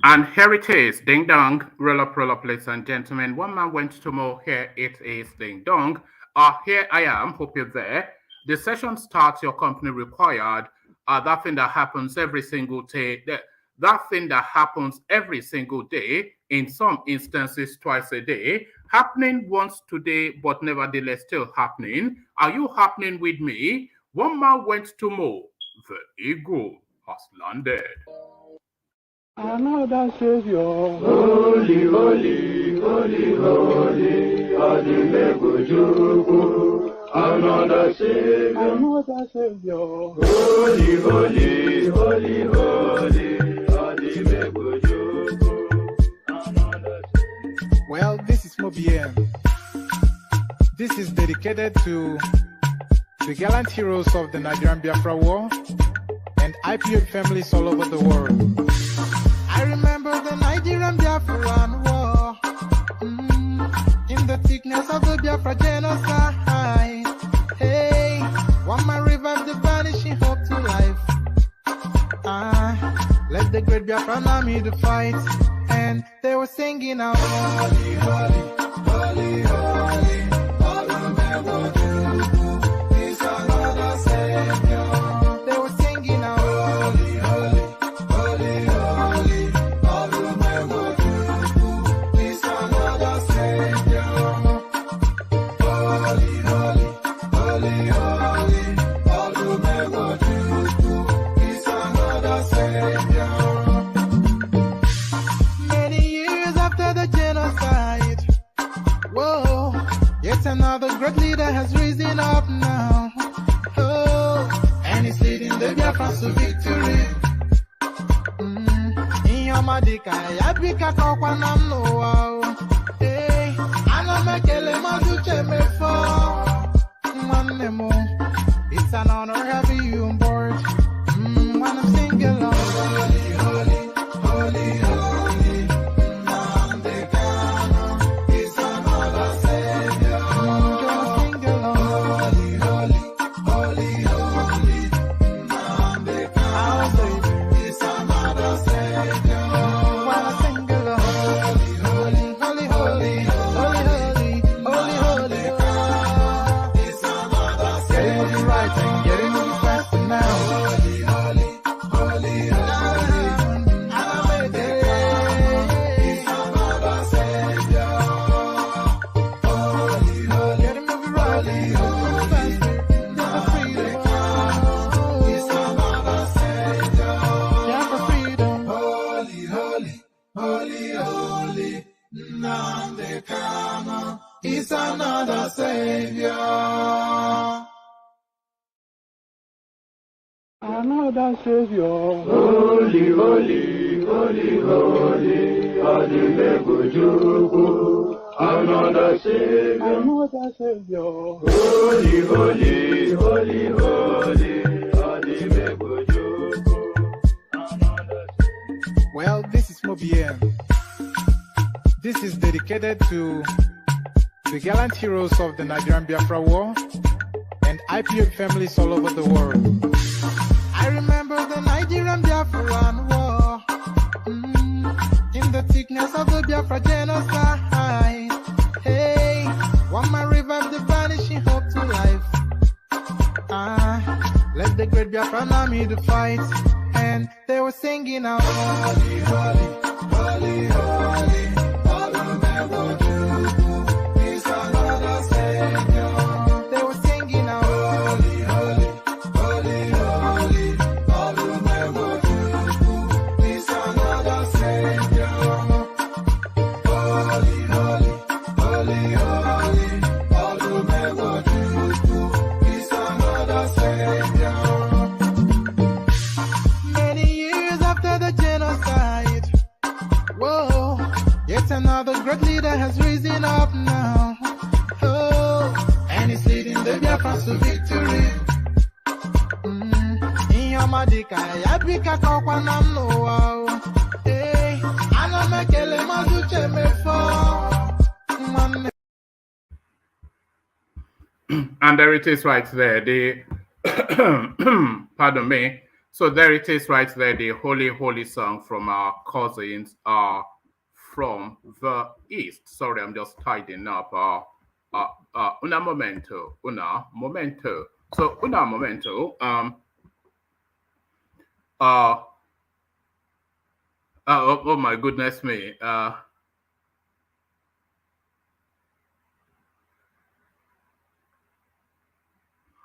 And here it is, ding dong, roll up, ladies and gentlemen. One man went to more. Here it is, ding dong. Here I am. Hope you're there. The session starts. Your company required. That thing that happens every single day. That thing that happens every single day. In some instances, twice a day. Happening once today, but nevertheless still happening. Are you happening with me? One man went to more. The eagle has landed. Another Savior. Holy, holy, holy, holy, Adimebujuku. Another Savior. Another Savior. Holy, holy, holy, holy, Adimebujuku. Another Savior. Well, this is Mobien. This is dedicated to the gallant heroes of the Nigerian Biafra War and IPO families all over the world. I remember the Nigerian Biafran war, in the thickness of the Biafra genocide. Hey, one man revived the vanishing hope to life. Let the great Biafran army to fight, and they were singing out, holy, holy, holy, holy, is another Savior. They were singing out, holy, holy, holy, holy. Another great leader has risen up now. Oh, and he's leading the Biafrans to victory. In your madika, yabika kokwanam no wow. Hey, anamekele mazuche mefo. Manemo, it's an honor having you on board. When I'm singing along, holy, holy, holy, holy. Is another Savior. Another Savior. Holy, holy, holy, holy, Adimebujuku. Another Savior. Another Savior. Holy, holy, holy, holy, Adimebujuku. Another Savior. Well, this is Mobien. This is dedicated to the gallant heroes of the Nigerian Biafra War and IPO families all over the world. I remember the Nigerian Biafran war, in the thickness of the Biafra genocide. Hey, one man revived the vanishing hope to life. Let the great Biafran army to fight, and they were singing out, holy, holy, holy, holy. They were singing out, holy, holy, holy, holy, is another Savior. Holy, holy, holy, holy, is another Savior. Many years after the genocide, whoa, yet another great leader has risen up now. Oh, and he's leading the Biafrans to victory. In your madika, yabika kokwanam no wow. Hey, anamekele mazuche mefo. And there it is right there. The pardon me. So there it is right there, the holy, holy song from our cousins from the East. Sorry, I'm just tidying up. Una momento, una momento. So una momento. Oh my goodness me.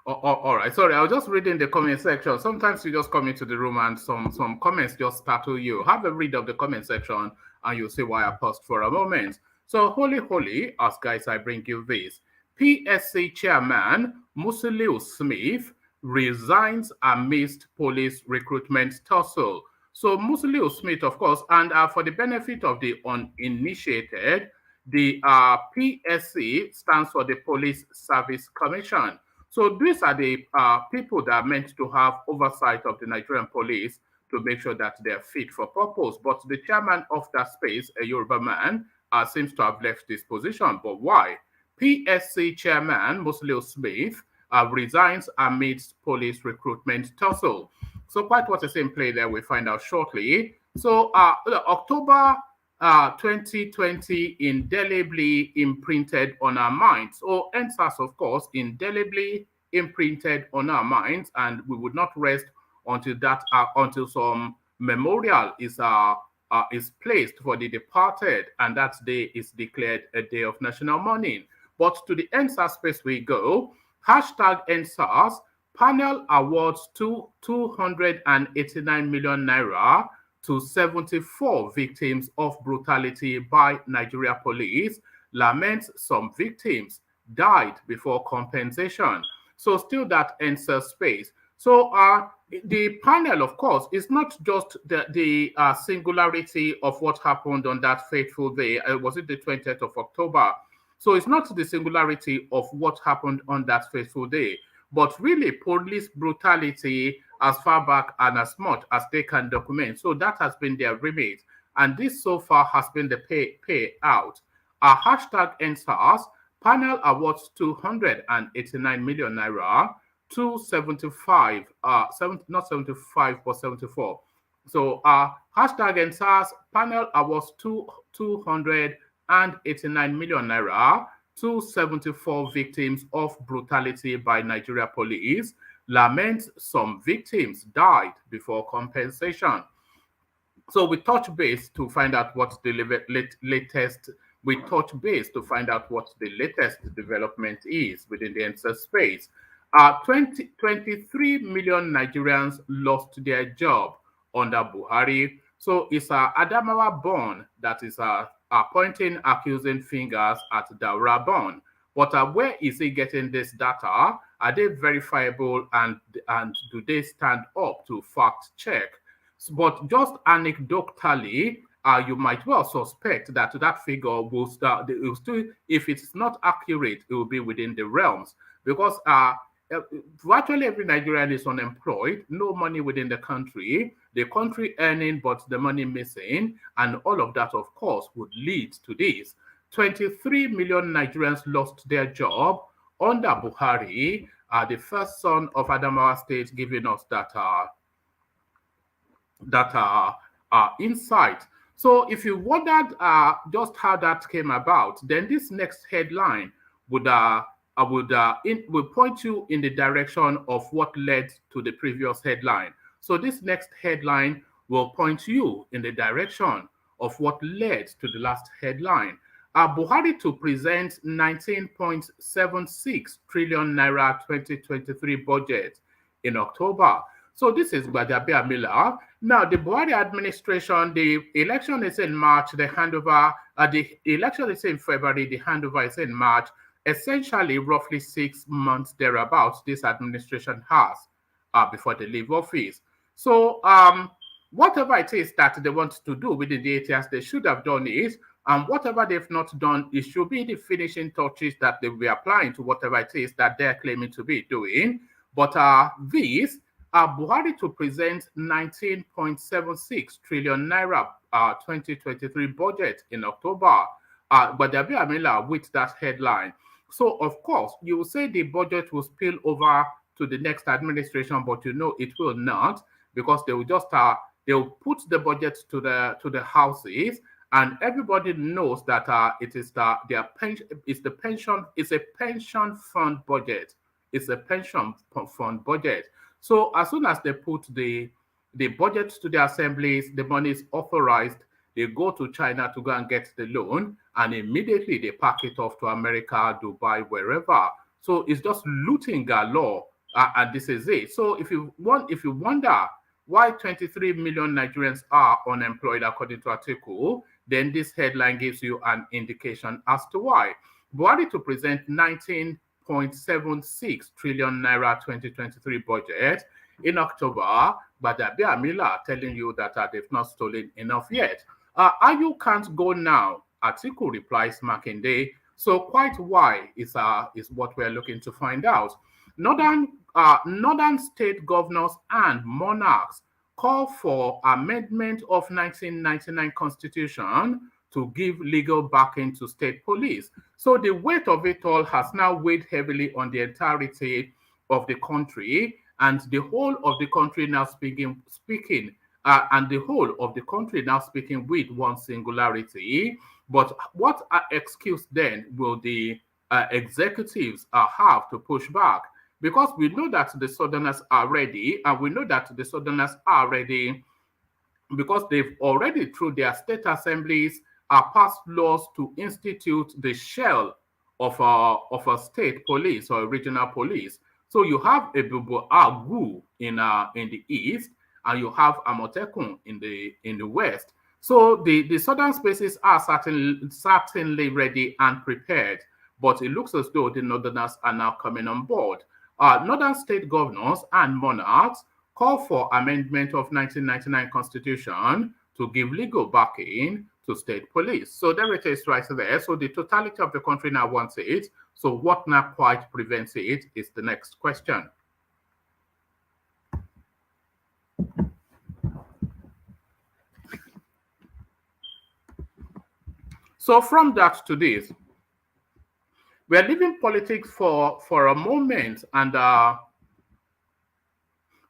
All right. Sorry, I was just reading the comment section. Sometimes you just come into the room and some comments just startle you. Have a read of the comment section and you'll see why I paused for a moment. So, holy, as guys, I bring you this. PSC chairman Musiliu Smith resigns amidst police recruitment tussle. So, Musiliu Smith, of course, and for the benefit of the uninitiated, the PSC stands for the Police Service Commission. So these are the people that are meant to have oversight of the Nigerian police to make sure that they're fit for purpose. But the chairman of that space, a Yoruba man, seems to have left this position. But why? PSC chairman Musliu Smith resigns amidst police recruitment tussle. So quite what is in play there, we find out shortly. So October 2020 indelibly imprinted on our minds. Or NSAS, of course, indelibly imprinted on our minds, and we would not rest until that until some memorial is placed for the departed, and that day is declared a day of national mourning. But to the NSAS space we go. Hashtag NSAS panel awards 289 million naira to 74 victims of brutality by Nigeria police. Laments some victims died before compensation. So still that NSAS space. So the panel, of course, is not just the singularity of what happened on that fateful day. Was it the 20th of October? So it's not the singularity of what happened on that fateful day, but really police brutality as far back and as much as they can document. So that has been their remit. And this so far has been the payout. Hashtag NSAS panel awards 289 million naira to 75, not 75, but 74. So hashtag NSAS panel awards 289 million naira to 74 victims of brutality by Nigeria police. Laments some victims died before compensation. So we touch base to find out what the latest. We touch base to find out what the latest development is within the NSAS space. 23 million Nigerians lost their job under Buhari. So it's Adamawa born that is pointing accusing fingers at Daura born. But where is he getting this data? Are they verifiable and do they stand up to fact check? But just anecdotally, you might well suspect that that figure will start. It will still, if it's not accurate, it will be within the realms because virtually every Nigerian is unemployed, no money within the country earning but the money missing, and all of that, of course, would lead to this. 23 million Nigerians lost their job under Buhari, the first son of Adamawa State, giving us that insight. So if you wondered just how that came about, then this next headline would point you in the direction of what led to the previous headline. So this next headline will point you in the direction of what led to the last headline. Buhari to present 19.76 trillion naira 2023 budget in October. So this is Gbadabe Amila. Now, the Buhari administration, the election is in March, the handover, the election is in February, the handover is in March. Essentially, roughly 6 months thereabouts, this administration has before they leave office. So whatever it is that they want to do within the 8 years, they should have done it. And whatever they've not done, it should be the finishing touches that they will be applying to whatever it is that they're claiming to be doing. But this, Buhari to present 19.76 trillion naira 2023 budget in October. But there'll be Amila with that headline. So, of course, you will say the budget will spill over to the next administration, but you know it will not. because they will just they'll put the budget to the houses, and everybody knows that it is their pension, it's a pension fund budget. It's a pension fund budget. So as soon as they put the budget to the assemblies, the money is authorized, they go to China to go and get the loan, and immediately they pack it off to America, Dubai, wherever. So it's just looting galore, and this is it. So if you wonder why 23 million Nigerians are unemployed according to article, then this headline gives you an indication as to why. BUHARI to present 19.76 trillion naira 2023 budget in October, but Amila telling you that they've not stolen enough yet. You can't go now. Article replies Makinde. So quite why is what we're looking to find out. Northern state governors and monarchs call for amendment of 1999 constitution to give legal backing to state police. So the weight of it all has now weighed heavily on the entirety of the country, and the whole of the country now speaking and the whole of the country now speaking with one singularity. But what excuse then will the executives have to push back? Because we know that the Southerners are ready, and we know that the Southerners are ready because they've already, through their state assemblies, passed laws to institute the shell of a state police or regional police. So you have a Agu in the east, and you have Amotekun in the west. So the southern spaces are certainly ready and prepared, but it looks as though the northerners are now coming on board. Northern state governors and monarchs call for amendment of 1999 constitution to give legal backing to state police. So there it is right there. So the totality of the country now wants it. So what now quite prevents it is the next question. So from that to this, we're leaving politics for a moment, and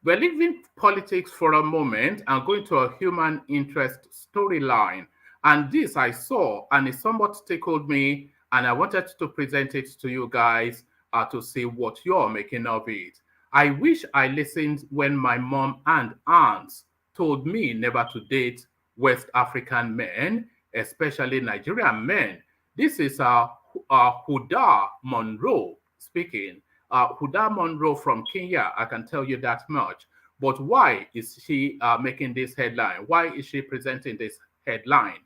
we're leaving politics for a moment and going to a human interest storyline. And this I saw, and it somewhat tickled me, and I wanted to present it to you guys to see what you're making of it. I wish I listened when my mom and aunts told me never to date West African men, especially Nigerian men. This is Huda Monroe speaking. Huda Monroe from Kenya, I can tell you that much. But why is she making this headline? Why is she presenting this headline?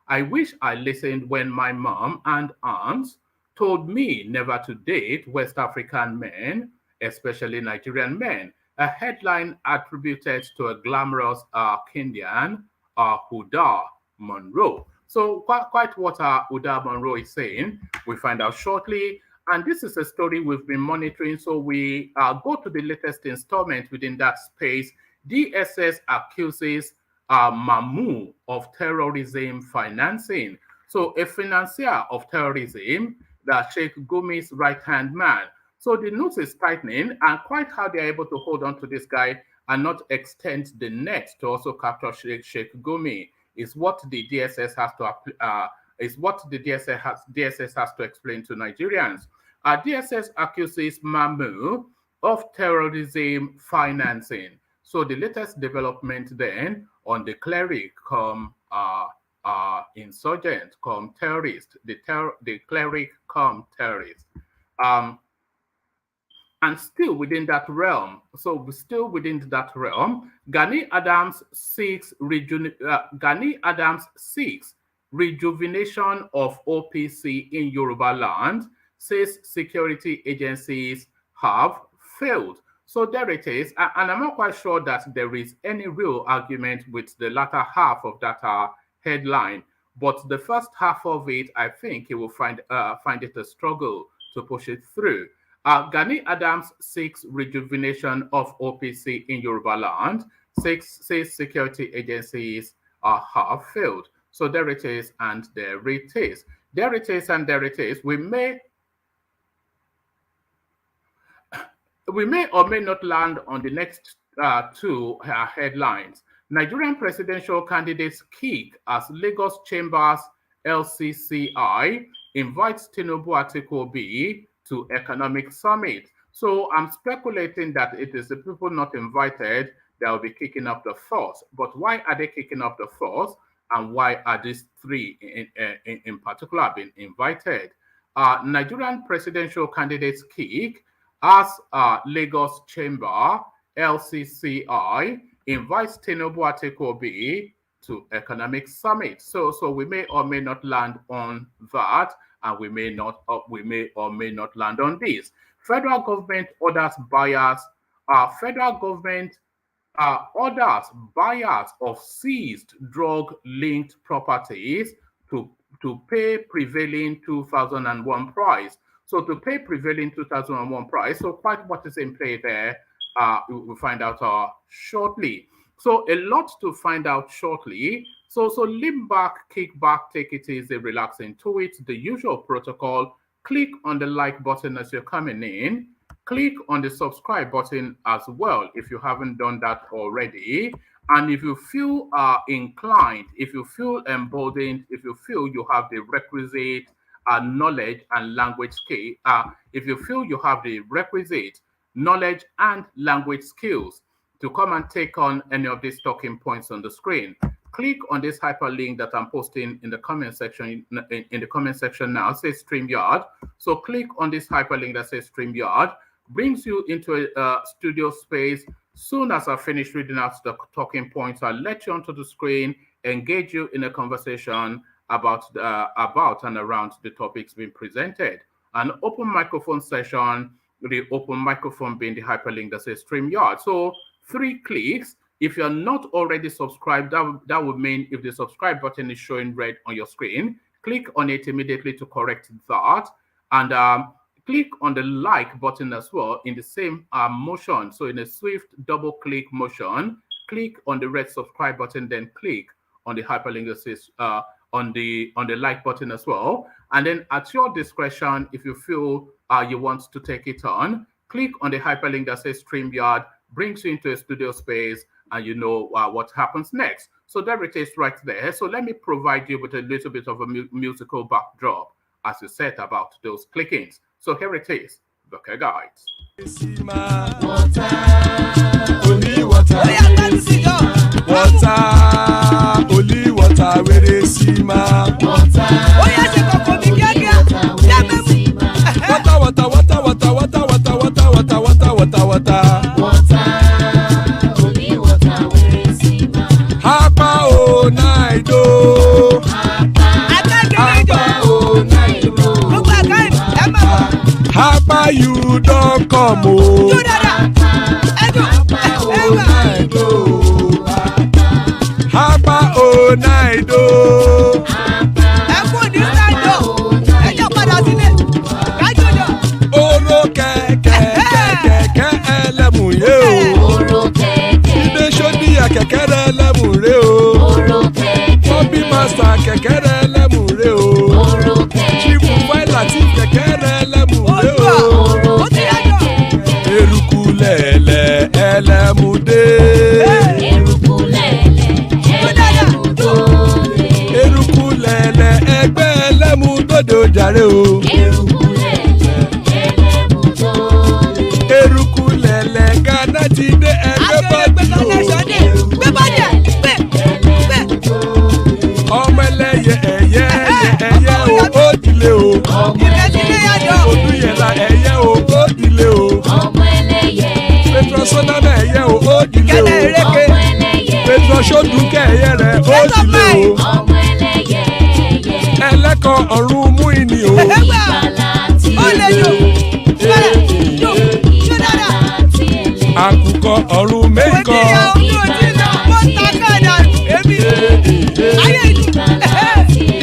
I wish I listened when my mom and aunts told me never to date West African men, especially Nigerian men. A headline attributed to a glamorous Kenyan, Huda Monroe. So quite what Huda Monroe is saying, we find out shortly. And this is a story we've been monitoring. So we go to the latest installment within that space. DSS accuses Mamu of terrorism financing. So a financier of terrorism, that Sheikh Gumi's right-hand man. So the news is tightening, and quite how they're able to hold on to this guy and not extend the net to also capture Sheikh Gumi is what the DSS has to DSS has to explain to Nigerians. DSS accuses Mamu of terrorism financing. So the latest development then on the cleric come insurgent, come terrorist, the cleric come terrorist. And still within that realm, Gani Adams seeks rejuvenation of OPC in Yoruba land, says security agencies have failed. So there it is, and I'm not quite sure that there is any real argument with the latter half of that headline, but the first half of it, I think you will find it a struggle to push it through. Gani Adams seeks rejuvenation of OPC in Yoruba land, says security agencies have failed. So there it is, and there it is. There it is, and there it is. We may or may not land on the next to headlines. Nigerian presidential candidates kick as Lagos Chambers LCCI invites Tinubu Atiku to economic summit. So I'm speculating that it is the people not invited that will be kicking up the fuss. But why are they kicking up the fuss? And why are these three in particular being invited? Nigerian presidential candidates kick as Lagos Chamber LCCI invites Tinubu Atiku to economic summit. So we may or may not land on that, and we may or may not land on this. Federal government orders buyers. Federal government orders buyers of seized drug-linked properties to pay prevailing 2001 price. So to pay prevailing 2001 price. So quite what is in play there. We'll find out shortly. So a lot to find out shortly. So lean back, kick back, take it easy, relax into it. The usual protocol. Click on the like button as you're coming in. Click on the subscribe button as well if you haven't done that already. And if you feel inclined, if you feel emboldened, if you feel you have the requisite knowledge and language skill, if you feel you have the requisite knowledge and language skills to come and take on any of these talking points on the screen, click on this hyperlink that I'm posting in the comment section. In the comment section now, it says StreamYard. So click on this hyperlink that says StreamYard, brings you into a studio space. Soon as I finish reading out the talking points, I'll let you onto the screen, engage you in a conversation about and around the topics being presented. An open microphone session, the open microphone being the hyperlink that says StreamYard. So 3 clicks. If you're not already subscribed, that would mean if the subscribe button is showing red on your screen, click on it immediately to correct that. And click on the like button as well in the same motion. So in a swift double click motion, click on the red subscribe button, then click on the hyperlink that says on the like button as well. And then at your discretion, if you feel you want to take it on, click on the hyperlink that says StreamYard, brings you into a studio space, and you know what happens next. So there it is right there. So let me provide you with a little bit of a musical backdrop as you set about those clickings. So here it is, the guides. Only water, where they see ma. Hapa o naido. Hapa you don't come o. Hapa o naido. Oro kẹ̀kẹ́ ẹlẹ́mù yé o. Ibe sodi akẹ̀kẹ́ ẹlẹ́mù rẹ o. Bobby master kẹ̀kẹ́ ẹlẹ́mù rẹ o. Chifu Waila ti kẹ̀kẹ́ ẹlẹ́mù rẹ o. Eruku lẹ̀lẹ̀ ẹlẹ́mù dé. Eruku lẹ̀lẹ̀ ẹgbẹ́ ẹlẹ́mù dòde ojàre o. Eruku lẹ̀lẹ̀ Ghana ti dé ẹgbẹ́ bọ́dì o. Ọmọ ẹlẹ́yẹ ẹyẹ o ó dìlé o. Odúyẹ̀lá ẹyẹ o ó dìlé o. Petrosonana ẹyẹ o ó dìlé o. Petrosodúnkẹ́ ẹyẹ rẹ̀ ó dìlé o. Ẹlẹ́kọ̀ ọ̀run mú ìní o. Àkùkọ ọ̀run mẹ́kọ̀.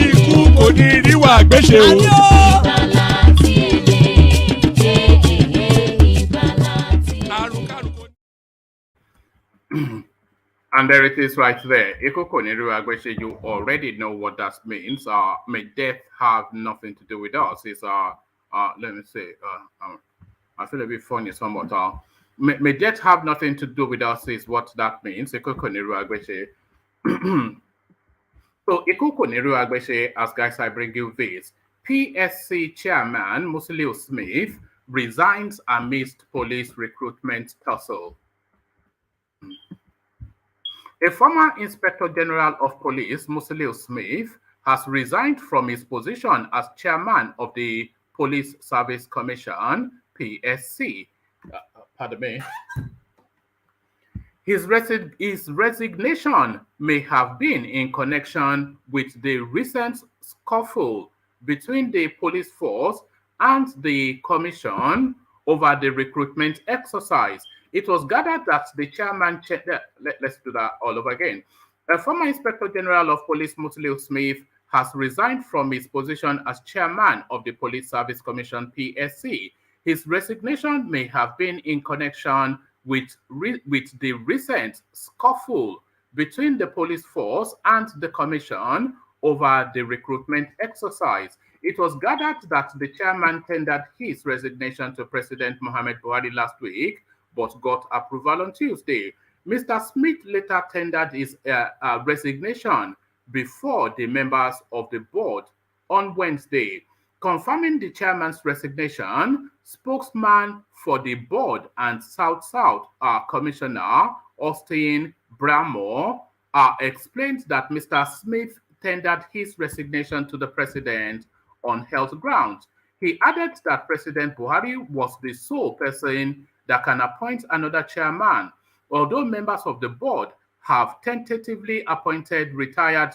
Ikú kò ní ríwà gbéṣe o. And there it is right there. You already know what that means. May death have nothing to do with us. It's let me say, I feel a bit funny somewhat. may that have nothing to do with us is what that means. So Ikukuniru Agbeshe, as guys, I bring you this. PSC chairman Musiliu Smith resigns amidst police recruitment tussle. A former Inspector General of Police, Musiliu Smith, has resigned from his position as chairman of the Police Service Commission, PSC. Pardon me. His resignation may have been in connection with the recent scuffle between the police force and the commission over the recruitment exercise. It was gathered that the chairman, let's do that all over again. A former Inspector General of Police, Musiliu Smith, has resigned from his position as chairman of the Police Service Commission, PSC. His resignation may have been in connection with the recent scuffle between the police force and the commission over the recruitment exercise. It was gathered that the chairman tendered his resignation to President Muhammad Buhari last week, but got approval on Tuesday. Mr. Smith later tendered his resignation before the members of the board on Wednesday. Confirming the chairman's resignation, spokesman for the board and South-South Commissioner Austin Bramore explained that Mr. Smith tendered his resignation to the president on health grounds. He added that President Buhari was the sole person that can appoint another chairman, although members of the board have tentatively appointed retired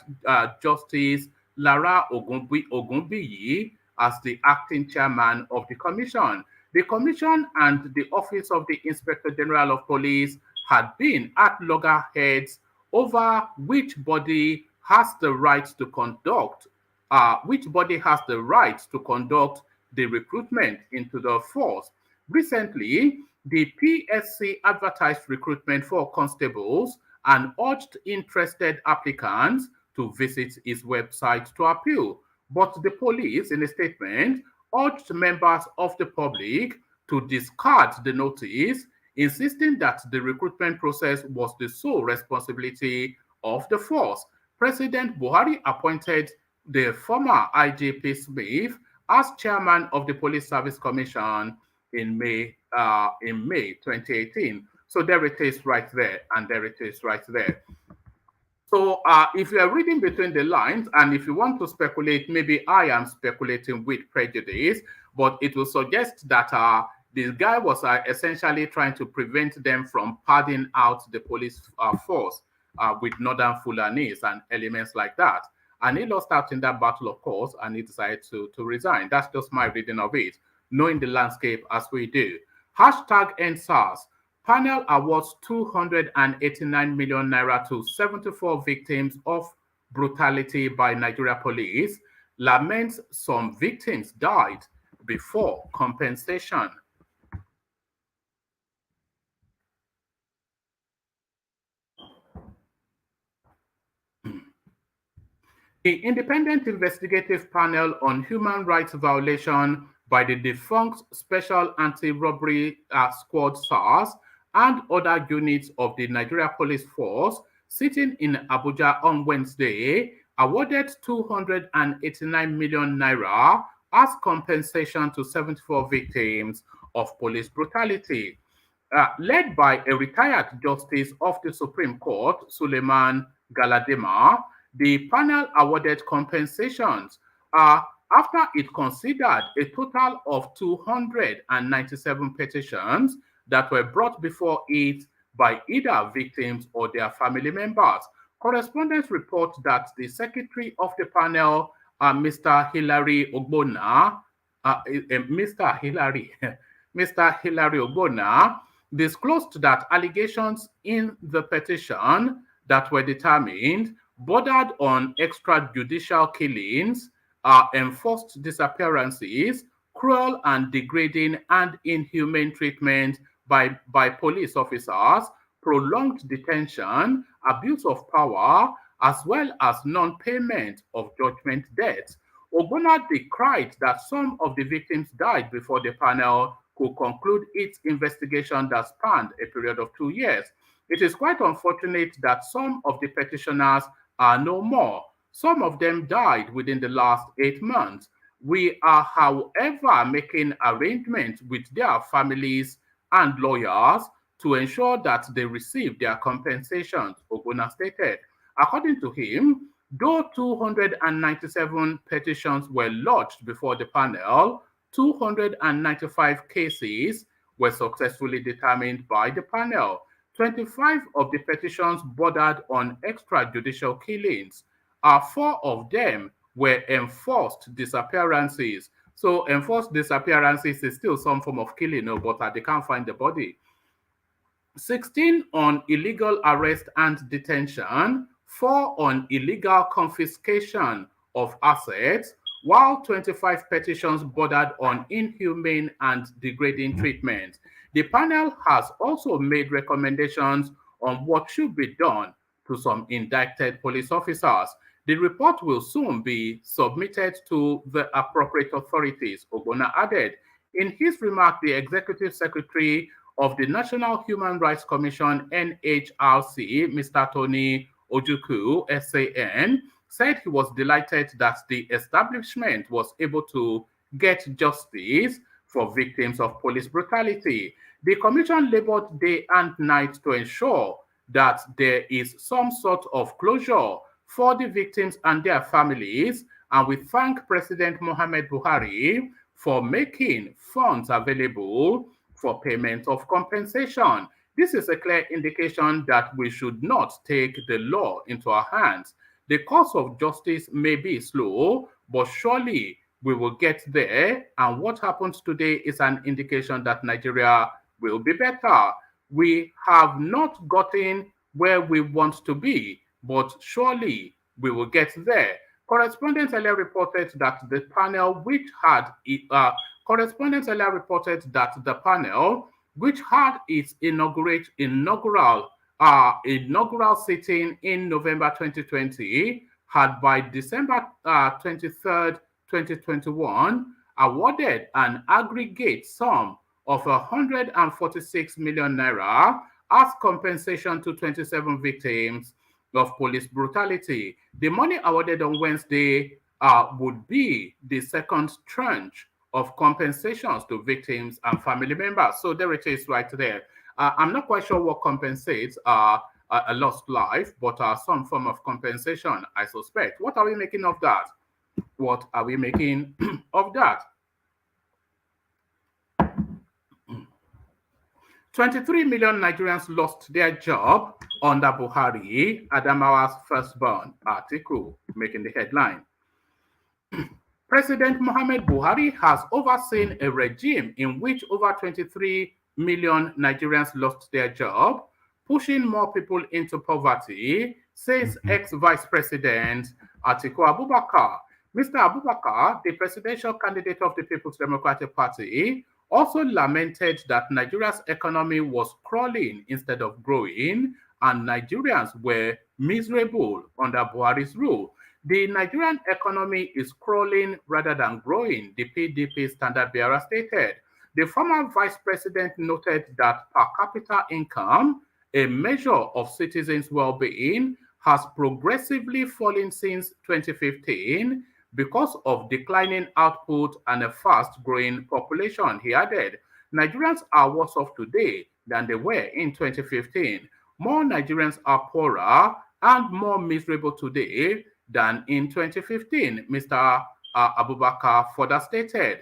Justice Lara Ogunbiyi as the acting chairman of the commission. The commission and the Office of the Inspector General of Police had been at loggerheads over which body has the right to conduct the recruitment into the force. Recently, the PSC advertised recruitment for constables and urged interested applicants to visit its website to appeal. But the police, in a statement, urged members of the public to discard the notice, insisting that the recruitment process was the sole responsibility of the force. President Buhari appointed the former IGP Smith as chairman of the Police Service Commission in May 2018. So there it is right there, and there it is right there. So if you are reading between the lines, and if you want to speculate, maybe I am speculating with prejudice, but it will suggest that this guy was essentially trying to prevent them from padding out the police force with Northern Fulanis and elements like that. And he lost out in that battle, of course, and he decided to resign. That's just my reading of it, knowing the landscape as we do. Hashtag #EndSARS. Panel awards 289 million naira to 74 victims of brutality by Nigeria police. Laments some victims died before compensation. The Independent Investigative Panel on Human Rights Violation by the defunct Special Anti-Robbery Squad SARS and other units of the Nigeria Police Force sitting in Abuja on Wednesday awarded 289 million naira as compensation to 74 victims of police brutality. Led by a retired justice of the Supreme Court, Suleiman Galadima, the panel awarded compensations after it considered a total of 297 petitions that were brought before it by either victims or their family members. Correspondents report that the secretary of the panel, Mr. Hilary Ogbonna, Mr. Hilary Ogbonna, disclosed that allegations in the petition that were determined bordered on extrajudicial killings, enforced disappearances, cruel and degrading and inhumane treatment by police officers, prolonged detention, abuse of power, as well as non-payment of judgment debts. Ogbonna decried that some of the victims died before the panel could conclude its investigation that spanned a period of 2 years. It is quite unfortunate that some of the petitioners are no more. Some of them died within the last 8 months. We are, however, making arrangements with their families and lawyers to ensure that they receive their compensations, Ogbonna stated. According to him, though 297 petitions were lodged before the panel, 295 cases were successfully determined by the panel. 25 of the petitions bordered on extrajudicial killings. 4 of them were enforced disappearances. So enforced disappearances is still some form of killing, but they can't find the body. 16 on illegal arrest and detention, 4 on illegal confiscation of assets, while 25 petitions bordered on inhumane and degrading treatment. The panel has also made recommendations on what should be done to some indicted police officers. The report will soon be submitted to the appropriate authorities, Ogbonna added. In his remark, the Executive Secretary of the National Human Rights Commission, NHRC, Mr. Tony Ojukwu, SAN, said he was delighted that the establishment was able to get justice for victims of police brutality. The commission labored day and night to ensure that there is some sort of closure for the victims and their families, and we thank President Muhammad Buhari for making funds available for payment of compensation. This is a clear indication that we should not take the law into our hands. The course of justice may be slow, but surely we will get there, and what happens today is an indication that Nigeria will be better. We have not gotten where we want to be, but surely we will get there. Correspondents earlier reported that the panel, which had its inaugural sitting in November 2020, had by December 23rd, 2021, awarded an aggregate sum of 146 million naira as compensation to 27 victims of police brutality. The money awarded on Wednesday would be the second tranche of compensations to victims and family members. So there it is right there. I'm not quite sure what compensates a lost life, but some form of compensation, I suspect. What are we making of that? What are we making of that? 23 million Nigerians lost their job under Buhari, Adamawa's firstborn article, making the headline. President Muhammad Buhari has overseen a regime in which over 23 million Nigerians lost their job, pushing more people into poverty, says ex-Vice President Atiku Abubakar. Mr. Abubakar, the presidential candidate of the People's Democratic Party, also lamented that Nigeria's economy was crawling instead of growing, and Nigerians were miserable under Buhari's rule. The Nigerian economy is crawling rather than growing, the PDP standard bearer stated. The former vice president noted that per capita income, a measure of citizens' well-being, has progressively fallen since 2015 because of declining output and a fast-growing population, he added. Nigerians are worse off today than they were in 2015. More Nigerians are poorer and more miserable today than in 2015, Mr. Abubakar further stated.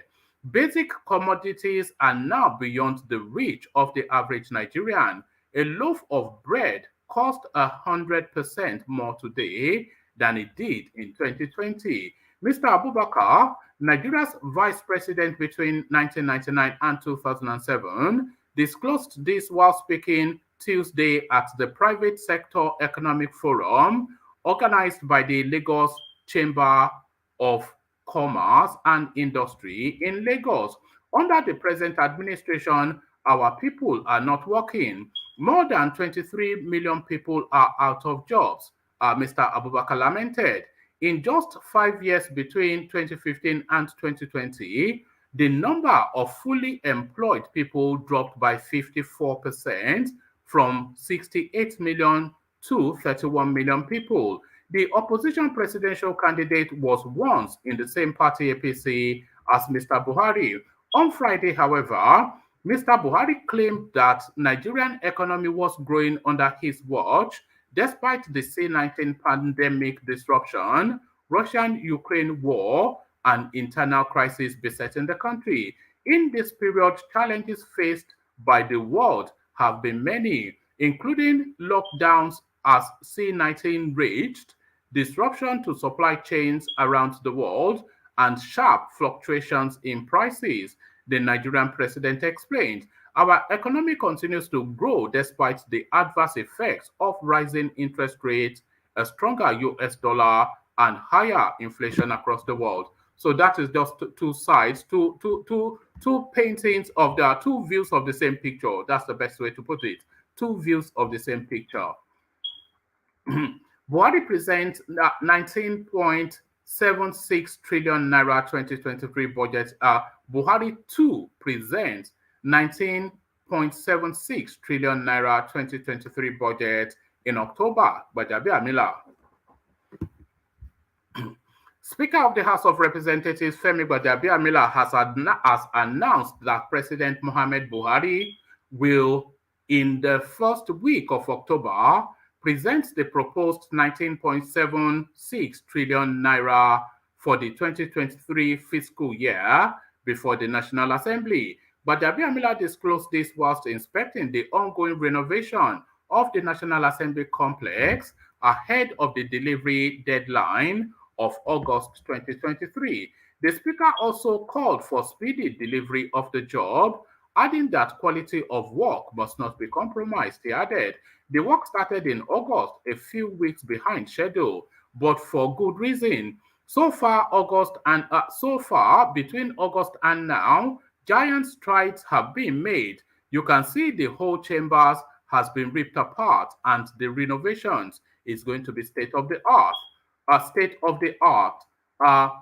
Basic commodities are now beyond the reach of the average Nigerian. A loaf of bread costs 100% more today than it did in 2020. Mr. Abubakar, Nigeria's vice president between 1999 and 2007, disclosed this while speaking Tuesday at the Private Sector Economic Forum organized by the Lagos Chamber of Commerce and Industry in Lagos. Under the present administration, our people are not working. More than 23 million people are out of jobs, Mr. Abubakar lamented. In just 5 years between 2015 and 2020, The number of fully employed people dropped by 54% from 68 million to 31 million people. The opposition presidential candidate was once in the same party APC as Mr. Buhari. On Friday, however, Mr. Buhari claimed that Nigerian economy was growing under his watch despite the C-19 pandemic disruption, Russian-Ukraine war, and internal crisis besetting the country. In this period, challenges faced by the world have been many, including lockdowns as C-19 raged, disruption to supply chains around the world, and sharp fluctuations in prices, the Nigerian president explained. Our economy continues to grow despite the adverse effects of rising interest rates, a stronger US dollar, and higher inflation across the world. So that is just two sides, two paintings of the two views of the same picture. That's the best way to put it. Two views of the same picture. Buhari presents 19.76 trillion naira 2023 budget. Buhari 2 presents 19.76 trillion naira 2023 budget in October by Jabi Amila. Speaker of the House of Representatives Femi Gbadabiamila has announced that President Muhammad Buhari will, in the first week of October, present the proposed 19.76 trillion naira for the 2023 fiscal year before the National Assembly. Gbadabiamila disclosed this whilst inspecting the ongoing renovation of the National Assembly complex ahead of the delivery deadline of August 2023. The Speaker also called for speedy delivery of the job, adding that quality of work must not be compromised. He added, the work started in August, a few weeks behind schedule, but for good reason. So far, between August and now, giant strides have been made. You can see the whole chambers has been ripped apart, and the renovations is going to be state of the art.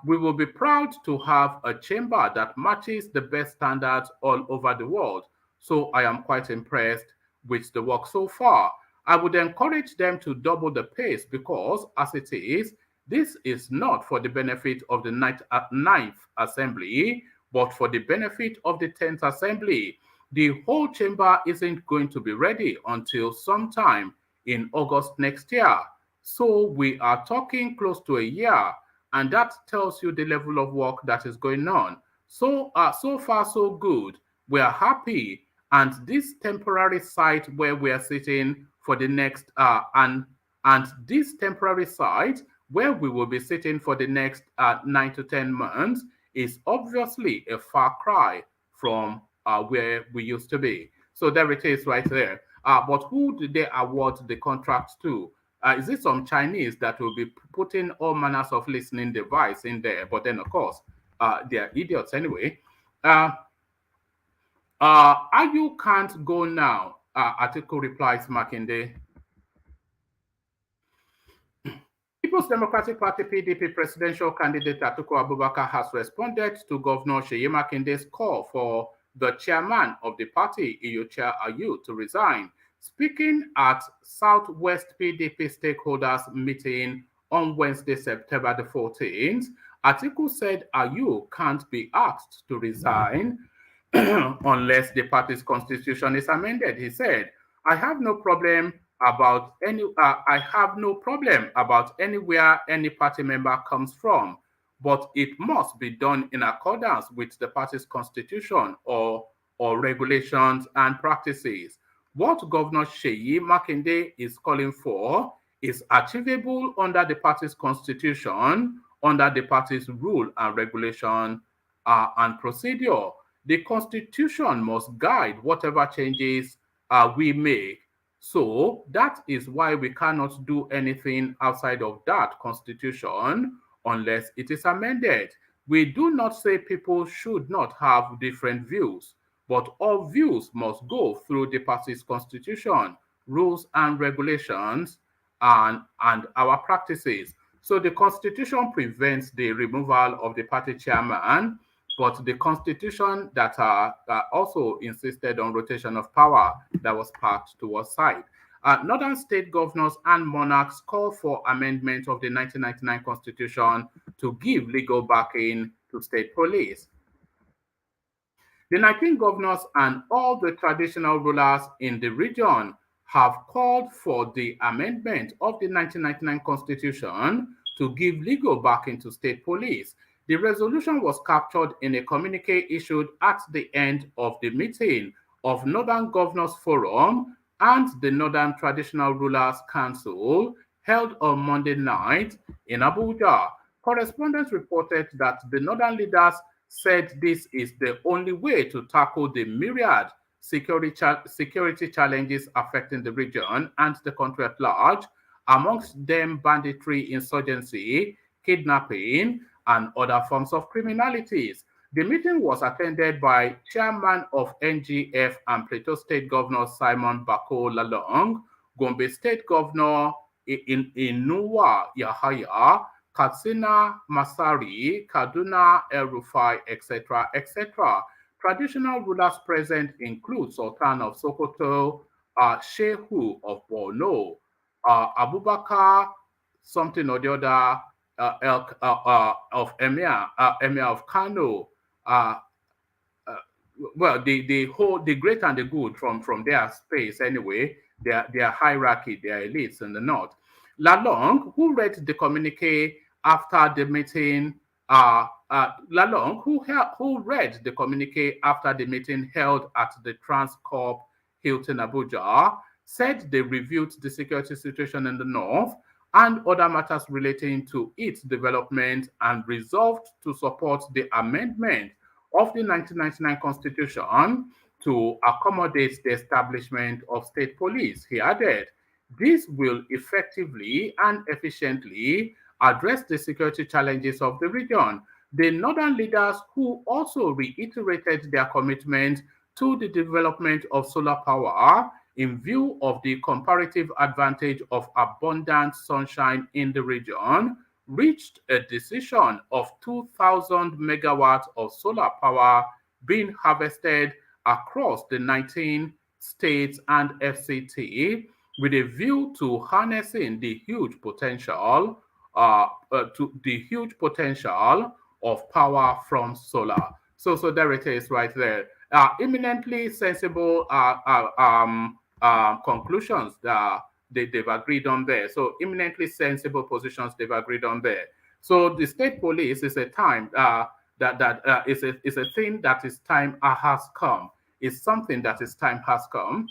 We will be proud to have a chamber that matches the best standards all over the world. So I am quite impressed with the work so far. I would encourage them to double the pace because, as it is, this is not for the benefit of the 9th Assembly, but for the benefit of the 10th Assembly. The whole chamber isn't going to be ready until sometime in August next year. So we are talking close to a year, and that tells you the level of work that is going on. So far, so good. We are happy, and this temporary site where we are sitting for the next and this temporary site where we will be sitting for the next 9 to 10 months is obviously a far cry from where we used to be. So there it is right there. But who did they award the contract to? Is it some Chinese that will be putting all manners of listening device in there? But then, of course, they are idiots anyway. You can't go now. Article replies Makinde. People's Democratic Party PDP presidential candidate Atiku Abubakar has responded to Governor Seyi Makinde's call for the chairman of the party, Iyochia Ayu, to resign. Speaking at Southwest PDP stakeholders meeting on Wednesday, September the 14th, Atiku said Ayu can't be asked to resign unless the party's constitution is amended. He said, I have no problem about anywhere any party member comes from, but it must be done in accordance with the party's constitution or regulations and practices. What Governor Seyi Makinde is calling for is achievable under the party's constitution, under the party's rule and regulation and procedure. The constitution must guide whatever changes we make. So that is why we cannot do anything outside of that constitution unless it is amended. We do not say people should not have different views, but all views must go through the party's constitution, rules and regulations, and our practices. So the constitution prevents the removal of the party chairman but the constitution that also insisted on rotation of power that was parked to one side. Northern state governors and monarchs called for amendment of the 1999 constitution to give legal backing to state police. The 19 governors and all the traditional rulers in the region have called for the amendment of the 1999 constitution to give legal backing to state police. The resolution was captured in a communique issued at the end of the meeting of Northern Governors Forum and the Northern Traditional Rulers Council held on Monday night in Abuja. Correspondents reported that the Northern leaders said this is the only way to tackle the myriad security challenges affecting the region and the country at large, amongst them banditry, insurgency, kidnapping, and other forms of criminalities. The meeting was attended by Chairman of NGF and Plateau State Governor Simon Bako Lalong, Gombe State Governor Inuwa Yahaya, Katsina Masari, Kaduna El Rufai, etc., etc. Traditional rulers present include Sultan of Sokoto, Shehu of Borno, Abubakar, something or the other, of Emir of Kano, well, the great and the good from their space anyway, their hierarchy, their elites in the north. Lalong, who read the communique after the meeting, Lalong, who read the communique after the meeting held at the Transcorp Hilton Abuja, said they reviewed the security situation in the north and other matters relating to its development and resolved to support the amendment of the 1999 Constitution to accommodate the establishment of state police. He added, this will effectively and efficiently address the security challenges of the region. The northern leaders, who also reiterated their commitment to the development of solar power in view of the comparative advantage of abundant sunshine in the region, reached a decision of 2,000 megawatts of solar power being harvested across the 19 states and FCT, with a view to harnessing the huge potential of power from solar. So there it is right there. Eminently sensible conclusions that they've agreed on there. So eminently sensible positions they've agreed on there. So the state police is a time is a thing that is time has come. It's something that is time has come.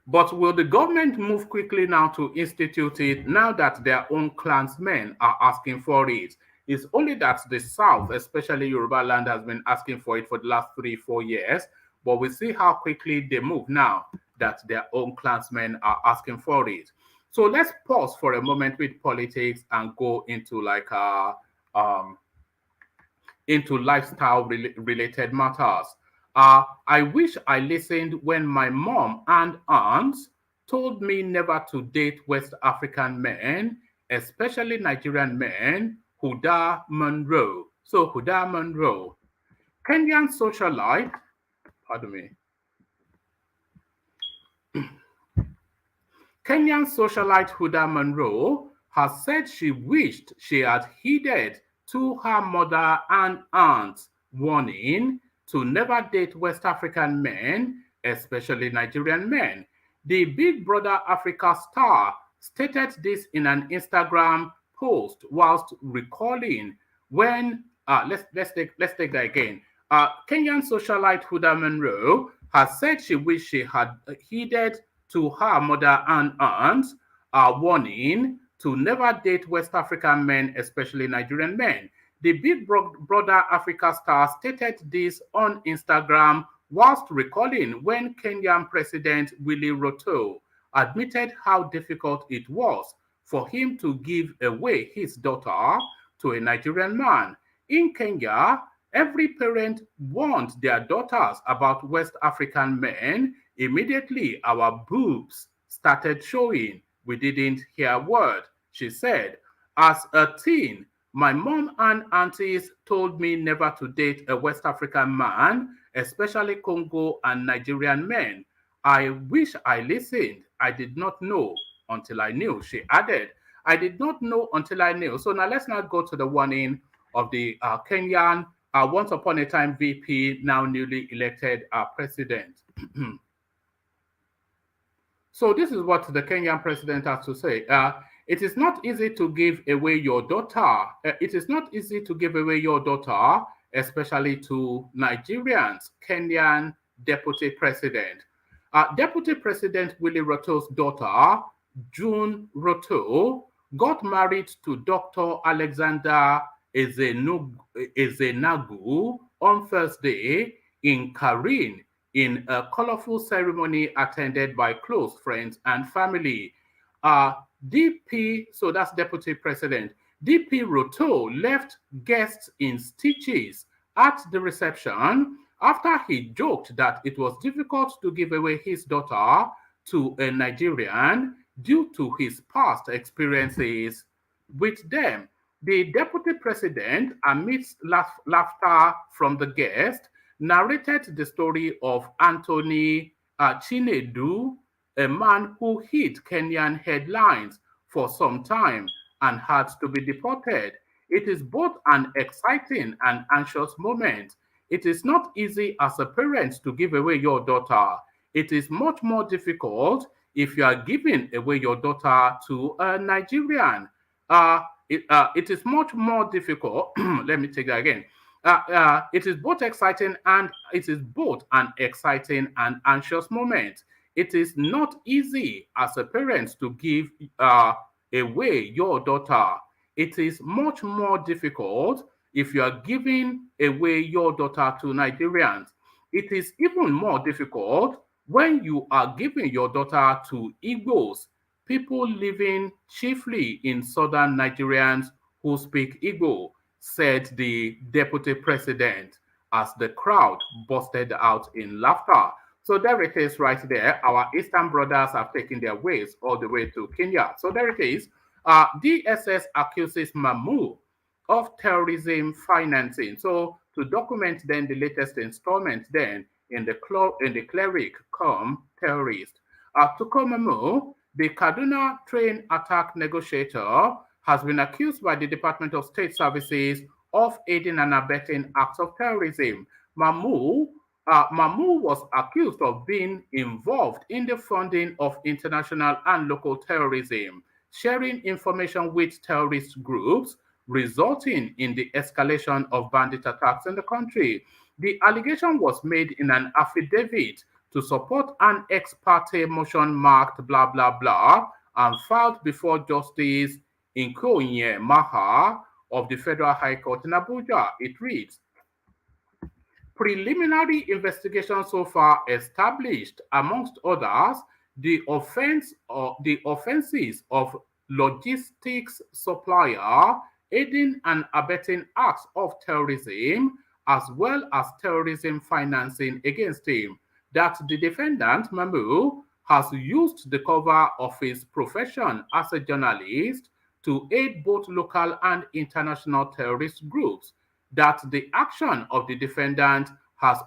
But will the government move quickly now to institute it now that their own clansmen are asking for it? It's only that the South, especially Yoruba land, has been asking for it for the last 3-4 years. But we see how quickly they move now that their own clansmen are asking for it. So let's pause for a moment with politics and go into like into lifestyle related matters. I wish I listened when my mom and aunts told me never to date West African men, especially Nigerian men. Huda Monroe. So Huda Monroe, Kenyan socialite, pardon me. Kenyan socialite Huda Monroe has said she wished she had heeded to her mother and aunt's warning to never date West African men, especially Nigerian men. The Big Brother Africa star stated this in an Instagram post whilst recalling when let's take that again. Kenyan socialite Huda Monroe has said she wished she had heeded to her mother and aunt's warning to never date West African men, especially Nigerian men. The Big Brother Africa star stated this on Instagram whilst recalling when Kenyan President Willie Ruto admitted how difficult it was for him to give away his daughter to a Nigerian man. In Kenya, every parent warned their daughters about West African men. Immediately, our boobs started showing. We didn't hear a word, she said. As a teen, My mom and aunties told me never to date a West African man, especially Congo and Nigerian men. I wish I listened. I did not know until I knew, she added. I did not know until I knew. So now let's not go to the warning of the Kenyan, once upon a time VP, now newly elected president. So this is what the Kenyan president has to say. It is not easy to give away your daughter. It is not easy to give away your daughter, especially to Nigerians, Kenyan deputy president. Deputy President Willie Ruto's daughter, June Ruto, got married to Dr. Alexander Ezenagu on Thursday in Karen, in a colorful ceremony attended by close friends and family. So that's Deputy President. DP Ruto left guests in stitches at the reception after he joked that it was difficult to give away his daughter to a Nigerian due to his past experiences with them. The Deputy President, amidst laughter from the guest, narrated the story of Anthony Chinedu, a man who hit Kenyan headlines for some time and had to be deported. It is both an exciting and anxious moment. It is not easy as a parent to give away your daughter. It is much more difficult if you are giving away your daughter to a Nigerian. It is much more difficult. Let me take that again. It is both exciting and it is both an exciting and anxious moment. It is not easy as a parent to give away your daughter. It is much more difficult if you are giving away your daughter to Nigerians. It is even more difficult when you are giving your daughter to Igbos, people living chiefly in southern Nigerians who speak Igbo, said the deputy president as the crowd busted out in laughter. So there it is right there. Our Eastern brothers have taken their ways all the way to Kenya. So there it is. DSS accuses Mamu of terrorism financing. So to document then the latest installment then in the cleric come terrorist. Tuko Mamu, the Kaduna train attack negotiator, has been accused by the Department of State Services of aiding and abetting acts of terrorism. Mamu was accused of being involved in the funding of international and local terrorism, sharing information with terrorist groups, resulting in the escalation of bandit attacks in the country. The allegation was made in an affidavit to support an ex parte motion marked blah blah blah and filed before Justice Inkonye Maha of the Federal High Court in Abuja. It reads, preliminary investigation so far established, amongst others, the offenses of logistics supplier, aiding and abetting acts of terrorism, as well as terrorism financing against him, that the defendant, Mamu, has used the cover of his profession as a journalist to aid both local and international terrorist groups, that the action of the defendant has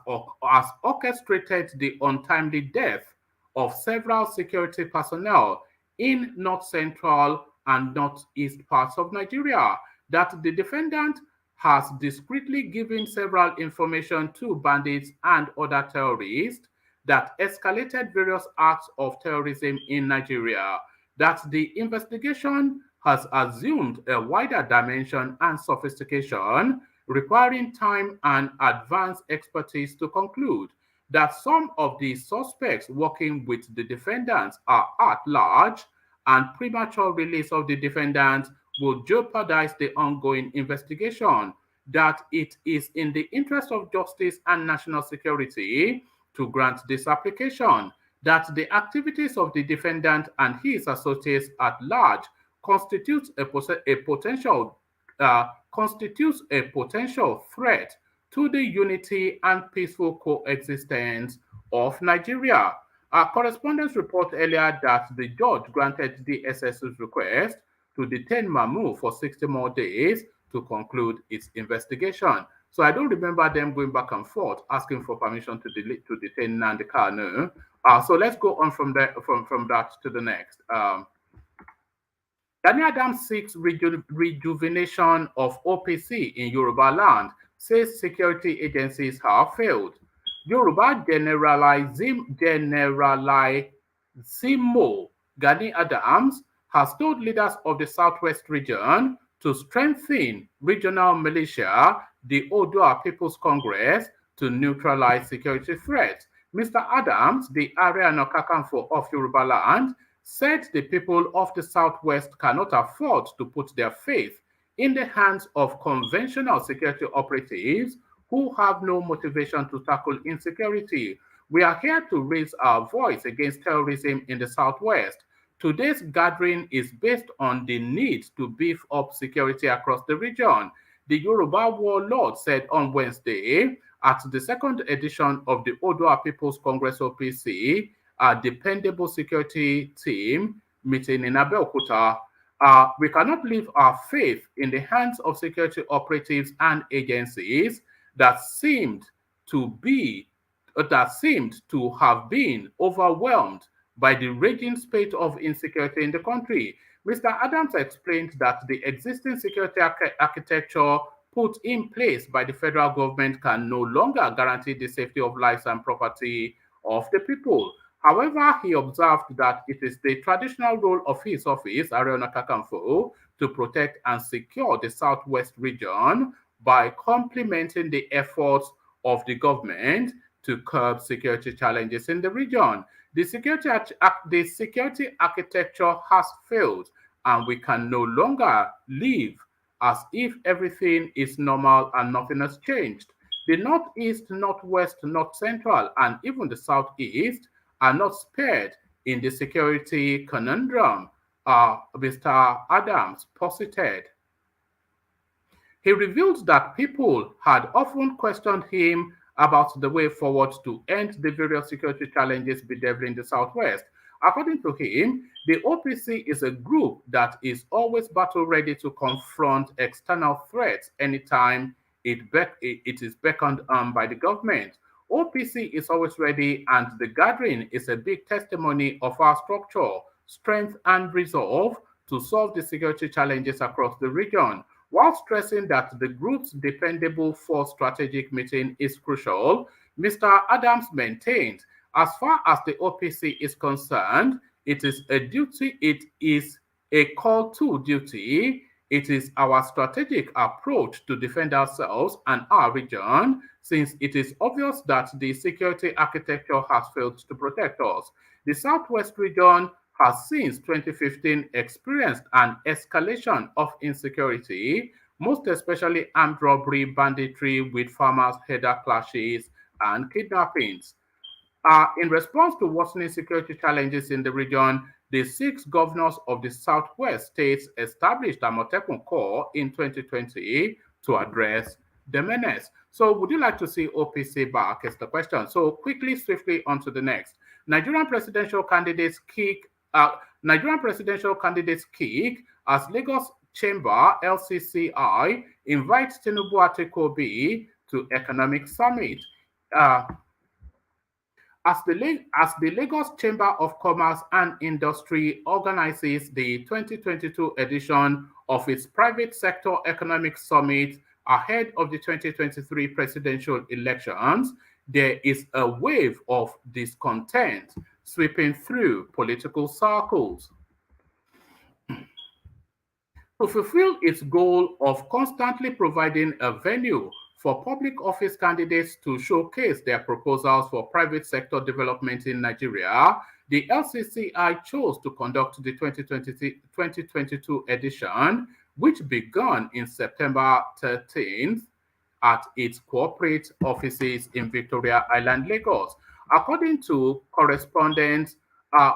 orchestrated the untimely death of several security personnel in north central and northeast parts of Nigeria, that the defendant has discreetly given several information to bandits and other terrorists that escalated various acts of terrorism in Nigeria, that the investigation has assumed a wider dimension and sophistication, requiring time and advanced expertise to conclude, that some of the suspects working with the defendants are at large, and premature release of the defendants will jeopardize the ongoing investigation, that it is in the interest of justice and national security to grant this application, that the activities of the defendant and his associates at large constitutes a potential threat to the unity and peaceful coexistence of Nigeria. Our correspondents report earlier that the judge granted the SS's request to detain Mamu for 60 more days to conclude its investigation. So I don't remember them going back and forth asking for permission to detain Nnamdi Kanu. So let's go on from that to the next. Gani Adams seeks rejuvenation of OPC in Yoruba land, says security agencies have failed. Yoruba Generalissimo Gani Adams has told leaders of the Southwest region to strengthen regional militia, the Odua People's Congress, to neutralize security threats. Mr. Adams, the Area Nokakanfo of Yoruba land, said the people of the Southwest cannot afford to put their faith in the hands of conventional security operatives who have no motivation to tackle insecurity. We are here to raise our voice against terrorism in the Southwest. Today's gathering is based on the need to beef up security across the region, the Yoruba warlord said on Wednesday at the second edition of the Odua People's Congress OPC, a dependable security team meeting in Abeokuta. We cannot leave our faith in the hands of security operatives and agencies that seemed to have been overwhelmed by the raging spate of insecurity in the country. Mr. Adams explained that the existing security architecture put in place by the federal government can no longer guarantee the safety of lives and property of the people. However, he observed that it is the traditional role of his office, Ariana Kakamfo, to protect and secure the Southwest region by complementing the efforts of the government to curb security challenges in the region. The security architecture has failed, and we can no longer live as if everything is normal and nothing has changed. The Northeast, Northwest, North Central, and even the Southeast are not spared in the security conundrum, Mr. Adams posited. He revealed that people had often questioned him about the way forward to end the various security challenges bedeviling the Southwest. According to him, the OPC is a group that is always battle ready to confront external threats anytime it is beckoned on by the government. OPC is always ready, and the gathering is a big testimony of our structure, strength, and resolve to solve the security challenges across the region. While stressing that the group's dependable force strategic meeting is crucial, Mr. Adams maintained, as far as the OPC is concerned, it is a call to duty. It is our strategic approach to defend ourselves and our region, since it is obvious that the security architecture has failed to protect us. The Southwest region has since 2015 experienced an escalation of insecurity, most especially armed robbery, banditry with farmers, header clashes, and kidnappings. In response to worsening security challenges in the region, the 6 governors of the Southwest states established a Amotekun Corps in 2020 to address the menace. So would you like to see OPC back is the question. So quickly, swiftly on to the next. Nigerian presidential candidates kick as Lagos Chamber LCCI invites Tinubu Atekobi to economic summit. As the Lagos Chamber of Commerce and Industry organizes the 2022 edition of its Private Sector Economic Summit ahead of the 2023 presidential elections, there is a wave of discontent sweeping through political circles. To fulfill its goal of constantly providing a venue for public office candidates to showcase their proposals for private sector development in Nigeria, the LCCI chose to conduct the 2022 edition, which began in September 13th at its corporate offices in Victoria Island, Lagos. According to correspondents,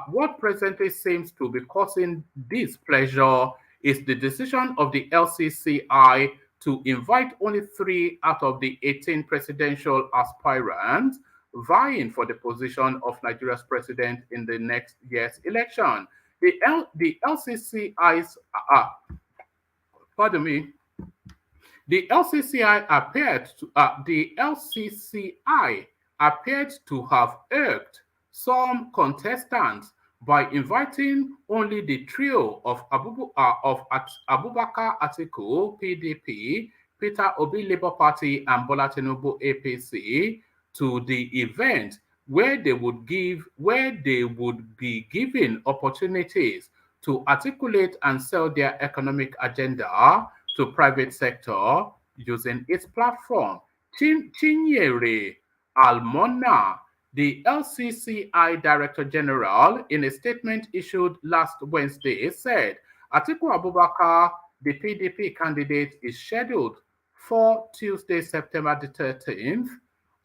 what presently seems to be causing displeasure is the decision of the LCCI to invite only 3 out of the 18 presidential aspirants vying for the position of Nigeria's president in the next year's election. The LCCI's, The LCCI appeared to have irked some contestants by inviting only the trio of Abubakar Atiku (PDP), Peter Obi Labour Party, and Bola Tinubu APC to the event, where they would be given opportunities to articulate and sell their economic agenda to private sector using its platform. Chinyere Almona, the LCCI Director General, in a statement issued last Wednesday, said Atiku Abubakar, the PDP candidate, is scheduled for Tuesday, September the 13th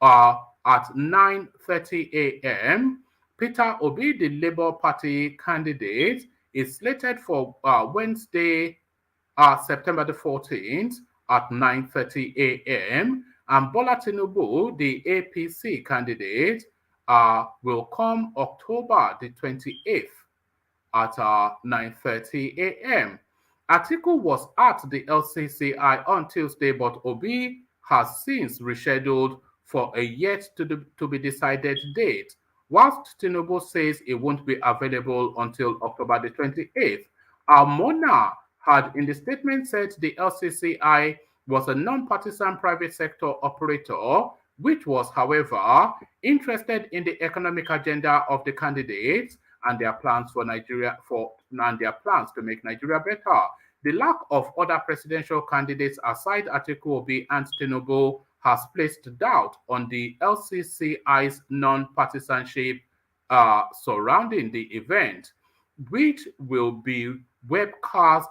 at 9:30 a.m. Peter Obi, the Labour Party candidate, is slated for Wednesday, September the 14th at 9:30 a.m. And Bola Tinubu, the APC candidate, will come October the 28th at 9:30 a.m. Atiku was at the LCCI on Tuesday, but Obi has since rescheduled for a yet to be decided date, whilst Tinubu says it won't be available until October the 28th. Almona had in the statement said the LCCI was a non-partisan private sector operator, which was, however, interested in the economic agenda of the candidates and their plans for Nigeria and their plans to make Nigeria better. The lack of other presidential candidates aside Atiku, Obi, and Tinubu has placed doubt on the LCCI's non-partisanship surrounding the event, which will be webcast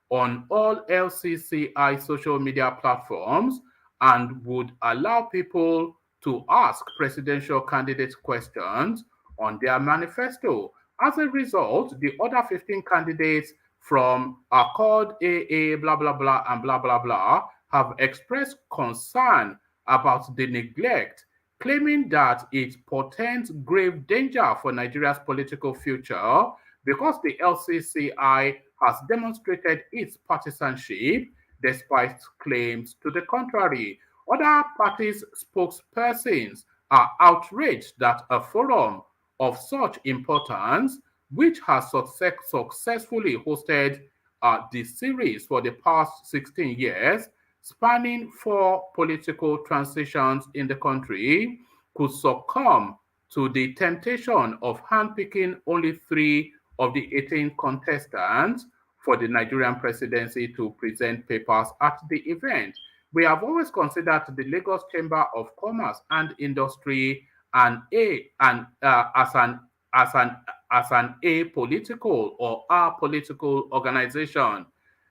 on all LCCI social media platforms and would allow people to ask presidential candidates questions on their manifesto. As a result, the other 15 candidates from Accord, AA, blah, blah, blah, and blah, blah, blah, have expressed concern about the neglect, claiming that it portends grave danger for Nigeria's political future because the LCCI has demonstrated its partisanship despite claims to the contrary. Other parties' spokespersons are outraged that a forum of such importance, which has successfully hosted the series for the past 16 years, spanning 4 political transitions in the country, could succumb to the temptation of handpicking only 3 of the 18 contestants for the Nigerian presidency to present papers at the event. We have always considered the Lagos Chamber of Commerce and Industry as an apolitical or apolitical organization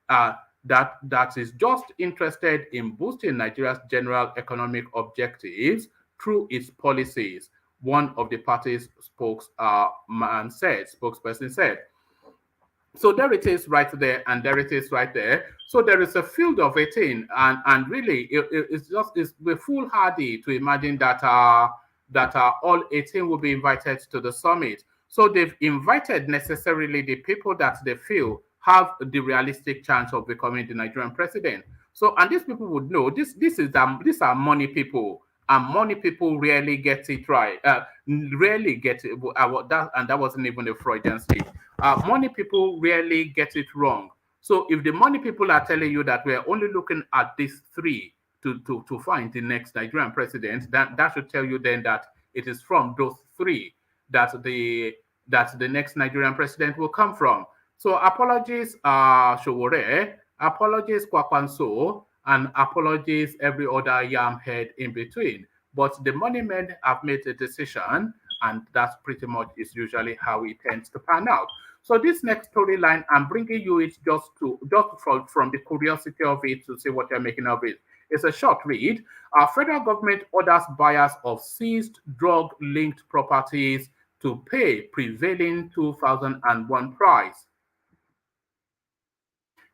that is just interested in boosting Nigeria's general economic objectives through its policies, one of the party's spokesperson said. So there it is right there, and there it is right there. So there is a field of 18, and really we're foolhardy to imagine that all 18 will be invited to the summit. So they've invited necessarily the people that they feel have the realistic chance of becoming the Nigerian president. So, and these people would know these are money people, and money people rarely get it right. Rarely get it, and that wasn't even a Freudian slip. Money people rarely get it wrong. So, if the money people are telling you that we're only looking at these 3 to find the next Nigerian president, that should tell you then that it is from those 3 that the next Nigerian president will come from. So apologies, Showore, apologies, Kwakwanso, and apologies, every other yam head in between. But the money men have made a decision, and that's pretty much is usually how it tends to pan out. So this next storyline, I'm bringing you it just from the curiosity of it to see what you're making of it. It's a short read. Our federal government orders buyers of seized drug-linked properties to pay prevailing 2001 price.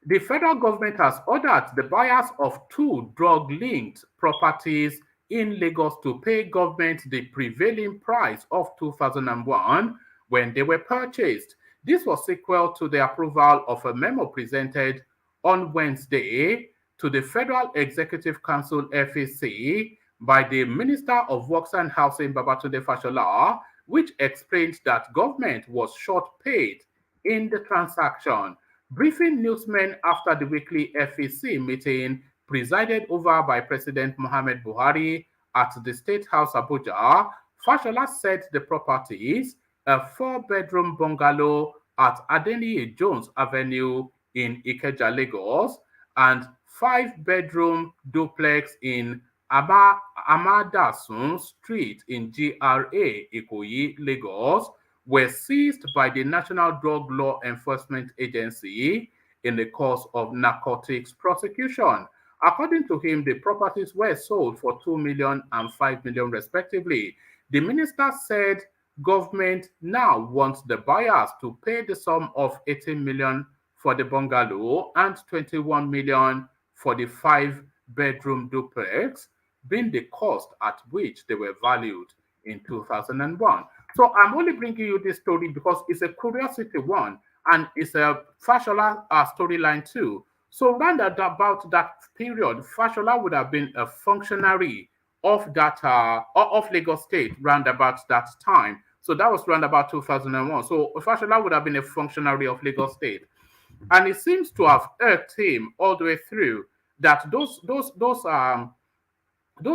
The federal government has ordered the buyers of 2 drug-linked properties in Lagos to pay government the prevailing price of 2001 when they were purchased. This was sequel to the approval of a memo presented on Wednesday to the Federal Executive Council FEC by the Minister of Works and Housing Babatunde Fashola, which explained that government was short paid in the transaction. Briefing newsmen after the weekly FEC meeting presided over by President Muhammad Buhari at the State House Abuja, Fashola said the properties, a 4-bedroom bungalow at Adeniyi Jones Avenue in Ikeja, Lagos, and 5-bedroom duplex in Amadasun Street in GRA, Ikoyi, Lagos, were seized by the National Drug Law Enforcement Agency in the course of narcotics prosecution. According to him, the properties were sold for 2 million and 5 million respectively. The minister said government now wants the buyers to pay the sum of 18 million for the bungalow and 21 million for the 5-bedroom duplex, being the cost at which they were valued in 2001. So I'm only bringing you this story because it's a curiosity one, and it's a Fashola storyline too. So round about that period, Fashola would have been a functionary of that of Lagos State round about that time. So that was round about 2001. So Fashola would have been a functionary of Lagos State, and it seems to have irked him all the way through that those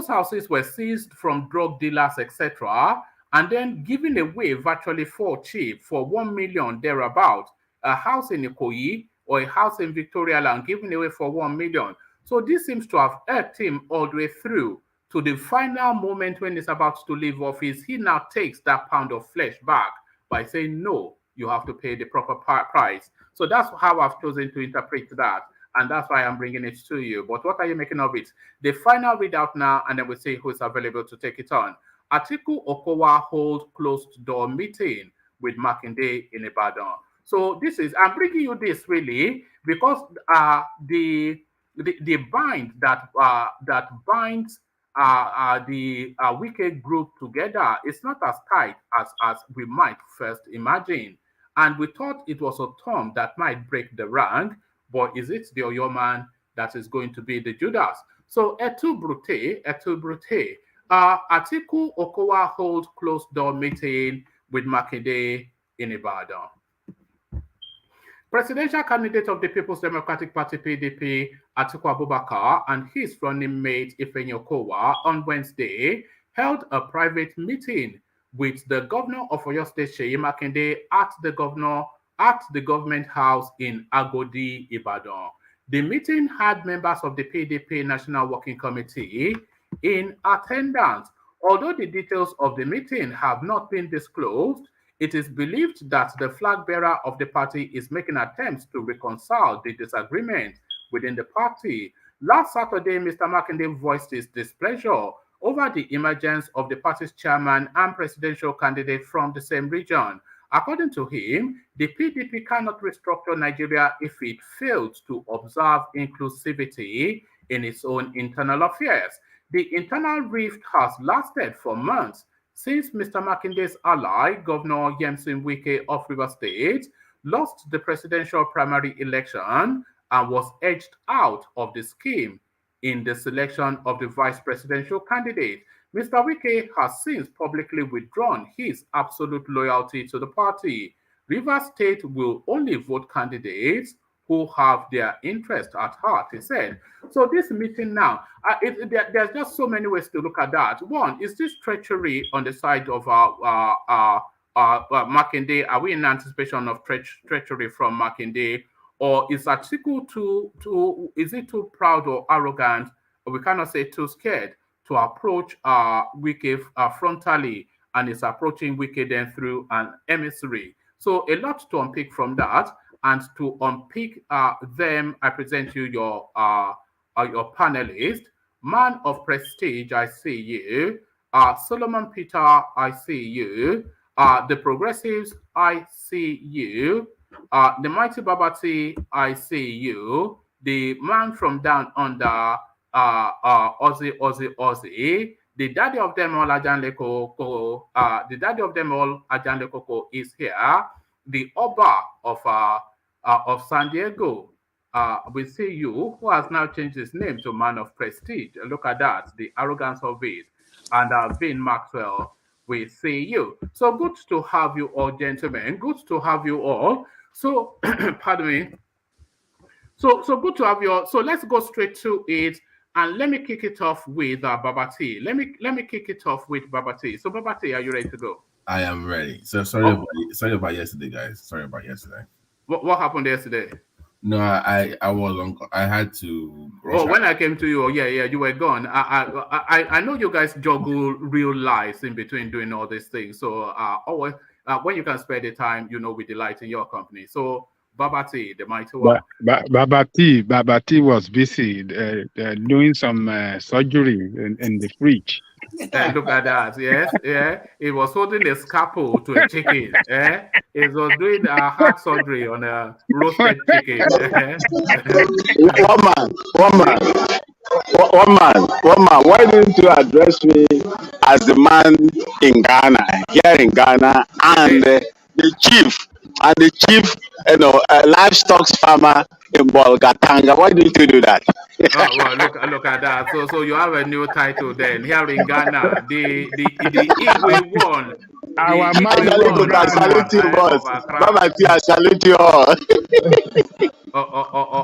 houses were seized from drug dealers, etc., and then given away virtually for cheap, for 1 million thereabout. A house in Ikoyi or a house in Victoria Land given away for 1 million. So this seems to have irked him all the way through to the final moment when he's about to leave office. He now takes that pound of flesh back by saying, no, you have to pay the proper price. So that's how I've chosen to interpret that. And that's why I'm bringing it to you. But what are you making of it? The final readout now, and then we'll see who is available to take it on. Atiku Okowa hold closed door meeting with Makinde in Ibadan. So this is, I'm bringing you this really because the bind that binds the wicked group together is not as tight as we might first imagine. And we thought it was a Tom that might break the rank, but is it the Oyo man that is going to be the Judas? So Etu Brute, Atiku Okowa hold closed door meeting with Makinde in Ibadan. Presidential candidate of the People's Democratic Party (PDP), Atiku Abubakar, and his running mate Ifeanyi Okowa on Wednesday held a private meeting with the governor of Oyo State, Seyi Makinde, at the government house in Agodi, Ibadan. The meeting had members of the PDP National Working Committee in attendance. Although the details of the meeting have not been disclosed, it is believed that the flag bearer of the party is making attempts to reconcile the disagreement within the party. Last Saturday, Mr. Makinde voiced his displeasure over the emergence of the party's chairman and presidential candidate from the same region. According to him, the PDP cannot restructure Nigeria if it fails to observe inclusivity in its own internal affairs. The internal rift has lasted for months since Mr. Makinde's ally, Governor Yemsin Wike of Rivers State, lost the presidential primary election and was edged out of the scheme in the selection of the vice presidential candidate. Mr. Wike has since publicly withdrawn his absolute loyalty to the party. Rivers State will only vote candidates who have their interest at heart, he said. So this meeting now, there's just so many ways to look at that. One, is this treachery on the side of Makinde? Are we in anticipation of treachery from Makinde? Or is Atiku is it too proud or arrogant, or we cannot say too scared, to approach Wike frontally, and is approaching Wike then through an emissary? So a lot to unpick from that. And to unpick them, I present you your panelist. Man of prestige, I see you. Solomon Peter, I see you. The progressives, I see you. The mighty Babati, I see you. The man from down under, Ozzy. The daddy of them all, Ajanle Koko, is here. The Oba of San Diego, we see you, who has now changed his name to Man of Prestige. Look at that, the arrogance of it. And Vin Maxwell, we see you. So good to have you all, gentlemen. Good to have you all. So, pardon me. So good to have you all. So let's go straight to it. And let me kick it off with Babati. Let me kick it off with Babati. So Babati, are you ready to go? I am ready. So sorry about yesterday, guys. Sorry about yesterday. What happened yesterday? No, I was on. I had to. Oh, when I came to you, oh, yeah, you were gone. I know you guys juggle real lives in between doing all these things. So always when you can spare the time, we delight in your company. So Babati, the mighty one. Babati was busy doing some surgery in the fridge. Look at that. Yes, yeah. He was holding a scalpel to a chicken. He was doing a heart surgery on a roasted chicken. One man. Why didn't you address me as the man in Ghana, here in Ghana, and the chief, livestock farmer in Bolgatanga? Why didn't you do that? Oh, well, look at that. So you have a new title then. Here in Ghana, the Igwe one. Our I man salute you, boss. I salute you all.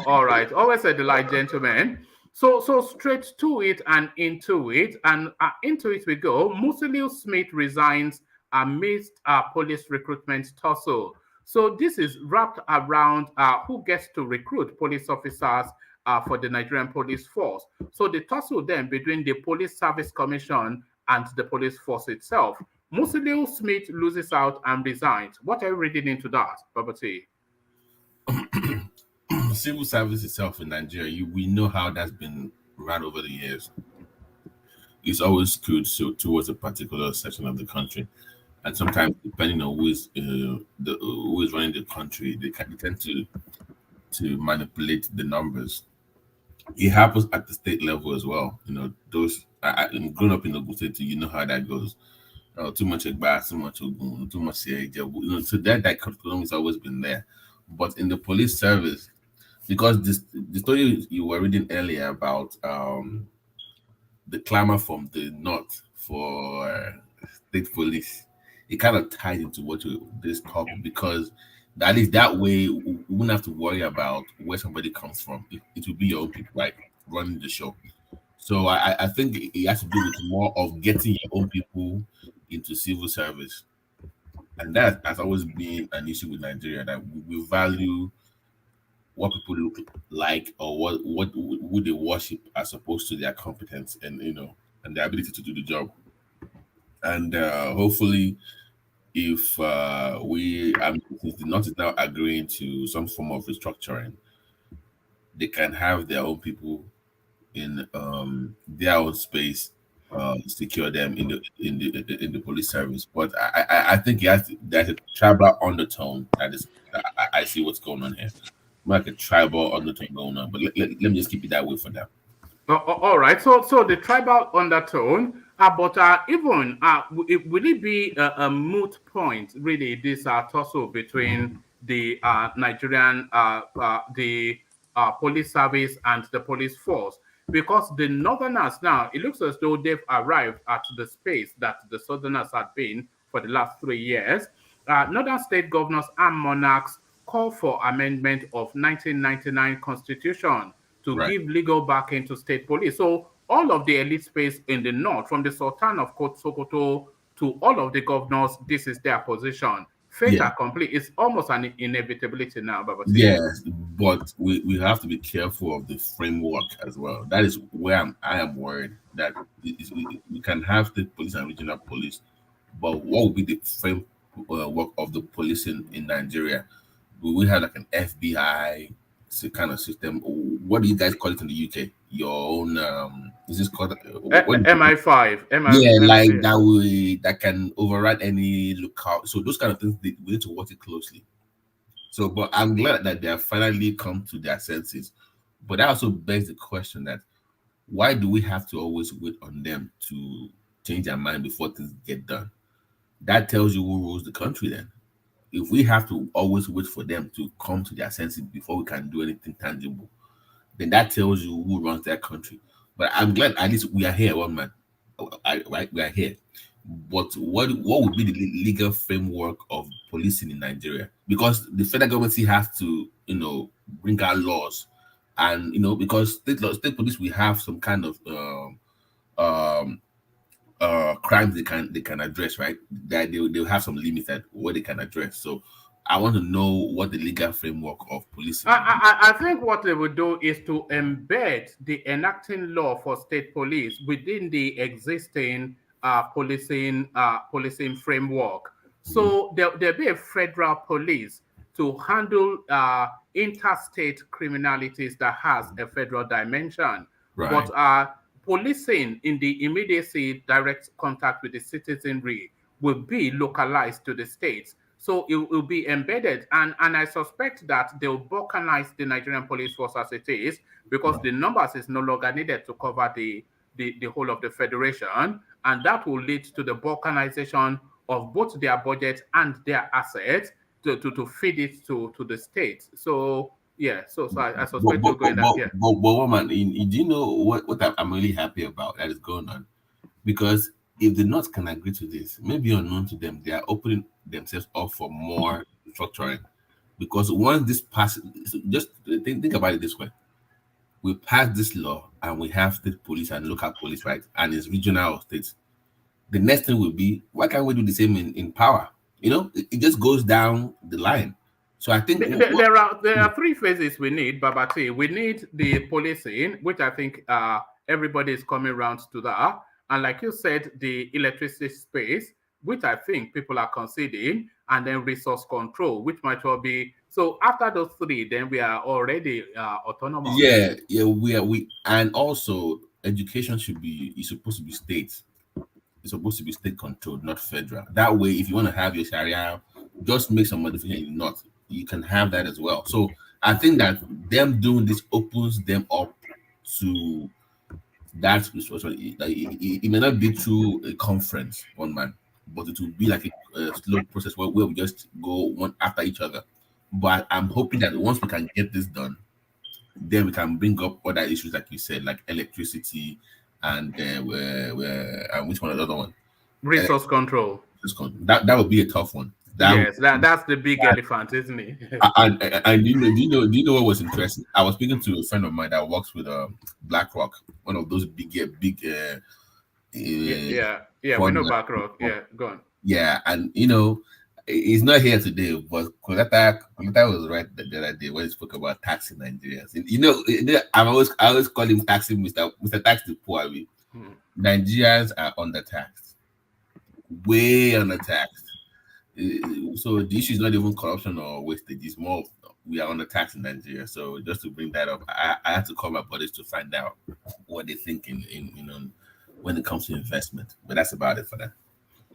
All right. Always a delight, gentlemen. So straight to it and into it. And into it we go. Musiliu Smith resigns amidst police recruitment tussle. So this is wrapped around who gets to recruit police officers for the Nigerian police force. So the tussle then between the Police Service Commission and the police force itself. Musiliu Smith loses out and resigns. What are you reading into that, Babati? Civil service itself in Nigeria, we know how that's been run over the years. It's always skewed towards a particular section of the country, and sometimes depending on who is running the country, they tend to manipulate the numbers. It happens at the state level as well. Those growing up in Ogun State, you know how that goes. Too much Egba, too much Ogun, too much Ijebu. So that dichotomy has always been there. But in the police service, because the story you were reading earlier about the clamor from the north for state police, it kind of ties into this topic, because at least that way we wouldn't have to worry about where somebody comes from. It will be your own people, right, running the show. So I think it has to do with more of getting your own people into civil service, and that has always been an issue with Nigeria, that we value what people look like, or what who they worship, as opposed to their competence and and their ability to do the job. And hopefully, if since the North is now agreeing to some form of restructuring, they can have their own people in their own space, secure them in the police service. But I think there's a tribal undertone that is. I see what's going on here, like a tribal undertone going on. But let me just keep it that way for now. All right. So the tribal undertone, but even will it be a moot point, really, this tussle between the Nigerian the police service and the police force? Because the Northerners now, it looks as though they've arrived at the space that the Southerners had been for the last 3 years. Northern state governors and monarchs call for amendment of 1999 Constitution to Right. give legal backing to state police. So all of the elite space in the north, from the Sultan of Sokoto to all of the governors, this is their position. Fate Yeah. are complete. It's almost an inevitability now, Babati. Yes, but we have to be careful of the framework as well. That is where I am worried that we can have state police and regional police, but what will be the framework of the police in Nigeria? Will we have like an FBI kind of system? What do you guys call it in the UK? Your own is this called MI5. yeah, like that can override any lookout. So those kind of things, we need to watch it closely. So, but I'm glad that they have finally come to their senses. But that also begs the question that why do we have to always wait on them to change their mind before things get done? That tells you who rules the country then. if we have to always wait for them to come to their senses before we can do anything tangible, then that tells you who runs that country. But I'm glad at least we are here, one man. Right, we are here. But what would be the legal framework of policing in Nigeria? Because the federal government still has to, bring out laws, and because state police, we have some kind of crimes they can address, right? That they'll have some limits at what they can address. So I want to know what the legal framework of policing. I think what they would do is to embed the enacting law for state police within the existing policing framework. So there'll be a federal police to handle interstate criminalities that has a federal dimension. Right. But policing in the immediacy, direct contact with the citizenry will be localized to the states. So it will be embedded. And I suspect that they'll balkanize the Nigerian police force as it is, because the numbers is no longer needed to cover the whole of the federation. And that will lead to the balkanization of both their budget and their assets to feed it to the states. So yeah, so I suspect we'll go in that. Yeah. But woman, do you know what I'm really happy about that is going on? Because if the North can agree to this, maybe unknown to them, they are opening themselves up for more structuring. Because once this passes, just think about it this way: we pass this law and we have state police and local police, right? And it's regional or states. The next thing will be, why can't we do the same in power? It just goes down the line. So I think there are three phases we need, Babati. We need the policing, which I think everybody is coming around to that. And like you said, the electricity space, which I think people are conceding, and then resource control, which might well be. So after those three, then we are already autonomous. Yeah, we and also education is supposed to be state. It's supposed to be state controlled, not federal. That way, if you want to have your Sharia, just make some modification in North. You can have that as well. So I think that them doing this opens them up to that. It may not be through a conference, one man, but it will be like a slow process where we just go one after each other. But I'm hoping that once we can get this done, then we can bring up other issues, like you said, like electricity and which one, another one? Resource control. That would be a tough one. That's the big elephant, isn't it? And do you know what was interesting? I was speaking to a friend of mine that works with BlackRock, one of those big. Yeah, we know BlackRock. Yeah, go on. Yeah, and he's not here today, but Kolata was right the other day when he spoke about taxing Nigerians. I always call him taxing Mr. Tax the Poor. Nigerians are undertaxed, way undertaxed. So the issue is not even corruption or wastage; it's more we are undertaxed in Nigeria. So just to bring that up, I had to call my buddies to find out what they think in when it comes to investment. But that's about it for that.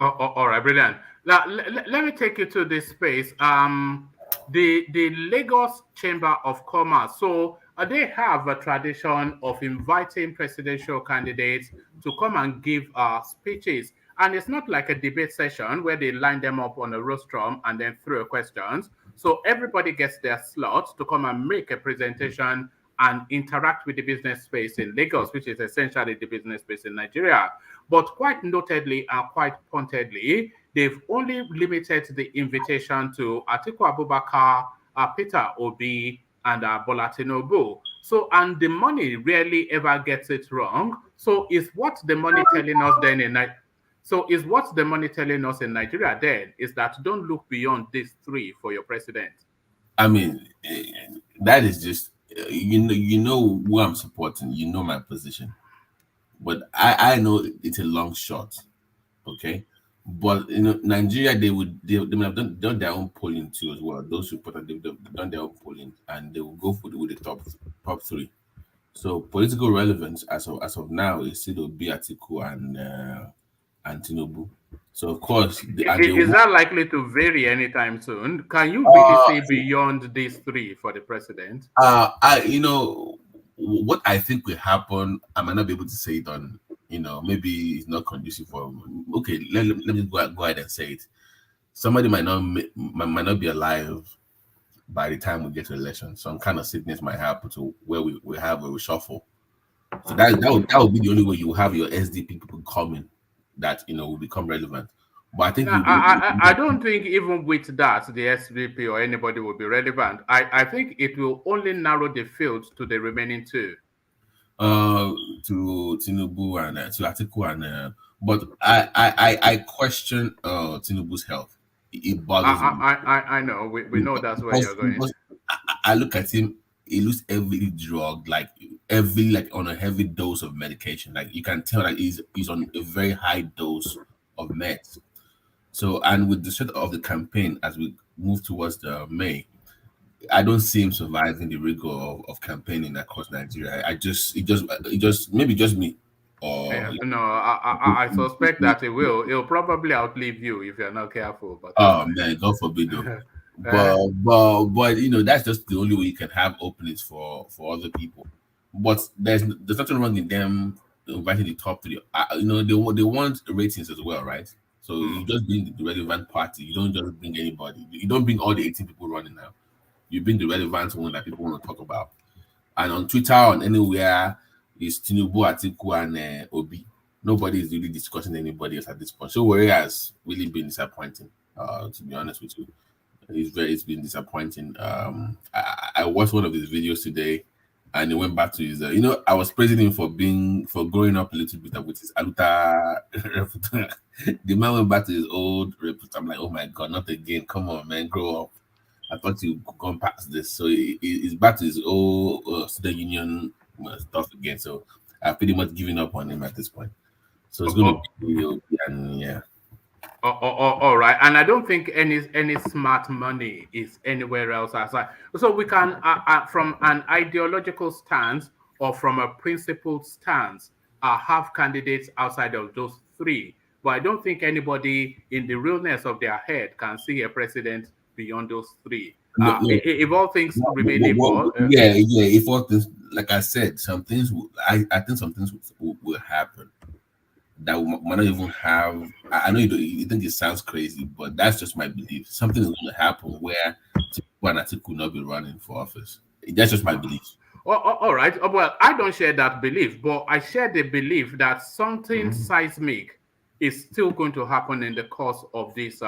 All right, brilliant. Now, let me take you to this space. The Lagos Chamber of Commerce. So they have a tradition of inviting presidential candidates to come and give speeches. And it's not like a debate session where they line them up on a rostrum and then throw questions. So everybody gets their slot to come and make a presentation and interact with the business space in Lagos, which is essentially the business space in Nigeria. But quite notedly and quite pointedly, they've only limited the invitation to Atiku Abubakar, Peter Obi, and Bola Tinubu. So, and the money rarely ever gets it wrong. So is what the money telling us then in Nigeria then is that don't look beyond these three for your president? I mean, that is just, you know who I'm supporting, my position. But I know it's a long shot, okay? But Nigeria, they might have done their own polling too as well. Those supporters, they've done their own polling, and they will go with the top three. So political relevance as of now is still be Atiku and Tinubu. So of course, is that likely to vary anytime soon? Can you really see beyond these three for the president? What I think will happen, I might not be able to say it on, maybe it's not conducive for. Okay, let me go ahead and say it. somebody might not be alive by the time we get to election. Some kind of sickness might happen to where we have a reshuffle. So that would be the only way you have your SDP people coming that will become relevant. But I think I don't think even with that the SDP or anybody will be relevant. I think it will only narrow the field to the remaining two. To Tinubu and to Atiku and but I question Tinubu's health. It bothers me. I know we know that's where you're going. I look at him. He looks heavily drugged, like on a heavy dose of medication. Like you can tell that he's on a very high dose of meds. So, and with the start of the campaign as we move towards the May, I don't see him surviving the rigor of campaigning across Nigeria. It just maybe just me. Or no, I suspect that it will. It'll probably outlive you if you're not careful. But man, God forbid though. But that's just the only way you can have openings for other people. But there's nothing wrong in them inviting the top three. They want ratings as well, right? So you just bring the relevant party. You don't just bring anybody. You don't bring all the 18 people running now. You bring the relevant one that people want to talk about. And on Twitter, on anywhere, it's Tinubu, Atiku, and Obi. Nobody is really discussing anybody else at this point. So Warrior has really been disappointing. To be honest with you, it's been disappointing. I watched one of his videos today, and he went back to his. I was praising him for growing up a little bit with his Aluta. The man went back to his old reputation. I'm like, oh my god, not again! Come on, man, grow up. I thought you'd gone past this. So he's back to his old student union stuff again. So I've pretty much given up on him at this point. So it's going to be and yeah. All right, and I don't think any smart money is anywhere else outside. So we can, from an ideological stance or from a principled stance, have candidates outside of those three. But I don't think anybody in the realness of their head can see a president beyond those three. If all things remain equal, if all things, like I said, some things, I think some things will happen that might not even have. I know you think it sounds crazy, but that's just my belief. Something is going to happen where Atiku will not be running for office. That's just my belief. All right. Well, I don't share that belief, but I share the belief that something seismic is still going to happen in the course of this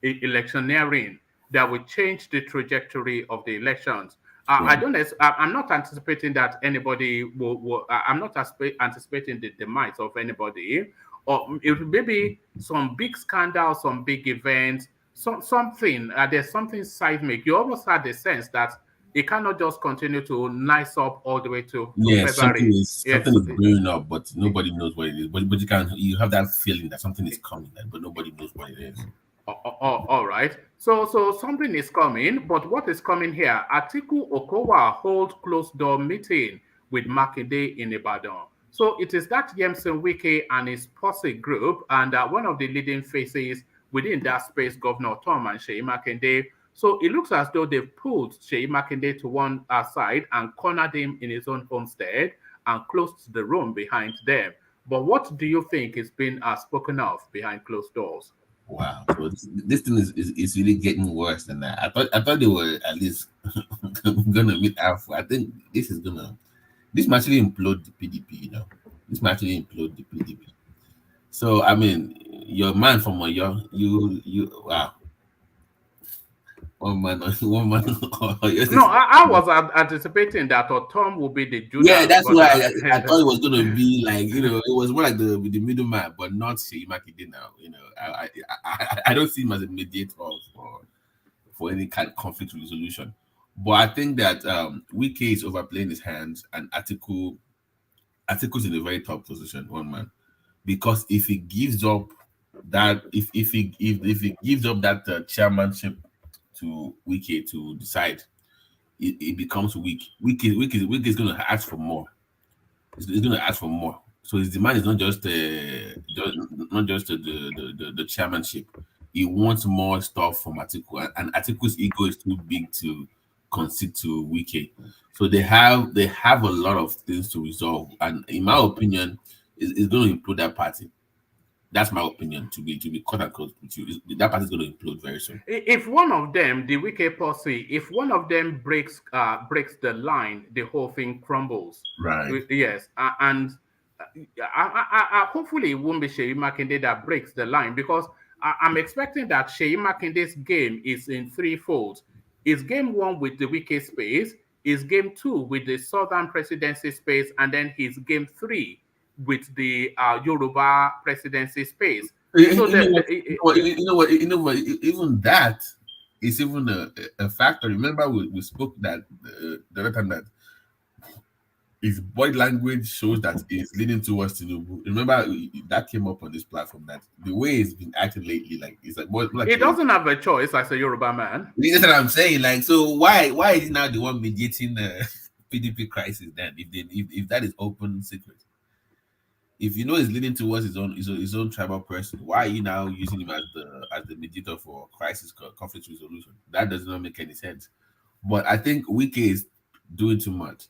electioneering that will change the trajectory of the elections. I'm not anticipating that anybody will I'm not anticipating the demise of anybody, or it may be some big scandal, some big events, something. There's something seismic. You almost had the sense that it cannot just continue to nice up all the way to February. Something is brewing up, but nobody knows what it is. But you have that feeling that something is coming, but nobody knows what it is. All right. So something is coming, but what is coming here? Atiku Okowa hold closed door meeting with Makinde in Ibadan. So it is that Yemsen Wike and his posse group, and one of the leading faces within that space, Governor Tom and Sheyi Makinde. So it looks as though they've pulled Sheyi Makinde to one side and cornered him in his own homestead and closed the room behind them. But what do you think is being spoken of behind closed doors? Wow, so this thing is really getting worse than that. I thought they were at least gonna meet halfway. I think this might actually implode the PDP. This might actually implode the PDP. So I mean, your man from Oyo, you wow. One man. No, I was anticipating that Tom would be the junior. Yeah, that's why I thought it was gonna be like it was more like the middleman, but not Sheyi Makinde now. I don't see him as a mediator for any kind of conflict resolution. But I think that Wike is overplaying his hands, and Atiku's in a very tough position, one man, because if he gives up that if he gives up that chairmanship to Wike to decide, it becomes weak. Wike is going to ask for more. He's going to ask for more. So his demand is not just the chairmanship. He wants more stuff from Atiku, and Atiku's ego is too big to concede to Wike. So they have a lot of things to resolve, and in my opinion, it's going to improve that party. That's my opinion. To be quote unquote with you, that party is going to implode very soon. If one of them, the wicked posse, if one of them breaks the line, the whole thing crumbles. Right. Yes, and hopefully it won't be Sheyi Makinde that breaks the line, because I'm expecting that Sheyi Makinde's game is in threefold. Is game one with the wicked space, is game two with the Southern presidency space, and then his game three with the Yoruba presidency space. So you know what? Even that is even a factor. Remember, we spoke that the other time that his body language shows that he's leaning towards Tinubu. Remember that came up on this platform, that the way he's been acting lately, like it's like more like he doesn't have a choice as a Yoruba man. That's what I'm saying. Like, so why is he now the one mediating the PDP crisis then? If that is open secret, if you know he's leaning towards his own tribal person, why are you now using him as the mediator for crisis conflict resolution? That does not make any sense. But I think Wike is doing too much.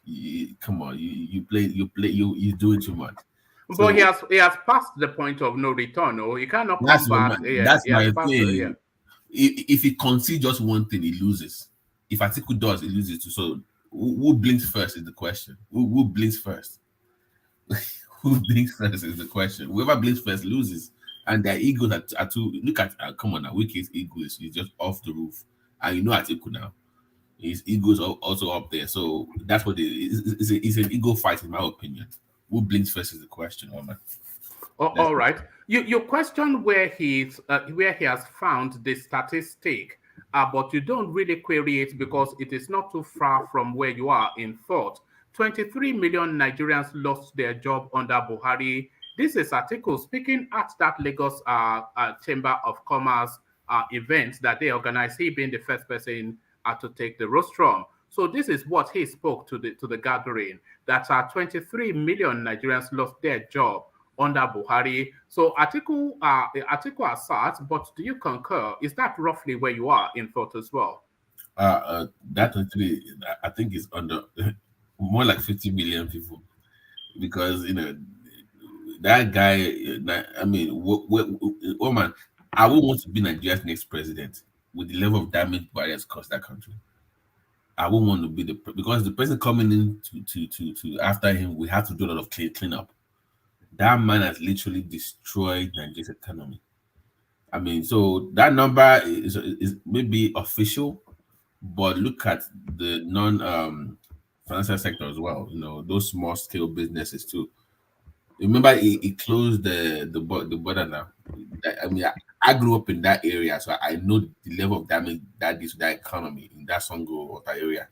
Come on, you're doing too much. But So, he has passed the point of no return. No, he cannot that's come back. that's my passed thing. If he concedes just one thing, he loses. If Atiku does, he loses too. So who blinks first is the question. Who blinks first? Who blinks first is the question. Whoever blinks first loses. And their egos are too. Look at come on now. Wike's ego is just off the roof. And you know Atiku now. His ego is also up there. So that's what it's an ego fight, in my opinion. Who blinks first is the question, man. All right. You question where he has found the statistic, but you don't really query it because it is not too far from where you are in thought. 23 million Nigerians lost their job under Buhari. This is article speaking at that Lagos Chamber of Commerce event that they organized. He being the first person to take the rostrum. So this is what he spoke to the gathering, that 23 million Nigerians lost their job under Buhari. So article asserts, but do you concur? Is that roughly where you are in thought as well? That actually, I think is under more like 50 million people, because that guy. I mean, man, I would want to be Nigeria's next president with the level of damage Buhari has caused that country. I won't want to be because the person coming in to after him, we have to do a lot of cleanup. That man has literally destroyed Nigeria's economy. I mean, so that number is maybe official, but look at the non-financial sector as well. Those small scale businesses too. Remember, he closed the border now. I mean, I grew up in that area, so I know the level of damage that is to that economy in that Songo water area,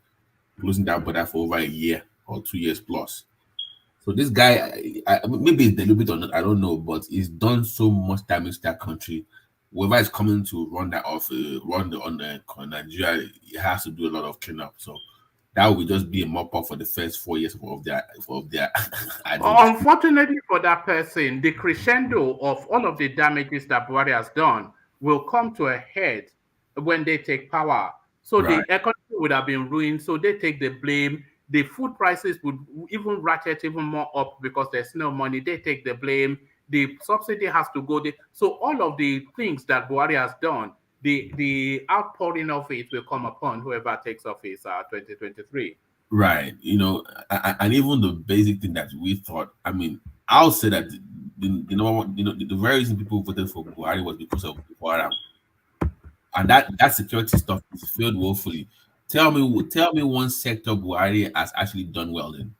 closing that border for over a year or 2 years plus. So this guy, maybe it's deliberate or not, I don't know, but he's done so much damage to that country. Whoever is coming to run that off, on Nigeria, he has to do a lot of cleanup. So that will just be a mop up for the first 4 years of their. Unfortunately for that person, the crescendo of all of the damages that Buhari has done will come to a head when they take power. So Right. The economy would have been ruined. So they take the blame. The food prices would even ratchet even more up because there's no money. They take the blame. The subsidy has to go there. So all of the things that Buhari has done, the outpouring of it will come upon whoever takes office 2023. Right, and even the basic thing that we thought. I mean, I'll say that the very reason people voted for Buhari was because of Buhari, and that security stuff is failed woefully. Tell me one sector Buhari has actually done well in.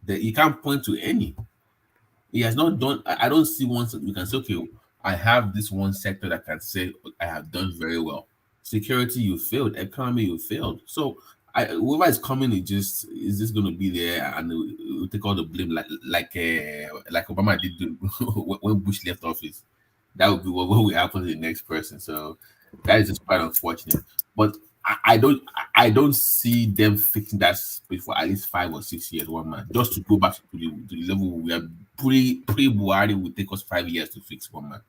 That you can't point to any. He has not done. I don't see one. You can say, okay, I have this one sector that can say I have done very well. Security, you failed. Economy, you failed. So whoever is coming is just going to be there and will take all the blame like Obama did when Bush left office. That would be what will happen to the next person. So that is just quite unfortunate. But I don't see them fixing that space for at least 5 or 6 years, one man. Just to go back to the level we are pre-Buhari would take us 5 years to fix, one man.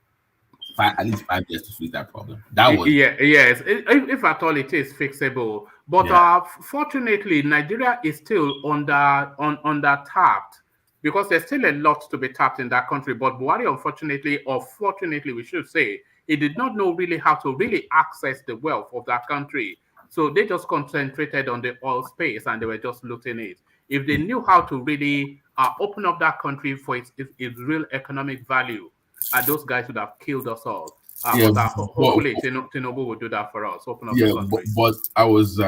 At least 5 years to fix that problem. That was yes. If at all it is fixable, but fortunately Nigeria is still under tapped. because there's still a lot to be tapped in that country. But Buhari, unfortunately, or fortunately, we should say, he did not know really how to really access the wealth of that country. So they just concentrated on the oil space and they were just looting it. If they knew how to really open up that country for its real economic value, those guys would have killed us all. Hopefully, Tinubu will do that for us. Open up the country. But I was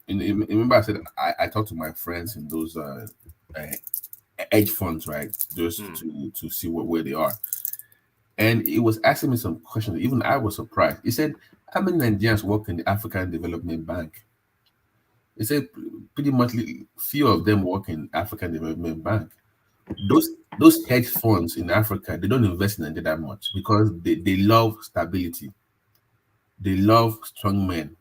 remember I said I talked to my friends in those hedge funds, right? Just to see where they are. And it was asking me some questions. Even I was surprised. He said, how many Nigerians work in the African Development Bank? He said pretty much few of them work in African Development Bank. Those hedge funds in Africa, they don't invest in Nigeria that much because they love stability. They love strong men.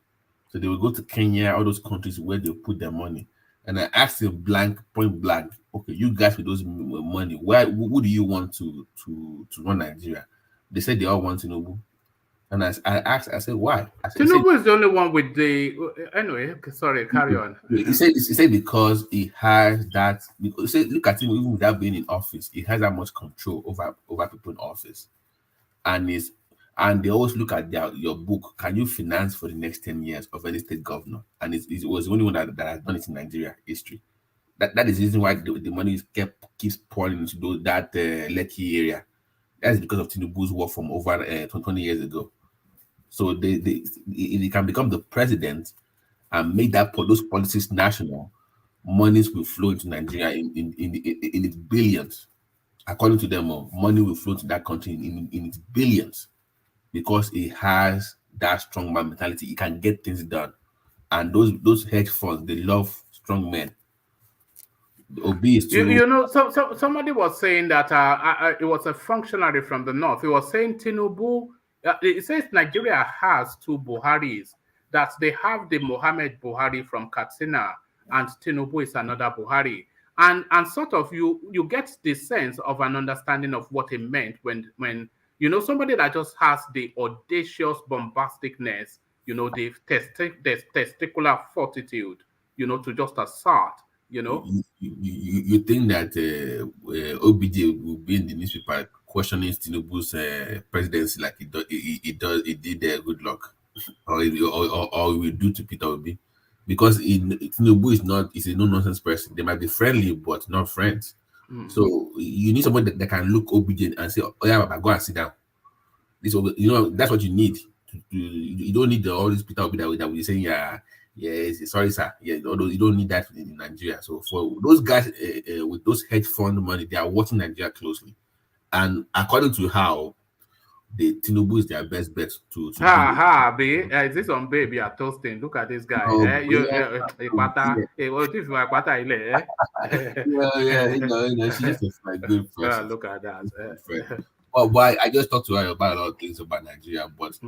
So they will go to Kenya, all those countries where they put their money. And I asked him point blank, okay, you guys with those money, who do you want to run Nigeria? They said they all want Tinubu. And I said, why? Tinubu is the only one with the anyway. Sorry, carry on. He said because he has that. Because he said, look at him, even without being in office, he has that much control over people in office, and they always look at your book. Can you finance for the next 10 years of any state governor? And it was the only one that has done it in Nigeria history. That is the reason why the money keeps pouring into that Lekki area. That's because of Tinubu's work from over 20 years ago. So if he can become the president and make those policies national, monies will flow into Nigeria in its billions. According to them, money will flow to that country in its billions because it has that strong man mentality. It can get things done. And those hedge funds, they love strong men. Obi is too. Somebody was saying that it was a functionary from the north. He was saying Tinubu. It says Nigeria has two Buharis. That they have the Mohammed Buhari from Katsina, and Tinubu is another Buhari. And sort of you get the sense of an understanding of what it meant when somebody that just has the audacious bombasticness, the testicular fortitude, to just assert. You think that OBJ will be in the newspaper questioning Tinubu's presidency like he did good luck, or he will do to Peter Obi, because Tinubu is a no-nonsense person. They might be friendly but not friends. So you need somebody that can look OBJ and say, oh yeah, Baba, go and sit down. That's what you need. You don't need all this Peter Obi that will say, yes, sorry, sir. Yeah, you don't need that in Nigeria. So for those guys with those hedge fund money, they are watching Nigeria closely. And according to how Tinubu is their best bet to is this on baby are toasting? Look at this guy. She's just a good person. Look at that. But I just talked to her about a lot of things about Nigeria. But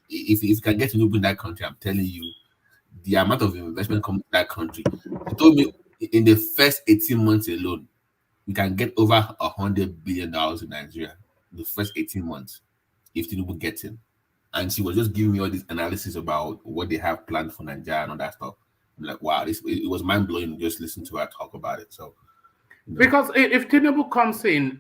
if you can get Tinubu in that country, I'm telling you, the amount of investment coming to that country. She told me in the first 18 months alone, we can get over $100 billion in Nigeria. The first 18 months, if Tinubu gets in. And she was just giving me all this analysis about what they have planned for Nigeria and all that stuff. I'm like, wow, it was mind blowing just listening to her talk about it. So. Because if Tinubu comes in,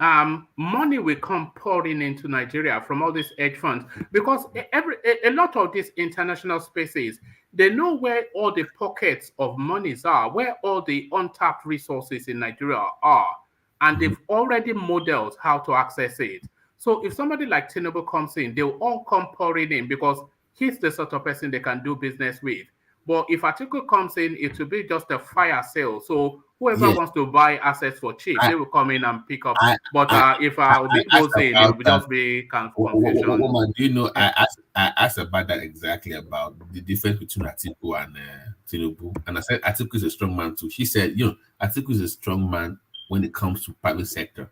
money will come pouring into Nigeria from all these hedge funds. Because a lot of these international spaces, they know where all the pockets of monies are, where all the untapped resources in Nigeria are, and they've already modeled how to access it. So if somebody like Tinubu comes in, they'll all come pouring in because he's the sort of person they can do business with. But if Atiku comes in, it will be just a fire sale. So whoever wants to buy assets for cheap, they will come in and pick up. If Obi goes in, it will just be confusion. Woman, do you know, I asked about that exactly, about the difference between Atiku and Tinubu. And I said Atiku is a strong man too. She said, Atiku is a strong man when it comes to private sector.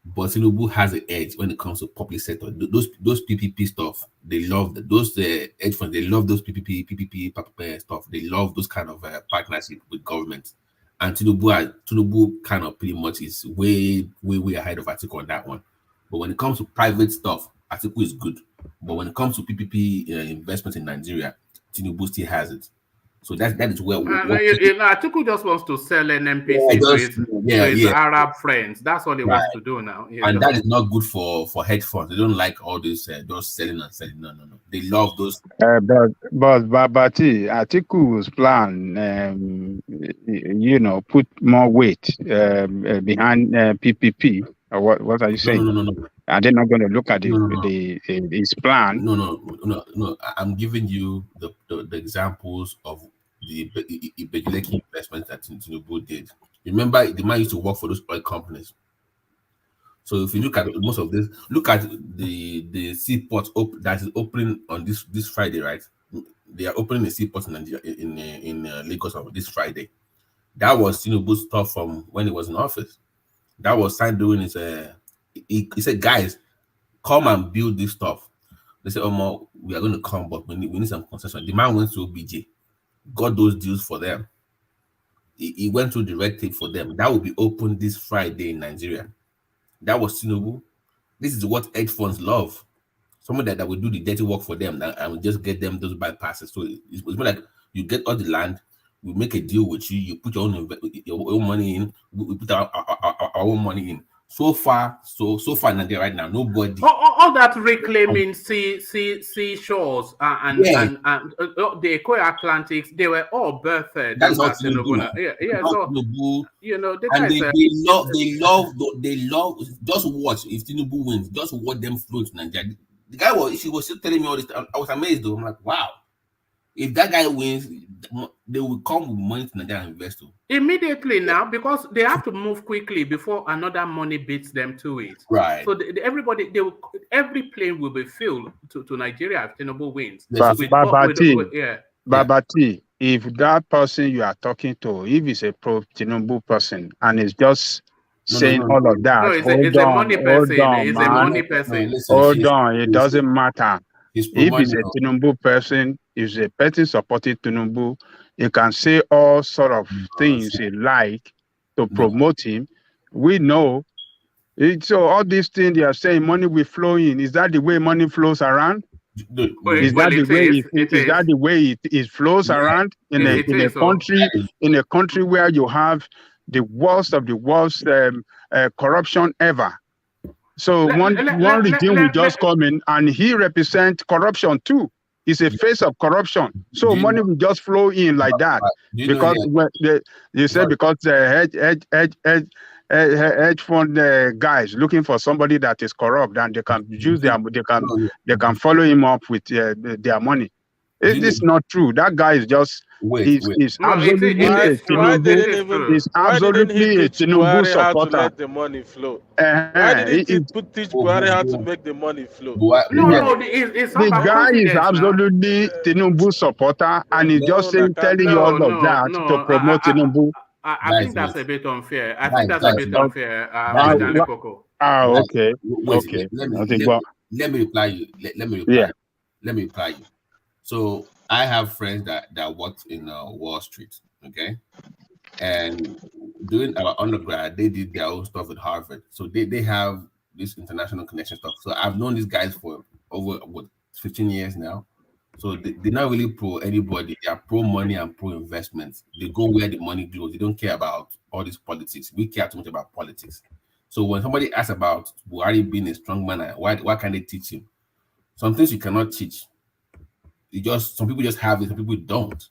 But Tinubu has an edge when it comes to public sector. Those PPP stuff, they love those hedge funds. They love those PPP stuff. They love those kind of partnership with government. And Tinubu kind of pretty much is way ahead of Atiku on that one. But when it comes to private stuff, Atiku is good. But when it comes to PPP investment in Nigeria, Tinubu still has it. So that is where Atiku just wants to sell an NPC to his Arab friends. That's all he wants to do now. And that is not good for hedge funds. They don't like all this those selling and selling. No. They love those. But Babati, Atiku's plan, put more weight behind PPP. Or what are you saying? No. Are they not going to look at his plan? No. I'm giving you the examples of the investments that Tinubu did. Remember, the man used to work for those oil companies. So if you look at most of this, look at the seaport that is opening on this Friday, right? They are opening a seaport in Nigeria, in Lagos on this Friday. That was Tinubu's stuff from when he was in office. That was signed during his. He said, "Guys, come and build this stuff." They said, "Oh, we are going to come, but we need some concession." The man went to OBJ, got those deals for them. He went to direct it for them. That will be open this Friday in Nigeria. That was Tinubu. This is what hedge funds love. Someone that will do the dirty work for them and will just get them those bypasses. So it's more like you get all the land, we make a deal with you, you put your own money in, we put our own money in. So far in Nigeria right now, nobody. All that reclaiming sea shores and the Eco-Atlantics, they were all birthed. That's all Tinubu. So the and guys they love. Just watch if Tinubu wins. Just watch them flow to Nigeria. The guy she was still telling me all this. I was amazed though. I'm like, wow. If that guy wins, they will come with money to Nigeria and invest immediately now, because they have to move quickly before another money beats them to it. Right. So every plane will be filled to Nigeria if Tinubu wins. Babati, if that person you are talking to, if he's a pro Tinubu person and is just saying all of that, it's a money person. Hold on, it doesn't matter. If he's a Tinubu person, if he's a person supporting Tinubu, you can say all sort of things he like to promote him. We know. So all these things they are saying, money will flow in. Is that the way money flows around? Is that the way it flows around in a country where you have the worst of the worst corruption ever? So one regime will just come in and he represents corruption too. He's a face of corruption. So money will just flow in like that. Because the hedge fund guys looking for somebody that is corrupt and they can use they can follow him up with their money. It's not true. That guy is just he's absolutely a Tinubu supporter. Let the money flow. Why didn't he teach Buhari how to make the money flow? The guy is absolutely Tinubu supporter, and he's just telling you all of that to promote Tinubu. I think that's a bit unfair. Okay. Let me reply you. Let me reply you. So I have friends that worked in Wall Street, okay? And during our undergrad, they did their own stuff at Harvard. So they have this international connection stuff. So I've known these guys for over 15 years now. So they're not really pro anybody. They are pro money and pro investments. They go where the money goes. They don't care about all this politics. We care too much about politics. So when somebody asks about Buhari being a strong man, why can't they teach him? Some things you cannot teach. Some people just have it, some people don't.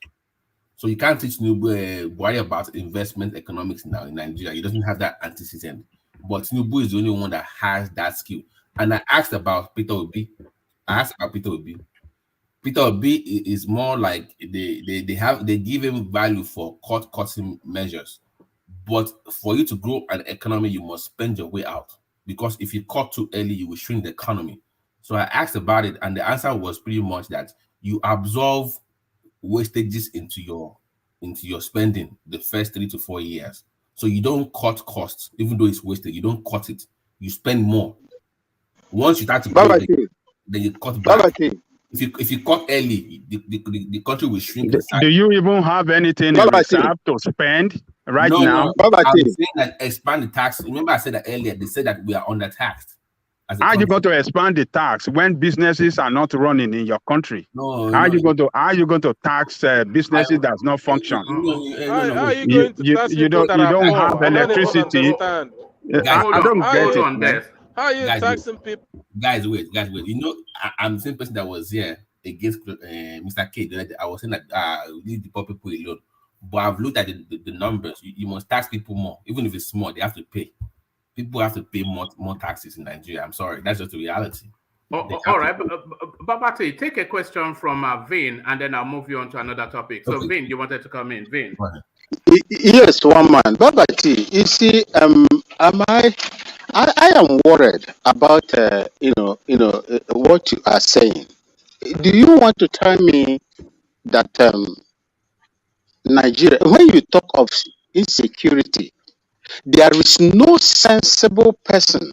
So you can't teach Buhari about investment economics now in Nigeria. He doesn't have that antecedent. But Tinubu is the only one that has that skill. And I asked about Peter Obi. Peter Obi is more like they give him value for cost-cutting measures. But for you to grow an economy, you must spend your way out. Because if you cut too early, you will shrink the economy. So I asked about it, and the answer was pretty much that you absorb wastages into your spending the first 3 to 4 years. So you don't cut costs, even though it's wasted. You don't cut it. You spend more. Once you start to grow, then you cut back. If you cut early, the country will shrink. Do you even have anything in reserve to spend right now? I'm saying that expand the tax. Remember I said that earlier. They said that we are undertaxed. How are you going to expand the tax when businesses are not running in your country? No, how are you going to tax businesses that's not function? How are you going to tax people that you are don't poor? have I don't even electricity. understand. I don't get it, man. How are you taxing people? Guys, wait. You know, I'm the same person that was here against Mr. K. I was saying that leave the poor people alone. But I've looked at the numbers. You must tax people more, even if it's small. They have to pay. People have to pay more taxes in Nigeria. I'm sorry, that's just the reality. All right, Babati, take a question from Vin, and then I'll move you on to another topic. So, okay. Vin, you wanted to come in, Vin? Yes, one man. Babati, you see, I am worried about what you are saying. Do you want to tell me that Nigeria, when you talk of insecurity, there is no sensible person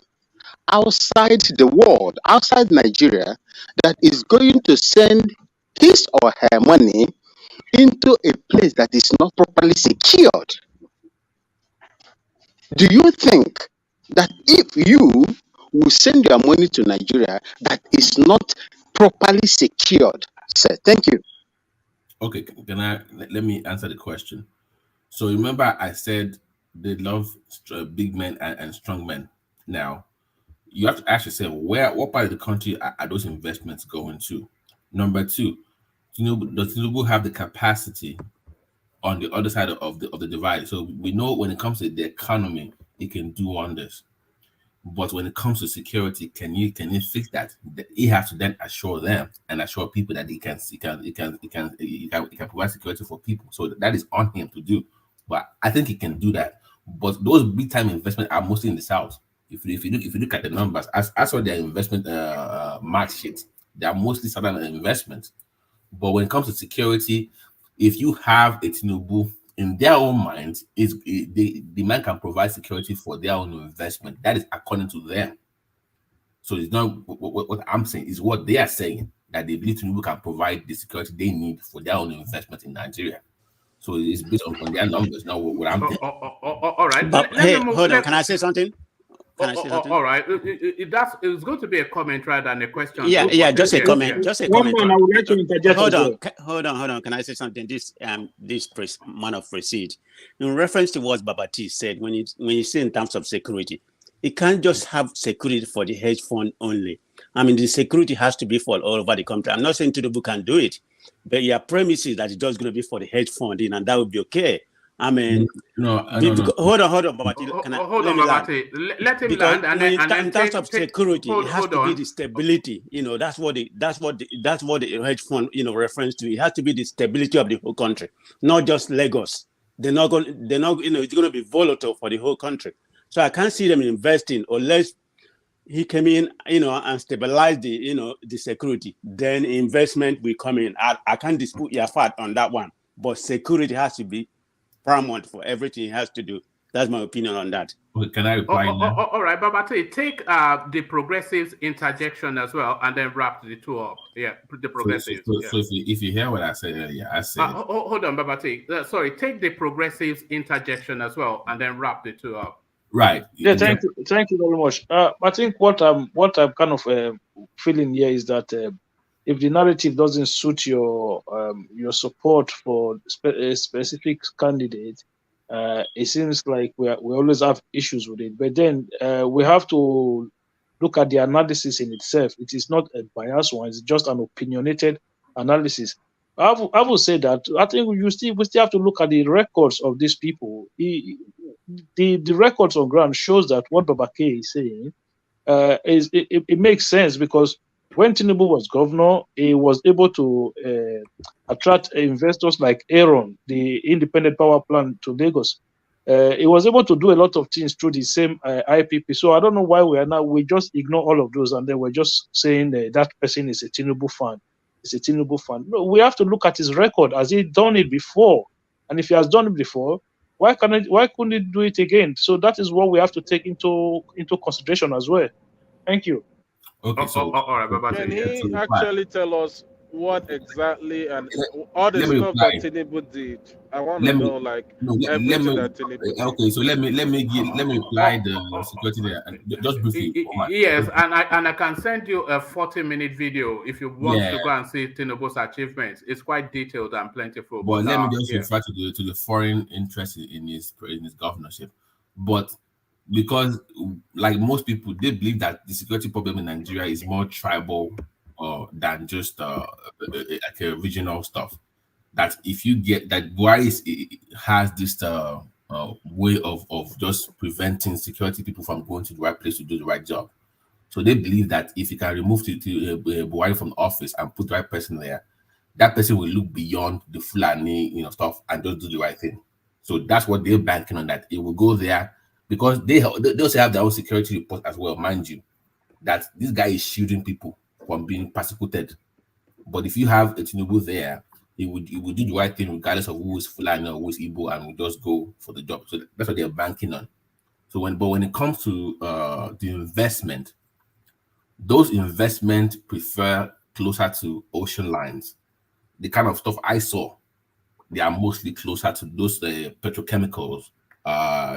outside the world, outside Nigeria, that is going to send his or her money into a place that is not properly secured? Do you think that if you will send your money to Nigeria that is not properly secured? Sir, thank you. Okay, let me answer the question. So remember I said they love big men and strong men. Now, you have to ask yourself, what part of the country are those investments going to? Number two, does Tinubu have the capacity on the other side of the divide? So we know when it comes to the economy, it can do wonders. But when it comes to security, can you fix that? He has to then assure them and assure people that he can provide security for people. So that is on him to do. But I think he can do that. But those big time investments are mostly in the south. If you look at the numbers, as for their investment mark sheet, they are mostly southern investments. But when it comes to security, if you have a Tinubu, in their own minds, the man can provide security for their own investment. That is according to them. So it's not what I'm saying, is what they are saying, that they believe Tinubu can provide the security they need for their own investment in Nigeria. So it's based on their numbers, not what I'm thinking. All right. But hold on. Can I say something? All right. It's going to be a comment rather than a question. Yeah, just a comment. Yeah. Just a comment. Man, I would like to interject. Hold on. Can I say something? This man of proceed in reference to what Babati said. When you say in terms of security, it can't just have security for the hedge fund only. I mean, the security has to be for all over the country. I'm not saying Tinubu can do it, but your premise is that it's just going to be for the hedge fund, and that would be okay. I mean, no. Hold on, Babati. Babati. Let him land. And in terms of security, it has to be the stability. That's what the hedge fund, reference to. It has to be the stability of the whole country, not just Lagos. It's going to be volatile for the whole country. So I can't see them investing unless he came in, and stabilize the security. Then investment will come in. I can't dispute your fact on that one, but security has to be paramount for everything he has to do. That's my opinion on that. Okay, can I reply now? All right, Babati, take the progressives interjection as well, and then wrap the two up. Yeah, the progressives. So if you hear what I said earlier, I said. Hold on, Babati. Sorry, take the progressives interjection as well, and then wrap the two up. Right. Yeah, thank you very much. I think what I'm kind of feeling here is that if the narrative doesn't suit your support for a specific candidate, it seems like we always have issues with it. But then we have to look at the analysis in itself. It is not a biased one; it's just an opinionated analysis. I would say that I think we still have to look at the records of these people. The records on ground shows that what Babake is saying it makes sense, because when Tinubu was governor, he was able to attract investors like Aaron, the independent power plant, to Lagos. He was able to do a lot of things through the same IPP. So I don't know why we just ignore all of those, and then we're just saying that person is a Tinubu fan. It's a Tinubu fan. No, we have to look at his record. Has he done it before? And if he has done it before, why couldn't he do it again? So that is what we have to take into consideration as well. Thank you. Okay, so can he actually tell us what exactly and all the Let me stuff that reply. Tinubu did. I want to Let me know like no. Let everything me. that Tinubu did. Okay, so let me reply the security there and just briefly. Yes, and I can send you a 40-minute video if you want Yeah, to go and see Tinubu's achievements. It's quite detailed and plentiful. but let me just Yeah. refer to the foreign interest in his governorship. But because like most people, they believe that the security problem in Nigeria is more tribal than just like a regional stuff. That if you get that Buhari has this way of just preventing security people from going to the right place to do the right job. So they believe that if you can remove Buhari from office and put the right person there, that person will look beyond the Fulani, stuff and just do the right thing. So that's what they're banking on, that it will go there because they also have their own security report as well, mind you, that this guy is shielding people from being persecuted. But if you have a Tinubu there, he would do the right thing regardless of who is Fulani or who is Igbo and will just go for the job. So that's what they're banking on. So when it comes to the investment, those investments prefer closer to ocean lines. The kind of stuff I saw, they are mostly closer to those petrochemicals,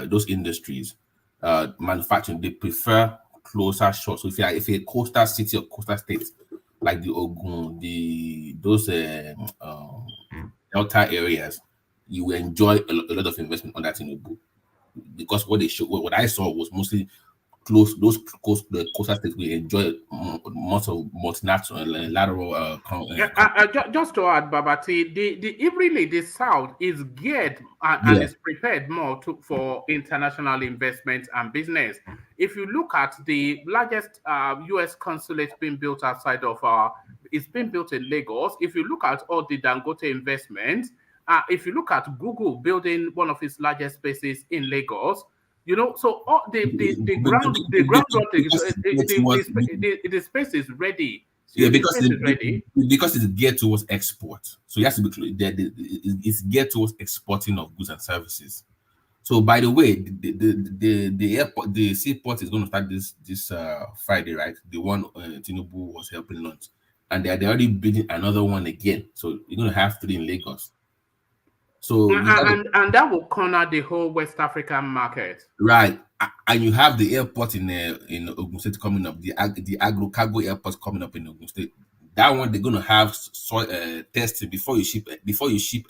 those industries, manufacturing. They prefer closer shore. So if you're a coastal city or coastal state like the Ogun, those delta areas, you will enjoy a lot of investment on that Tinubu, because what I saw was mostly the coastal states will enjoy most of multinational lateral. Just to add, Babati, really the South is geared and Yeah. is prepared more for international investment and business. If you look at the largest U.S. consulate being built outside of it's been built in Lagos. If you look at all the Dangote investments, if you look at Google building one of its largest spaces in Lagos, so all the space is ready. Yeah, The space is ready. because it's geared towards export. So it has to be clear that it's geared towards exporting of goods and services. So by the way, the airport, the seaport is going to start this Friday, right? The one Tinubu was helping launch, and they're already building another one again. So you're going to have 3 in Lagos. So and that will corner the whole West African market. Right, and you have the airport in Ogun State coming up, the agro cargo airport coming up in Ogun State. That one they're going to have testing before you ship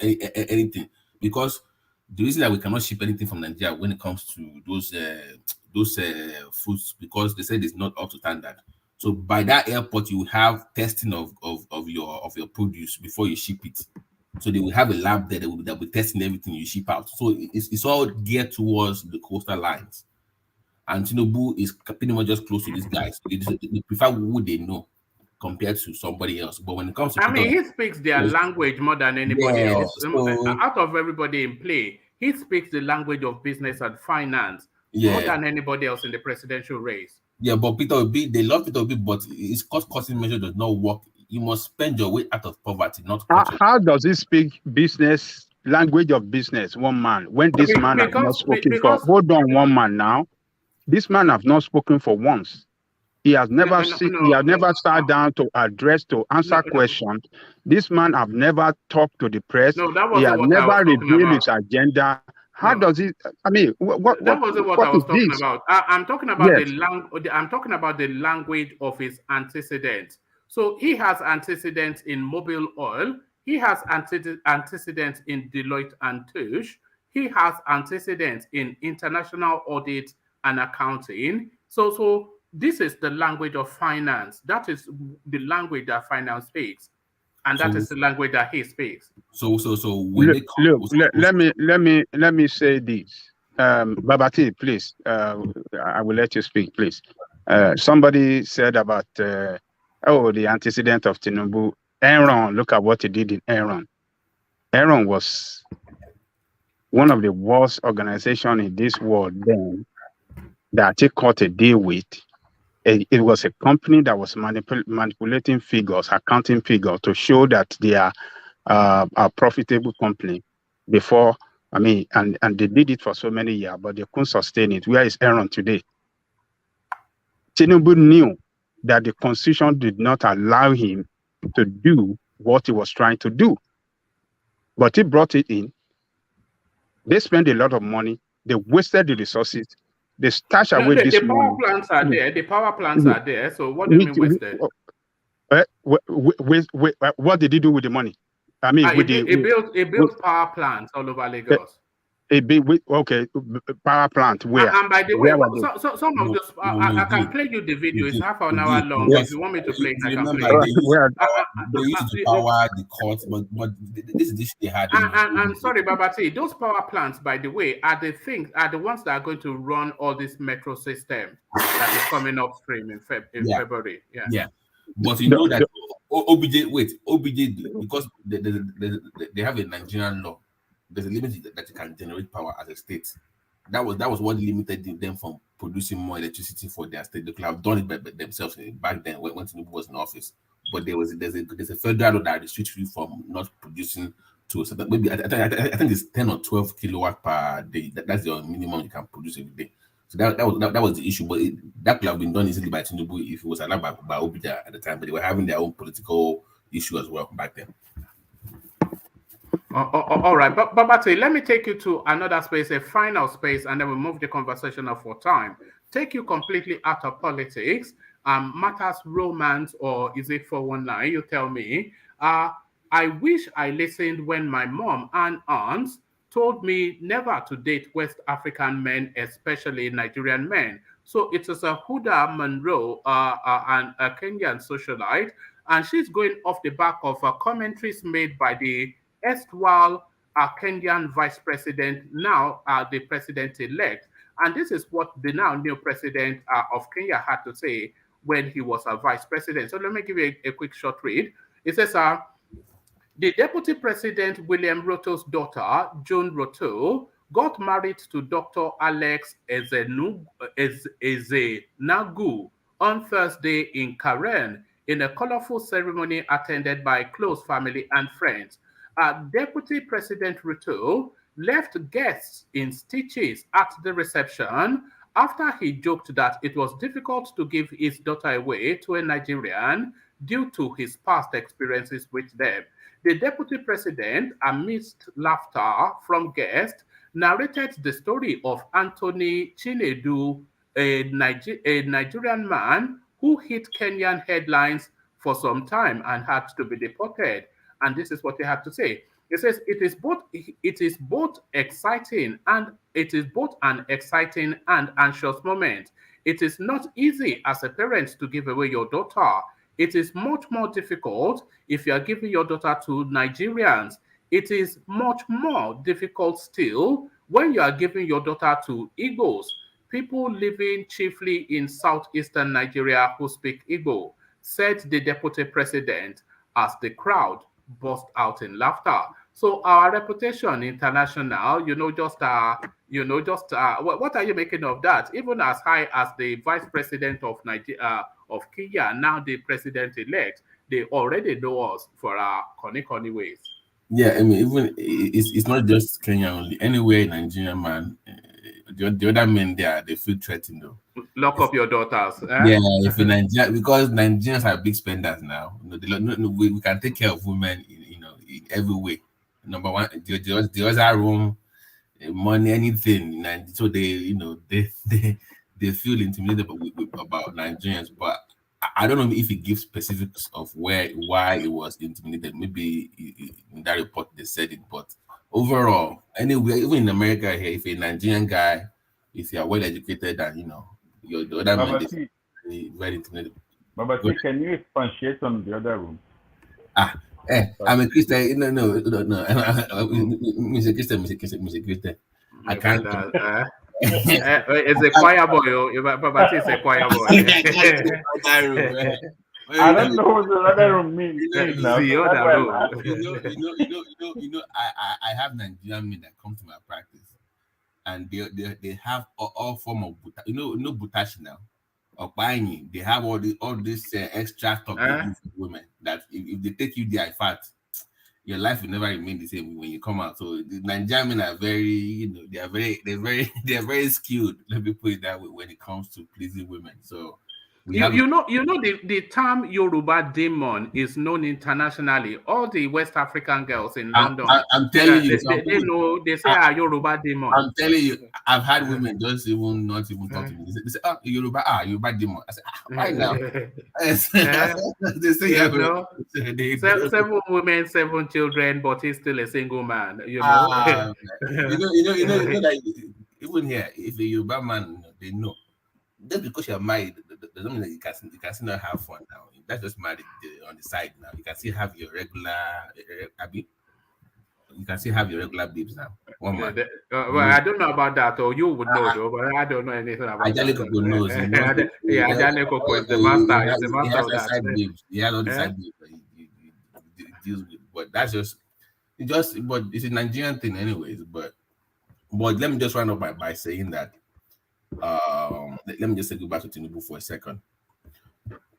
anything, because the reason that we cannot ship anything from Nigeria when it comes to those foods, because they said it's not up to standard. So by that airport you have testing of your produce before you ship it. So they will have a lab there that will be testing everything you ship out. So it's all geared towards the coastal lines. And Tinubu is pretty much just close to these guys. They prefer who they know compared to somebody else. But when it comes to he speaks their language more than anybody else. Out of everybody in play, he speaks the language of business and finance more than anybody else in the presidential race. Yeah, but Peter Obi, they love Peter Obi, but his cost-cutting measure does not work. You must spend your way out of poverty, not how does he speak business language of business? One man, when this man has not spoken for. Hold on, one man now. This man have not spoken for once. He has never he has never sat down to answer questions. This man have never talked to the press. He has never revealed his agenda. How does he? I mean, that wasn't what I was talking about. I'm talking about I'm talking about the language of his antecedents. So he has antecedents in Mobil Oil. He has antecedents in Deloitte and Touche. He has antecedents in international audit and accounting. So this is the language of finance. That is the language that finance speaks, and that is the language that he speaks. So when let me say this, Babati, please. I will let you speak, please. Somebody said about the antecedent of Tinubu. Enron, look at what he did in Enron. Enron was one of the worst organizations in this world then that he cut a deal with. It was a company that was manipulating figures, accounting figures, to show that they are a profitable company before. I mean, and they did it for so many years, but they couldn't sustain it. Where is Enron today? Tinubu knew that the constitution did not allow him to do what he was trying to do. But he brought it in. They spent a lot of money. They wasted the resources. They stashed away this the money. power plants are there. The power plants are there. So what do you mean wasted? What did he do with the money? I mean, he built power plants all over Lagos. Power plant where? And by the way, some of those, I can play you the video. It's half an hour long. If you want me to play it, I can play it. They used to power the courts, but this they had. I'm sorry, Babati. Those power plants, by the way, are the ones that are going to run all this metro system that is coming upstream in February. Yeah. But you know that OBJ, because they have a Nigerian law. There's a limit that you can generate power as a state. That was what limited them from producing more electricity for their state. They could have done it by themselves back then when Tinubu was in office. But there's a federal law that restricts you from not producing to so that maybe I think it's 10 or 12 kilowatt per day. That's the minimum you can produce every day. So that was the issue. But that could have been done easily by Tinubu if it was allowed by OBJ at the time. But they were having their own political issue as well back then. All right, but let me take you to another space, a final space, and then we'll move the conversation up for time. Take you completely out of politics, matters romance, or is it 419? You tell me. I wish I listened when my mom and aunts told me never to date West African men, especially Nigerian men. So it is a Huda Monroe, and a Kenyan socialite, and she's going off the back of commentaries made by the erstwhile Kenyan vice president, now the president-elect. And this is what the now new president of Kenya had to say when he was a vice president. So let me give you a quick short read. It says, the deputy president, William Ruto's daughter, Joan Ruto, got married to Dr. Alex Ezenagu on Thursday in Karen in a colorful ceremony attended by close family and friends. Deputy President Ruto left guests in stitches at the reception after he joked that it was difficult to give his daughter away to a Nigerian due to his past experiences with them. The deputy president, amidst laughter from guests, narrated the story of Anthony Chinedu, a Nigerian man who hit Kenyan headlines for some time and had to be deported. And this is what he had to say. He says it is both exciting and it is both an exciting and anxious moment. It is not easy as a parent to give away your daughter. It is much more difficult if you are giving your daughter to Nigerians. It is much more difficult still when you are giving your daughter to Igbos, people living chiefly in southeastern Nigeria who speak Igbo, said the deputy president as the crowd burst out in laughter. So our reputation international, what are you making of that? Even as high as the vice president of Nigeria, of Kenya, now the president-elect, they already know us for our corny ways. Yeah, I mean, even it's not just Kenya only. Anywhere in Nigeria, man, the other men there, they feel threatened though. Lock up your daughters. Yeah, if in Nigeria, because Nigerians are big spenders now. We can take care of women, in every way. Number one, the other room, money, anything. So they feel intimidated about Nigerians. But I don't know if it gives specifics of why it was intimidated. Maybe in that report they said it, but overall, anyway, even in America here, if a Nigerian guy, if you are well educated and the other man is very intimidated. Babati, can you expatiate on the other room? I'm a Christian. No. Mr. Christian. I can't. It's a choir boy. Babati is a choir boy. I don't know what the other room means. The other room. I have Nigerian men that come to my practice, and they have all form of butashi now. Or buying, they have all this extra stuff with women that if they take you there, in fact, your life will never remain the same when you come out. So the Nigerian men are very, they're very skilled. Let me put it that way when it comes to pleasing women. So You know the term Yoruba demon is known internationally. All the West African girls in London, I'm telling you, they know, they say Yoruba demon. I'm telling you, I've had women just not even talk to me. They say, oh, Yoruba demon. I said, why now? They say, seven women, 7 children, but he's still a single man. You know, that even here, if a Yoruba man, they know. Just because you're married doesn't mean that you can still not have fun now. That's just married on the side now. You can still have your regular Abby. You can still have your regular babes now. One man. Well, I don't know about that, or you would know though, but I don't know anything about Ajale Koko knows. Ajale Koko is the master. He's the master of that. Side babes. He has all the side babes that he deals with. But that's but it's a Nigerian thing anyways. But let me just round up by saying that let me just go back to Tinubu for a second.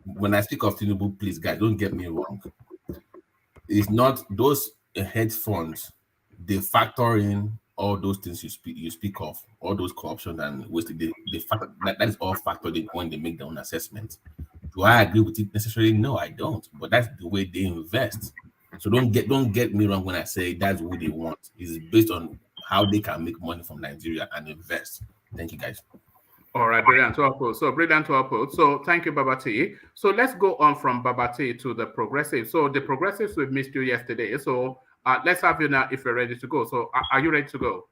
When I speak of Tinubu, please guys, don't get me wrong. It's not those hedge funds, they factor in all those things you speak of, all those corruption and waste. They factor that is all factored in when they make their own assessment. Do I agree with it necessarily? No, I don't. But that's the way they invest. So don't get me wrong when I say that's what they want. It's based on how they can make money from Nigeria and invest. Thank you, guys. All right, brilliant to upload. So brilliant to upload. So thank you, Babati. So let's go on from Babati to the progressive. So the progressives, we missed you yesterday. So let's have you now if you're ready to go. So are you ready to go?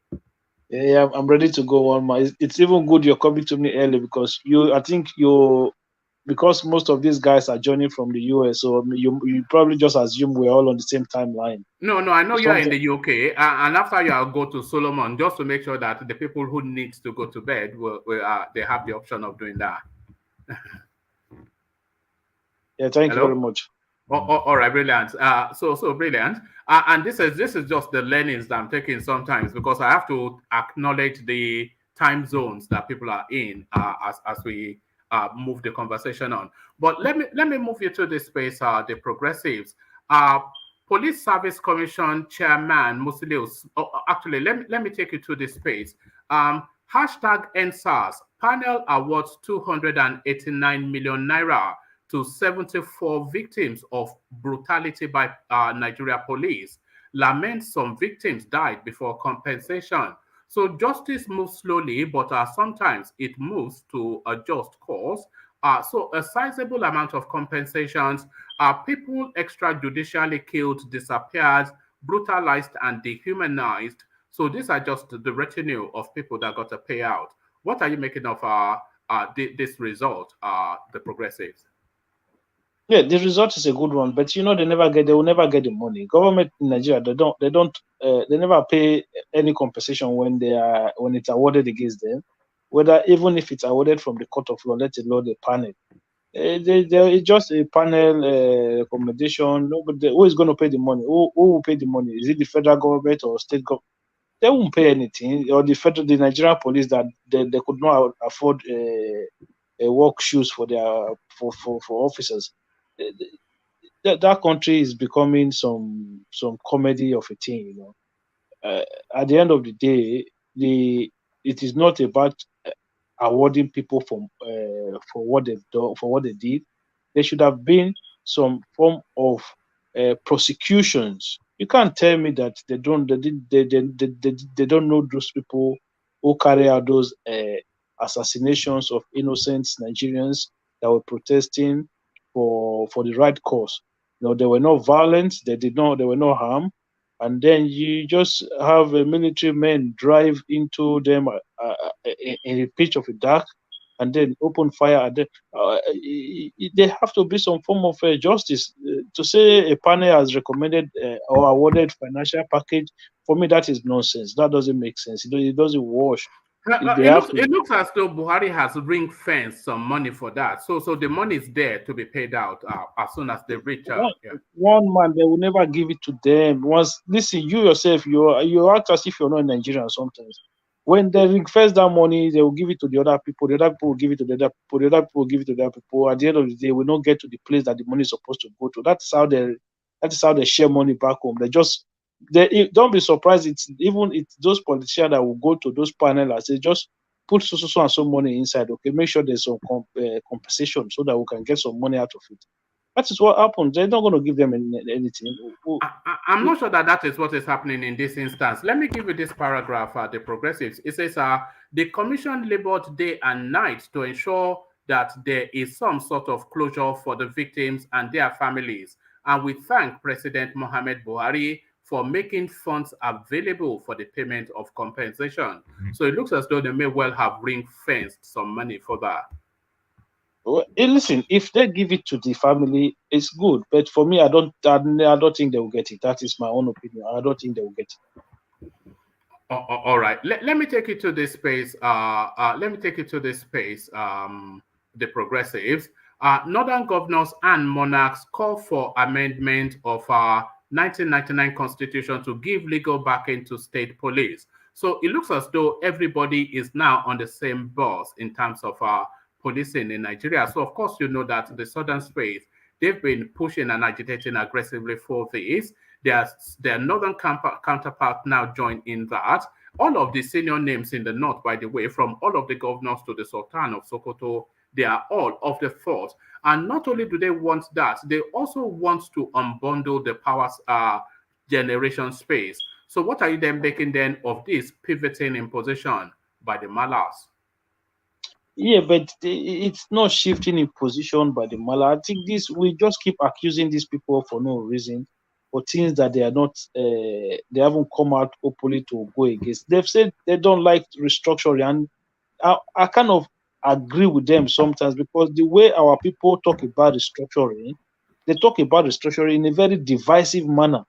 Yeah, I'm ready to go on. It's even good you're coming to me early because because most of these guys are joining from the US, so you probably just assume we're all on the same timeline. No, I know you're in the UK, and after you go to Solomon, just to make sure that the people who need to go to bed they have the option of doing that. Yeah, thank you very much. All right, brilliant. So brilliant. And this is just the learnings that I'm taking sometimes because I have to acknowledge the time zones that people are in as we move the conversation on. But let me move you to this space, the progressives. Police Service Commission Chairman Musilius. Actually, let me take you to this space. Hashtag NSARS panel awards 289 million naira to 74 victims of brutality by Nigeria police. Laments some victims died before compensation. So justice moves slowly, but sometimes it moves to a just cause. So a sizable amount of compensations are people extrajudicially killed, disappeared, brutalized, and dehumanized. So these are just the retinue of people that got a payout. What are you making of this result, the progressives? Yeah, the result is a good one, but they will never get the money. Government in Nigeria, they never pay any compensation when it's awarded against them, whether even if it's awarded from the court of law, let alone the panel. It's just a panel recommendation. Nobody, who is going to pay the money? Who will pay the money? Is it the federal government or state government? They won't pay anything. Or the Nigerian police that they could not afford work shoes for their for officers. That country is becoming some comedy of a thing, at the end of the day, it is not about awarding people for what they've done, for what they did. There should have been some form of prosecutions. You can't tell me that they don't know those people who carry out those assassinations of innocent Nigerians that were protesting for the right cause. They were not violent. There were no harm. And then you just have military men drive into them in a pitch of a dark, and then open fire at them. There have to be some form of justice. To say a panel has recommended or awarded financial package, for me that is nonsense. That doesn't make sense. It doesn't wash. It looks as though Buhari has ring-fenced some money for that. So the money is there to be paid out as soon as they reach out. One man, they will never give it to them. Listen, you yourself, you act as if you're not Nigerian sometimes. When they ring-fence that money, they will give it to the other people. The other people will give it to the other people. The other people will give it to the other people. At the end of the day, we will not get to the place that the money is supposed to go to. That's how they share money back home. Don't be surprised. It's those politicians that will go to those panels and say, just put so and so money inside. Okay, make sure there's some compensation so that we can get some money out of it. That is what happens. They're not going to give them anything. I'm not sure that is what is happening in this instance. Let me give you this paragraph, the progressives. It says, the commission labored day and night to ensure that there is some sort of closure for the victims and their families. And we thank President Mohamed Buhari for making funds available for the payment of compensation. So it looks as though they may well have ring-fenced some money for that. Well, listen, if they give it to the family, it's good. But for me, I don't think they will get it. That is my own opinion. I don't think they will get it. All right. Let me take you to this space. Let me take you to this space. The progressives, northern governors and monarchs call for amendment of 1999 Constitution to give legal backing to state police. So it looks as though everybody is now on the same bus in terms of policing in Nigeria. So of course, you know that the southern space, they've been pushing and agitating aggressively for this. Their northern counterpart now join in that. All of the senior names in the north, by the way, from all of the governors to the Sultan of Sokoto, they are all of the thought. And not only do they want that, they also want to unbundle the powers generation space. So what are you then making then of this pivoting in position by the Malas? Yeah, but it's not shifting in position by the Mala. I think we just keep accusing these people for no reason, for things that they are not, they haven't come out openly to go against. They've said they don't like restructuring, and I kind of agree with them sometimes, because the way our people talk about restructuring, they talk about restructuring in a very divisive manner.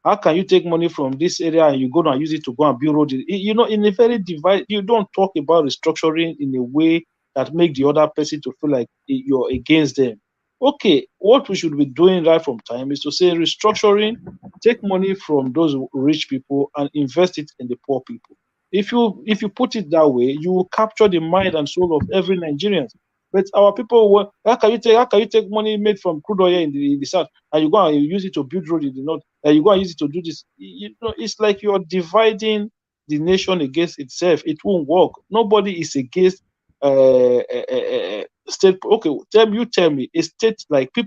How can you take money from this area and you go and use it to go and build roads? You know, in a very you don't talk about restructuring in a way that make the other person to feel like you're against them. Okay, what we should be doing right from time is to say restructuring, take money from those rich people and invest it in the poor people. If you put it that way, you will capture the mind and soul of every Nigerian. But our people, how can you take money made from crude oil in the south and you go and you use it to build road in the north, and you go and use it to do this? You know, it's like you're dividing the nation against itself. It won't work. Nobody is against state. Okay, tell me, a state like a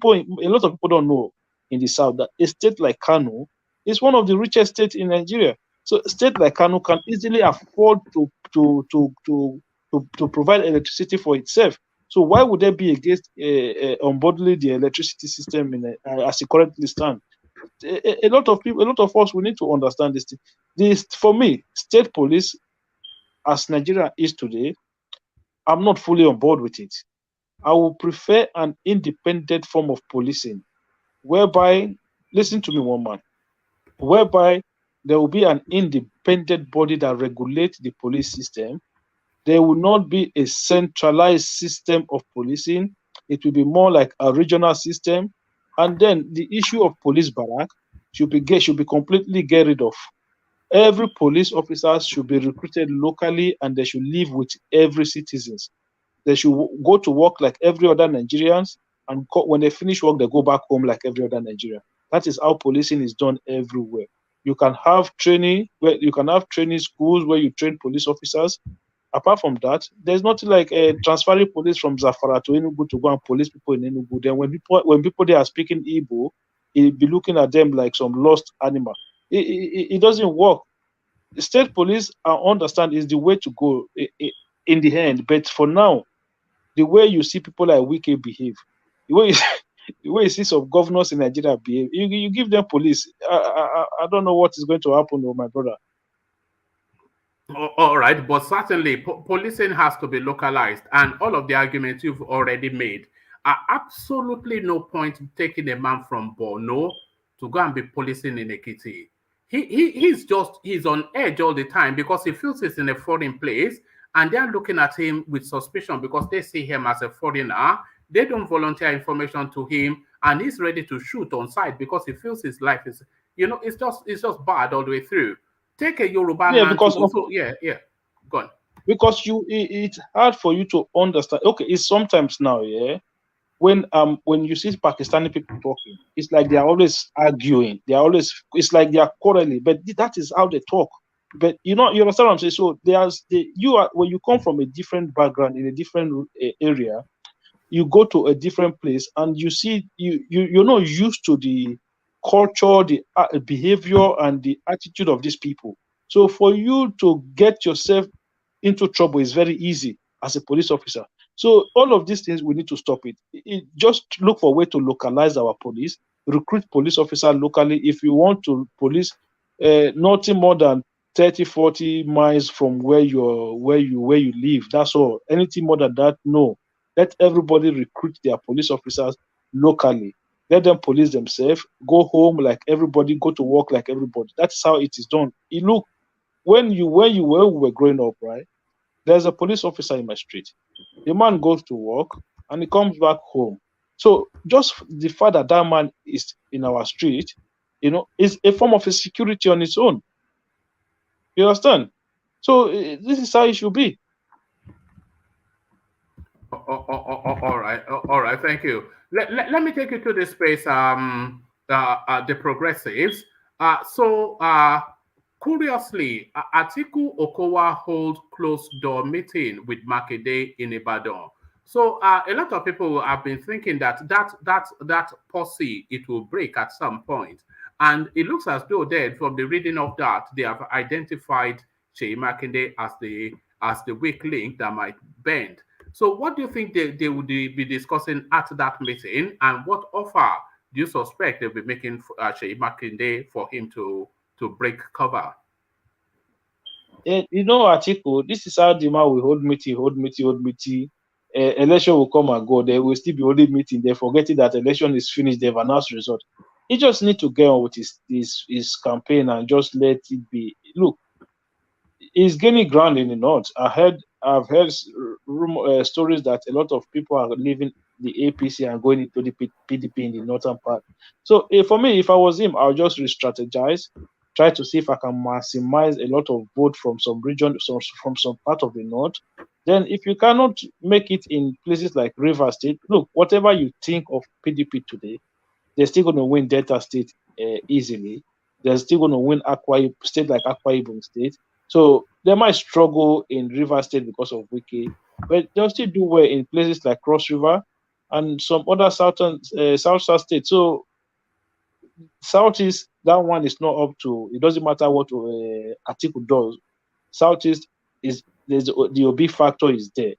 lot of people don't know in the south that a state like Kano is one of the richest states in Nigeria. So a state like Kano can easily afford to provide electricity for itself. So why would they be against unbundling the electricity system as it currently stands? A lot of people, a lot of us, we need to understand this thing. For me, state police, as Nigeria is today, I'm not fully on board with it. I would prefer an independent form of policing, whereby, listen to me, one man, whereby there will be an independent body that regulates the police system. There will not be a centralized system of policing. It will be more like a regional system. And then the issue of police barrack should be completely get rid of. Every police officer should be recruited locally, and they should live with every citizens. They should go to work like every other Nigerians, and when they finish work, they go back home like every other Nigerian. That is how policing is done everywhere. You can have training schools where you train police officers. Apart from that, there's nothing like transferring police from Zafara to Enugu to go and police people in Enugu. Then when people they are speaking Igbo, you'll be looking at them like some lost animal. It doesn't work. State police, I understand, is the way to go in the end. But for now, the way you see people like Wike behave, the way you see some governors in Nigeria behave, you give them police. I don't know what is going to happen, my brother. All right, but certainly policing has to be localized, and all of the arguments you've already made are absolutely no point taking a man from Borno to go and be policing in Ekiti. He's on edge all the time because he feels he's in a foreign place, and they're looking at him with suspicion because they see him as a foreigner. They don't volunteer information to him, and he's ready to shoot on sight because he feels his life is, it's just bad all the way through. Take a Yoruba man because go on. Because it's hard for you to understand. Okay, it's sometimes now, when you see Pakistani people talking, it's like they are always arguing. It's like they are quarreling, but that is how they talk. But you understand what I'm saying. So when you come from a different background in a different area, you go to a different place and you see you're not used to the culture, the behavior, and the attitude of these people. So for you to get yourself into trouble is very easy as a police officer. So all of these things, we need to stop it. Just look for a way to localize our police, recruit police officers locally. If you want to police, nothing more than 30, 40 miles from where you live. That's all. Anything more than that, no. Let everybody recruit their police officers locally. Let them police themselves, go home like everybody, go to work like everybody. That's how it is done. Look, when we were growing up, right? There's a police officer in my street. The man goes to work and he comes back home. So just the fact that that man is in our street, is a form of a security on its own. You understand? So this is how it should be. All right. Thank you. Let me take you to the space. The progressives. Curiously, Atiku Okowa holds closed-door meeting with Makinde in Ibadan. So a lot of people have been thinking that posse, it will break at some point. And it looks as though then, from the reading of that, they have identified Sheyi Makinde as the weak link that might bend. So what do you think they would be discussing at that meeting, and what offer do you suspect they'll be making Sheyi Makinde for him to break cover? Atiku, this is how the man will hold meeting. Election will come and go. They will still be holding meeting. They're forgetting that election is finished. They've announced result. He just need to get on with his campaign and just let it be. Look, he's gaining ground in the north. I've heard stories that a lot of people are leaving the APC and going into the PDP in the northern part. So for me, if I was him, I'll just re-strategize, try to see if I can maximize a lot of vote from some region, from some part of the north. Then if you cannot make it in places like River State, look, whatever you think of PDP today, they're still going to win Delta State easily. They're still going to win state like Akwa Ibom State. So they might struggle in River State because of Wiki, but they'll still do well in places like Cross River and some other South states. So Southeast, that one is not up to. It doesn't matter what Atiku does. Southeast the OB factor is there.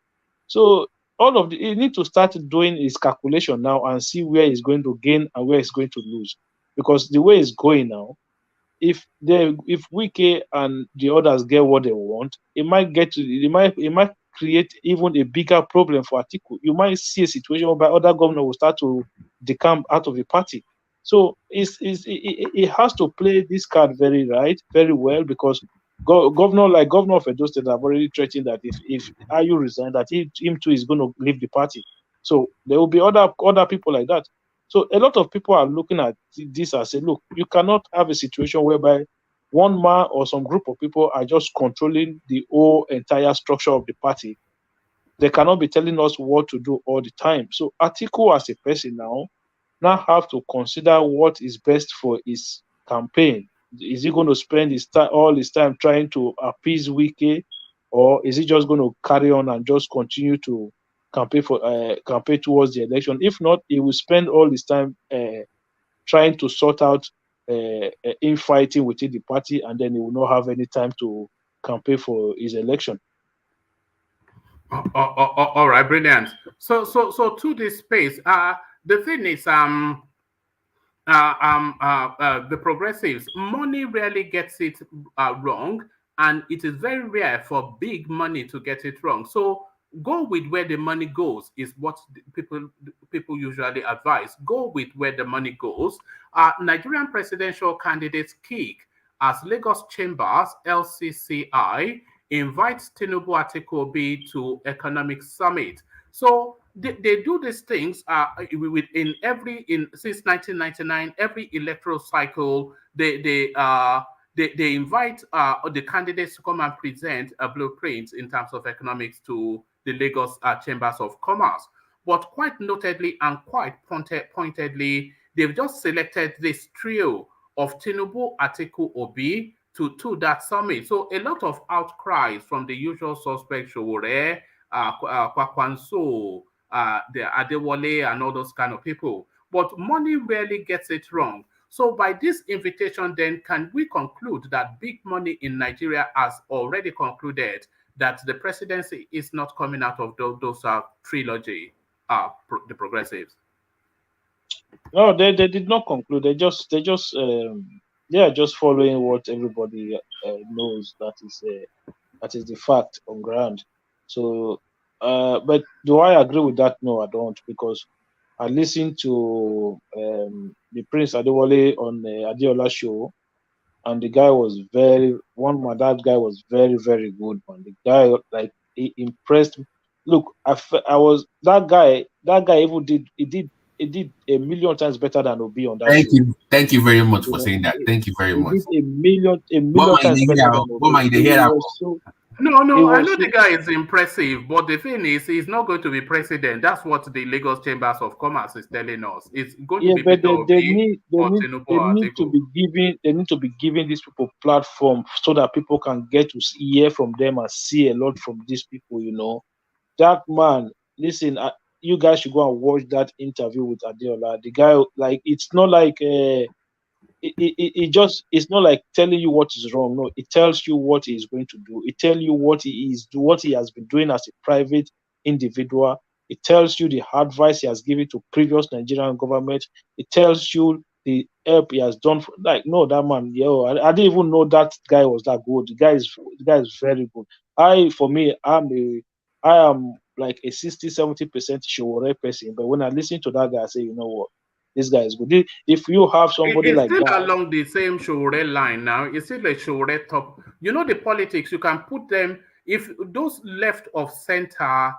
So you need to start doing his calculation now and see where he's going to gain and where he's going to lose, because the way it's going now, if Wike and the others get what they want, it might create even a bigger problem for Atiku. You might see a situation whereby other governors will start to decamp out of the party. So it has to play this card very well, because governor of Edo State have already threatened that if Ayu resign, that him too is going to leave the party. So there will be other people like that. So a lot of people are looking at this and say, look, you cannot have a situation whereby one man or some group of people are just controlling the whole entire structure of the party. They cannot be telling us what to do all the time. So Atiku as a person now have to consider what is best for his campaign. Is he going to spend all his time trying to appease Wike, or is he just going to carry on and just continue to campaign towards the election? If not, he will spend all his time trying to sort out infighting within the party, and then he will not have any time to campaign for his election. All right, brilliant. So to this space, the thing is, the progressives, money rarely gets it wrong, and it is very rare for big money to get it wrong. So go with where the money goes is what people usually advise. Go with where the money goes. Nigerian presidential candidates kick as Lagos Chambers LCCI invites Tinubu Atiku Obi to economic summit. So they do these things since 1999. Every electoral cycle, they invite the candidates to come and present a blueprint in terms of economics to the Lagos Chambers of Commerce. But quite notably and quite pointedly, they've just selected this trio of Tinubu Atiku Obi to that summit. So a lot of outcries from the usual suspects, Showore, Kwakwanso, the Adewale, and all those kind of people. But money rarely gets it wrong. So by this invitation, then, can we conclude that big money in Nigeria has already concluded that the presidency is not coming out of those trilogy, the progressives? No, they did not conclude. They are just following what everybody knows that is the fact on ground. So, but do I agree with that? No, I don't, because I listened to the Prince Adewale on Adeola show, and the guy was that guy was very, very good, man. The guy, like, he impressed me. Look, I was that guy even did a million times better than Obi on that show. Thank you very much for saying that. Thank you very much. He did a million times better than Obi. No, I know the guy is impressive, but the thing is, he's not going to be president. That's what the Lagos Chambers of Commerce is telling us. It's going to be but Peter they Obi need to be giving these people platform so that people can get to hear from them and see a lot from these people. You know, that man. Listen, you guys should go and watch that interview with Adeola. The guy, like, it's not like it's not like telling you what is wrong. No, it tells you what he is going to do. It tells you what he has been doing as a private individual. It tells you the advice he has given to previous Nigerian government. It tells you the help he has done. Like, no, that man, I didn't even know that guy was that good. The guy is very good. I am like a 60-70% Showore person, but when I listen to that guy, I say, you know what, this guy is good. If you have somebody like still that, along the same Showore line now, it's still a Showore top. You know, the politics, you can put them, if those left of center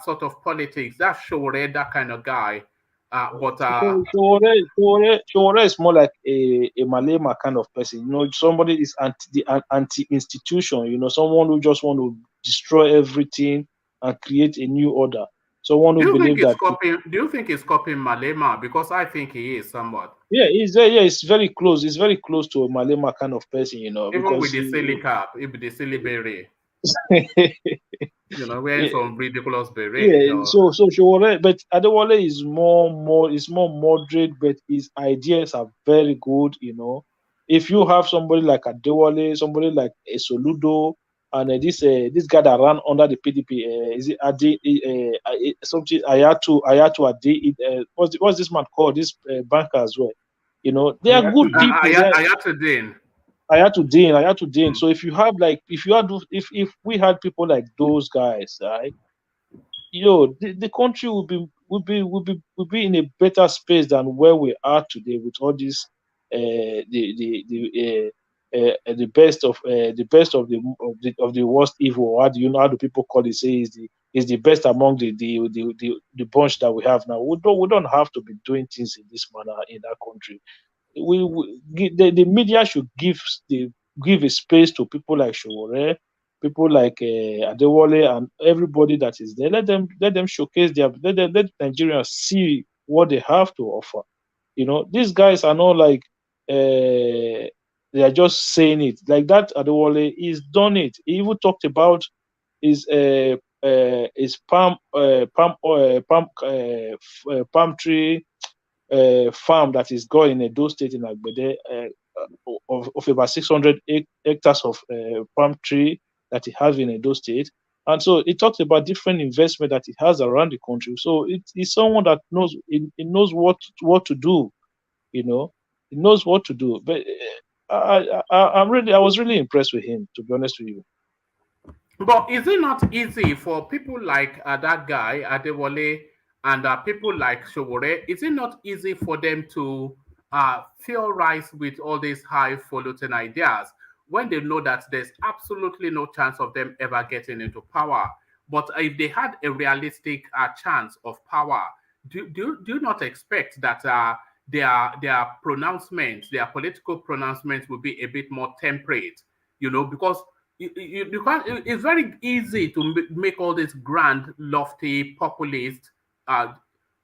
sort of politics, that's Showore, that kind of guy. But Showore is more like a Malema kind of person. You know, somebody is anti-institution. You know, someone who just want to destroy everything and create a new order. Someone who believes that. Do you think he's copying Malema? Because I think he is somewhat. Yeah, it's very close. It's very close to a Malema kind of person, you know. Even with the silly cap, even the silly beret. You know, wearing some ridiculous beret. Yeah, you know. so Showore, but Adewale is more moderate, but his ideas are very good, you know. If you have somebody like Adewale, somebody like Soludo, and this guy that ran under the PDP, is it Ade, something Ayatu Ade? What's this man called? This banker as well. You know, they are good people. Ayatu. So if you have like, if we had people like those guys, right? The country will be in a better space than where we are today with all this the best of the worst evil. How do people call it? Say is the best among the bunch that we have now. We don't have to be doing things in this manner in that country. The media should give a space to people like Showore, people like Adewale, and everybody that is there. Let them showcase let Nigerians see what they have to offer. You know, these guys are not like they are just saying it. Like that Adewale, he's done it. He even talked about his palm tree farm that is going in Edo State in Agbede, of about 600 hectares of palm tree that he has in Edo State. And so he talks about different investment that he has around the country. So it's someone that knows he knows what to do, you know. He knows what to do. But I was really impressed with him, to be honest with you. But is it not easy for people like that guy, Adewale, and people like Showore? Is it not easy for them to theorize with all these highfalutin ideas when they know that there's absolutely no chance of them ever getting into power? But if they had a realistic chance of power, do you not expect that their pronouncements, their political pronouncements will be a bit more temperate? You know, because you can't. It's very easy to make all these grand, lofty, populist,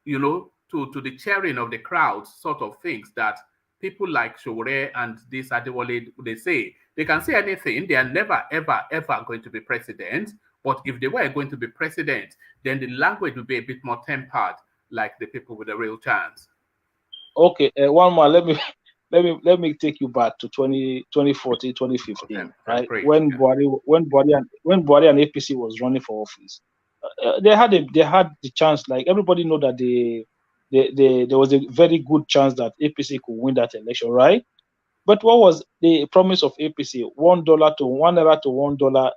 you know, to the cheering of the crowd sort of things that people like Showore and this Adewale, they say. They can say anything. They are never, ever, ever going to be president. But if they were going to be president, then the language would be a bit more tempered, like the people with a real chance. Okay, one more. Let me let me take you back to 2014, 2015, okay, right? Great. When Buhari and APC was running for office, they had the chance. Like everybody know that there was a very good chance that APC could win that election, right? But what was the promise of APC? $1 to $1 to $1.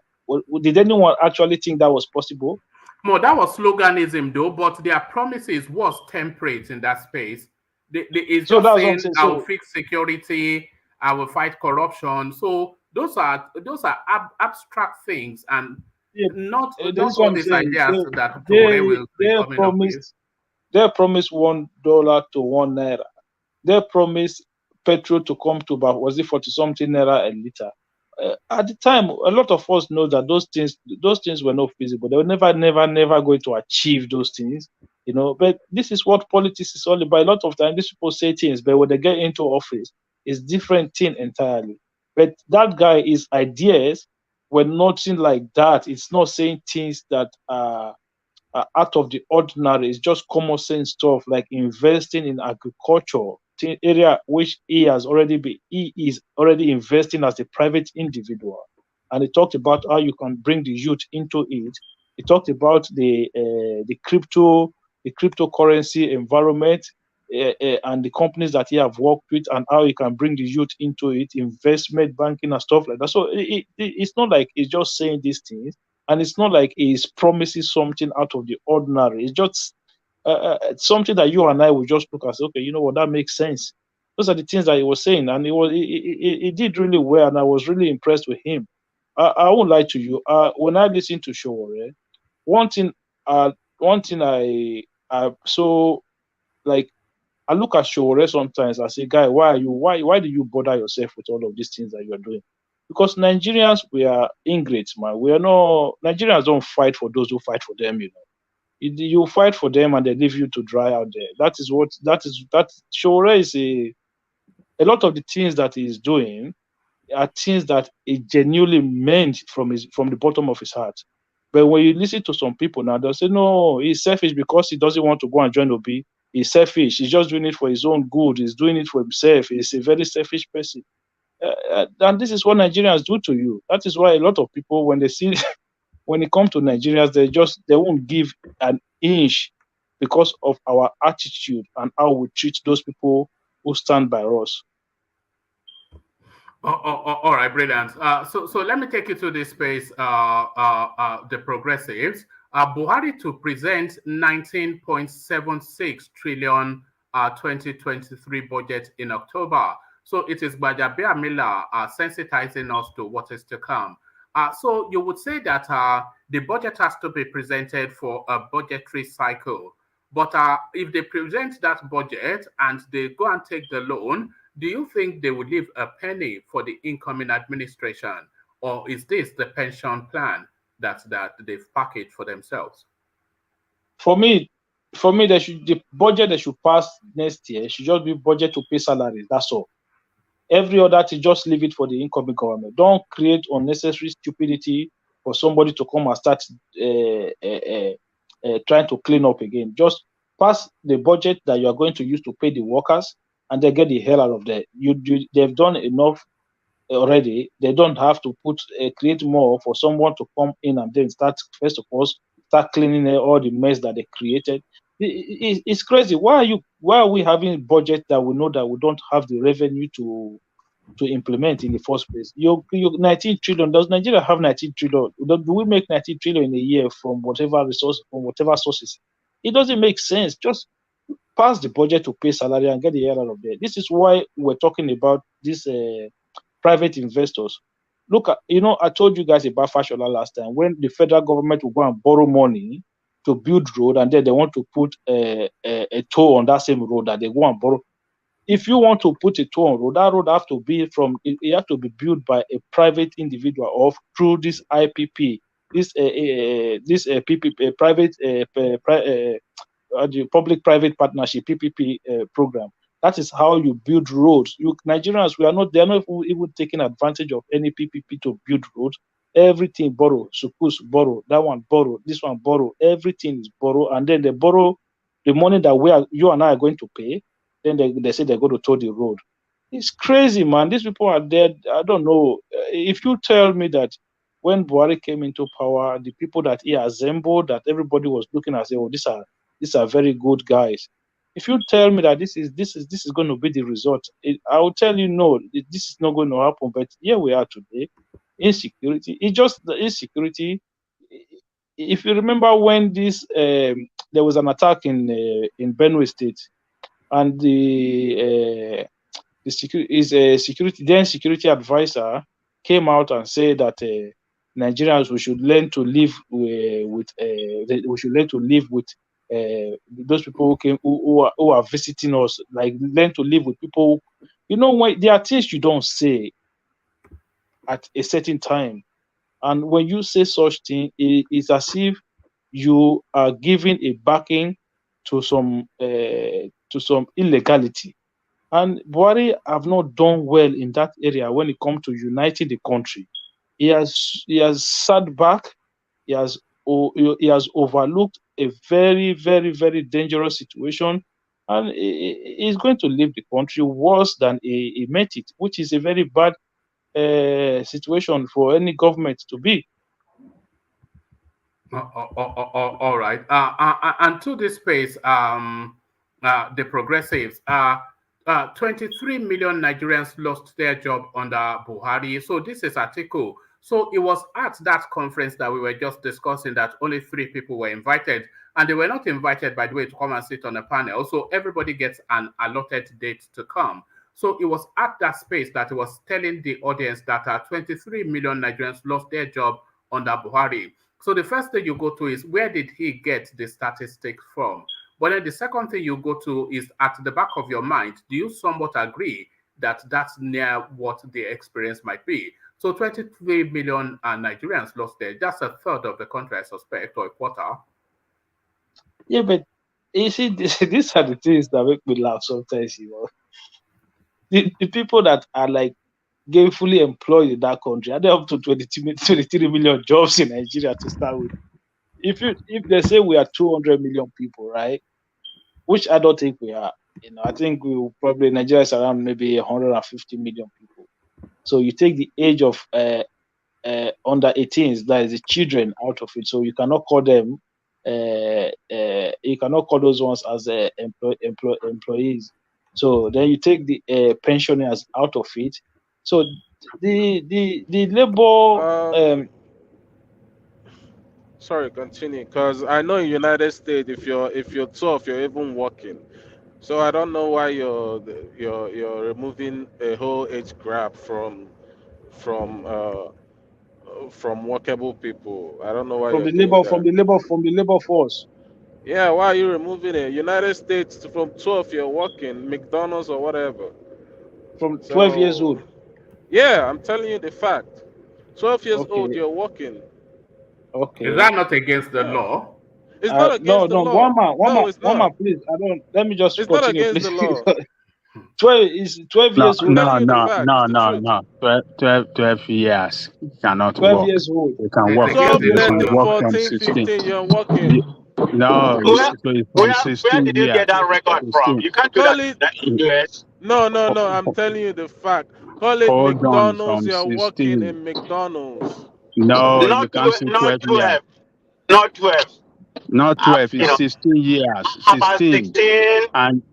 Did anyone actually think that was possible? No, that was sloganism though, but their promises was temperate in that space. It's just saying, I will fix security, I will fight corruption. So those are abstract things, and not all these ideas that will be coming up with. They promised $1 to €1. They promised petrol to come to about, was it 40-something naira a liter? At the time, a lot of us know that those things were not feasible. They were never going to achieve those things, you know. But this is what politics is all about. A lot of times, these people say things, but when they get into office, it's different thing entirely. But that guy, his ideas were nothing like that. It's not saying things that are out of the ordinary. It's just common sense stuff like investing in agriculture, area which he is already investing as a private individual. And he talked about how you can bring the youth into it. He talked about the cryptocurrency environment and the companies that he have worked with, and how he can bring the youth into it, investment banking and stuff like that. So it's not like he's just saying these things, and it's not like he's promising something out of the ordinary. It's just something that you and I will just look and say, okay, you know what, that makes sense. Those are the things that he was saying, and he did really well, and I was really impressed with him. I won't lie to you. When I listen to Showore, one thing I so like I look at Showore sometimes. I say, guy, why do you bother yourself with all of these things that you are doing? Because Nigerians, we are ingrates, man. Nigerians don't fight for those who fight for them, you know. You fight for them and they leave you to dry out there. That Showore is a lot of the things that he's doing are things that he genuinely meant from the bottom of his heart. But when you listen to some people now, they'll say, no, he's selfish because he doesn't want to go and join OB. He's selfish. He's just doing it for his own good. He's doing it for himself. He's a very selfish person. And this is what Nigerians do to you. That is why a lot of people, when they see, when it comes to Nigerians, they won't give an inch because of our attitude and how we treat those people who stand by us. All right, brilliant. So let me take you to this space, the progressives. Buhari to present 19.76 trillion 2023 budget in October. So it is Bajabia Miller sensitizing us to what is to come. So you would say that the budget has to be presented for a budgetary cycle. But if they present that budget and they go and take the loan, do you think they would leave a penny for the incoming administration? Or is this the pension plan that they've packaged for themselves? For me, the budget they should pass next year should just be budget to pay salaries. That's all. Every other thing, just leave it for the incoming government. Don't create unnecessary stupidity for somebody to come and start trying to clean up again. Just pass the budget that you are going to use to pay the workers, and they get the hell out of there. They've done enough already. They don't have to create more for someone to come in and then start cleaning all the mess that they created. It's crazy. Why are we having budget that we know that we don't have the revenue to implement in the first place? You 19 trillion. Does Nigeria have 19 trillion? Do we make 19 trillion in a year from whatever resource, from whatever sources? It doesn't make sense. Just pass the budget to pay salary and get the hell out of there. This is why we're talking about these private investors. Look, I told you guys about Fashola last time, when the federal government will go and borrow money to build road, and then they want to put a toll on that same road that they go and borrow. If you want to put a toll on road, that road have to be built by a private individual or through this IPP, this PPP, private the public-private partnership PPP program. That is how you build roads. You Nigerians, they are not even taking advantage of any PPP to build roads. Everything borrow, suppose borrow, that one borrow, this one borrow, everything is borrow, and then they borrow the money that you and I are going to pay. Then they say they're going to tow the road. It's crazy, man. These people are dead. I don't know. If you tell me that when Buhari came into power, the people that he assembled, that everybody was looking at, say, oh, these are very good guys. If you tell me that this is going to be the result, I will tell you no, this is not going to happen. But here we are today. Insecurity. It's just the insecurity. If you remember when there was an attack in Benue State, and the security advisor came out and said that Nigerians, we should learn to live with those people who are visiting us. Like, learn to live with people. When there are things you don't say at a certain time, and when you say such thing, it's as if you are giving a backing to some illegality. And Buhari have not done well in that area when it comes to uniting the country. He has sat back. He has overlooked a very, very, very dangerous situation, and he's going to leave the country worse than he met it, which is a very bad situation for any government to be. All right. And to this space, the progressives, 23 million Nigerians lost their job under Buhari. So this is Atiku. So it was at that conference that we were just discussing that only 3 people were invited, and they were not invited, by the way, to come and sit on a panel. So everybody gets an allotted date to come. So it was at that space that he was telling the audience that 23 million Nigerians lost their job under Buhari. So the first thing you go to is, where did he get the statistics from? But then the second thing you go to is, at the back of your mind, do you somewhat agree that that's near what the experience might be? So 23 million Nigerians lost there. That's a third of the country, I suspect, or a quarter. Yeah, but you see, these are the things that make me laugh sometimes, The people that are like gainfully employed in that country, are they up to 23 million jobs in Nigeria to start with? If they say we are 200 million people, right? Which I don't think we are. I think we will probably, Nigeria is around maybe 150 million people. So you take the age of under 18s, that is the children, out of it. So you cannot call them, you cannot call those ones as employees. So then you take the pensioners out of it. So the labor. Sorry, continue. Because I know in United States, if you're 12, you're even working. So I don't know why you're removing a whole age gap from workable people. I don't know why from you're the doing labor that. from the labor force. Yeah, why are you removing it? United States, from 12 you're working, McDonald's or whatever. From 12 years old. Yeah, I'm telling you the fact. 12 years Okay. old, you're working. Okay. Is that not against the law? It's not against the law. One man, please. Let me just It's continue, not against please. the law. 12 years old. No. 12 years cannot 12 work. years old. You can work. 12, You can 13, work from 14, 16. 15, you're working. No, it's from 16 Where did you get that record from? You can't do Call that in the US. No, I'm telling you the fact. Call it Hold on, McDonald's, from you're working 16. in McDonald's. No, you can't say 12 years. Not 12. Not 12, it's 16 years. About 16. 16. And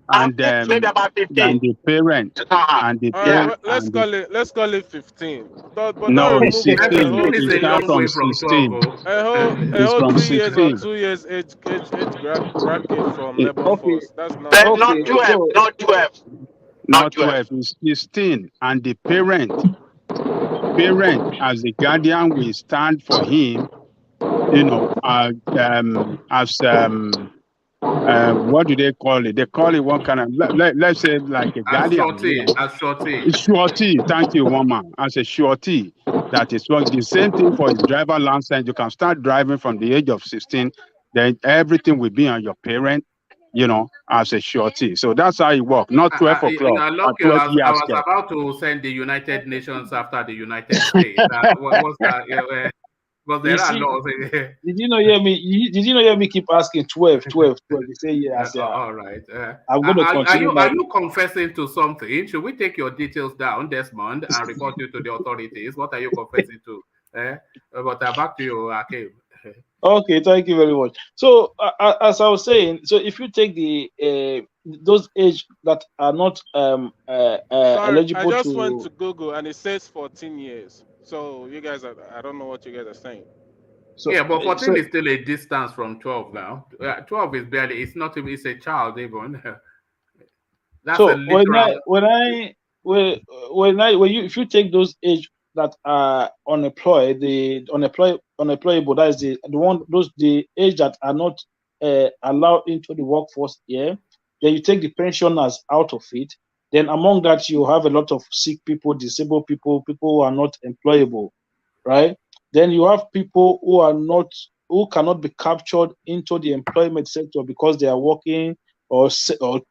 maybe about 15. And the parent. And the All parent. right, let's call it 15. But No, don't it's remove 16. the It's a It starts long way from from 16. 12. a It's whole from 3 years or 16. 2 years age bracket from labor force. That's not. But not 12. Not 12. Not 12, it's 16. And the parent, as the guardian, will stand for him, what do they call it? They call it one kind of, let's say like a guardian. As surety. Surety. Thank you, woman. As a surety. That is what the same thing for his driver license. You can start driving from the age of 16. Then everything will be on your parent. as a surety. So that's how it works. Not 12 You o'clock are or lucky. 12 I years. was about to send the United Nations after the United States. What's that? Because You there are see, laws. did you not hear me? Did you not hear me keep asking 12, 12, 12? You say yes, yeah. All right. I'm going to continue. Are you confessing to something? Should we take your details down, Desmond, and report you to the authorities? What are you confessing to? But back to you, Akim. Okay, thank you very much. So, as I was saying, so if you take the those age that are not Sorry, eligible I just to, went to Google and it says 14 years. So you guys are, I don't know what you guys are saying. so Yeah, but 14 so is still a distance from 12 now. 12 is barely, it's not even, it's a child even. That's a so literal. when you if you take those age that are unemployed, the unemployable, that is the age that are not allowed into the workforce here, then you take the pensioners out of it. Then among that you have a lot of sick people, disabled people, people who are not employable, right? Then you have people who cannot be captured into the employment sector because they are working or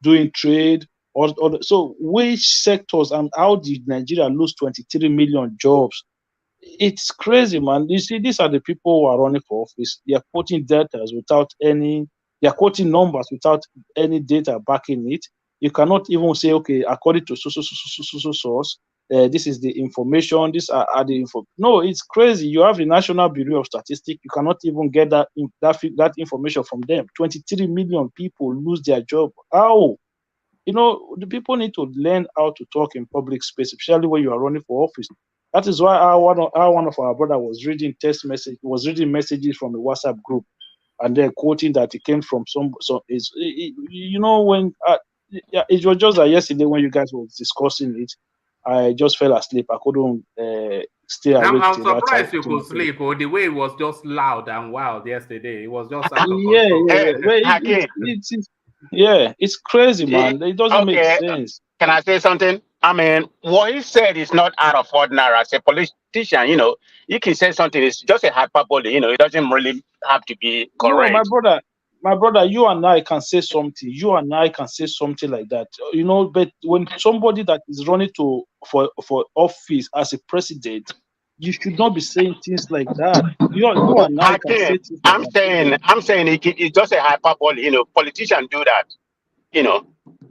doing trade so which sectors, and how did Nigeria lose 23 million jobs? It's crazy, man. You see, these are the people who are running for office. They are quoting they are quoting numbers without any data backing it. You cannot even say, okay, according to so source, this is the information, these are the info. No, it's crazy. You have the National Bureau of Statistics. You cannot even get that information from them. 23 million people lose their job. How? The people need to learn how to talk in public space, especially when you are running for office. That is why one of our brother was reading messages from a WhatsApp group, and they're quoting that it came from it was just that yesterday when you guys were discussing it, I just fell asleep. I couldn't stay awake I'm till that time. surprised you could sleep, or the way it was just loud and wild yesterday. It was just out of Yeah, control. Well, Hakeem, it's crazy, man. It doesn't make okay, sense. can I say something? I mean, what he said is not out of ordinary. As a politician, you can say something. It's just a hyperbole. It doesn't really have to be No, correct. my brother, you and I can say something. You and I can say something like that. But when somebody that is running for office as a president, you should not be saying things like that. You and I can say Hakeem, things like that. I'm saying it's just a hyperbole. Politicians do that.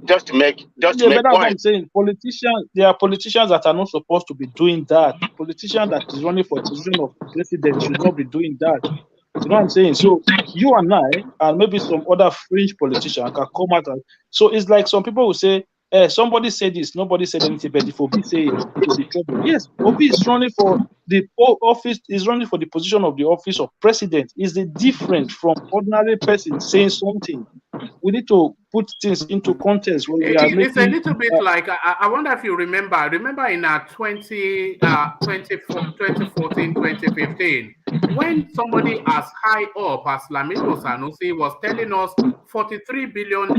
Just to make But that's what I'm points. saying. There are politicians that are not supposed to be doing that. Politician that is running for a position of president should not be doing that. You know what I'm saying? So you and I, and maybe some other fringe politician can come out so it's like some people will say, somebody said this, nobody said anything, but if Obi say it will be trouble. Yes, Obi is running for the office, is running for the position of the office of president. Is it different from ordinary person saying something? We need to put things into context when we are making. It's a little bit like, I wonder if you remember in 2014, 2015, when somebody as high up as Lamido Sanusi was telling us $43 billion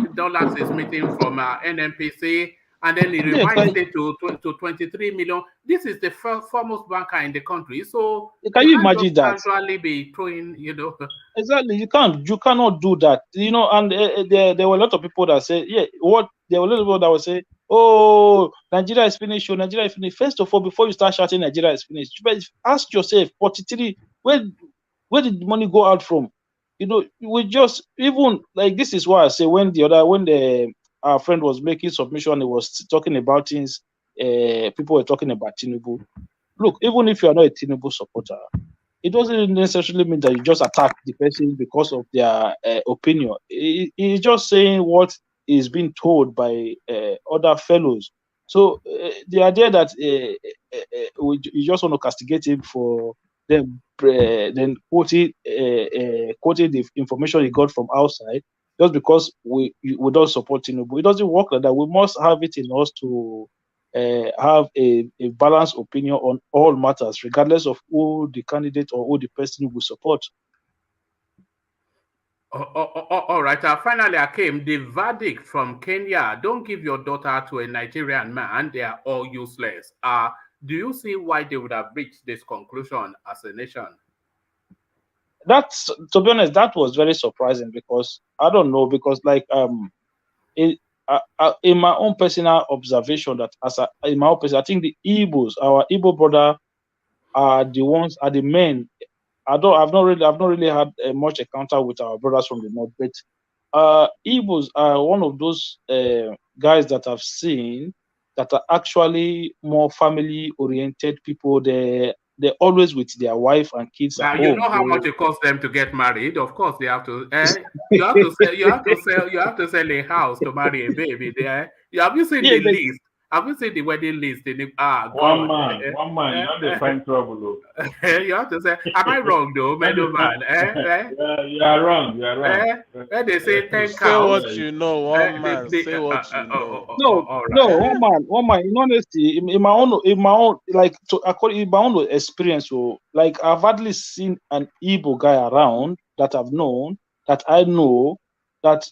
is missing from NNPC, and then he revised it to 23 million. This is the foremost banker in the country. So can you imagine that? Casually be throwing, Exactly. You cannot do that. And there were a lot of people that say, there were a lot of people that would say, oh, Nigeria is finished, Nigeria is finished. First of all, before you start shouting Nigeria is finished, ask yourself, 43, where did the money go out from? We just, even like, this is why I say when our friend was making submission, he was talking about things, people were talking about Tinubu. Look, even if you are not a Tinubu supporter, it doesn't necessarily mean that you just attack the person because of their opinion. It's just saying what is being told by other fellows. So the idea that you just want to castigate him for then quoting the information he got from outside just because we don't support Tinubu. It doesn't work like that. We must have it in us to have a balanced opinion on all matters, regardless of who the candidate or who the person will support. All right. Finally, Akim, the verdict from Kenya: don't give your daughter to a Nigerian man. They are all useless. Do you see why they would have reached this conclusion as a nation? To be honest, that was very surprising because I don't know, because like in my own personal observation, that in my own I think the Igbos, our Igbo brother, are the men. I've not really had much encounter with our brothers from the north, but Igbos are one of those guys that I've seen that are actually more family oriented people. They're always with their wife and kids at home. You know how much it costs them to get married. Of course, they have to. You have to sell. You have to sell a house to marry a baby. Have you seen the list? Have you seen the wedding list? One man, you have to find trouble. You have to say, am I wrong though, middleman? Yeah, you are wrong. You are wrong. When they say 10 cows. Say what you know, one man. Say what you know. No, one man. In honesty, in my own, like according in my own experience, so like I've hardly seen an Igbo guy around that I know that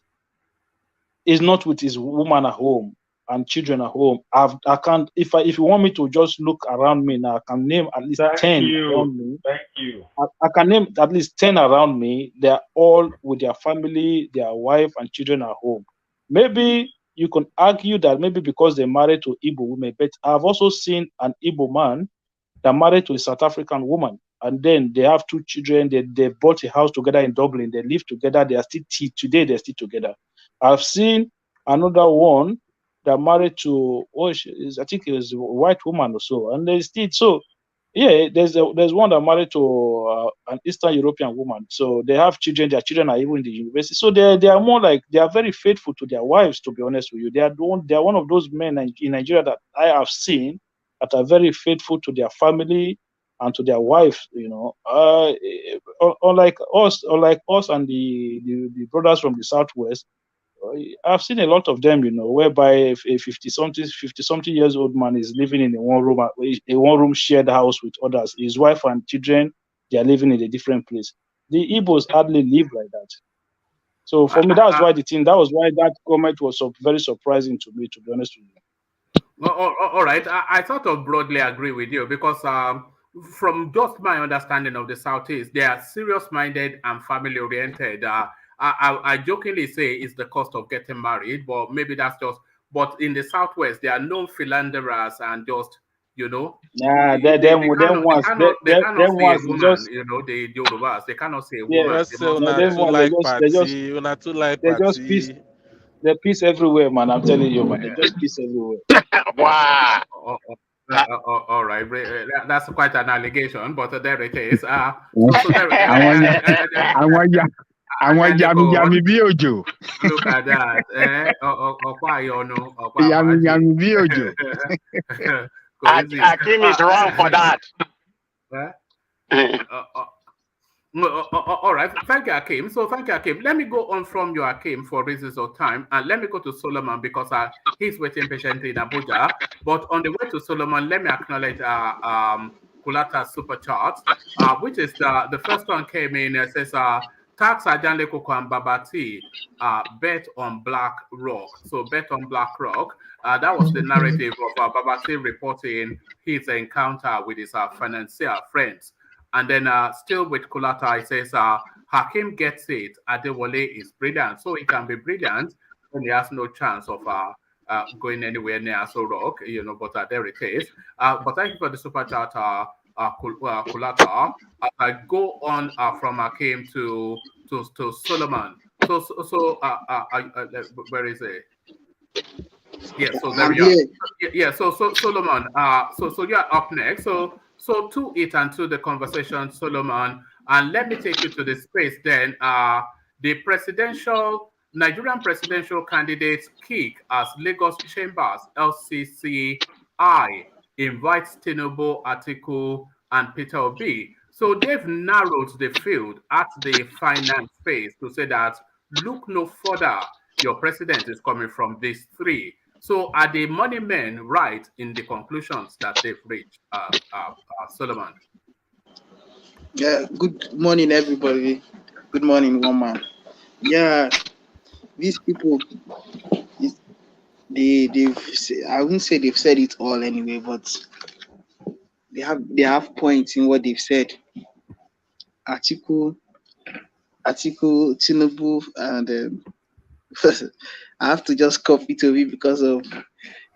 is not with his woman at home and children at home. I can't. If you want me to just look around me now, I can name at least 10 around me. Thank you. I can name at least 10 around me. They're all with their family, their wife and children at home. Maybe you can argue that maybe because they're married to Igbo women, but I've also seen an Igbo man that married to a South African woman, and then they have 2 children. They bought a house together in Dublin. They live together. They are still today. They're still together. I've seen another one that married to I think it was a white woman or so, and they still so. Yeah, there's one that married to an Eastern European woman. So they have children. Their children are even in the university. So they are more like, they are very faithful to their wives. To be honest with you, they are one of those men in Nigeria that I have seen that are very faithful to their family and to their wives. You know, unlike us and the brothers from the Southwest. I've seen a lot of them, you know, whereby a 50-something years old man is living in a one-room shared house with others. His wife and children, they are living in a different place. The Igbos hardly live like that. So for me, that was why that comment was very surprising to me, to be honest with you. All right, I sort of broadly agree with you, because from just my understanding of the Southeast, they are serious-minded and family-oriented. I jokingly say it's the cost of getting married, but maybe that's just. But in the Southwest, they are known philanderers and just, you know. Yeah, they cannot say a woman, you know, the Yorubas, they cannot say a woman. They peace everywhere, man. I'm telling you, man. They just peace everywhere. Wow. All right, that's quite an allegation, but there it is. Yami Biojo. Look at that. Yami Biojo. Akim is wrong for that. All right, thank you, Akim. So thank you, Akim. Let me go on from your Akim for reasons of time, and let me go to Solomon, because he's waiting patiently in Abuja. But on the way to Solomon, let me acknowledge Kulata's super chart, which is the first one came in. It says tax Ajanle Koko and Babati bet on Black Rock. So bet on Black Rock. That was the narrative of Babati reporting his encounter with his financier friends. And then still with Kulata, it says Hakim gets it. Adewale is brilliant. So he can be brilliant when he has no chance of going anywhere near Aso Rock, you know, but there it is. But thank you for the super chat, Kulata. I go on from Hakim to Solomon. So where is it? Yeah, so there you are. Yeah, so Solomon, so you're up next. So to it and to the conversation, Solomon, and let me take you to the space then. The Nigerian presidential candidates kick as Lagos Chambers LCCI invites Tinubu, Atiku, and Peter Obi. So they've narrowed the field at the finance phase to say that look no further. Your president is coming from these three. So are the money men right in the conclusions that they've reached, Solomon? Yeah, good morning, everybody. Good morning, woman. Yeah, these people, I wouldn't say they've said it all anyway, but they have points in what they've said. Atiku Atiku, Tinubu, and I have to just copy to it because of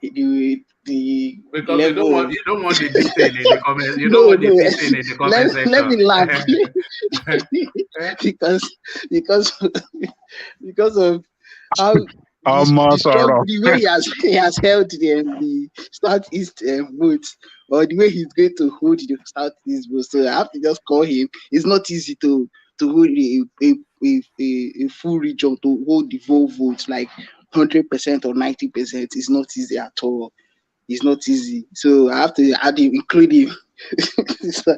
the because level. you don't want the detail in the comment. You don't No, want the no. detail in the comment Let me laugh section. because because of how the strong, the way he has held the Southeast votes, or the way he's going to hold the Southeast votes. So I have to just call him. It's not easy to hold a full region, to hold the whole votes like 100% or 90%. It's not easy at all. It's not easy. So I have to add him, include him. So,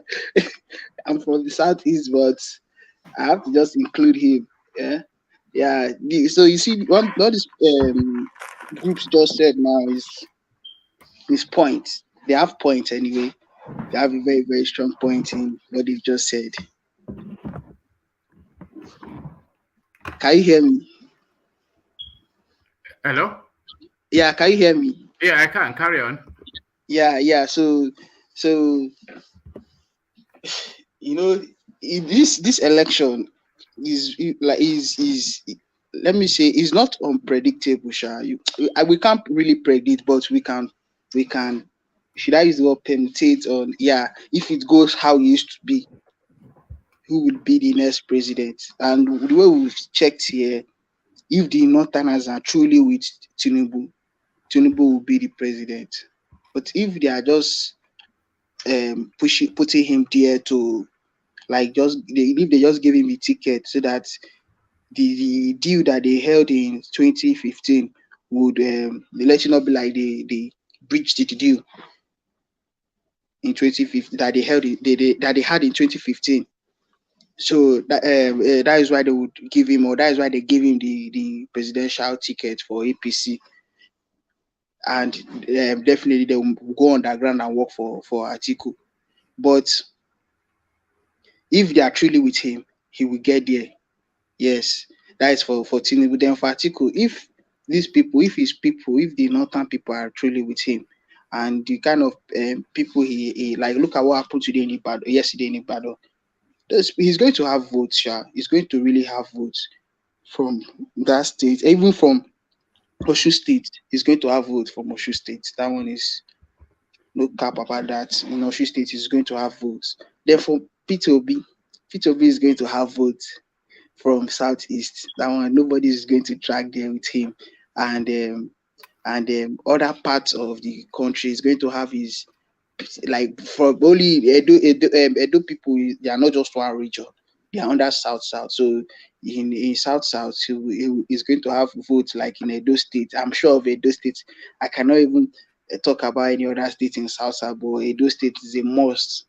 I'm from the Southeast, but I have to just include him. Yeah. Yeah. So you see, what these groups just said now is points. They have points anyway. They have a very, very strong point in what they've just said. Can you hear me? Hello? Yeah, can you hear me? Yeah, I can. Carry on. Yeah. So this election is let me say, is not unpredictable. We can't really predict, but we can. Should I use the word permutate on? Yeah, if it goes how it used to be, who will be the next president? And the way we've checked here, if the Northerners are truly with Tinubu will be the president. But if they are just putting him there to if they just give him a ticket so that the deal that they held in 2015 would the election not be like they breached the deal in 2015 that they had in 2015. So that is why they would give him, or that is why they gave him the presidential ticket for APC. And definitely they will go underground and work for Atiku. But if they are truly with him, he will get there. Yes, that is for Tinubu. Then for Atiku, if his people, if the northern people are truly with him, and the kind of people he like, look at what happened yesterday in Ibadan. He's going to have votes, He's going to really have votes from that state, even from Oshu State. He's going to have votes from Oshu State. That one is no cap about that. In Oshu State, he's going to have votes. Therefore, P2B is going to have votes from Southeast. That one, nobody is going to track there with him. And other parts of the country is going to have his, like, for only Edo people, they are not just one region. They are under South. So in South, he is going to have votes like in Edo State. I'm sure of Edo State. I cannot even talk about any other state in South, but Edo State is a must.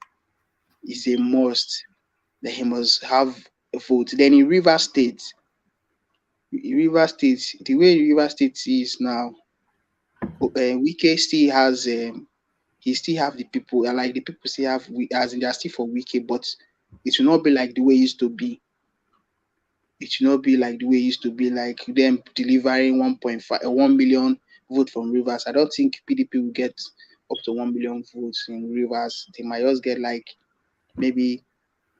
It's a must that he must have a vote. Then in River State, the way River State is now, Wike still has he still have the people, and like the people still have, as in they are still for Wike, but it will not be like the way it used to be. It will not be like the way it used to be, like them delivering 1 million votes from Rivers. I don't think PDP will get up to 1 million votes in Rivers. They might just get like maybe,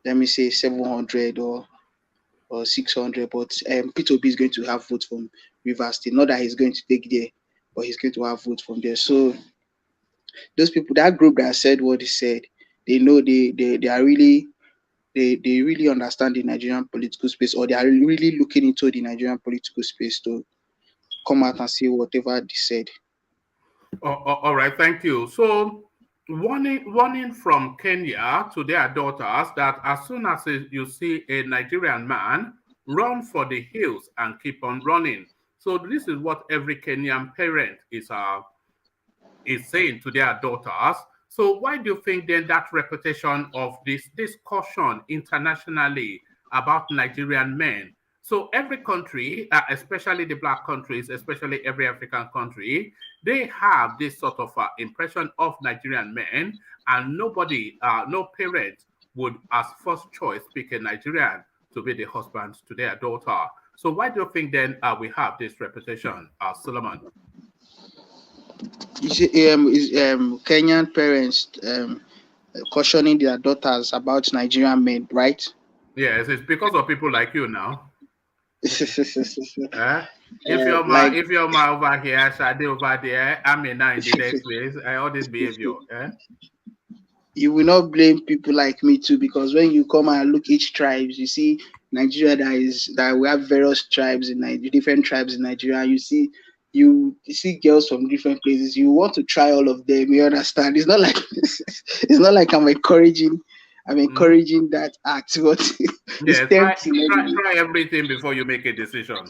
let me say, 700 or 600. But P2B is going to have votes from Rivers State. Not that he's going to take there, but he's going to have votes from there. So those people, that group that said what they said, they know they are really, they really understand the Nigerian political space, or they are really looking into the Nigerian political space to come out and say whatever they said. All right, thank you. So warning from Kenya to their daughters that as soon as you see a Nigerian man, run for the hills and keep on running. So this is what every Kenyan parent is saying to their daughters. So why do you think then that reputation of this caution internationally about Nigerian men? So every country, especially the black countries, especially every African country, they have this sort of impression of Nigerian men, and nobody, no parent would as first choice pick a Nigerian to be the husband to their daughter. So why do you think then we have this reputation, Solomon? Is Kenyan parents cautioning their daughters about Nigerian men, right? Yes, it's because of people like you now. If like you're my over here, Shade over there, I'm in the next place, all this behavior. you will not blame people like me too, because when you come and look each tribes, you see Nigeria that we have various tribes in Nigeria, different tribes in Nigeria. You see girls from different places. You want to try all of them. You understand? It's not like it's not like I'm encouraging that act, but it's Yeah, tempting. try everything before you make a decision.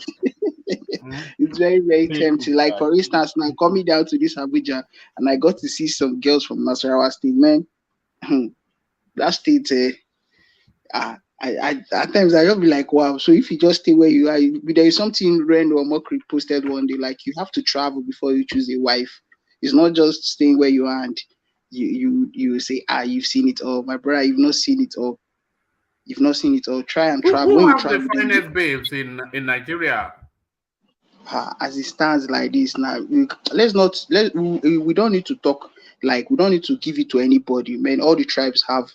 It's very, very tempting. Like for instance, now coming down to this Abuja, and I got to see some girls from Nasarawa State, man. That state, I at times I just be like, wow. So if you just stay where you are, there is something Ren or Mokri posted one day, like you have to travel before you choose a wife. It's not just staying where you are and you say, you've seen it all. My brother, you've not seen it all. You've not seen it all. Try and travel. Who When you have travel, the finest babes in Nigeria? As it stands like this now, we don't need to talk, like we don't need to give it to anybody, man. All the tribes have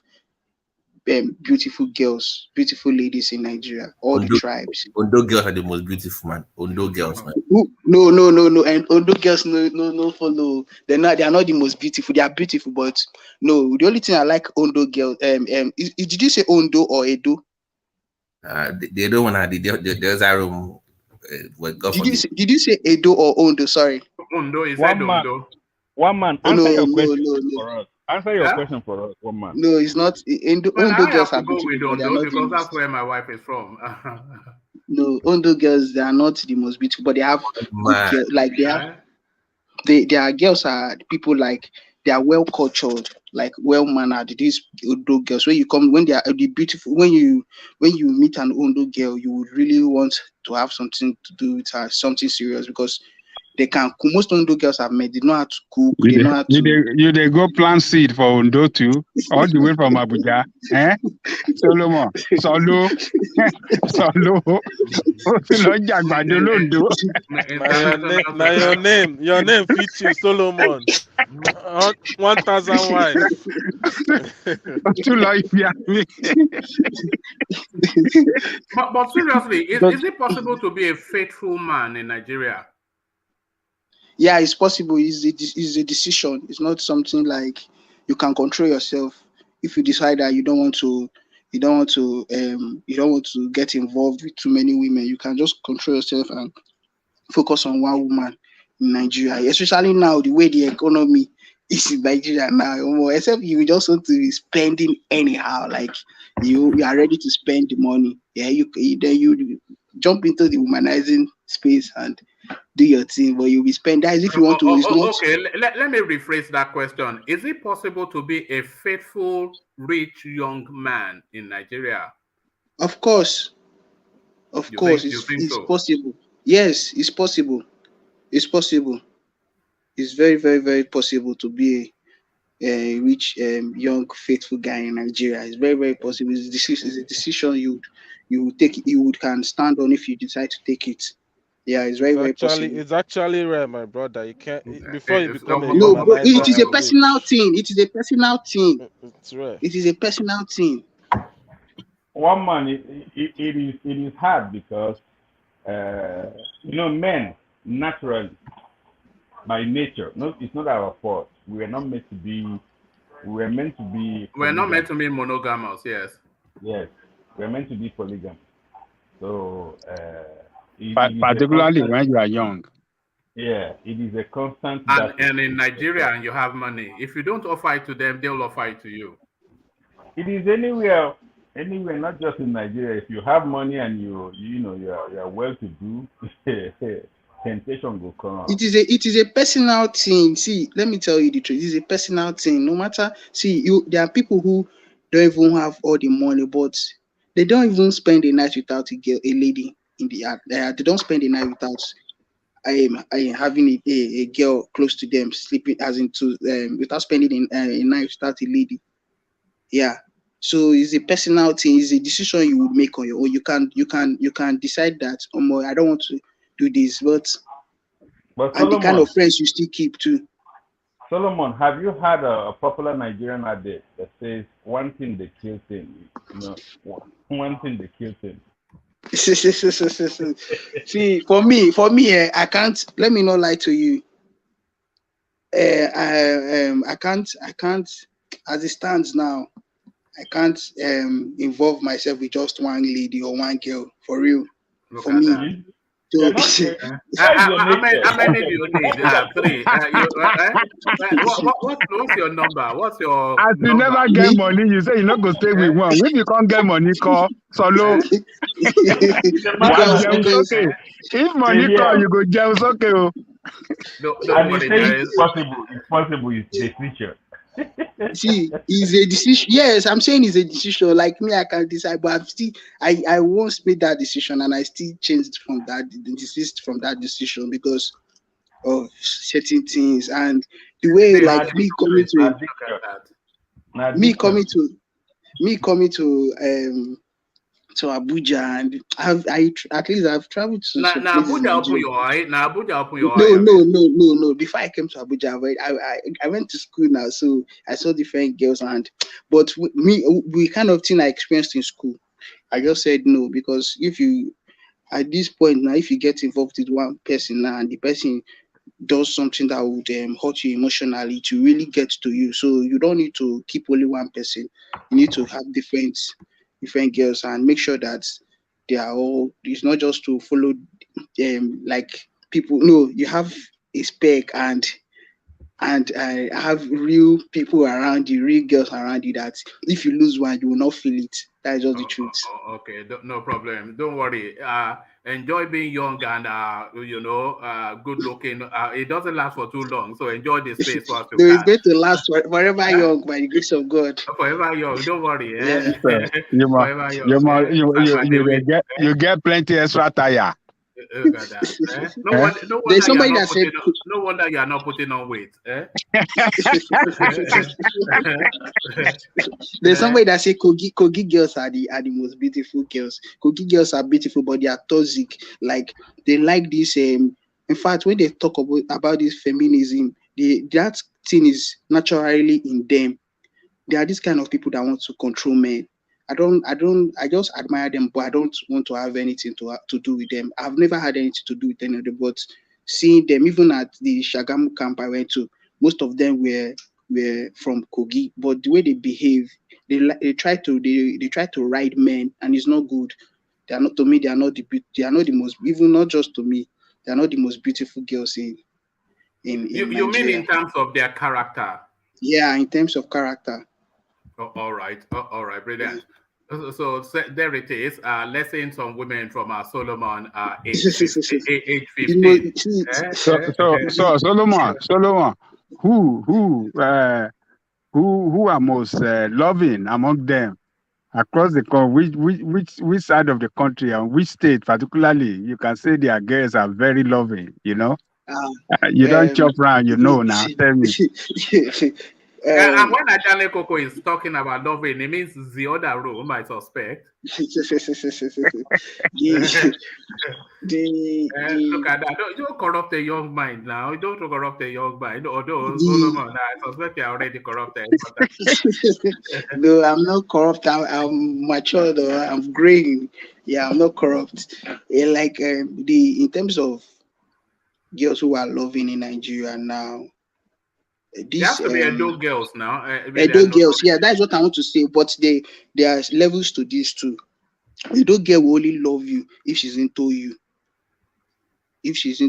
beautiful girls, beautiful ladies in Nigeria. All the tribes. Ondo girls are the most beautiful, man. Ondo girls, man. No, and Ondo girls no follow. They are not the most beautiful. They are beautiful, but no. The only thing I like Ondo girls. Did you say Ondo or Edo? They don't want to. There's a room. Did you say Edo or Ondo? Sorry. Ondo is Ondo. One man, answer your question for us. Answer your question for us, one man. No, it's not. Ondo girls are go with Ondo because that's where my wife is from. No, Ondo girls, they are not the most beautiful, but they have good girls. Like their girls are people like they are well cultured, like well mannered. These Ondo girls, when they are the beautiful. When you meet an Ondo girl, you would really want to have something to do with her, something serious, because they can cook. Most Ondo girls I've met, they know how to cook. They know how to. You go plant seed for Ondo too, all the way from Abuja. Solomon, Solo. Your name fits you, Solomon. 1,000 wives. But seriously, is it possible to be a faithful man in Nigeria? Yeah, it's possible. It's a decision. It's not something like you can control yourself. If you decide that you don't want to get involved with too many women, you can just control yourself and focus on one woman in Nigeria. Especially now, the way the economy is in Nigeria now, except you just want to be spending anyhow. Like you are ready to spend the money. Yeah, you jump into the womanizing space and do your thing, but you'll be spending. That is if you want to. Okay, let me rephrase that question. Is it possible to be a faithful, rich young man in Nigeria? Of course. It's possible. Yes, it's possible. It's possible. It's very, very, very possible to be a rich, young, faithful guy in Nigeria. It's very, very possible. It's a decision you take. You can stand on if you decide to take it. Yeah, it's very, very possible. It's actually rare, my brother. You can't before you become a no, but it is a personal thing. It is a personal thing. It's rare. It is a personal thing. One man, it is hard because men naturally by nature. It's not our fault. We are not meant to be. We are meant to be. We're not meant to be monogamous. Yes. Yes, we're meant to be polygamous. So. Particularly when you are young. Yeah, it is a constant. And in Nigeria, and you have money. If you don't offer it to them, they'll offer it to you. It is anywhere, not just in Nigeria. If you have money and you are well to do, temptation will come out. It is a personal thing. See, let me tell you the truth. It is a personal thing. No matter, there are people who don't even have all the money, but they don't even spend a night without a lady. They don't spend the night without having a girl close to them, sleeping without spending a night without a lady. Yeah. So it's a personal thing. It's a decision you would make on your own. You can decide that I don't want to do this, but and the kind of friends you still keep too. Solomon, have you had a popular Nigerian adage that says one thing they kill thing? One thing they kill thing. See, for me, I can't. Let me not lie to you. I can't. As it stands now, I can't involve myself with just one lady or one girl for real. Look for at me, that. How many do you need? Three. What's your number? What's your As you number? never get money, you say you not go stay with one. If you can't get money, call solo. because Okay. If money call, you go jail. Okay. Don't worry, guys. It's possible. It's possible. It's decision. see, it's a decision. Yes, I'm saying it's a decision. Like me, I can decide, but I once made that decision, and I still changed from that, desist from that decision because of certain things and the way, like me coming to Abuja, and at least I've traveled to some places in Nigeria. No. Before I came to Abuja, I went to school now, so I saw different girls, but we kind of thing I experienced in school. I just said no, because at this point now, if you get involved with one person now and the person does something that would hurt you emotionally, to really get to you, so you don't need to keep only one person. You need to have different girls and make sure that they are all. It's not just to follow like people. No, you have a spec and have real people around you, real girls around you, that if you lose one, you will not feel it. That is just the truth. Okay, no problem. Don't worry. Enjoy being young and good looking. It doesn't last for too long, so enjoy this space while you No, can. it's going to last forever young by the grace of God. Forever young. Don't worry. Yeah. Forever young. You get plenty extra tire. Look at that. No wonder you are not putting on weight. There's somebody that say Kogi girls are the most beautiful girls. Kogi girls are beautiful, but they are toxic. Like they like this. In fact, when they talk about this feminism, that thing is naturally in them. They are this kind of people that want to control men. I just admire them, but I don't want to have anything to do with them. I've never had anything to do with any of them, but seeing them, even at the Shagamu camp I went to, most of them were from Kogi, but the way they behave, they try to ride men, and it's not good. They are not, to me, they are not the most, even not just to me, they are not the most beautiful girls in you Nigeria. mean in terms of their character? Yeah, in terms of character. All right, brilliant. So there it is. Letting some women from Solomon age 15. So Solomon, who are most loving among them across the country? Which side of the country and which state particularly you can say their girls are very loving? You don't chop around, now. Tell me. And when Ajale Koko is talking about loving, it means the other room, I suspect. Look at that. Don't corrupt a young mind now. Don't corrupt a young mind. Although Solomon, I suspect you're already corrupted. No, I'm not corrupt. I'm mature though. I'm growing. Yeah, I'm not corrupt. In terms of girls who are loving in Nigeria now, There have to be adult girls now. Adult girls, yeah, that's what I want to say. But there are levels to this too. Adult girl will only love you if she's into you. If she's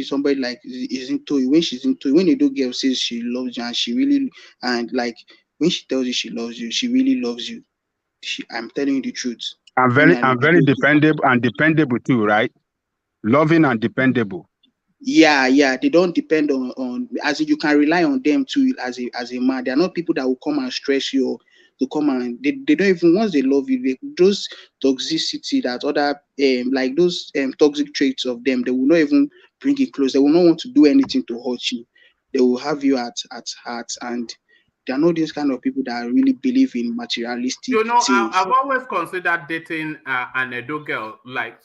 somebody like is into you, when she's into you, when adult girl says she loves you and when she tells you she loves you, she really loves you. I'm telling you the truth. I'm very dependable too, right? Loving and dependable. Yeah, they don't depend on as in you can rely on them too as a man. They are not people that will come and stress you or to come and they don't even, once they love you, those toxicity that other those toxic traits of them, they will not even bring it close. They will not want to do anything to hurt you. They will have you at heart, and they are not these kind of people that really believe in materialistic things. I've always considered dating an adult girl like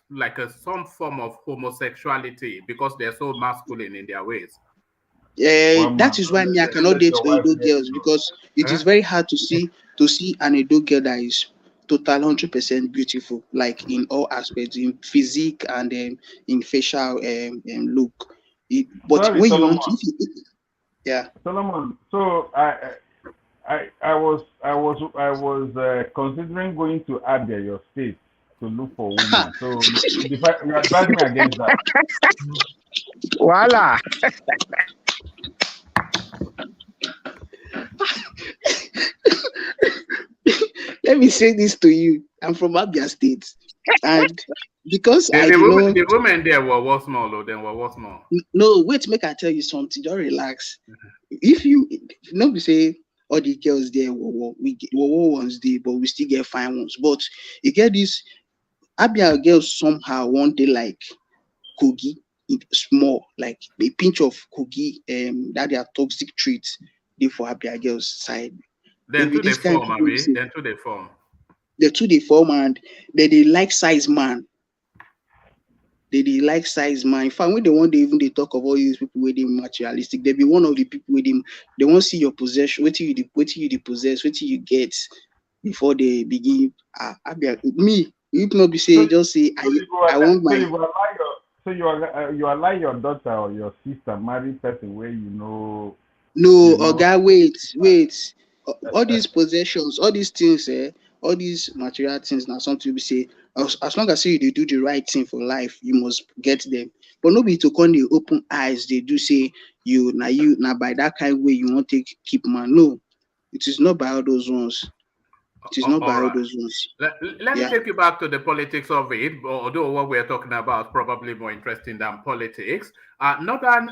some form of homosexuality because they're so masculine in their ways. One That man. is why me I cannot Let date your wife Edo get girls, you. because it is very hard to see an Edo girl that is total 100% beautiful, like in all aspects, in physique and in facial look. But Sorry, when you Solomon. want to, yeah. Solomon. So I was considering going to Abia, your state, to look for a woman. So you advise me against that. Voila. Let me say this to you. I'm from Abia State, and because The, I the did women, not. the women there were small, or then were small. No, wait, make I tell you something. Just relax. If you not be say all the girls there we get ones there, but we still get fine ones. But you get this Abia girls somehow one day like Kogi, small, like a pinch of Kogi, that they are toxic traits they for Abia girls side. They Then be to the this kind of form, people we Abi. say Then to the form. the two they form and they like size man. They like size man. In fact, when they want, they even they talk of all these people with them materialistic. They be one of the people with them. They want to see your possession. Wait till you the possess. Wait till you get before they begin. I be me. You not be say just say I want my. You allow your daughter or your sister marry person where you know. No, guy, wait. All these possessions, all these things, all these material things, now something we say, as long as you they do the right thing for life, you must get them. But nobody to come the open eyes, they do say you now by that kind of way you won't take keep man. No, it is not by all those ones. It is not All by all right. those ones. Let me Yeah. take you back to the politics of it, although what we're talking about is probably more interesting than politics. Northern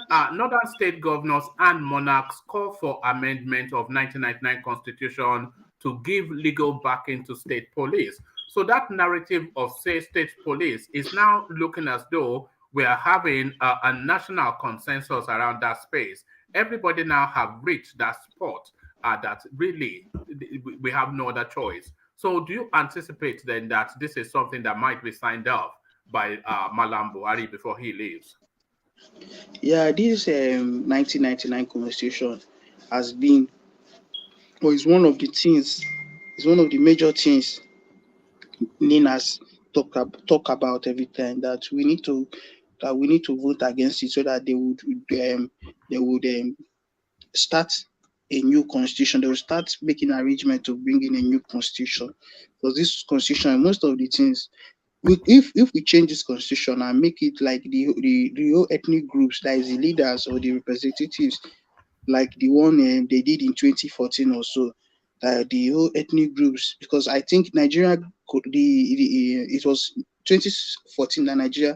state governors and monarchs call for amendment of 1999 constitution to give legal backing to state police. So that narrative of, say, state police is now looking as though we are having a national consensus around that space. Everybody now have reached that spot that really we have no other choice. So do you anticipate then that this is something that might be signed off by Malam Buhari before he leaves? Yeah, this 1999 constitution has been, or is one of the things, is one of the major things Ninas talk about every time, that we need to vote against it so that they would start a new constitution. They will start making arrangement to bring in a new constitution, because this constitution, most of the things, if we change this constitution and make it like the whole ethnic groups, that is the leaders or the representatives, like the one they did in 2014 or so, the whole ethnic groups, because I think Nigeria it was 2014 that Nigeria,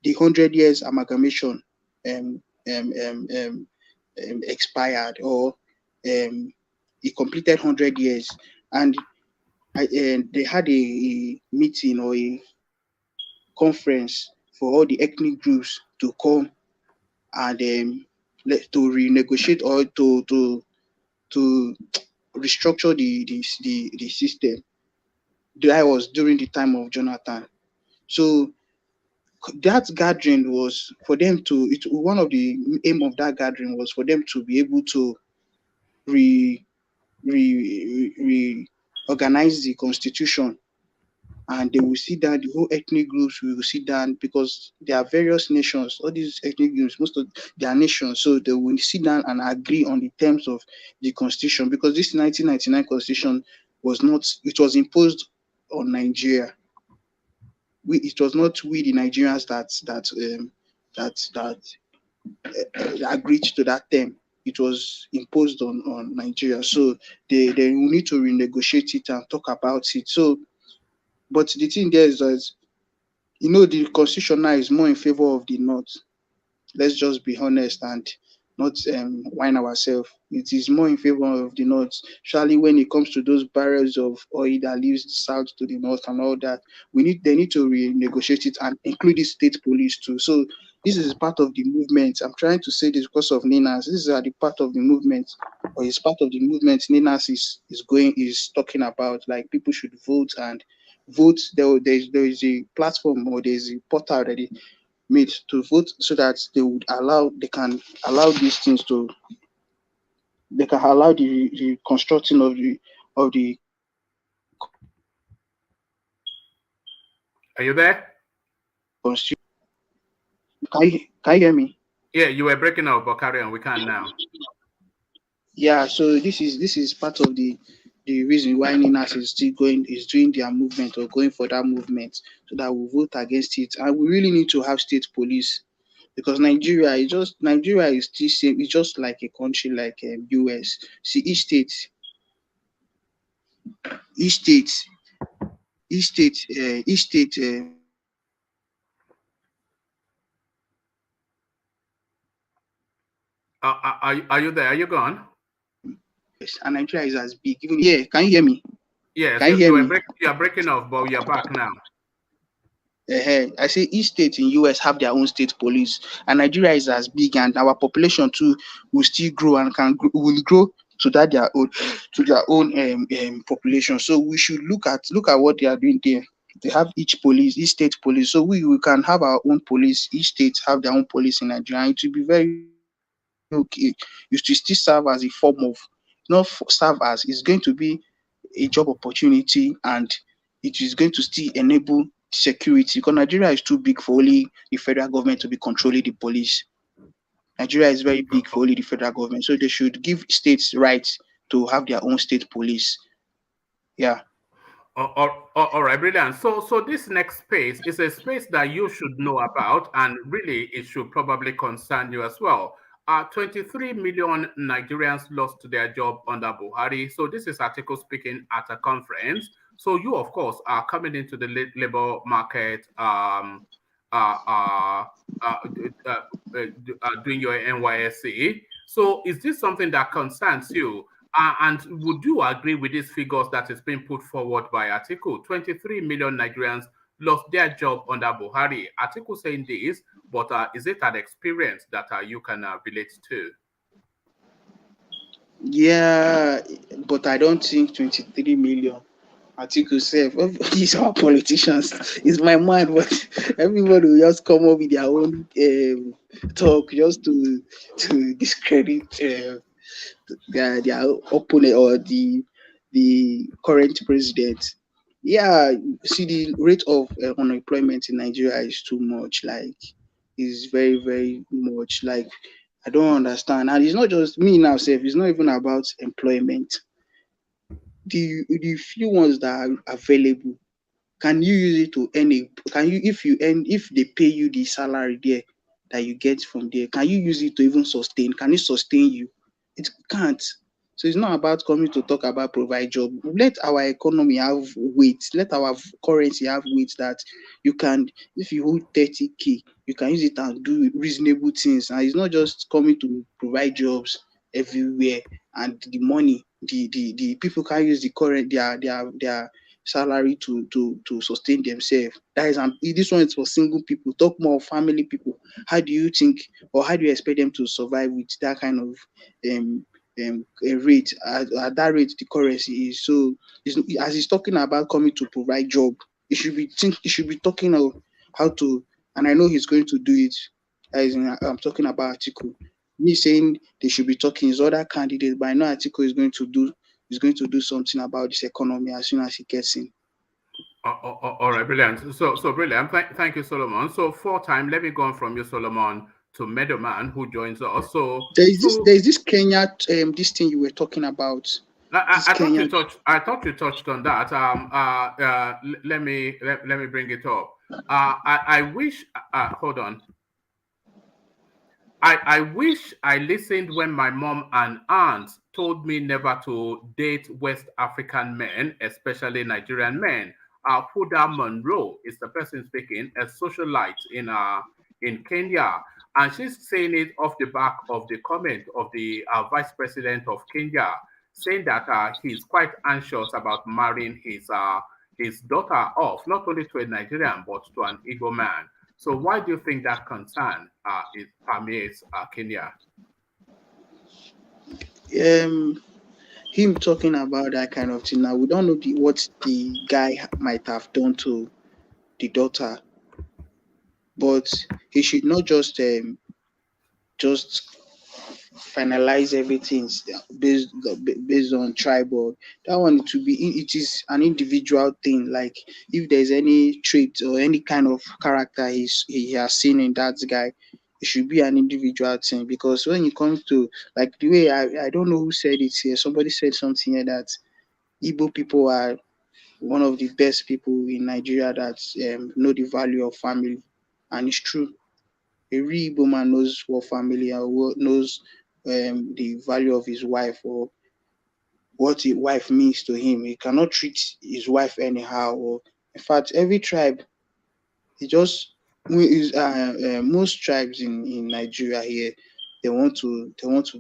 the 100 years amalgamation um, um, um, um, expired, or it completed 100 years, and they had a meeting or a conference for all the ethnic groups to come and to renegotiate or to restructure the system. That was during the time of Jonathan. So that gathering was for them to. One of the aim of that gathering was for them to be able to re organize the constitution, and they will sit down. The whole ethnic groups will sit down, because there are various nations. All these ethnic groups, most of their nations, so they will sit down and agree on the terms of the constitution. Because this 1999 constitution was not. It was imposed on Nigeria. It was not we the Nigerians that agreed to that term. It was imposed on Nigeria. So they will need to renegotiate it and talk about it. So, but the thing there is that, the constitution now is more in favor of the North. Let's just be honest and not whine ourselves. It is more in favor of the North, especially when it comes to those barrels of oil that leaves south to the north and all that. They need to renegotiate it and include the state police too. So this is part of the movement. I'm trying to say this because of Ninas. This is the part of the movement, or it's part of the movement Ninas is talking about. Like, people should vote and vote. There is a platform, or there's a portal already made to vote so that they can allow these things to they can allow the constructing of the. Are you there? Can you hear me? Yeah, you were breaking up, but carry on. We can now. Yeah, so this is part of the reason why Ninas is doing their movement or going for that movement, so that we vote against it. And we really need to have state police, because Nigeria is still same. It's just like a country like US. See, each state, each state, each state, each state. Are you there? Are you gone? Yes, and Nigeria is as big. Even yeah, can you hear me? Yes, Can you hear me? you are breaking off, but you're back now. I say each state in US have their own state police, and Nigeria is as big, and our population too will still grow and will grow to their own population. So we should look at what they are doing there. They have each state police. So we can have our own police. Each state have their own police in Nigeria. And it will be very okay. It will still serve as a form of it's going to be a job opportunity, and it is going to still enable security, because Nigeria is too big for only the federal government to be controlling the police. Nigeria is very big for only the federal government, so they should give states rights to have their own state police. Yeah. All right, brilliant. So this next space is a space that you should know about, and really it should probably concern you as well. 23 million Nigerians lost their job under Buhari. So this is article speaking at a conference. So you, of course, are coming into the labor market, doing your NYSC. So is this something that concerns you? And would you agree with these figures that is being put forward by article? 23 million Nigerians lost their job under Buhari. Article saying this, but is it an experience that you can relate to? Yeah, but I don't think 23 million. Article safe. These are politicians. It's my mind, but everybody will just come up with their own talk just to discredit their opponent or the current president. Yeah, see, the rate of unemployment in Nigeria is too much. Like, is very, very much. Like, I don't understand. And it's not just me now, Seth. It's not even about employment. The few ones that are available, can you use it to earn if they pay you the salary there that you get from there, can you use it to even sustain? Can it sustain you? It can't. So it's not about coming to talk about provide job. Let our economy have weight. Let our currency have weight that you can, if you hold 30K, you can use it and do reasonable things. And it's not just coming to provide jobs everywhere, and the money, the people can use the current their salary to sustain themselves. That is this one is for single people. Talk more of family people. How do you think, or how do you expect them to survive with that kind of a rate at that rate the currency is? So as he's talking about coming to provide job, he should be talking of how to, and I know he's going to do it. As I'm talking about article, me saying they should be talking is other candidates, but I know article is going to do something about this economy as soon as he gets in. All right, brilliant. So brilliant. Thank you, Solomon. So 4 time, let me go on from you, Solomon, to Meadowman, who joins us. So there's this Kenya this thing you were talking about. I thought you touched on that. Let me bring it up. I wish. Hold on. I wish I listened when my mom and aunt told me never to date West African men, especially Nigerian men. Huda Monroe is the person speaking, a socialite in Kenya. And she's saying it off the back of the comment of the vice president of Kenya, saying that he's quite anxious about marrying his daughter off, not only to a Nigerian, but to an Igbo man. So why do you think that concern permeates Kenya? Him talking about that kind of thing. Now we don't know what the guy might have done to the daughter, but he should not just finalize everything based on tribal. That one to be it is an individual thing. Like if there's any trait or any kind of character he has seen in that guy, it should be an individual thing. Because when it comes to like the way I don't know who said it here. Somebody said something here that Igbo people are one of the best people in Nigeria that know the value of family, and it's true. A real Igbo man knows what family and knows the value of his wife or what a wife means to him. He cannot treat his wife anyhow. Or in fact, every tribe, he just most tribes in Nigeria here, they want to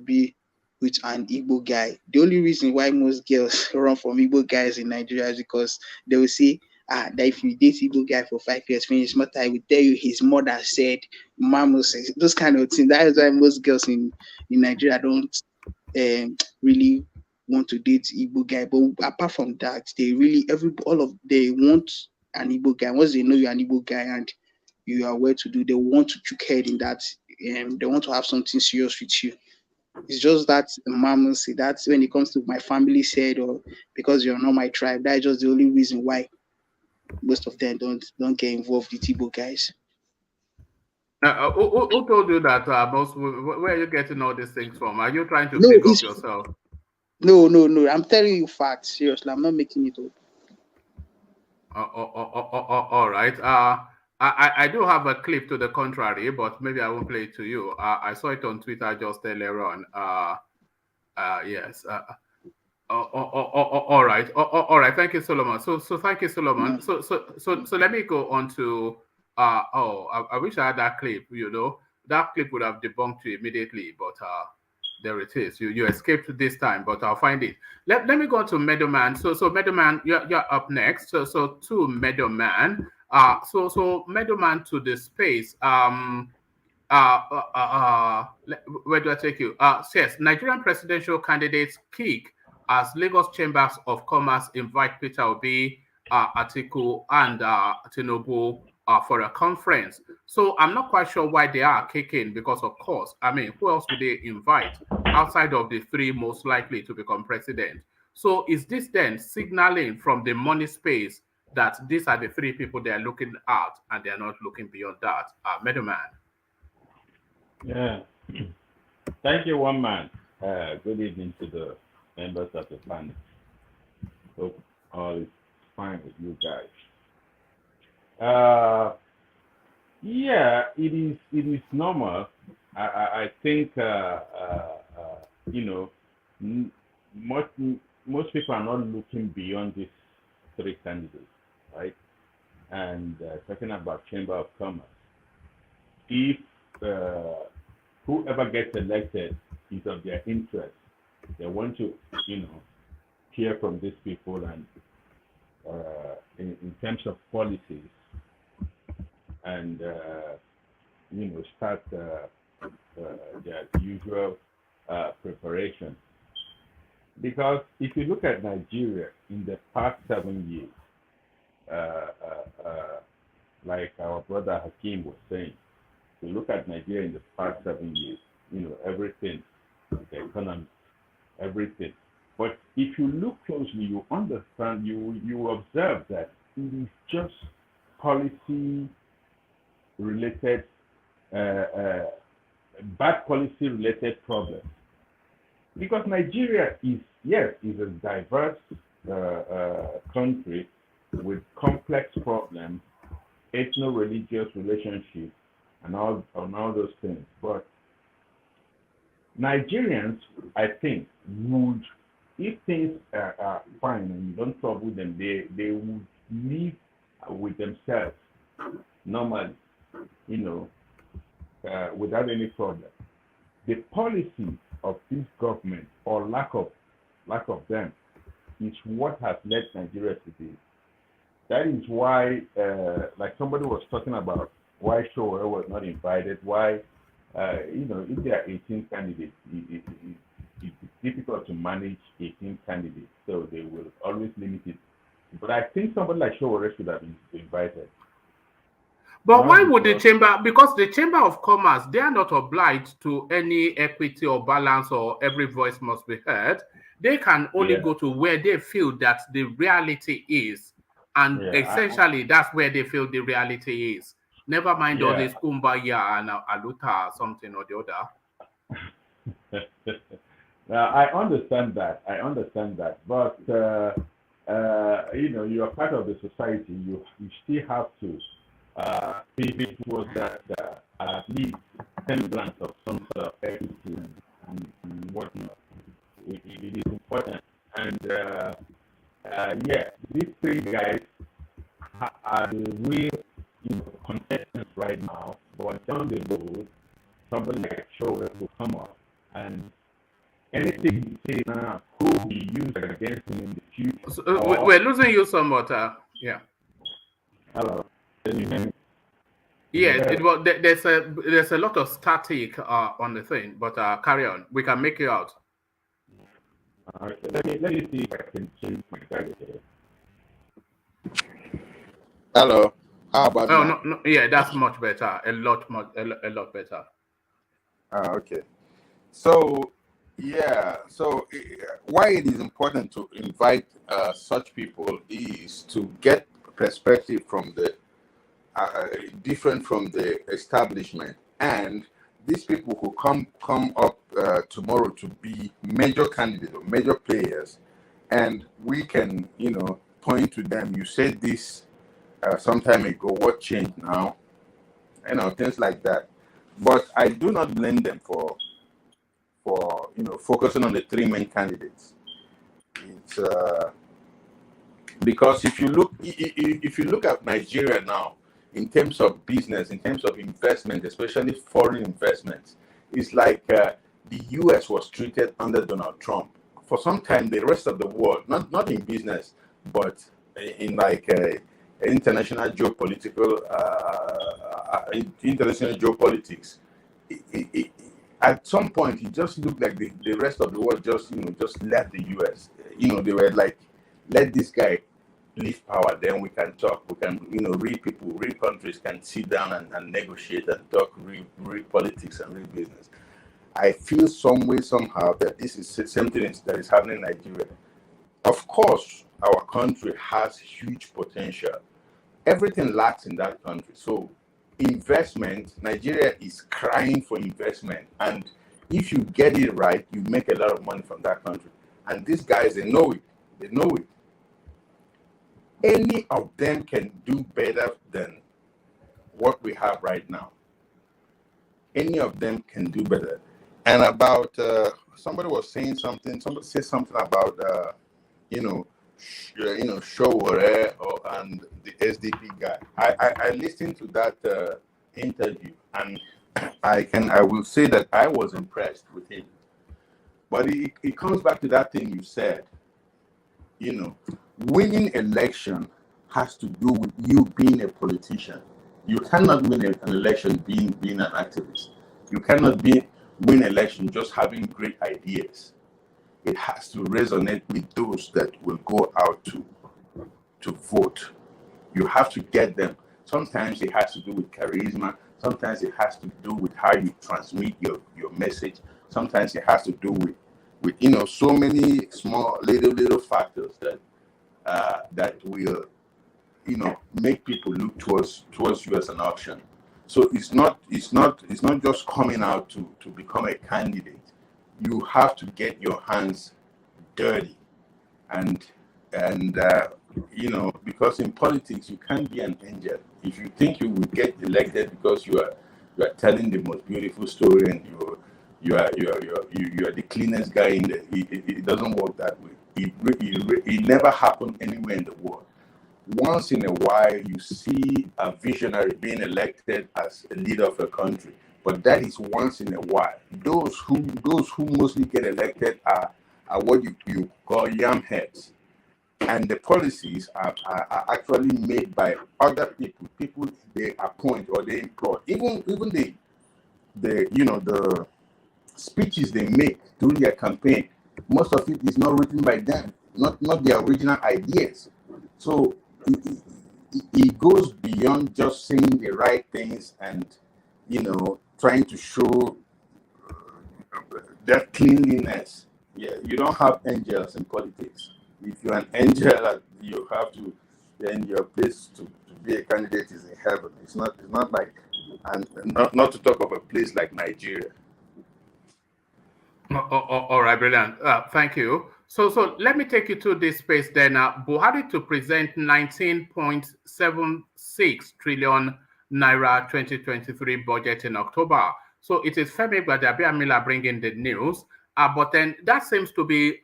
be with an Igbo guy. The only reason why most girls run from Igbo guys in Nigeria is because they will say, that if you date Igbo guy for 5 years, finish matter, I will tell you his mother said, Mamu says, those kind of things. That is why most girls in Nigeria don't really want to date Igbo guy. But apart from that, they really they want an Igbo guy. Once they know you're an Igbo guy and you are well to do, they want to chook head in that. They want to have something serious with you. It's just that Mamu say that's when it comes to my family said, or because you're not my tribe. That's just the only reason why most of them don't get involved with Igbo guys. Who told you that where are you getting all these things from? Are you trying to No, pick up yourself? No. I'm telling you facts. Seriously, I'm not making it up. All right. I do have a clip to the contrary, but maybe I won't play it to you. I saw it on Twitter just earlier on. Yes. All right. All right. Thank you, Solomon. So thank you, Solomon. So let me go on to I wish I had that clip. That clip would have debunked you immediately, but there it is. You escaped this time, but I'll find it. Let me go to Meadowman. So Meadowman, you're up next. So to Meadowman. So Meadowman to the space. Where do I take you? Yes, Nigerian presidential candidates kick as Lagos Chambers of Commerce invite Peter Obi, Atiku, and Tinubu for a conference. So I'm not quite sure why they are kicking, because of course, I mean, who else would they invite outside of the three most likely to become president? So is this then signaling from the money space that these are the three people they are looking at and they are not looking beyond that? Middleman. Yeah. Thank you, one man. Good evening to the members of the panel. Hope all is fine with you guys. Yeah, it is normal. I think most people are not looking beyond these three candidates, right? And talking about Chamber of Commerce, if whoever gets elected is of their interest, they want to hear from these people and in terms of policies, and start their usual preparation. Because if you look at Nigeria in the past 7 years, like our brother Hakeem was saying, if you look at Nigeria in the past 7 years, everything, the economy, everything. But if you look closely, you understand, you observe that it is just policy related, bad policy related problems. Because Nigeria is a diverse country with complex problems, ethno-religious relationships, and all those things. But Nigerians, I think, would, if things are fine and you don't trouble them, they would live with themselves normally, without any problem. The policy of this government, or lack of them, is what has led Nigeria to this. That is why, like somebody was talking about, why Showore was not invited, why, if there are 18 candidates, it's difficult to manage 18 candidates, so they will always limit it. But I think somebody like Showore should have been invited. But why would the chamber, because the Chamber of Commerce, they are not obliged to any equity or balance or every voice must be heard. They can only go to where they feel that the reality is. And essentially, that's where they feel the reality is. Never mind all this kumbaya and aluta or something or the other. Now, I understand that. But, you are part of the society. You still have to pivot towards that at least semblance of some sort of equity and whatnot. It is important. And these three guys are the real contestants right now. But down the road, somebody like Shower will come up, and anything you say now could be used against him in the future. So, we're losing you somewhat. Hello. Can you hear me? Yeah, there's a lot of static on the thing, but carry on. We can make you out. Let me see if I can change my target here. Hello. How about now? No, yeah, that's much better. A lot better. Okay. So, why it is important to invite such people is to get perspective from the different from the establishment, and these people who come up tomorrow to be major candidates or major players, and we can point to them. You said this some time ago. What changed now? Things like that. But I do not blame them for focusing on the three main candidates. It's because if you look at Nigeria now, in terms of business, in terms of investment, especially foreign investments, it's like the U.S. was treated under Donald Trump. For some time, the rest of the world, not in business, but in international geopolitical, at some point, it just looked like the rest of the world just left the U.S. They were like, let this guy leave power, then we can talk. We can, real countries can sit down and negotiate and talk real politics and real business. I feel some way, somehow, that this is something that is happening in Nigeria. Of course, our country has huge potential. Everything lacks in that country. So investment, Nigeria is crying for investment. And if you get it right, you make a lot of money from that country. And these guys, they know it. Any of them can do better than what we have right now. Any of them can do better. And about somebody was saying something. Somebody said something about Showore and the SDP guy. I listened to that interview, and I will say that I was impressed with him. But it comes back to that thing you said. Winning election has to do with you being a politician. You cannot win an election being an activist. You cannot win election just having great ideas. It has to resonate with those that will go out to vote. You have to get them. Sometimes it has to do with charisma. Sometimes it has to do with how you transmit your message. Sometimes it has to do with so many small little factors that will make people look towards you as an option. So it's not just coming out to become a candidate. You have to get your hands dirty, and because in politics you can't be an angel. If you think you will get elected because you are telling the most beautiful story and you are the cleanest guy in the, it doesn't work that way. It never happened anywhere in the world. Once in a while, you see a visionary being elected as a leader of a country, but that is once in a while. Those who mostly get elected are what you call yam heads, and the policies are actually made by other people they appoint or they employ. Even the speeches they make during their campaign, most of it is not written by them, not their original ideas. So it goes beyond just saying the right things and, trying to show that cleanliness. Yeah, you don't have angels in politics. If you're an angel, you have to, then your place to be a candidate is in heaven. It's not like, and not to talk of a place like Nigeria. All right, brilliant. Thank you. So let me take you to this space then. Buhari to present 19.76 trillion naira 2023 budget in October. So it is Femi Gbadabiamila bringing the news. But then that seems to be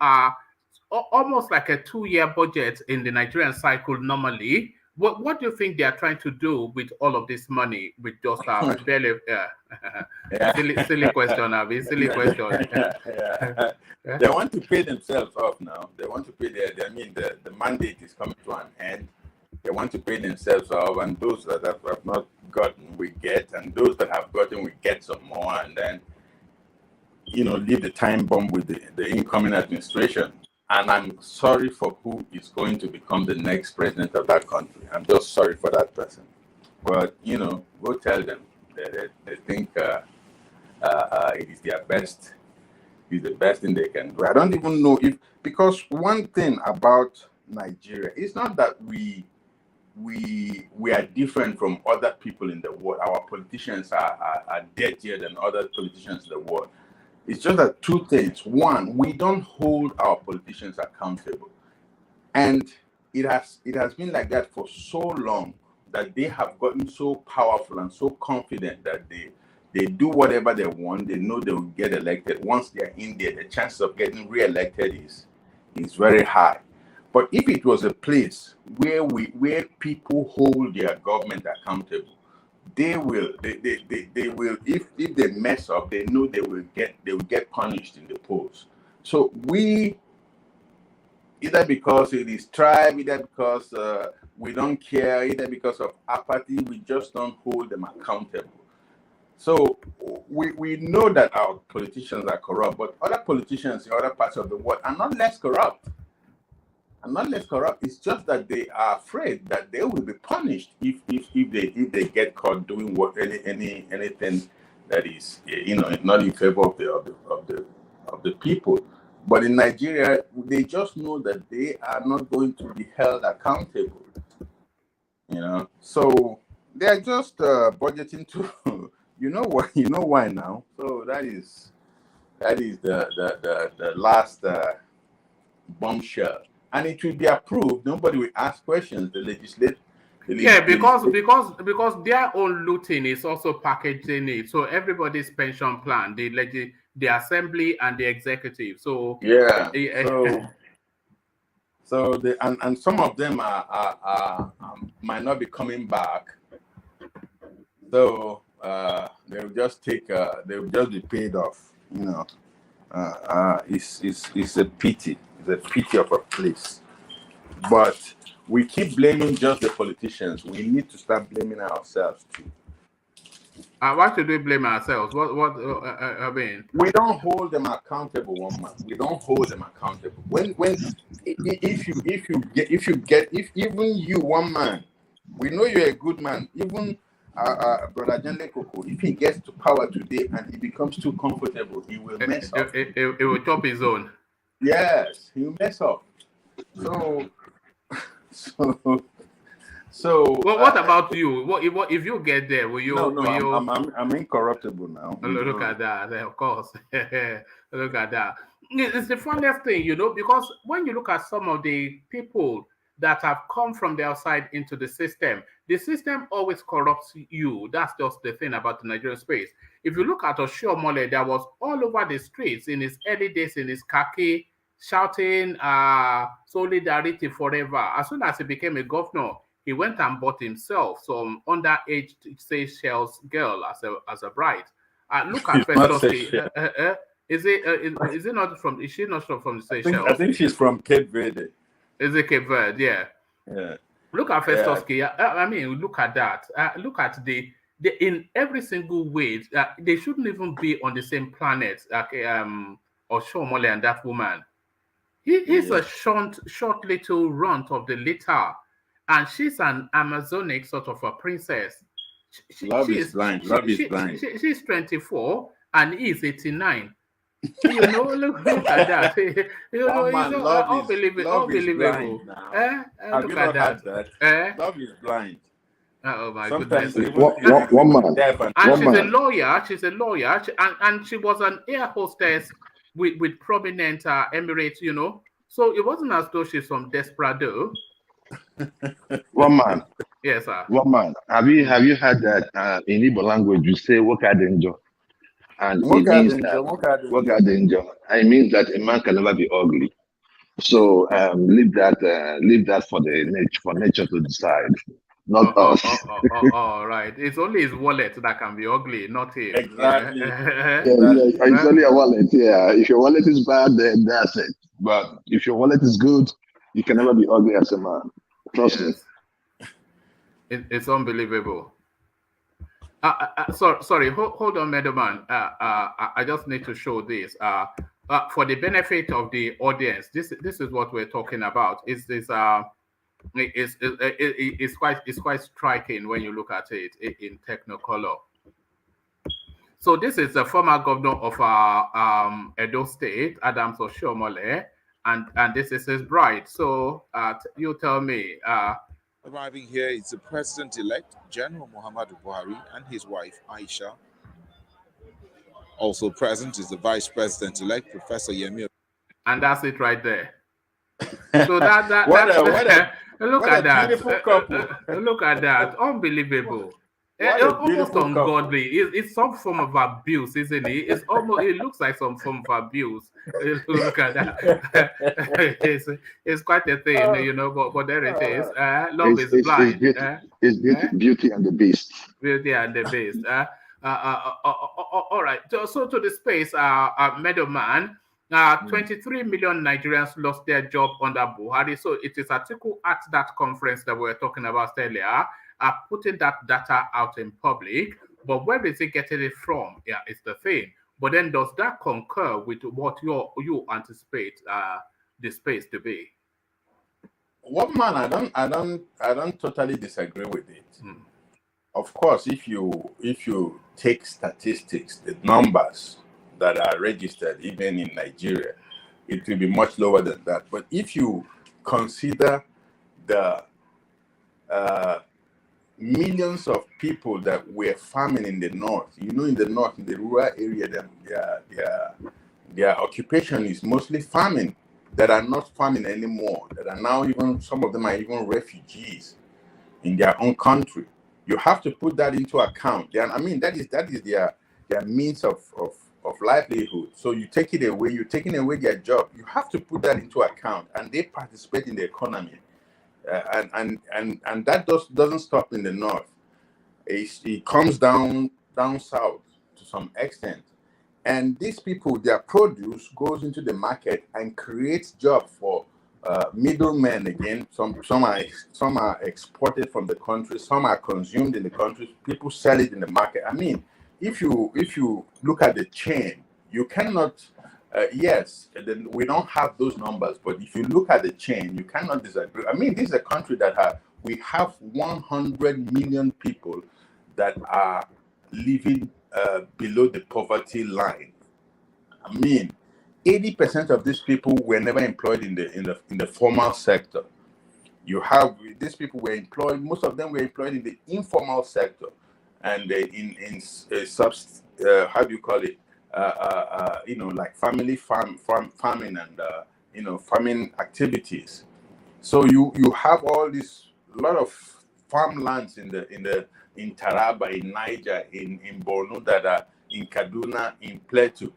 almost like a 2-year budget in the Nigerian cycle normally. What do you think they are trying to do with all of this money? With just barely, silly question, Abi, silly question. They want to pay themselves off now. They want to pay the mandate is coming to an end. They want to pay themselves off, and those that have not gotten, we get, and those that have gotten, we get some more, and then, leave the time bomb with the incoming administration. And I'm sorry for who is going to become the next president of that country. I'm just sorry for that person. But, go tell them. They think it is their best. It's the best thing they can do. I don't even know because one thing about Nigeria, it's not that we are different from other people in the world. Our politicians are dirtier than other politicians in the world. It's just that two things. One, we don't hold our politicians accountable. And it has been like that for so long that they have gotten so powerful and so confident that they do whatever they want. They know they will get elected. Once they're in there, the chances of getting re-elected is very high. But if it was a place where people hold their government accountable, they will if they mess up, they know they will get punished in the polls. So we, either because it is tribe, either because we don't care, either because of apathy, we just don't hold them accountable. So we know that our politicians are corrupt, but other politicians in other parts of the world are not less corrupt. It's just that they are afraid that they will be punished if they get caught doing anything that is not in favor of the people. But in Nigeria, they just know that they are not going to be held accountable. So they are just budgeting to why now. So that is the last bombshell. And it will be approved. Nobody will ask questions. The legislature. Because their own looting is also packaging it. So everybody's pension plan, the assembly and the executive. So yeah. So and some of them are might not be coming back. So they will just be paid off. It's a pity. The pity of a place. But we keep blaming just the politicians. We need to start blaming ourselves too. Why should we blame ourselves? I mean, we don't hold them accountable, one man. We don't hold them accountable. If even you, one man, we know you're a good man. Even Brother Janle Koko, if he gets to power today and he becomes too comfortable, he will mess up. It will chop his own. Yes, he'll mess up. So. Well, what about you? What if you get there? Will you? No, I'm incorruptible now. Look at that, of course. Look at that. It's the funniest thing, because when you look at some of the people that have come from the outside into the system always corrupts you. That's just the thing about the Nigerian space. If you look at Oshiomhole, that was all over the streets in his early days in his khaki, shouting solidarity forever. As soon as he became a governor, he went and bought himself some underage Seychelles girl as a bride. Look at Festus. Is she not from the Seychelles? I think she's from Cape Verde. Is it Cape Verde? Yeah. Look at Festus. I mean, look at that. Look at the in every single way. They shouldn't even be on the same planet. Oshiomhole and that woman. He's a short little runt of the litter. and she's an Amazonic sort of a princess. Love is blind. Love is blind. She's 24 and he's 89. You know, look at that. You know, Man, it's love is unbelievable. blind now. Look Have you at not that. had that? Love is blind. Oh my Sometimes goodness. One man. And she's a lawyer. She's a lawyer. And she was an air hostess with prominent Emirates, you know. So it wasn't as though she's from Desperado. One man. Yes, sir. One man. Have you heard that in Igbo language you say "wokadenjo," and it means wokadenjo. It means that a man can never be ugly. So leave that for nature to decide, not us. All right. It's only his wallet that can be ugly, not him. Exactly. It's only a wallet. Yeah. If your wallet is bad, then that's it. But if your wallet is good, you can never be ugly as a man. Trust me. It's unbelievable. Sorry, hold on, Meadowman. I just need to show this. For the benefit of the audience, this is what we're talking about. It's quite striking when you look at it in Technicolor. So this is the former governor of Edo State, Adams Oshiomhole, and this is his bride. So you tell me. Arriving here is the President-elect, General Muhammadu Buhari, and his wife, Aisha. Also present is the Vice President-elect, Professor Yemi. And that's it right there. So look at that. Beautiful couple. Look at that. Unbelievable. Almost ungodly. It's some form of abuse, isn't it? It looks like some form of abuse. Look at that. It's quite a thing, you know, but there it is. Love is blind. It's beauty and the beast. Beauty and the beast. All right. So to the space, Meadowman, 23 million Nigerians lost their job under Buhari. So it is article at that conference that we were talking about earlier. Putting that data out in public, but where is it getting it from? Yeah, it's the thing. But then, does that concur with what you anticipate the space to be? One man, I don't totally disagree with it. Of course, if you take statistics, the numbers that are registered even in Nigeria, it will be much lower than that. But if you consider the millions of people that were farming in the north, you know, in the north, in the rural area, their occupation is mostly farming, that are not farming anymore, that are now even, some of them are even refugees in their own country. You have to put that into account. I mean, that is their means of livelihood. So you take it away, you're taking away their job. You have to put that into account, and they participate in the economy. And that doesn't stop in the north. It comes down south to some extent. And these people, their produce goes into the market and creates jobs for middlemen again. Some are exported from the country, some are consumed in the country. People sell it in the market. I mean, if you look at the chain, you cannot. Yes, then we don't have those numbers, but if you look at the chain, you cannot disagree. I mean, this is a country that we have 100 million people that are living below the poverty line. I mean, 80% of these people were never employed in the formal sector. You have these people were employed. Most of them were employed in the informal sector, and how do you call it? Like family farming and farming activities. So you have all this lot of farmlands in Taraba, in Niger, in Borno, that are in Kaduna, in Plateau,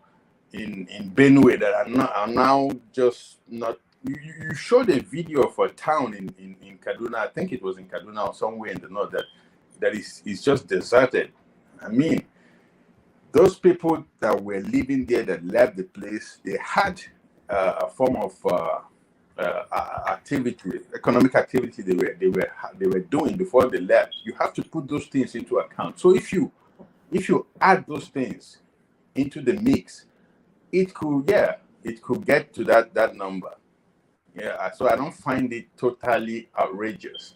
in Benue, that are now just not. You showed a video of a town in Kaduna. I think it was in Kaduna or somewhere in the north that is just deserted. I mean, those people that were living there, that left the place, they had a form of activity, economic activity they were doing before they left. You have to put those things into account. So if you add those things into the mix, it could get to that number. Yeah. So I don't find it totally outrageous.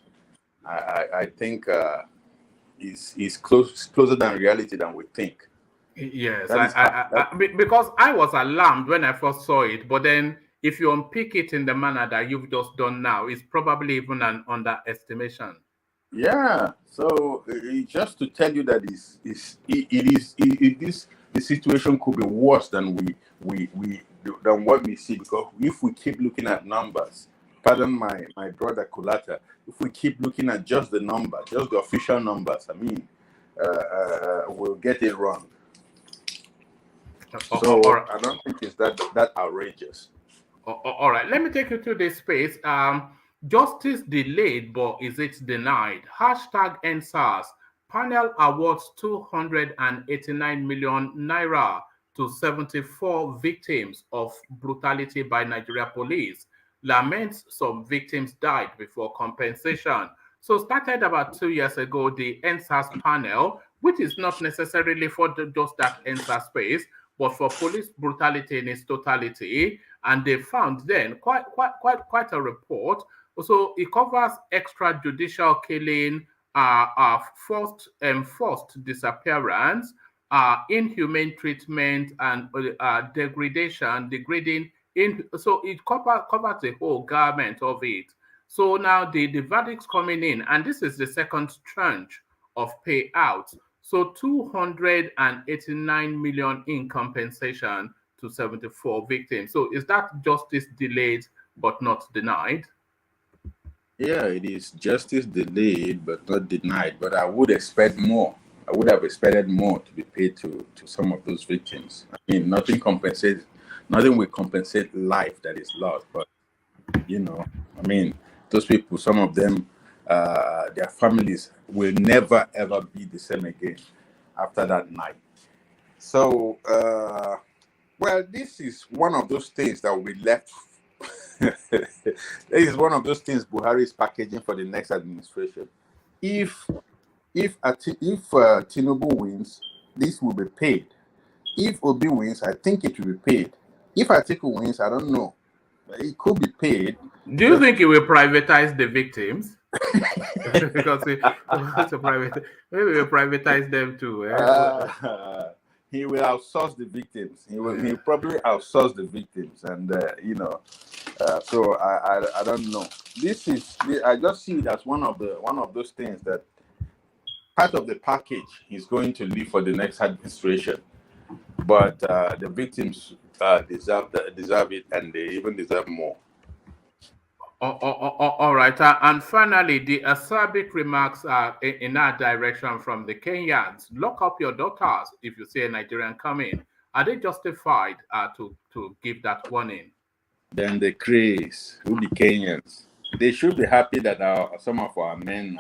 I think is closer than reality than we think. Yes, That is because I was alarmed when I first saw it, but then if you unpick it in the manner that you've just done now, it's probably even an underestimation. Yeah. So just to tell you that the situation could be worse than than what we see, because if we keep looking at numbers, pardon my brother Kulata, if we keep looking at just the number, just the official numbers, I mean, we'll get it wrong. So I don't think it's that outrageous. All right, let me take you to this space. Justice delayed, but is it denied? Hashtag NSARS. Panel awards 289 million naira to 74 victims of brutality by Nigeria police. Laments some victims died before compensation. So started about 2 years ago, the NSARS panel, which is not necessarily for just that NSARS space, but for police brutality in its totality. And they found then quite a report. So it covers extrajudicial killing, forced disappearance, inhumane treatment, and degrading. So it covers the whole gamut of it. So now the verdict's coming in, and this is the second tranche of payouts. So 289 million in compensation to 74 victims. So is that justice delayed but not denied? Yeah, it is justice delayed but not denied. But I would expect more. I would have expected more to be paid to some of those victims. I mean, nothing will compensate life that is lost. But I mean, those people, some of them, their families will never ever be the same again after that night. So, well, this is one of those things that will be left. This is one of those things Buhari is packaging for the next administration. If Tinubu wins, this will be paid. If Obi wins, I think it will be paid. If Atiku wins, I don't know. It could be paid. Do you think he will privatize the victims? Because he wants to maybe we'll privatize them too. He will outsource the victims. He'll probably outsource the victims, and so I don't know. I just see it as one of those things that part of the package is going to leave for the next administration, but the victims deserve it, and they even deserve more. All right, and finally, the acerbic remarks in that direction from the Kenyans. Lock up your daughters if you see a Nigerian coming. Are they justified to give that warning? Then the craze, who the Kenyans? They should be happy that some of our men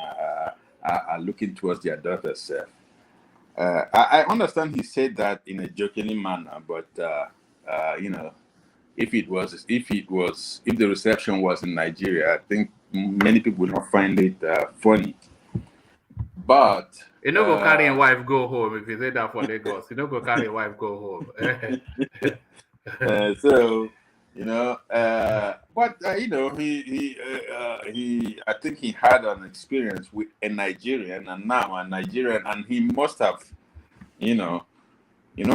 are looking towards their daughters. I understand he said that in a joking manner, but if the reception was in Nigeria, I think many people would not find it funny. But you know, go carry a wife go home. If you say that for Lagos, you know, go carry a wife go home. So but he I think he had an experience with a Nigerian, and now a Nigerian, and he must have,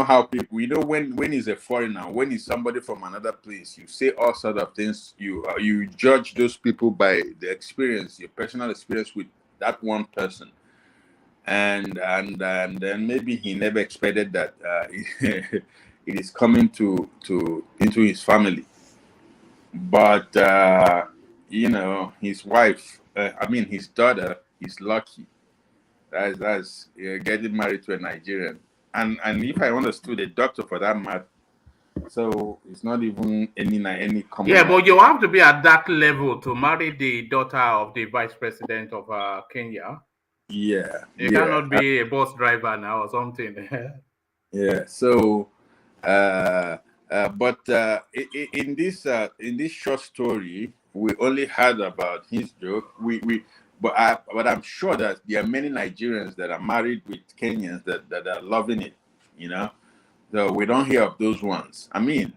how people, when he's a foreigner, when he's somebody from another place, you say all sorts of things. You judge those people by the experience, your personal experience with that one person, and then maybe he never expected that it is coming into his family. But his wife, his daughter is lucky. That's getting married to a Nigerian. And if I understood, a doctor for that matter. So it's not even any common. Yeah, but you have to be at that level to marry the daughter of the vice president of Kenya. Yeah. You cannot be a bus driver now or something. Yeah. So, but in this short story, we only heard about his joke. But I'm sure that there are many Nigerians that are married with Kenyans that are loving it, So we don't hear of those ones. I mean,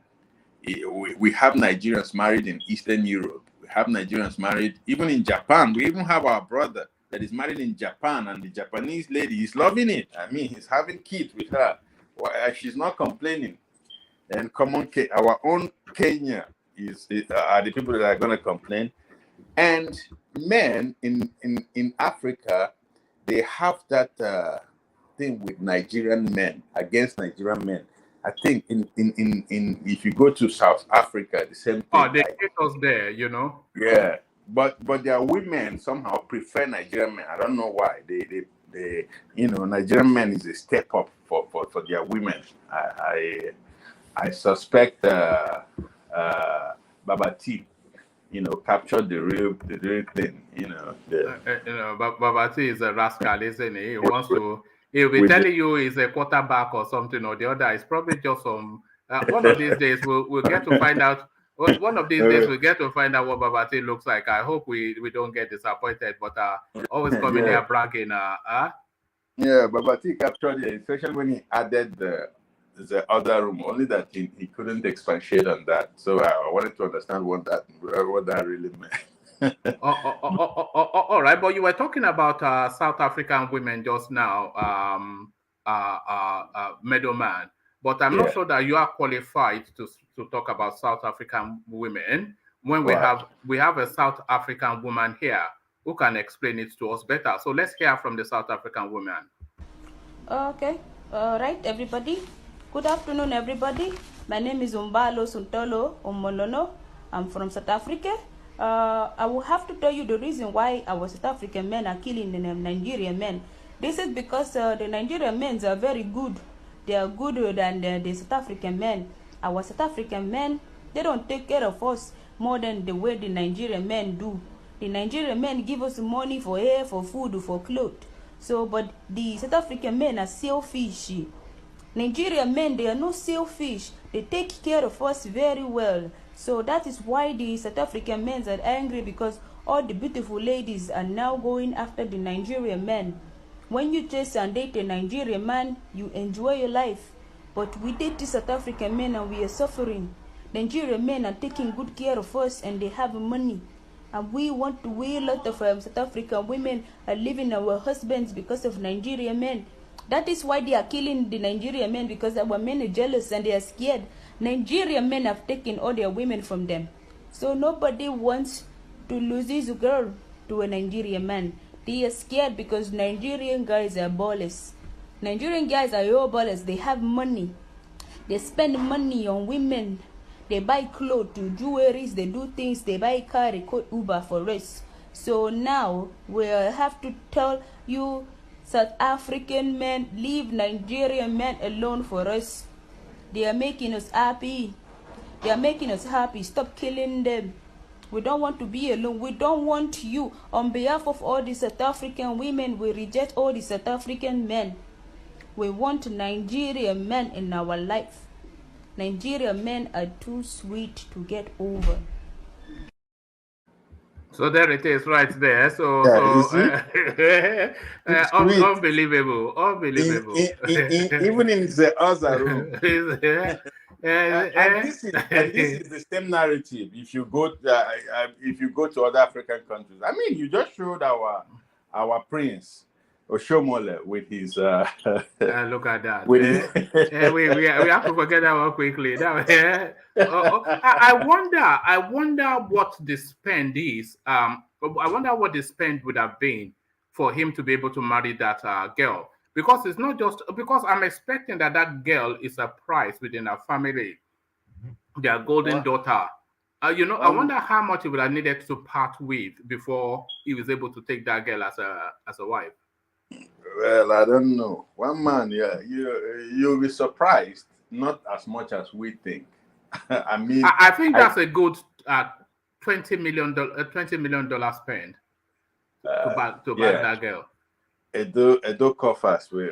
we have Nigerians married in Eastern Europe. We have Nigerians married even in Japan. We even have our brother that is married in Japan, and the Japanese lady is loving it. I mean, he's having kids with her. Why she's not complaining? And our own Kenya are the people that are going to complain. And men in Africa, they have that thing with Nigerian men, against Nigerian men. I think in if you go to South Africa, the same thing. Oh, they hate us there, you know. Yeah, but their women somehow prefer Nigerian men. I don't know why. They Nigerian men is a step up for their women. I suspect Babati, captured the real thing. Babati is a rascal, isn't he? He wants to. He'll be telling you he's a quarterback or something or the other. It's probably just some. One of these days we'll get to find out. One of these days we'll get to find out what Babati looks like. I hope we don't get disappointed. But always coming here bragging. Yeah, Babati captured it, especially when he added the other room. Only that he couldn't expatiate on that. So I wanted to understand what that really meant. All right, but you were talking about South African women just now, middleman. But I'm not sure that you are qualified to talk about South African women when we have a South African woman here who can explain it to us better. So let's hear from the South African woman. Okay, right, everybody. Good afternoon, everybody. My name is Umbalo Suntolo Omolono. I'm from South Africa. I will have to tell you the reason why our South African men are killing the Nigerian men. This is because the Nigerian men are very good. They are gooder than the South African men. Our South African men, they don't take care of us more than the way the Nigerian men do. The Nigerian men give us money for hair, for food, for clothes. So, but the South African men are selfish. Nigerian men, they are not selfish. They take care of us very well. So that is why the South African men are angry, because all the beautiful ladies are now going after the Nigerian men. When you chase and date a Nigerian man, you enjoy your life. But we date the South African men and we are suffering. Nigerian men are taking good care of us and they have money. And we a lot of South African women are leaving our husbands because of Nigerian men. That is why they are killing the Nigerian men, because our men are jealous and they are scared. Nigerian men have taken all their women from them. So nobody wants to lose his girl to a Nigerian man. They are scared because Nigerian guys are ballers. Nigerian guys are your ballers. They have money. They spend money on women. They buy clothes, do jewelries, they do things, they buy car, they call Uber for us. So now we have to tell you, South African men, leave Nigerian men alone for us. They are making us happy. They are making us happy. Stop killing them. We don't want to be alone. We don't want you. On behalf of all the South African women, we reject all the South African men. We want Nigerian men in our life. Nigerian men are too sweet to get over. So there it is, right there. So unbelievable. Even in the other room. And this is the same narrative. If you go to other African countries, I mean, you just showed our prince Oshomole with his. Look at that. We have to forget that one quickly. I wonder what the spend is. I wonder what the spend would have been for him to be able to marry that girl. Because it's not just because I'm expecting that girl is a prize within a family, their golden daughter. I wonder how much he would have needed to part with before he was able to take that girl as a wife. Well, I don't know. One man, you'll be surprised. Not as much as we think. I mean, I think that's a good $20 million spend to back that girl. Edo coffers will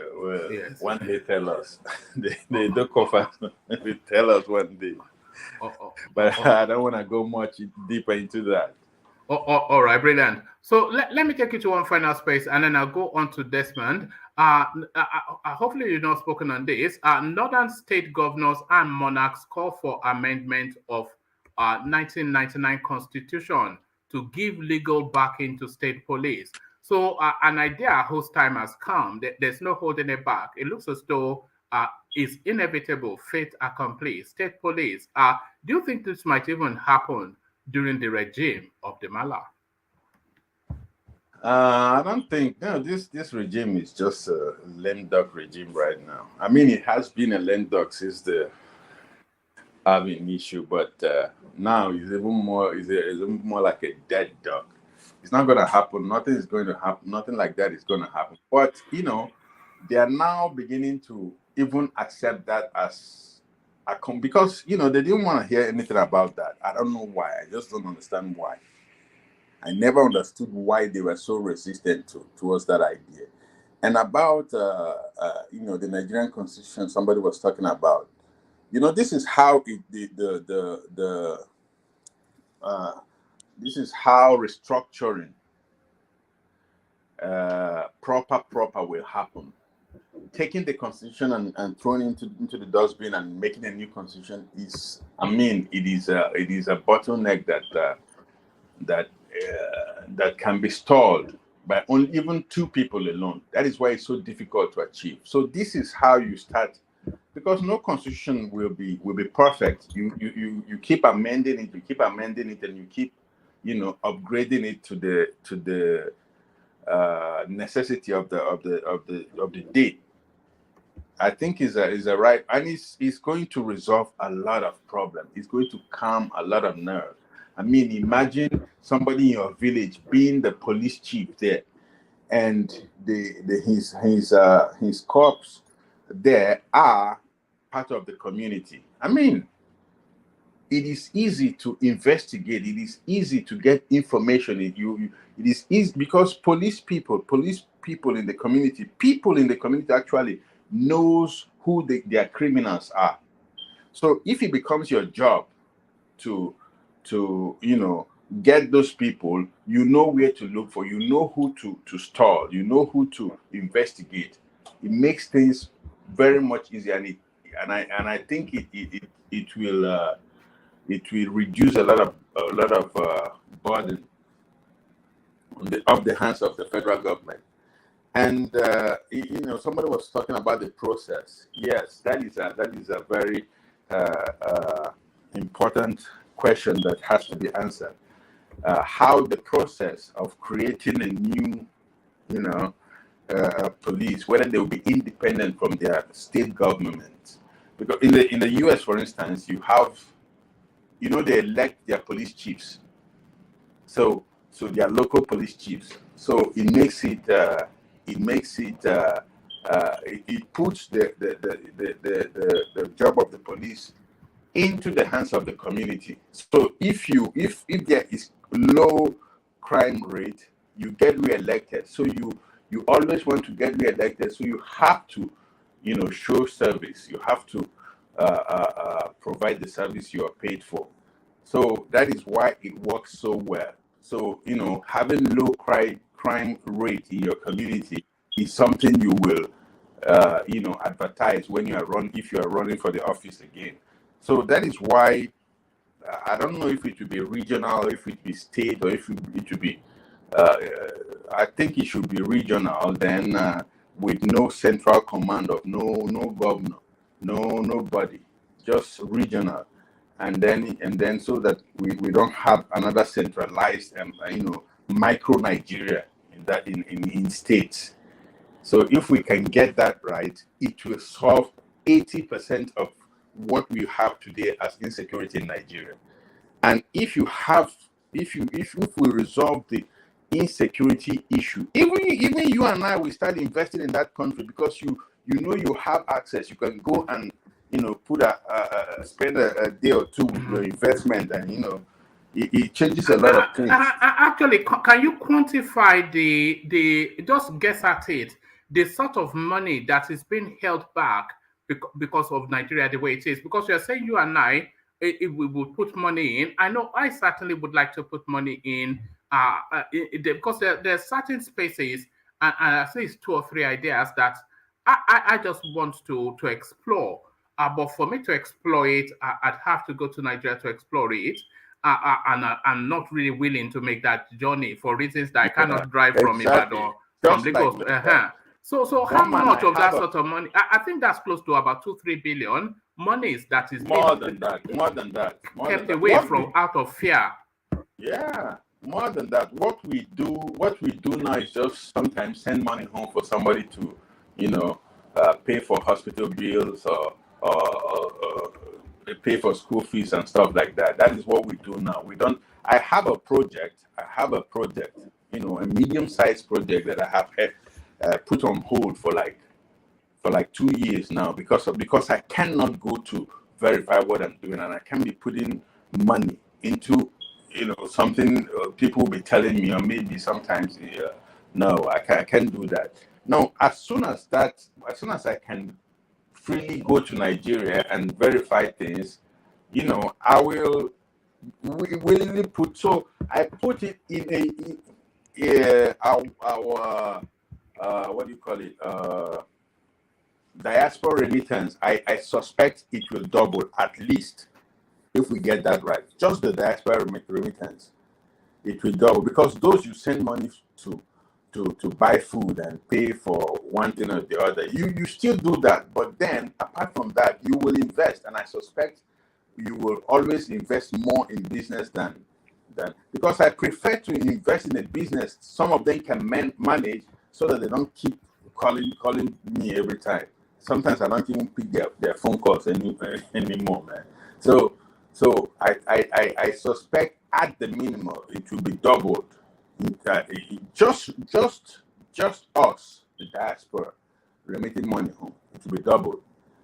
one day tell us. the Edo coffers will tell us one day. But I don't want to go much deeper into that. All right, brilliant. So let me take you to one final space, and then I'll go on to Desmond. Hopefully you've not spoken on this. Northern state governors and monarchs call for amendment of 1999 Constitution to give legal backing to state police. So an idea whose time has come, there's no holding it back. It looks as though it's inevitable, fate accomplished. State police. Do you think this might even happen during the regime of the Mala? I don't think, this regime is just a lame duck regime right now. I mean, it has been a lame duck since the having issue, but now it's even more, it's even more like a dead duck. It's not going to happen. Nothing is going to happen. Nothing like that is going to happen. But, they are now beginning to even accept that as because, they didn't want to hear anything about that. I don't know why. I just don't understand why. I never understood why they were so resistant towards that idea. And about, the Nigerian constitution somebody was talking about, this is how this is how restructuring proper will happen. Taking the constitution and throwing into the dustbin and making a new constitution is, it is a bottleneck that can be stalled by only even two people alone. That is why it's so difficult to achieve. So this is how you start, because no constitution will be perfect. You keep amending it, and you keep upgrading it to the necessity of the day. I think is a right, and it's going to resolve a lot of problems. It's going to calm a lot of nerves. Imagine somebody in your village being the police chief there, and his corps there are part of the community. It is easy to investigate. It is easy to get information. It is easy because police people in the community actually knows who their criminals are. So if it becomes your job to get those people, you know where to look for, you know who to stall, you know who to investigate. It makes things very much easier, and I think it will reduce a lot of burden off the hands of the federal government. And somebody was talking about the process. Yes, that is a very important question that has to be answered. How the process of creating a new, police, whether they will be independent from their state government, because in the U.S., for instance, you have, they elect their police chiefs, so their local police chiefs. So it makes it it puts the job of the police into the hands of the community. So if there is low crime rate, you get re-elected. So you always want to get re-elected. So you have to, show service. You have to provide the service you are paid for. So that is why it works so well. So having low crime rate in your community is something you will advertise when if you are running for the office again. So that is why I don't know if it would be regional, if it would be state, or if it would be. I think it should be regional. Then with no central command of no governor, nobody, just regional, and then so that we don't have another centralized micro Nigeria in states. So if we can get that right, it will solve 80% of what we have today as insecurity in Nigeria. And if we resolve the insecurity issue, even you and I will start investing in that country, because you have access. You can go and spend a day or two with your investment, and it changes a lot of things. Actually, can you quantify the just guess at it, the sort of money that is being held back because of Nigeria the way it is? Because you're saying you and I, if we would put money in, I know I certainly would like to put money in, because there are certain spaces, and at least 2 or 3 ideas that I just want to explore. But for me to explore it, I'd have to go to Nigeria to explore it. I'm not really willing to make that journey for reasons that I cannot drive from exactly. Ibadan, from Just Lagos. like So how one man, much I of that have sort of money? I think that's close to about 2-3 billion monies that is more than that, more than that, more kept than that. away What from we- out of fear. Yeah, more than that. What we do now is just sometimes send money home for somebody to, pay for hospital bills or pay for school fees and stuff like that. That is what we do now. We don't. I have a project, a medium-sized project that I have put on hold for like 2 years now because I cannot go to verify what I'm doing, and I can't be putting money into something people will be telling me, or maybe sometimes no, I can't do that. No, as soon as I can freely go to Nigeria and verify things, I will willingly put. So I put it in our what do you call it? Diaspora remittance. I suspect it will double at least if we get that right. Just the diaspora remittance, it will double, because those you send money to buy food and pay for one thing or the other, you still do that, but then apart from that, you will invest, and I suspect you will always invest more in business than because I prefer to invest in a business some of them can manage, so that they don't keep calling me every time. Sometimes I don't even pick their phone calls anymore, man. So I suspect at the minimum it will be doubled. Just us, the diaspora, remitting money home, it will be doubled,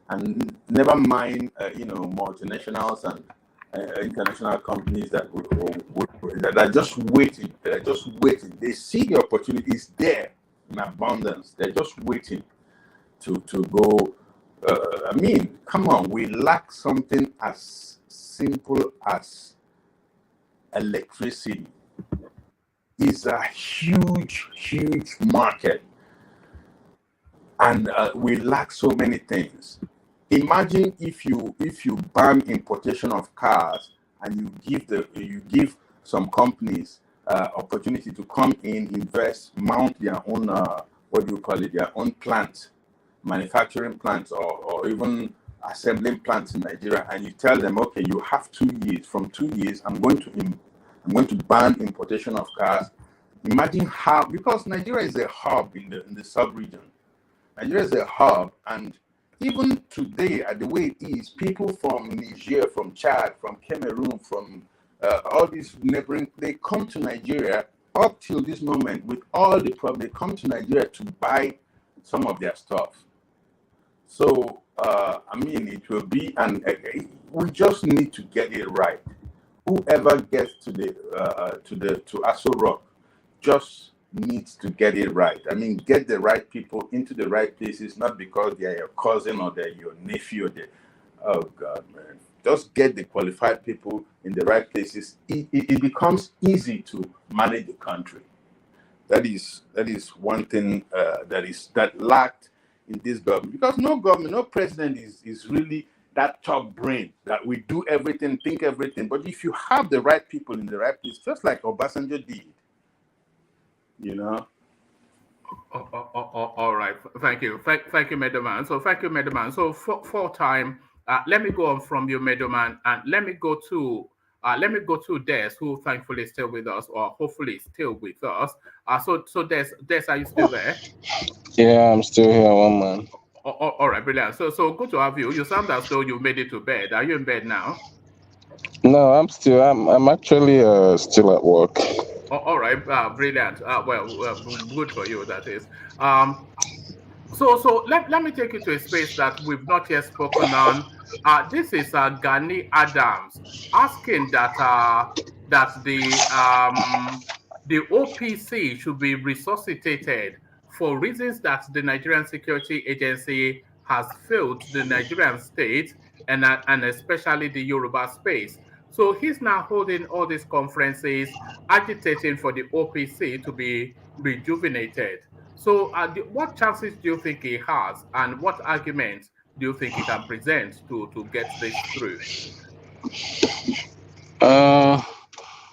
and never mind, multinationals and international companies that are just waiting. They're just waiting. They see the opportunities there in abundance. They're just waiting to go. Come on, we lack something as simple as electricity. It's a huge market, and we lack so many things. Imagine if you ban importation of cars, and you give some companies opportunity to come in, invest, mount their own their own plants, manufacturing plants, or even assembling plants in Nigeria, and you tell them, okay, you have 2 years. From 2 years, I'm going to ban importation of cars. Imagine how, because Nigeria is a hub in the sub-region. Nigeria is a hub, and even today, at the way it is, people from Niger, from Chad, from Cameroon, from all these neighboring, they come to Nigeria up till this moment with all the problems. They come to Nigeria to buy some of their stuff. So, it will be, and we just need to get it right. Whoever gets to Aso Rock just needs to get it right. Get the right people into the right places, not because they're your cousin or they're your nephew. Oh God, man. Just get the qualified people in the right places. It becomes easy to manage the country. That is one thing that lacked in this government, because no government, no president is really that top brain that we do everything, think everything. But if you have the right people in the right place, just like Obasanjo did, All right. Thank you. Thank you, Meadowman. So thank you, Meadowman. So for time, let me go on from you, Meadowman, and let me go to Des, who thankfully is still with us, or hopefully still with us. So Des, are you still there? Yeah, I'm still here, one man. All right, brilliant. So good to have you. You sound as though you made it to bed. Are you in bed now? No, I'm actually still at work. All right, brilliant. Good for you, that is. So let me take you to a space that we've not yet spoken on. This is Gani Adams asking that the OPC should be resuscitated for reasons that the Nigerian Security Agency has failed the Nigerian state and especially the Yoruba space. So he's now holding all these conferences, agitating for the OPC to be rejuvenated. So what chances do you think he has, and what arguments do you think he can present to get this through? Uh,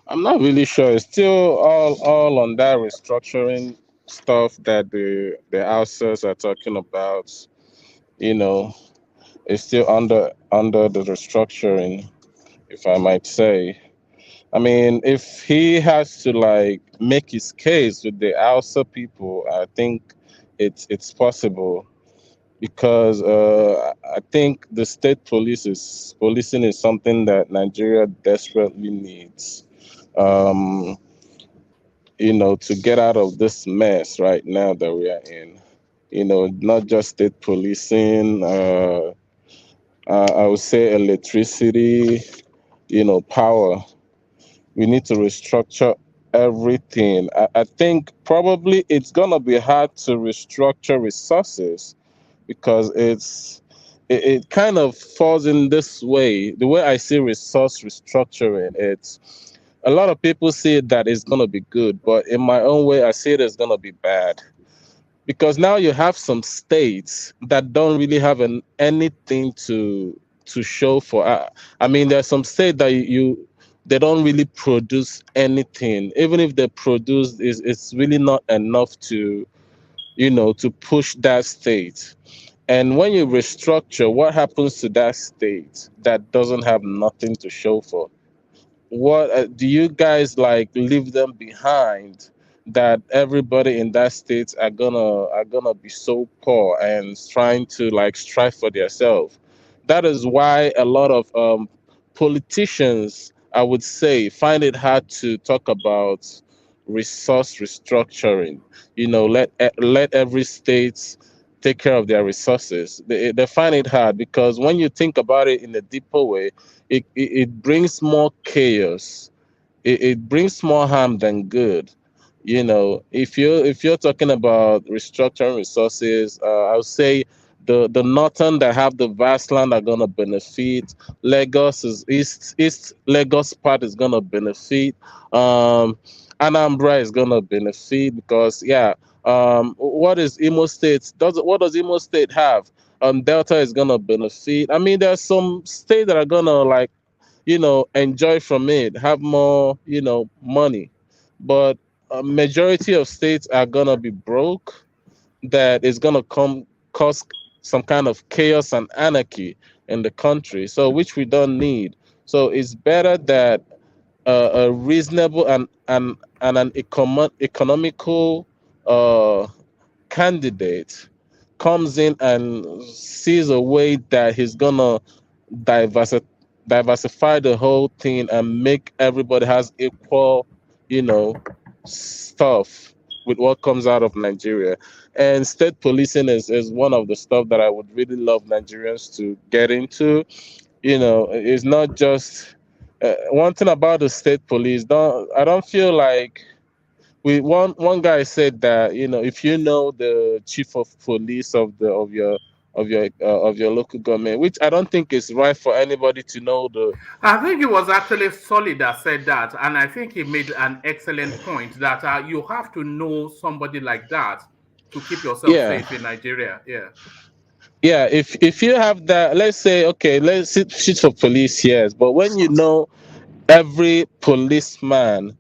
I'm not really sure. It's still all on that restructuring stuff that the outsiders are talking about. You know, it's still under the restructuring, if I might say. I mean, if he has to like make his case with the Hausa people, I think it's possible because I think the state policing is something that Nigeria desperately needs. Um, to get out of this mess right now that we are in. Not just state policing. I would say electricity. Power. We need to restructure everything. I think probably it's gonna be hard to restructure resources because it kind of falls in this way. The way I see resource restructuring, it's a lot of people see it that it's gonna be good, but in my own way, I see it as gonna be bad because now you have some states that don't really have anything to show for. I mean, there's some states that they don't really produce anything. Even if they produce, it's really not enough to push that state. And when you restructure, what happens to that state that doesn't have nothing to show for? What do you guys like leave them behind that everybody in that state are gonna be so poor and trying to like strive for themselves? That is why a lot of politicians, I would say, find it hard to talk about resource restructuring. Let every state take care of their resources. They find it hard because when you think about it in a deeper way, it brings more chaos. It brings more harm than good. If you're talking about restructuring resources, I would say the northern that have the vast land are gonna benefit. Lagos is East Lagos part is gonna benefit. Anambra is gonna benefit because what is Imo State? What does Imo State have? Delta is gonna benefit. I mean, there's some states that are gonna like enjoy from it, have more money, but a majority of states are gonna be broke. That is gonna cause some kind of chaos and anarchy in the country. So which we don't need. So it's better that a reasonable and an economical candidate comes in and sees a way that he's gonna diversify diversify the whole thing and make everybody has equal, stuff with what comes out of Nigeria. And state policing is one of the stuff that I would really love Nigerians to get into. It's not just one thing about the state police. I don't feel like one guy said that if you know the chief of police of your local government, which I don't think is right for anybody to know the. I think it was actually Solid that said that, and I think he made an excellent point that you have to know somebody like that to keep yourself Yeah. safe in Nigeria. Yeah. Yeah, if you have that, let's say, okay, let's shit for police, yes, but when you know every policeman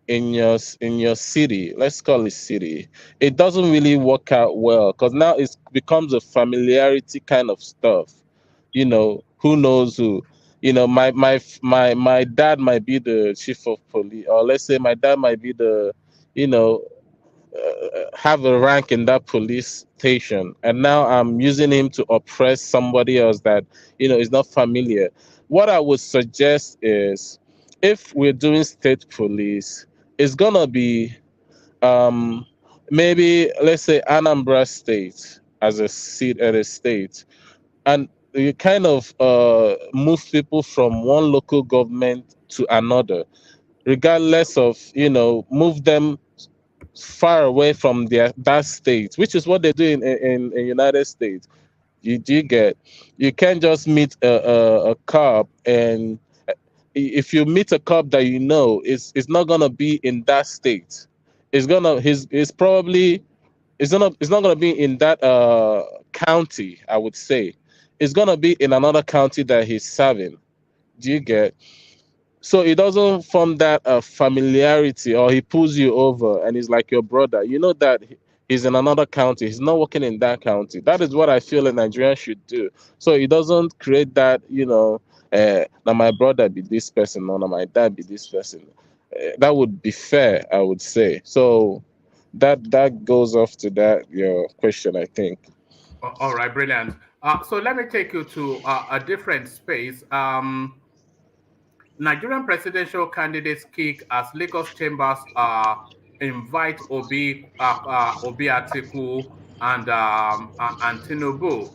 in your city, let's call it city, it doesn't really work out well because now it becomes a familiarity kind of stuff. Who knows who? My dad might be the chief of police, or let's say my dad might be the, you know, have a rank in that police station, and now I'm using him to oppress somebody else that is not familiar. What I would suggest is, if we're doing state police, it's gonna be maybe, let's say, Anambra State as a seat at a state, and you kind of move people from one local government to another, regardless of move them far away from that state, which is what they do in United States. You get, you can't just meet a cop, and if you meet a cop that it's not gonna be in that state. It's not gonna be in that county, I would say. It's gonna be in another county that he's serving. Do you get? So it doesn't form that familiarity, or he pulls you over and he's like your brother. You know that he's in another county. He's not working in that county. That is what I feel a Nigerian should do. So it doesn't create that, now my brother be this person, or now my dad be this person. That would be fair, I would say. So that goes off to that your question, I think. All right, brilliant. So let me take you to a different space. Nigerian presidential candidates kick as Lagos chambers invite Obi Atiku and Tinubu.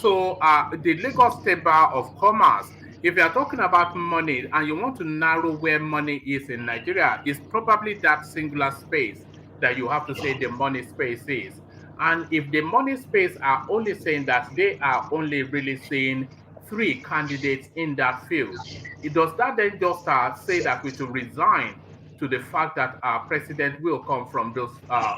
So the Lagos Chamber of Commerce, if you are talking about money and you want to narrow where money is in Nigeria, is probably that singular space that you have to say the money space is. And if the money space are only saying that they are only really seeing three candidates in that field, it does that then just say that we should resign to the fact that our president will come from those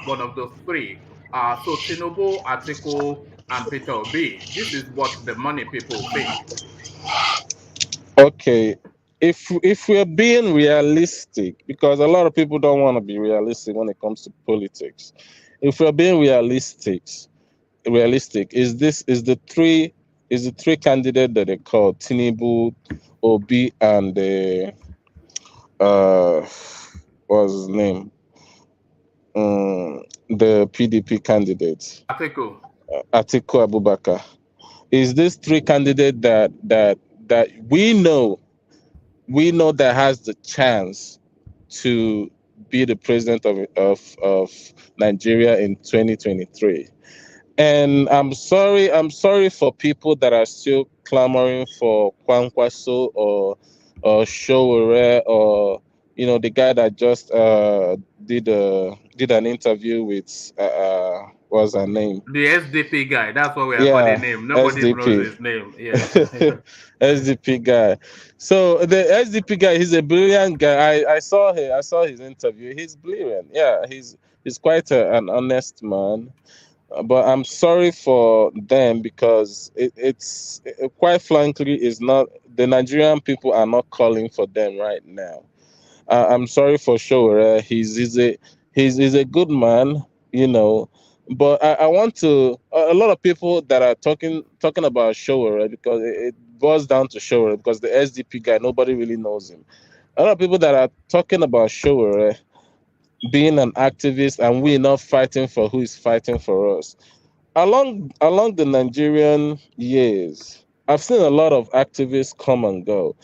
one of those three? So Tinubu, Atiku, and Peter Obi. This is what the money people think. Okay, if we're being realistic, because a lot of people don't want to be realistic when it comes to politics. If we're being realistic, is the three candidates that they call Tinubu, Obi, and what's his name? The PDP candidate. Atiku. Atiku Abubakar. Is this three candidate that we know that has the chance to be the president of Nigeria in 2023? And I'm sorry for people that are still clamoring for Kwankwaso or Showore, or the guy that just did an interview with what's her name? The SDP guy. That's what we are calling him. Nobody knows his name. Yeah. SDP guy. So the SDP guy, he's a brilliant guy. I saw his interview. He's brilliant. Yeah, he's quite an honest man. But I'm sorry for them, because it's quite frankly is not, the Nigerian people are not calling for them right now. I'm sorry for Showore. He's a good man, but I want to, a lot of people that are talking about Showore, because it boils down to Showore, because the SDP guy, nobody really knows him. A lot of people that are talking about Showore being an activist, and we're not fighting for who is fighting for us. Along the Nigerian years, I've seen a lot of activists come and go.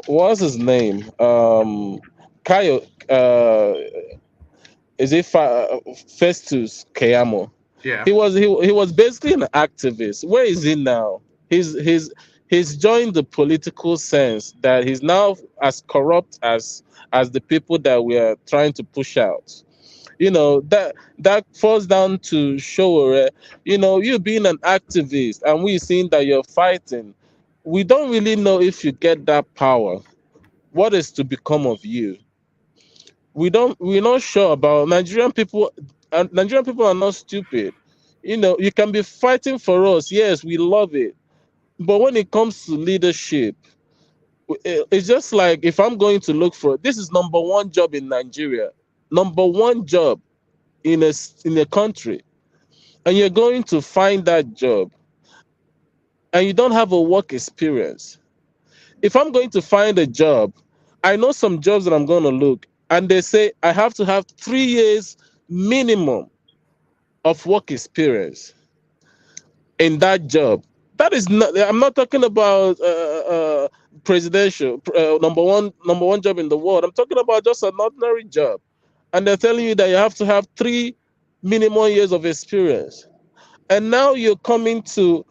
What's his name? Kayo. Is it Festus Keyamo? Yeah. He was basically an activist. Where is he now? He's joined the political sense that he's now as corrupt as the people that we are trying to push out. That falls down to Showore. You being an activist, and we seeing that you're fighting. We don't really know if you get that power, what is to become of you. We're not sure about Nigerian people. And Nigerian people are not stupid. You can be fighting for us. Yes, we love it. But when it comes to leadership, it's just like, if I'm going to look for, this is number one job in Nigeria, number one job in a country, and you're going to find that job, and you don't have a work experience. If I'm going to find a job, I know some jobs that I'm going to look, and they say I have to have 3 years minimum of work experience in that job. That is not. I'm not talking about presidential number one job in the world. I'm talking about just an ordinary job, and they're telling you that you have to have 3 minimum years of experience. And now you're coming to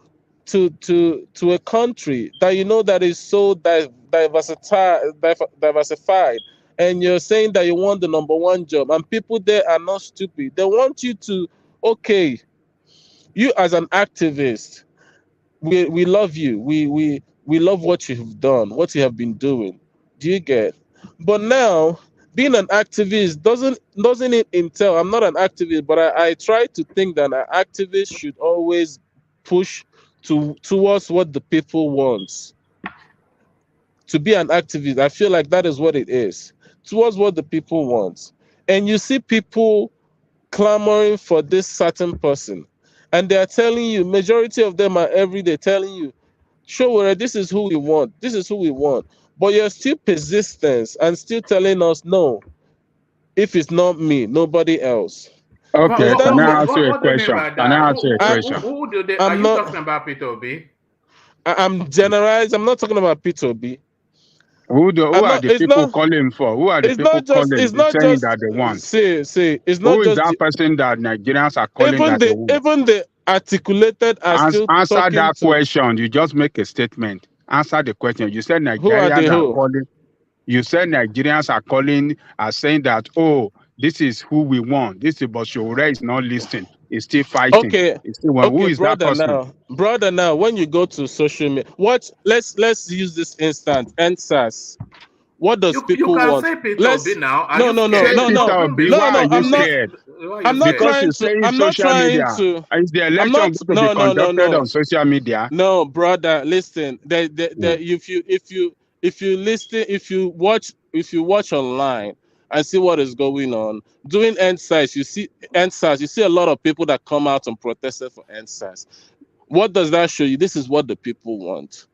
a country that that is so diversified, and you're saying that you want the number one job, and people there are not stupid. They want you to, okay, you as an activist, we love you. We love what you've done, what you have been doing. Do you get? But now, being an activist doesn't it entail? I'm not an activist, but I try to think that an activist should always push towards what the people want. to be an activist, I feel like that is what it is, towards what the people want. And you see people clamoring for this certain person, and they are telling you, majority of them are every day telling you, sure, this is who we want, this is who we want. But you're still persistent and still telling us, no, if it's not me, nobody else. Okay, can I ask you a What do you mean question? by Can that? I ask you a question? Who do they? Are I'm you not. talking about P2B? I'm generalized. I'm not talking about P2B. Who I'm are not. the It's people not. calling for? Who are the It's people not just. calling, It's not saying just. that they want? See. It's not Who is just. that person that Nigerians are calling that they want? Even the articulated are still Answer talking that to. question. You just make a statement. Answer the question. You said Who are Nigerians the are who? calling. You said Nigerians are calling, are saying that, oh, this is who we want. This is, but Showore is not listening. He's still fighting. Okay. He's still, who Okay, is that person? brother. Now, when you go to social media, what? Let's use this instant. NSAS. What does You people can want? say P2B Let's. now. Are No. you scared? Say Peter Obi, why are you I'm not. scared? Why are you I'm not scared? Because trying you're to. saying I'm not social trying media. to. Is the I'm election not. going to be conducted on social media? No, brother. Listen. If you listen, if you watch online and see what is going on during NSAS, you see a lot of people that come out and protested for NSAS. What does that show you? This is what the people want.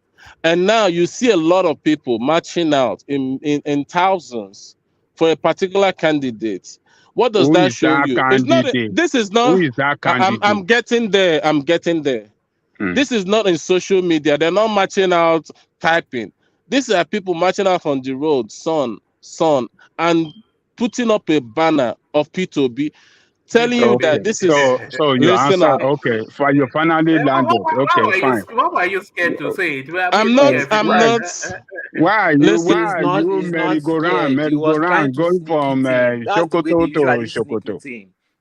And now you see a lot of people marching out in thousands for a particular candidate. What does Who that is show that you? It's not. candidate? This is Who not. is that I'm candidate? getting there. I'm getting there. This is not in social media. They're not marching out typing. These are people marching out on the road, son, and putting up a banner of P2B, telling you Okay. that this is. So your Listen answer, up. okay, for you finally landed. Okay, fine. Why were you scared to say it? Well, I I'm mean, not. yeah, I'm Why? not. Why Listen. are you merry-go-round going from Sokoto to Sokoto?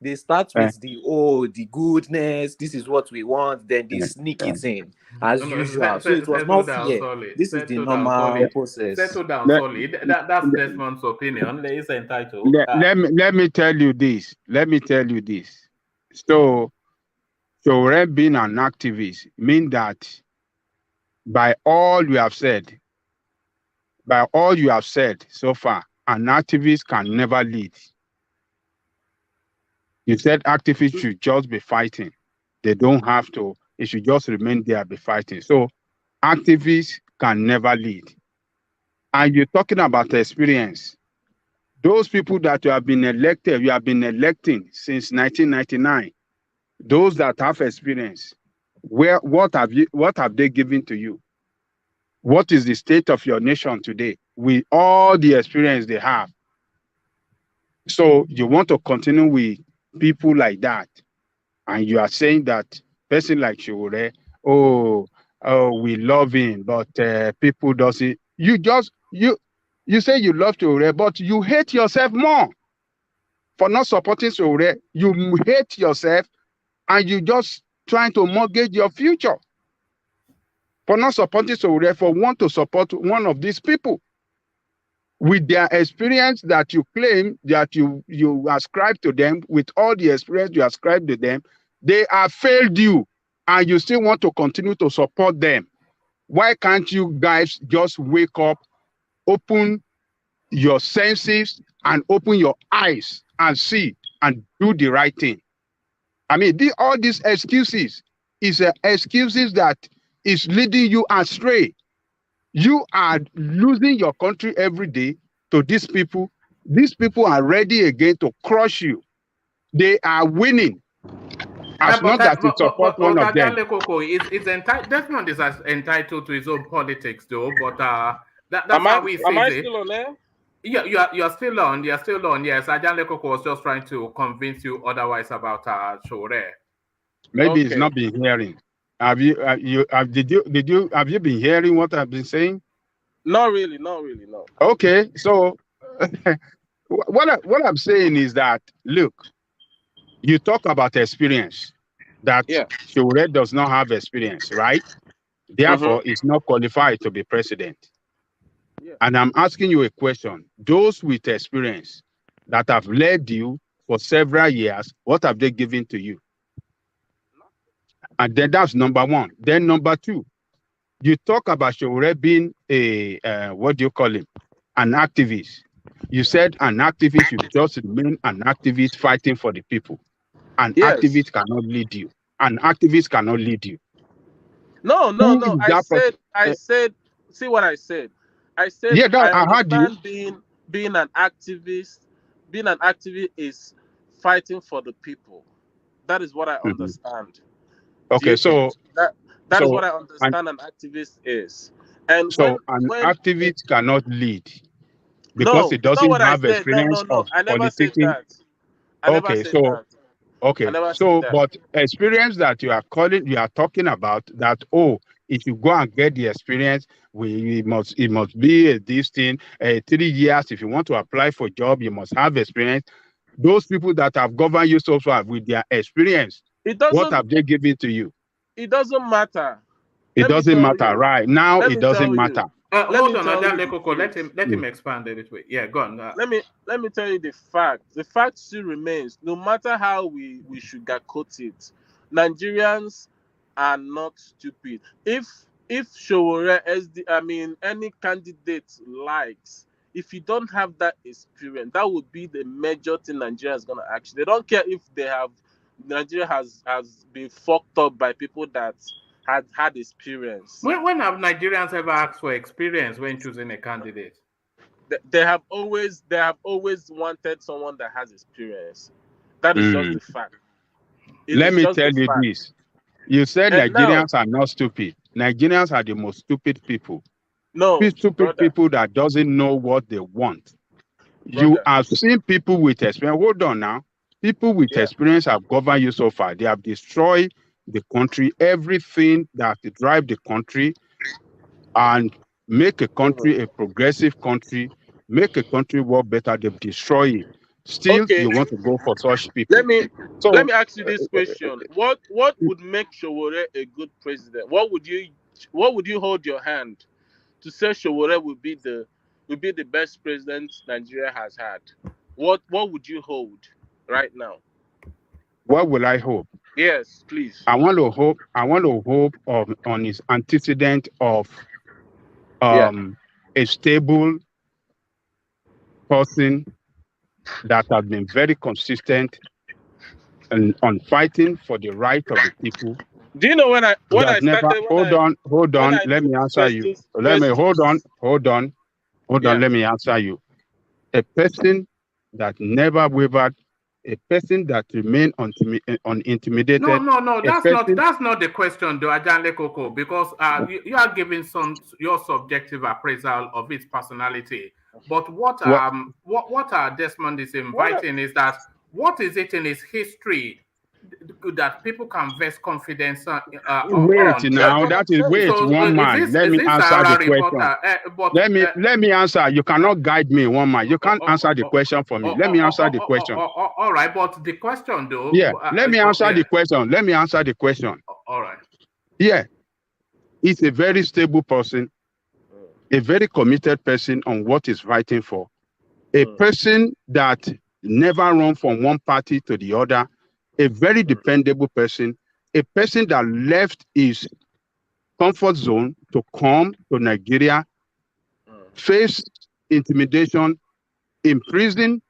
They start Eh, with the goodness, this is what we want, then they sneak eh. it in as no, usual. So it was settle not down, fear. solid. This is the Settle down, normal solid. process. Settle down, Let, solid. That's Desmond's opinion. He's entitled. let me tell you this. Let me tell you this. So Red being an activist mean that by all you have said so far, an activist can never lead. You said activists should just be fighting. They don't have to. It should just remain there, be fighting. So activists can never lead. And you're talking about experience. Those people that you have been electing since 1999. Those that have experience, what have they given to you? What is the state of your nation today with all the experience they have? So you want to continue with people like that, and you are saying that person like Shore, oh, we love him, but people doesn't. You say you love Shore, but you hate yourself more for not supporting Shore. You hate yourself, and you just trying to mortgage your future for not supporting Shore, for want to support one of these people with their experience that you claim that you ascribe to them, with all the experience you ascribe to them. They have failed you, and you still want to continue to support them. Why can't you guys just wake up, open your senses, and open your eyes and see and do the right thing? I mean, all these excuses is excuses that is leading you astray. You are losing your country every day to these people. These people are ready again to crush you. They are winning. As not that you support one of them. Desmond is entitled to his own politics, though. But that's Am how he I sees it. still on there? Yeah, you're still on. You're still on. Yes, Ajan Lekoko was just trying to convince you otherwise about Shore. Maybe he's not been hearing. Have you been hearing what I've been saying? Not really, no. Okay, so what I'm saying is that, look, you talk about experience, that Shore does not have experience, right? Therefore, it's not qualified to be president. And I'm asking you a question. Those with experience that have led you for several years, what have they given to you? And then that's number one. Then number two, You talk about Showore being a, what do you call him? An activist. You said an activist should just remain an activist fighting for the people. An activist cannot lead you. An activist cannot lead you. No. Who is I that person? said. See what I said. I said Yeah, I I heard you. understand being an activist. Being an activist is fighting for the people. That is what I understand. Okay, so that is what I understand an activist is. And so an when activist cannot lead because no, it it's not doesn't what I have said. No. experience of I never said politicking. that. I never Okay, said so that. I okay, never said so that. but experience that you are talking about that, oh, if you go and get the experience, it must be this thing, 3 years. If you want to apply for job, you must have experience. Those people that have governed you so far with their experience, what have they given to you? It doesn't matter. It doesn't matter, right? Now it doesn't matter. Hold on, Lekoko. Let him expand a little bit. Yeah, go on. Let me tell you the fact. The fact still remains. No matter how we sugarcoat it, Nigerians are not stupid. If Showore any candidate likes, if you don't have that experience, that would be the major thing Nigeria is gonna actually. They don't care if Nigeria has been fucked up by people that had experience. When have Nigerians ever asked for experience when choosing a candidate? They have always wanted someone that has experience. That is just the fact. Let me tell you this. You said and Nigerians are not stupid. Nigerians are the most stupid people. No, stupid people that doesn't know what they want. You have seen people with experience. Hold on now. People with experience have governed you so far. They have destroyed the country, everything that drive the country and make a country a progressive country, make a country work better. They've destroyed it. Still, you want to go for such people. Let me ask you this question: What would make Showore a good president? What would you hold your hand to say Showore would be the best president Nigeria has had? What would you hold right now? What will I hope? Yes, please. I want to hope on his antecedent of a stable person that has been very consistent and on fighting for the right of the people. Do you know when I started? Hold on. Let me answer you. Hold on. Let me answer you. A person that never wavered, a person that remained unintimidated. No. That's not the question, though, Ajanle Koko, because you are giving your subjective appraisal of his personality. But what Desmond is inviting is that what is it in his history that people can vest confidence on? One man. Let me answer the question. Let me answer. You cannot guide me, one man. You can't answer the question for me. Let me answer the question. All right, but the question, though. Yeah, let me answer the question. Let me answer the question. All right. Yeah, he's a very stable person, a very committed person on what he's fighting for, a person that never run from one party to the other, a very dependable person, a person that left his comfort zone to come to Nigeria, face intimidation, imprisoned,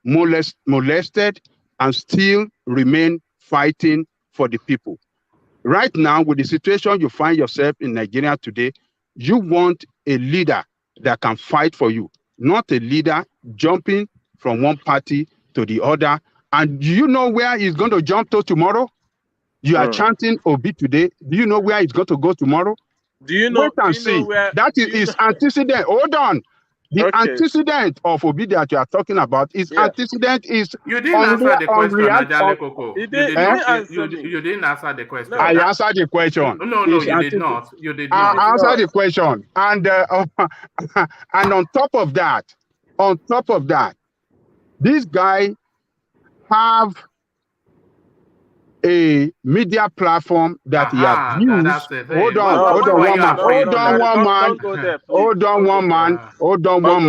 molested, and still remain fighting for the people. Right now, with the situation you find yourself in Nigeria today, you want a leader that can fight for you, not a leader jumping from one party to the other. And do you know where he's going to jump to tomorrow? You are chanting Obi today. Do you know where he's going to go tomorrow? Do you know? Wait and see. That is his antecedent. Hold on. The antecedent of Obi that you are talking about is antecedent is. You didn't answer the question, Ajale Koko. You didn't answer the question. I answered the question. No, you did not. You did not. I answered the question, and and on top of that, this guy have a media platform that he has used. Hold on, one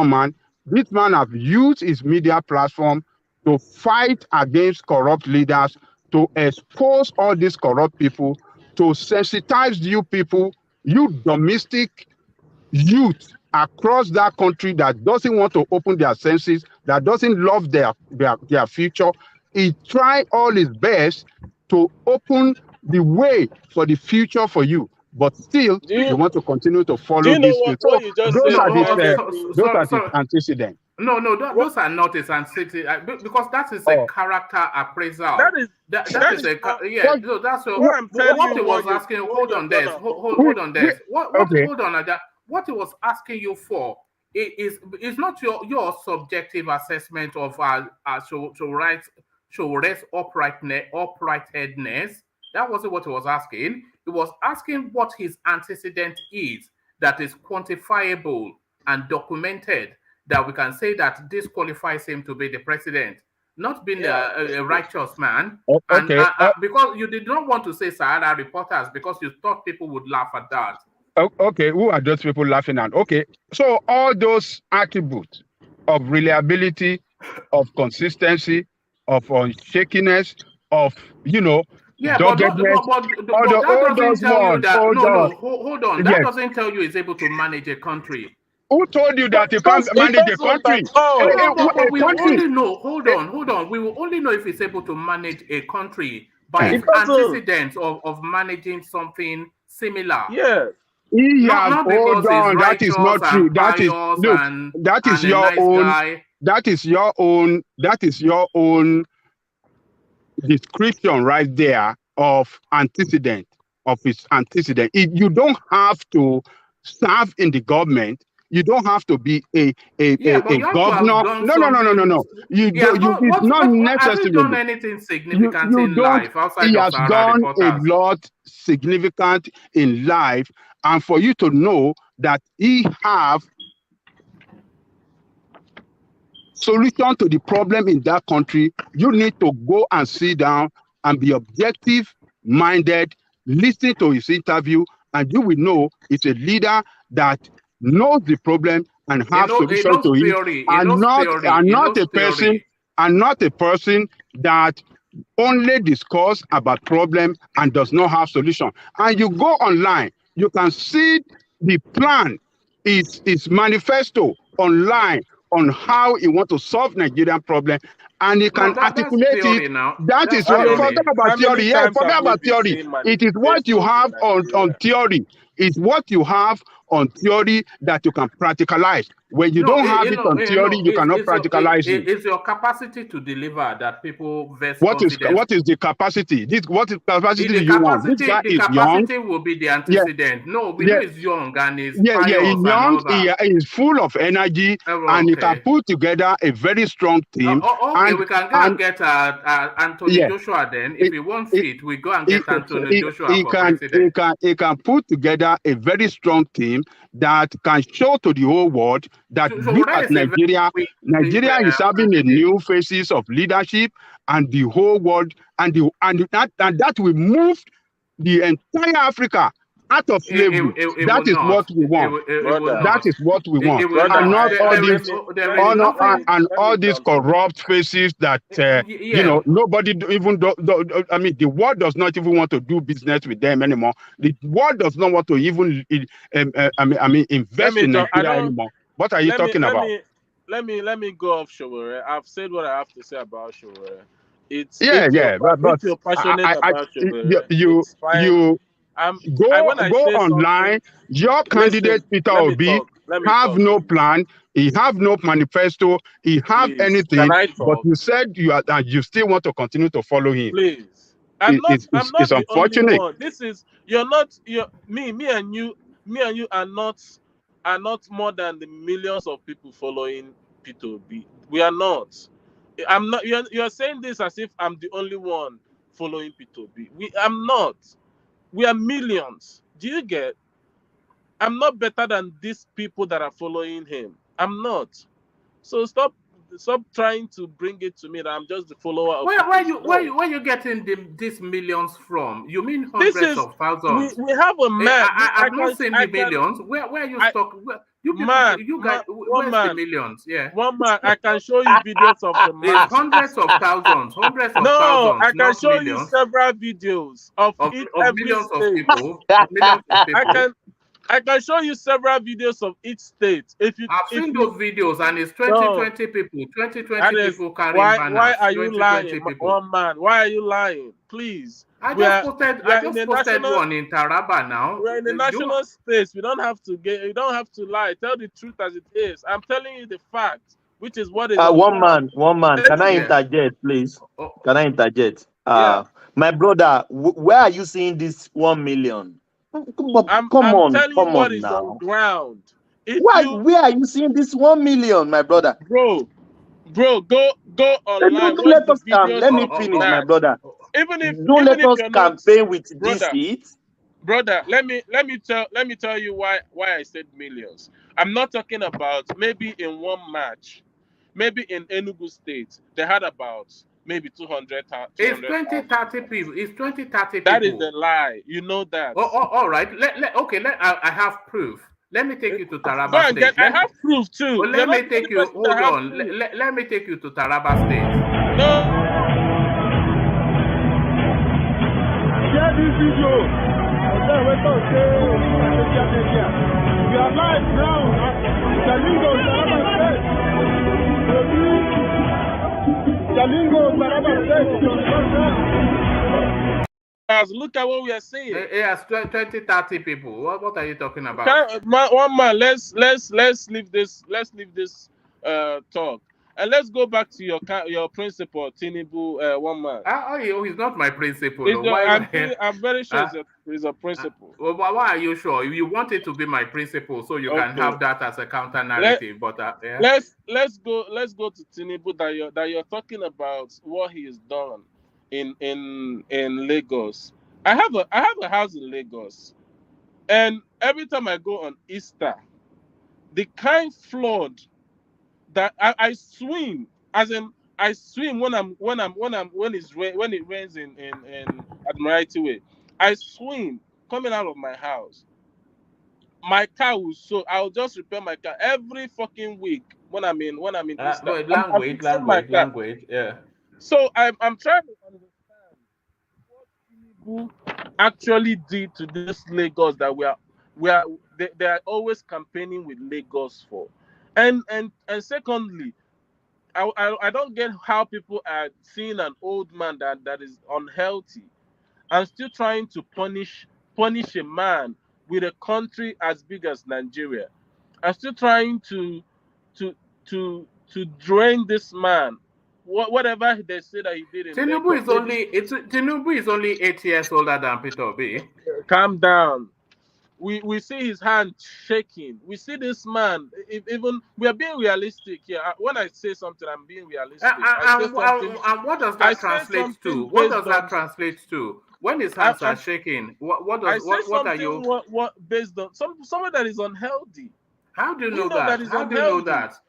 man. This man have used his media platform to fight against corrupt leaders, to expose all these corrupt people, to sensitize you people, you domestic youth across that country that doesn't want to open their senses, that doesn't love their future. He tried all his best to open the way for the future for you, but still you want to continue to Do follow you know these people. what So you just those said are reminded me? the antecedents. No, those are not his antecedents because that is a character appraisal. That is yeah. So that's what I'm telling what you. he was asking. Hold on, this. Hold on, this. Hold on, Ada. What he was asking you for is not your subjective assessment of Showore's uprightness. That wasn't what he was asking. He was asking what his antecedent is that is quantifiable and documented, that we can say that this qualifies him to be the president, not being a righteous man. Okay. And because you did not want to say Sahara reporters because you thought people would laugh at that. Okay, who are those people laughing at? Okay, so all those attributes of reliability, of consistency, of unshakiness, of doggedness. But that doesn't tell you that. Hold on. That Yes. doesn't tell you he's able to manage a country. Who told you that you can't manage a country? But we will only know. Hold on. We will only know if he's able to manage a country by his antecedents of managing something similar. Yeah. Not because he's that is not true. That is your own. Guy. That is your own description right there of antecedent, of his antecedent. You don't have to serve in the government. You don't have to be a governor. No. It's not necessary. Has he done anything significant in life outside he of has Sahara done reporters? a lot significant in life, and for you to know that he have solution to the problem in that country, you need to go and sit down and be objective minded, listen to his interview, and you will know it's a leader that knows the problem and have solution to it, and not a person that only discuss about problem and does not have solution. And you go online, you can see the plan, is manifesto online on how he want to solve Nigerian problem, and he can articulate it. That is what, forget about theory. Yeah, forget about theory. It is what you have on theory. It's what you have on theory that you can practicalize. When you don't have it on theory, you cannot practicalize it. It's your capacity to deliver that people vest What is the capacity? What is capacity do you want? This guy is young. The capacity will be the antecedent. Yeah. No, we know he's young and he's he's young. He is full of energy, and he can put together a very strong team. We can go and get Anthony Joshua then. If he won't fit, we go and get Anthony Joshua for president. He can put together a very strong team that can show to the whole world that look at Nigeria. Nigeria is having a new phases of leadership, and the whole world, and that will move the entire Africa out of slavery. That is what we want. That is what we want, and not all these corrupt faces that nobody even I mean, the world does not even want to do business with them anymore. The world does not want to even invest in Nigeria anymore. What are you talking about? Let me go off Showore. I've said what I have to say about Showore. But you're passionate about Showore. Go online. Your candidate Peter Obi have no plan. He have no manifesto. He have anything. But you said you still want to continue to follow him. Please, I'm not it's unfortunate. This is me and you are not more than the millions of people following Peter Obi. We are not. I'm not. You're saying this as if I'm the only one following Peter Obi. I'm not. We are millions. Do you get? I'm not better than these people that are following him. I'm not. So stop stop trying to bring it to me that I'm just the follower of. Where you getting these millions from? You mean hundreds of thousands? We have a man. I've not seen the millions. Where are you stuck? You guys, where's the millions? Yeah. One man, I can show you videos of the man. It's hundreds of thousands, No, I can not show millions. you several videos of millions of people. Millions of people. I can show you several videos of each state. I've seen those videos, and it's 20 people. 20 people carrying banners. Why are you 20 lying, people. one man? Why are you lying? Please. I just posted one in Taraba now. We're in the national space. We don't have to lie. Tell the truth as it is. I'm telling you the fact, which is what is. One man. Can I interject, please? Can I interject? My brother, where are you seeing this 1 million? I'm telling you what is on ground. Where are you seeing this 1 million, my brother? Bro, go online. Let me finish, my brother. Don't let us campaign with this heat. Brother, let me tell you why I said millions. I'm not talking about maybe in one match, maybe in Enugu State they had about maybe 200. It's 20-30 people. It's 20-30 people. That is a lie. You know that. All right. I have proof. Let me take you to Taraba State. I have proof too. Well, let me take you. Hold on. Let me take you to Taraba State. No. Share this video. We are live now at Jalingo, Taraba State. Jalingo, Taraba State. Look at what we are saying. Yes, 20-30 people. What are you talking about? One man, let's leave this. Let's leave this talk. And let's go back to your principal, Tinubu, one man. He's not my principal. I'm very sure he's a principal. Why are you sure? You want it to be my principal, so you can have that as a counter narrative. Let's go to Tinubu that you're talking about what he has done in Lagos. I have a house in Lagos, and every time I go on Easter, the kind flood that I swim, as in I swim when it rains in Admiralty Way. I swim coming out of my house. My car will I'll just repair my car every fucking week when I'm in Easter. Language, yeah. So I'm trying to understand what Tinubu actually did to this Lagos that they are always campaigning with Lagos for. And secondly, I don't get how people are seeing an old man that is unhealthy and still trying to punish a man with a country as big as Nigeria. I'm still trying to drain this man. Whatever they say that he did in Tinubu is only 8 years older than Peter Obi. Calm down. We see his hand shaking. We see this man. Even we are being realistic here. When I say something, I'm being realistic. And what does that translate to? What does that translate to? When his hands are shaking, what are you? What based on someone that is unhealthy? How do you know that? How do you know that?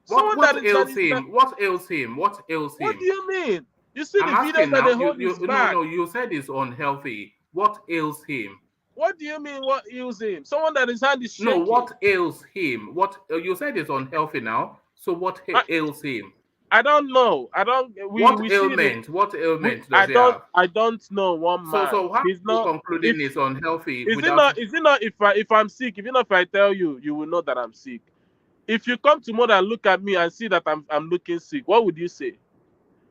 What ails him? What ails him? What ails him? What do you mean? You see the video that they hold his back. No, you said he's unhealthy. What ails him? What do you mean? What ails him? Someone that his hand is shaking. No, what ails him? What you said is unhealthy now. So what ails him? I don't know. What ailment does he have? I don't know. One man. So how he's not concluding he's unhealthy? Is it not? If I'm sick, even if I tell you, you will know that I'm sick. If you come tomorrow and look at me and see that I'm looking sick, what would you say?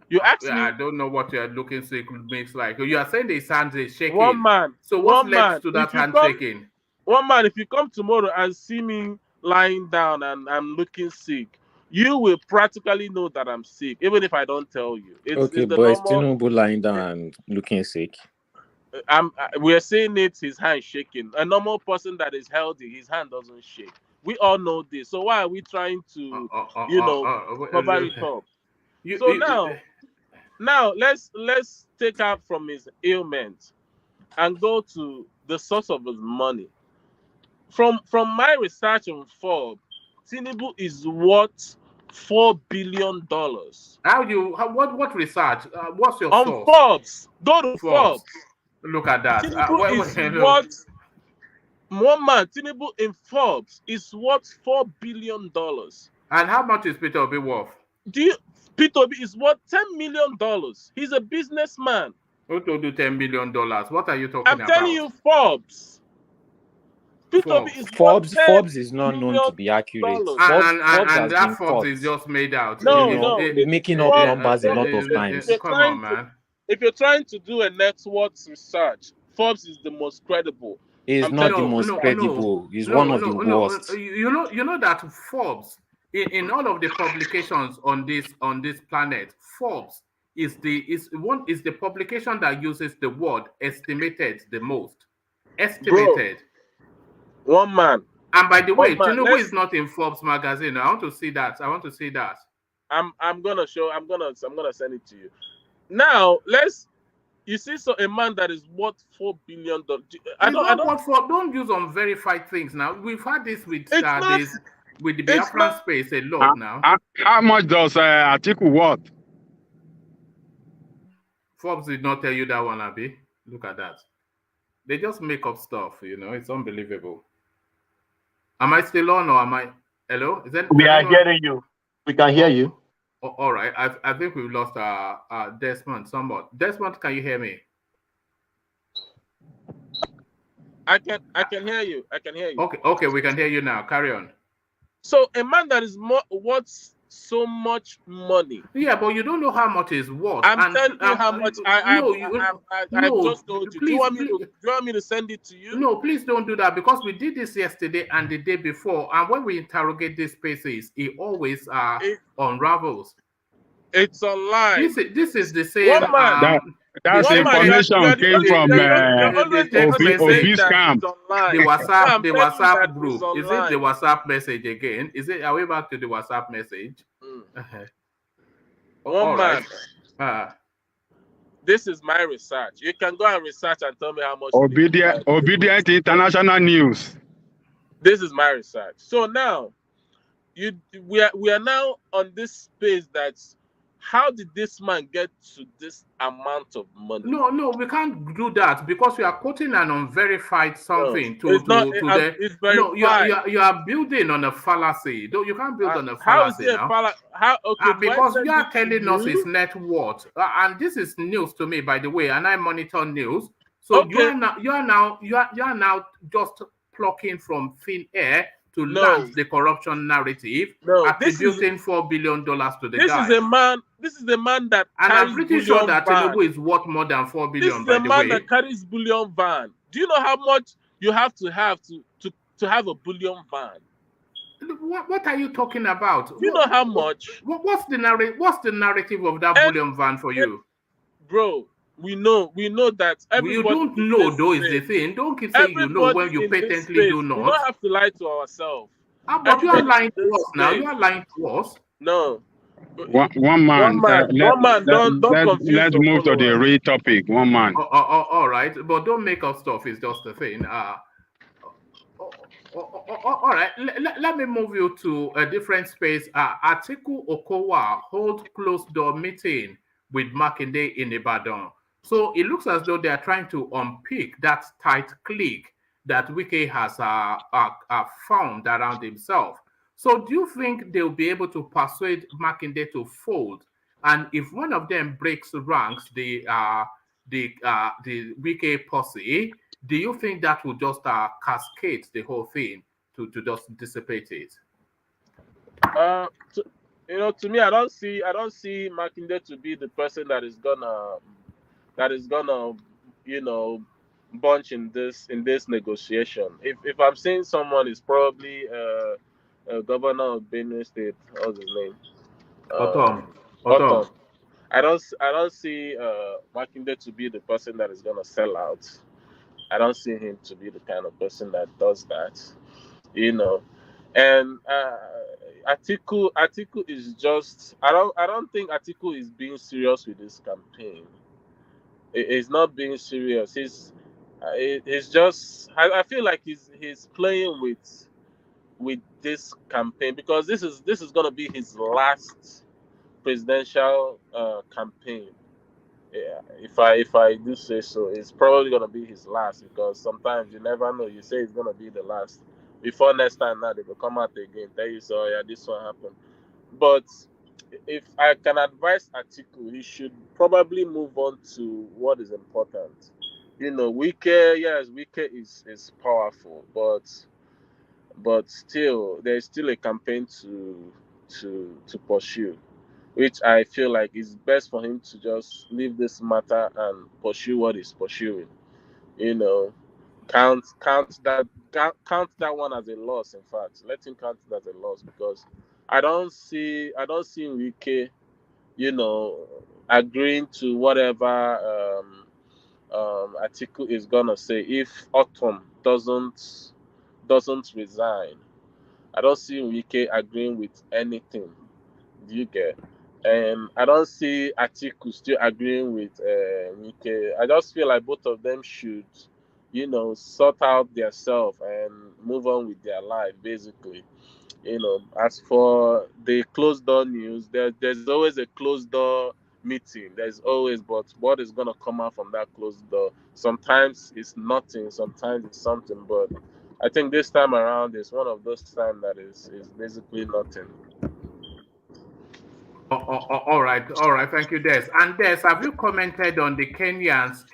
You ask me. I don't know what you're looking sick makes like. You are saying his hands is shaking. One man. So what led to that hand shaking? One man, if you come tomorrow and see me lying down and I'm looking sick, you will practically know that I'm sick, even if I don't tell you. It's Tinubu lying down and looking sick? We're saying his hand shaking. A normal person that is healthy, his hand doesn't shake. We all know this. So why are we trying to, cover it up? Now let's take out from his ailment and go to the source of his money. From my research on Forbes, Tinubu is worth $4 billion. What research? What's your on source? Forbes? Go to Forbes. Look at that. Tinubu is what? One man, Tinubu in Forbes is worth $4 billion. And how much is Peter Obi worth? Peter Obi is worth $10 million. He's a businessman. Who told you $10 million? What are you talking about? I'm telling you, Forbes. Peter Obi is Forbes is not known to be accurate. And that Forbes is just made out. No, making up numbers a lot of times. Come on, man. If you're trying to do a net worth research, Forbes is the most credible. It's not the most credible. It's one of the worst. You know that Forbes, in all of the publications on this planet, Forbes is the publication that uses the word estimated the most. Estimated. Bro, one man. And by the way, Tinubu is not in Forbes magazine. I want to see that. I'm gonna send it to you. Now you see, a man that is worth $4 billion. Don't use unverified things now. We've had this with the Biafran space a lot now. How much does Atiku worth? Forbes did not tell you that one, Abi. Look at that. They just make up stuff, it's unbelievable. Am I still on or am I? Hello? We are hearing you. We can hear you. Oh, all right. I think we've lost Desmond somewhat. Desmond, can you hear me? I can hear you. I can hear you. Okay, we can hear you now. Carry on. So a man that is worth so much money. Yeah, but you don't know how much is worth. I'm telling you how much I just told you. Please, do you want me to send it to you? No, please don't do that, because we did this yesterday and the day before, and when we interrogate these spaces, it always unravels. It's a lie. This is the same. That's information came from Obi's camp. The WhatsApp group. Is it the WhatsApp message again? Are we back to the WhatsApp message? One man. This is my research. You can go and research and tell me how much. Obedient international news. This is my research. So now, we are now on this space that's. How did this man get to this amount of money? No, we can't do that because you are quoting an unverified something. It's verified. You are building on a fallacy. You can't build on a fallacy. How is it a fallacy? Because you are telling us it's net worth, and this is news to me, by the way, and I monitor news. So you are now just plucking from thin air to launch the corruption narrative, attributing $4 billion to the guy. This is the man that. And I'm pretty sure that Tinubu is worth more than $4 billion. This is the man that carries bullion van. Do you know how much you have to have a bullion van? What are you talking about? Do you know how much? What's the narrative of that bullion van for you, bro? We know that everybody. You don't know, though, is the thing. Don't keep saying you know when you patently do not. We don't have to lie to ourselves. But you are lying to us now. You are lying to us. No. One man. Don't confuse. Let's move to the real topic. One man. All right, but don't make up stuff. It's just a thing. All right. Let me move you to a different space. Atiku Okowa holds closed door meeting with Makinde in Ibadan. So it looks as though they are trying to unpick that tight clique that Wike has found around himself. So do you think they'll be able to persuade Makinde to fold? And if one of them breaks ranks, the Wike posse, do you think that will just cascade the whole thing to just dissipate it? To me, I don't see Makinde to be the person that is gonna bunch in this negotiation. If I'm saying someone is probably governor of Benue State, what's his name? Otom. I don't see Makinde to be the person that is gonna sell out. I don't see him to be the kind of person that does that, And Atiku is just. I don't think Atiku is being serious with this campaign. He's not being serious. He's just. I feel like he's playing with with this campaign, because this is going to be his last presidential campaign. Yeah, if I do say so, it's probably gonna be his last, because sometimes you never know. You say it's gonna be the last, before next time now they will come out again, tell you, so yeah, this one happened. But if I can advise Atiku, he should probably move on to what is important. You know, Wike, yes, Wike is powerful, but still there's still a campaign to pursue, which I feel like is best for him to just leave this matter and pursue what he's pursuing. You know, count that one as a loss. In fact, let him count it as a loss, because I don't see Wike, you know, agreeing to whatever Atiku is gonna say if Autumn doesn't resign. I don't see Wike agreeing with anything. Do you get? And I don't see Atiku still agreeing with Wike. I just feel like both of them should, you know, sort out their self and move on with their life, basically. You know, as for the closed door news, there's always a closed door meeting. There's always, but what is gonna come out from that closed door? Sometimes it's nothing, sometimes it's something. But I think this time around is one of those times that is basically nothing. All right. Thank you, Des. And Des, have you commented on the Kenyans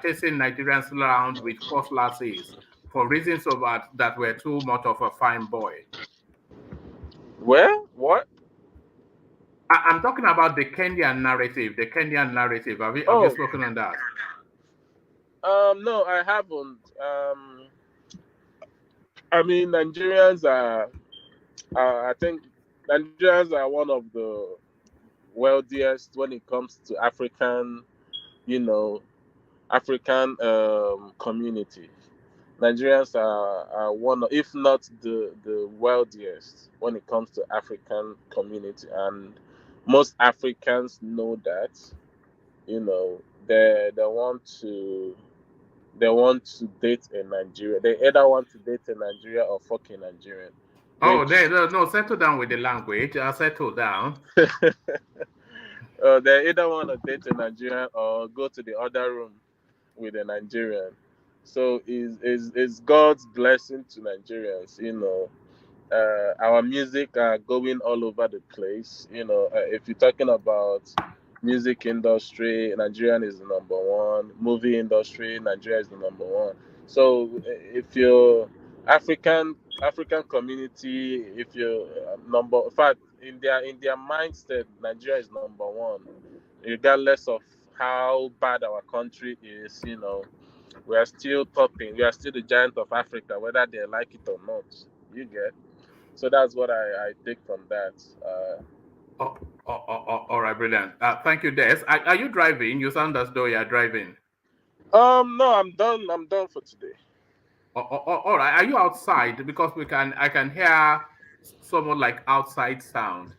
chasing Nigerians around with cutlasses for reasons of that were too much of a fine boy? Where? What? I'm talking about the Kenyan narrative. The Kenyan narrative. Have you spoken on that? No, I haven't. I mean, Nigerians are. I think Nigerians are one of the wealthiest when it comes to African, you know, African community. Nigerians are one of, if not the wealthiest when it comes to African community, and most Africans know that. You know, they want to date a Nigerian. They either want to date a Nigerian or fuck a Nigerian. Oh, no, settle down with the language. Settle down. They either want to date a Nigerian or go to the other room with a Nigerian. So is God's blessing to Nigerians. You know, our music are going all over the place. You know, if you're talking about music industry, Nigerian is the number one. Movie industry, Nigeria is the number one. So if you're African community, if you're number, in fact, in their mindset, Nigeria is number one, regardless of how bad our country is. You know, we are still topping. We are still the giant of Africa, whether they like it or not. You get. So that's what I take from that. All right, brilliant. Thank you, Des. Are you driving? You sound as though you are driving. No, I'm done. I'm done for today. All right. Are you outside? Because I can hear somewhat like outside sound.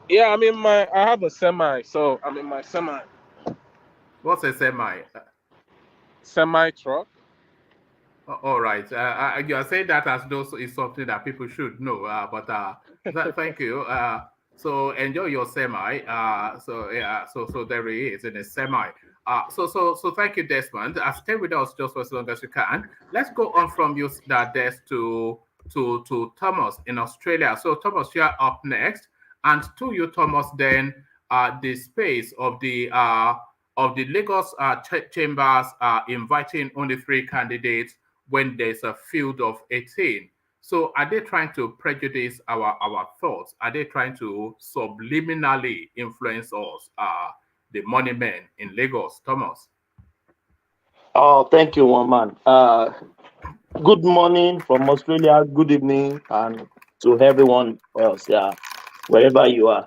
Yeah, I have a semi, so I'm in my semi. What's a semi? Semi truck. All right. You are saying that as though it's something that people should know. Thank you. So enjoy your semi. So there he is in a semi. So thank you, Desmond. Stay with us just for as long as you can. Let's go on from you, Des, to Thomas in Australia. So Thomas, you are up next, and to you, Thomas, then the space of the Lagos chambers inviting only 3 candidates when there's a field of 18. So are they trying to prejudice our thoughts? Are they trying to subliminally influence us, the money men in Lagos? Thomas. Oh, thank you, one man. Good morning from Australia. Good evening, and to everyone else, wherever you are.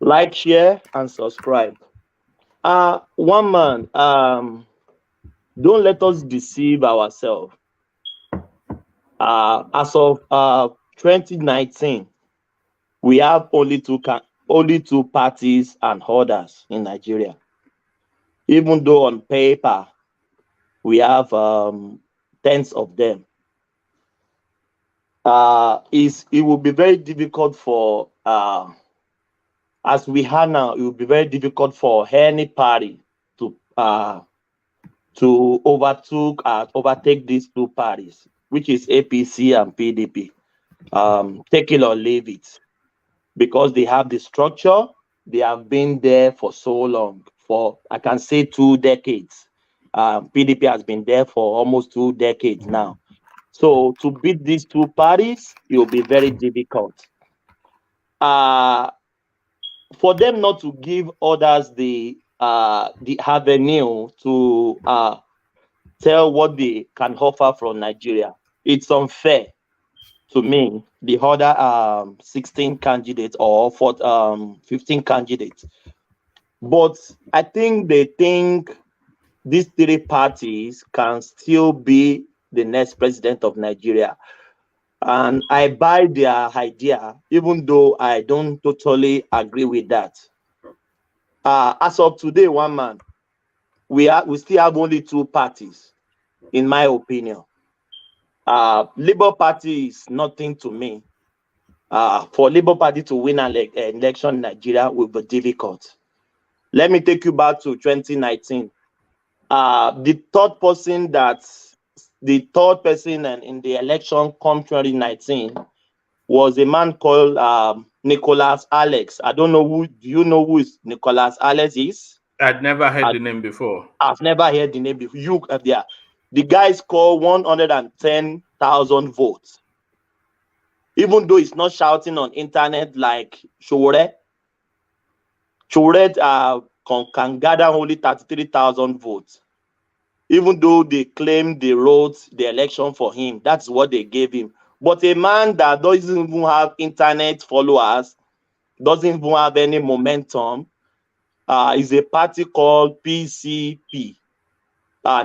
Like, share, and subscribe. One man, don't let us deceive ourselves. As of 2019, we have only two parties and holders in Nigeria. Even though on paper we have tens of them. is it will be very difficult for as we have now, it will be very difficult for any party to overtake these two parties, which is APC and PDP. Take it or leave it, because they have the structure. They have been there for so long, for I can say 2 decades. PDP has been there for almost 2 decades now. So to beat these two parties, it will be very difficult. For them not to give others the avenue to tell what they can offer from Nigeria, it's unfair to me. The other 16 candidates or 15 candidates, but I think they think these 3 parties can still be the next president of Nigeria. And I buy their idea, even though I don't totally agree with that. As of today, one man, we still have only 2 parties, in my opinion. Labour Party is nothing to me. For Labour Party to win an election in Nigeria will be difficult. Let me take you back to 2019. The third person in the election come 2019 was a man called Nicholas Alex. I don't know who. Do you know who is Nicholas Alex is? I'd never heard the name before. I've never heard the name before. The guy scored 110,000 votes. Even though he's not shouting on internet like Shore can gather only 33,000 votes. Even though they claim they wrote the election for him, that's what they gave him. But a man that doesn't even have internet followers, doesn't even have any momentum, is a party called PCP.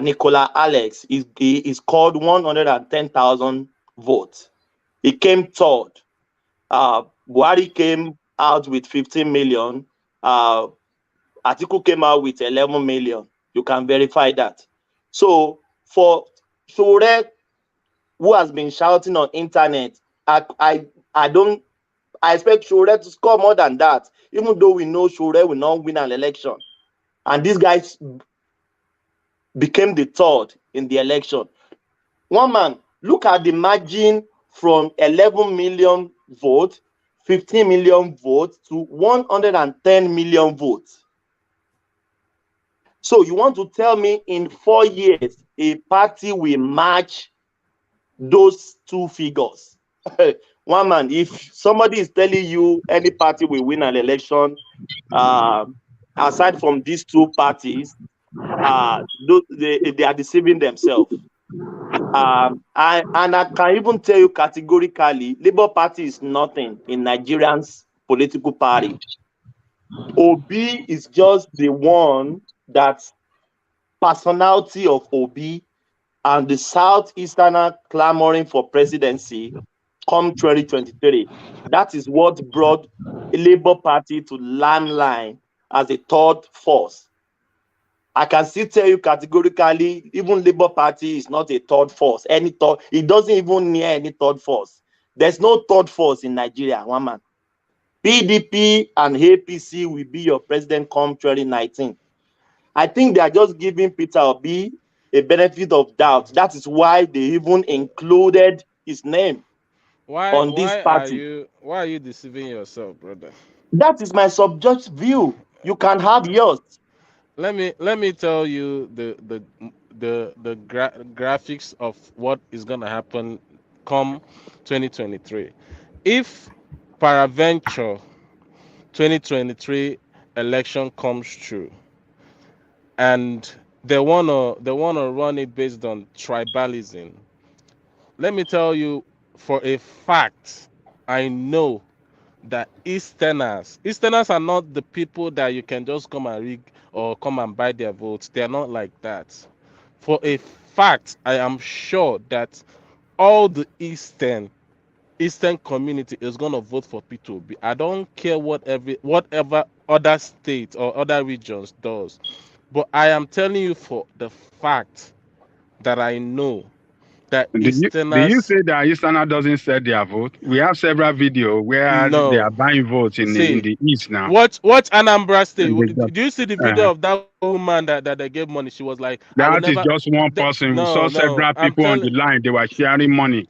Nicola Alex is called 110,000 votes. He came third. Buhari came out with 15 million. Atiku came out with 11 million. You can verify that. So for Shore, who has been shouting on internet, I expect Shore to score more than that, even though we know Shore will not win an election. And these guys became the third in the election. One man, look at the margin from 11 million votes, 15 million votes to 110 million votes. So you want to tell me in 4 years, a party will match those 2 figures? One man, if somebody is telling you any party will win an election, aside from these 2 parties, they are deceiving themselves. And I can even tell you categorically, Labour Party is nothing in Nigerians' political party. Obi is just the one that personality of Obi and the Southeasterner clamoring for presidency come 2023. That is what brought Labour Party to landline as a third force. I can still tell you categorically, even Labour Party is not a third force. It doesn't even near any third force. There's no third force in Nigeria, one man. PDP and APC will be your president come 2019. I think they are just giving Peter Obi a benefit of doubt. That is why they even included his name on this party. Why are you deceiving yourself, brother? That is my subjective view. You can have yours. Let me tell you the graphics of what is gonna happen come 2023. If peradventure 2023 election comes true and they wanna run it based on tribalism, let me tell you for a fact, I know that Easterners are not the people that you can just come and rig or come and buy their votes. They're not like that. For a fact, I am sure that all the Eastern community is going to vote for P2B. I don't care whatever other states or other regions does. But I am telling you for the fact that I know that Do you Easterners say that Easterner doesn't sell their vote? We have several videos where they are no. buying votes in See, the East now. watch Anambra State. And they just, Do you see the uh, video of that woman that they gave money? She was like, I will that is never. just one person. We saw No. several I'm people on the telling line. They were sharing money.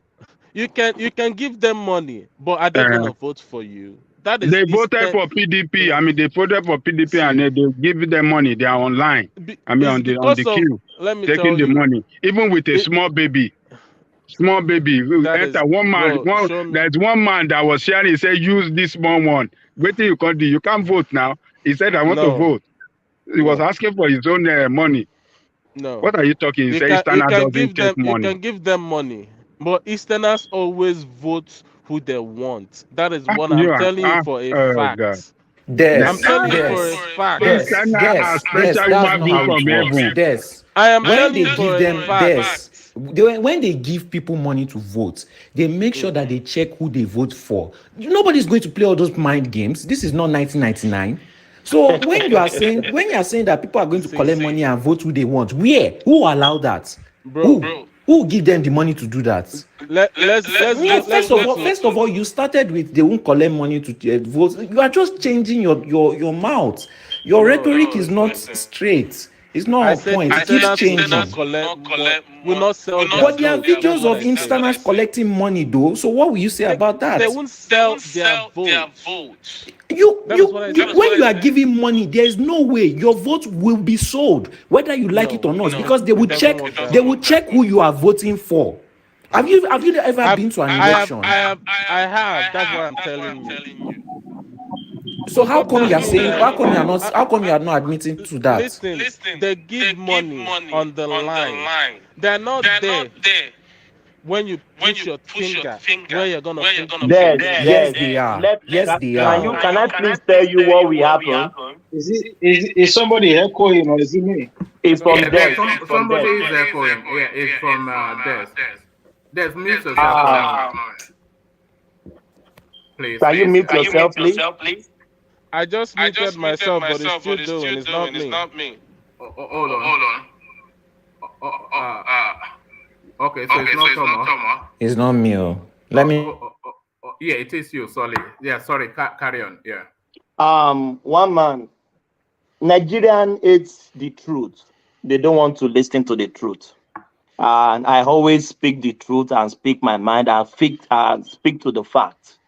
you can give them money, but are they Uh, gonna vote for you? That is they voted Eastern. for PDP. I mean, they voted for PDP and See, they give them money. They are online. I mean, it's on because the of. queue, Let me taking tell the you, money. Even with a it, small baby. Small baby. We that enter is, one man. bro. Show me. There's one man that was sharing. He said, use this small one. Wait till you can do. You can't vote now. He said, I want to No, vote. He was no, asking for his own money. no. What are you talking? He said Easterner doesn't take You money. can give them money, but Easterners always vote who they want. That is what I'm You are, telling you for a oh God. fact. I'm Then, telling you for a fact. Easterner are special human That's not being how it from works. heaven. Des, I am when telling they you for give a them fact. when they give people money to vote, they make sure that they check who they vote for. Nobody's going to play all those mind games. This is not 1999. So when you are saying that people are going to collect money and vote who they want, who allow that? Bro. Who give them the money to do that? Let's Yeah, go to first of all, you started with they won't collect money to vote. You are just changing your mouth. Your rhetoric is not straight. It's not I on said point. It keeps Easterners changing. will not sell their But there are votes. That's videos what of I said. Easterners collecting money, though. So what will you say about that? They won't sell their votes. When you are giving money, there is no way your vote will be sold, whether you like it or not, because they will check. They will check who you are voting for. Have you ever been to an election? I have. That's what I'm telling you. So how come you are saying? that, How come you are not? How come you are not admitting to that? Listen, they give money on the line. They're not there when you put your finger where you're gonna put Yes, it. Yes, they are. Yes, they are. Can I please tell you what will happen? Is somebody echoing or is it me? It's from Yeah, them. somebody is echoing. Yeah, it's from Des. Des, mute yourself. Please. Can you mute yourself, please? I just muted myself, but it's still doing. It's not me. Hold on. Okay, so it's not Tomo. It's not me. Let me. Yeah, it is you. Sorry. Yeah, sorry. Carry on. Yeah. One man. Nigerian hates the truth. They don't want to listen to the truth. And I always speak the truth and speak my mind and speak to the facts.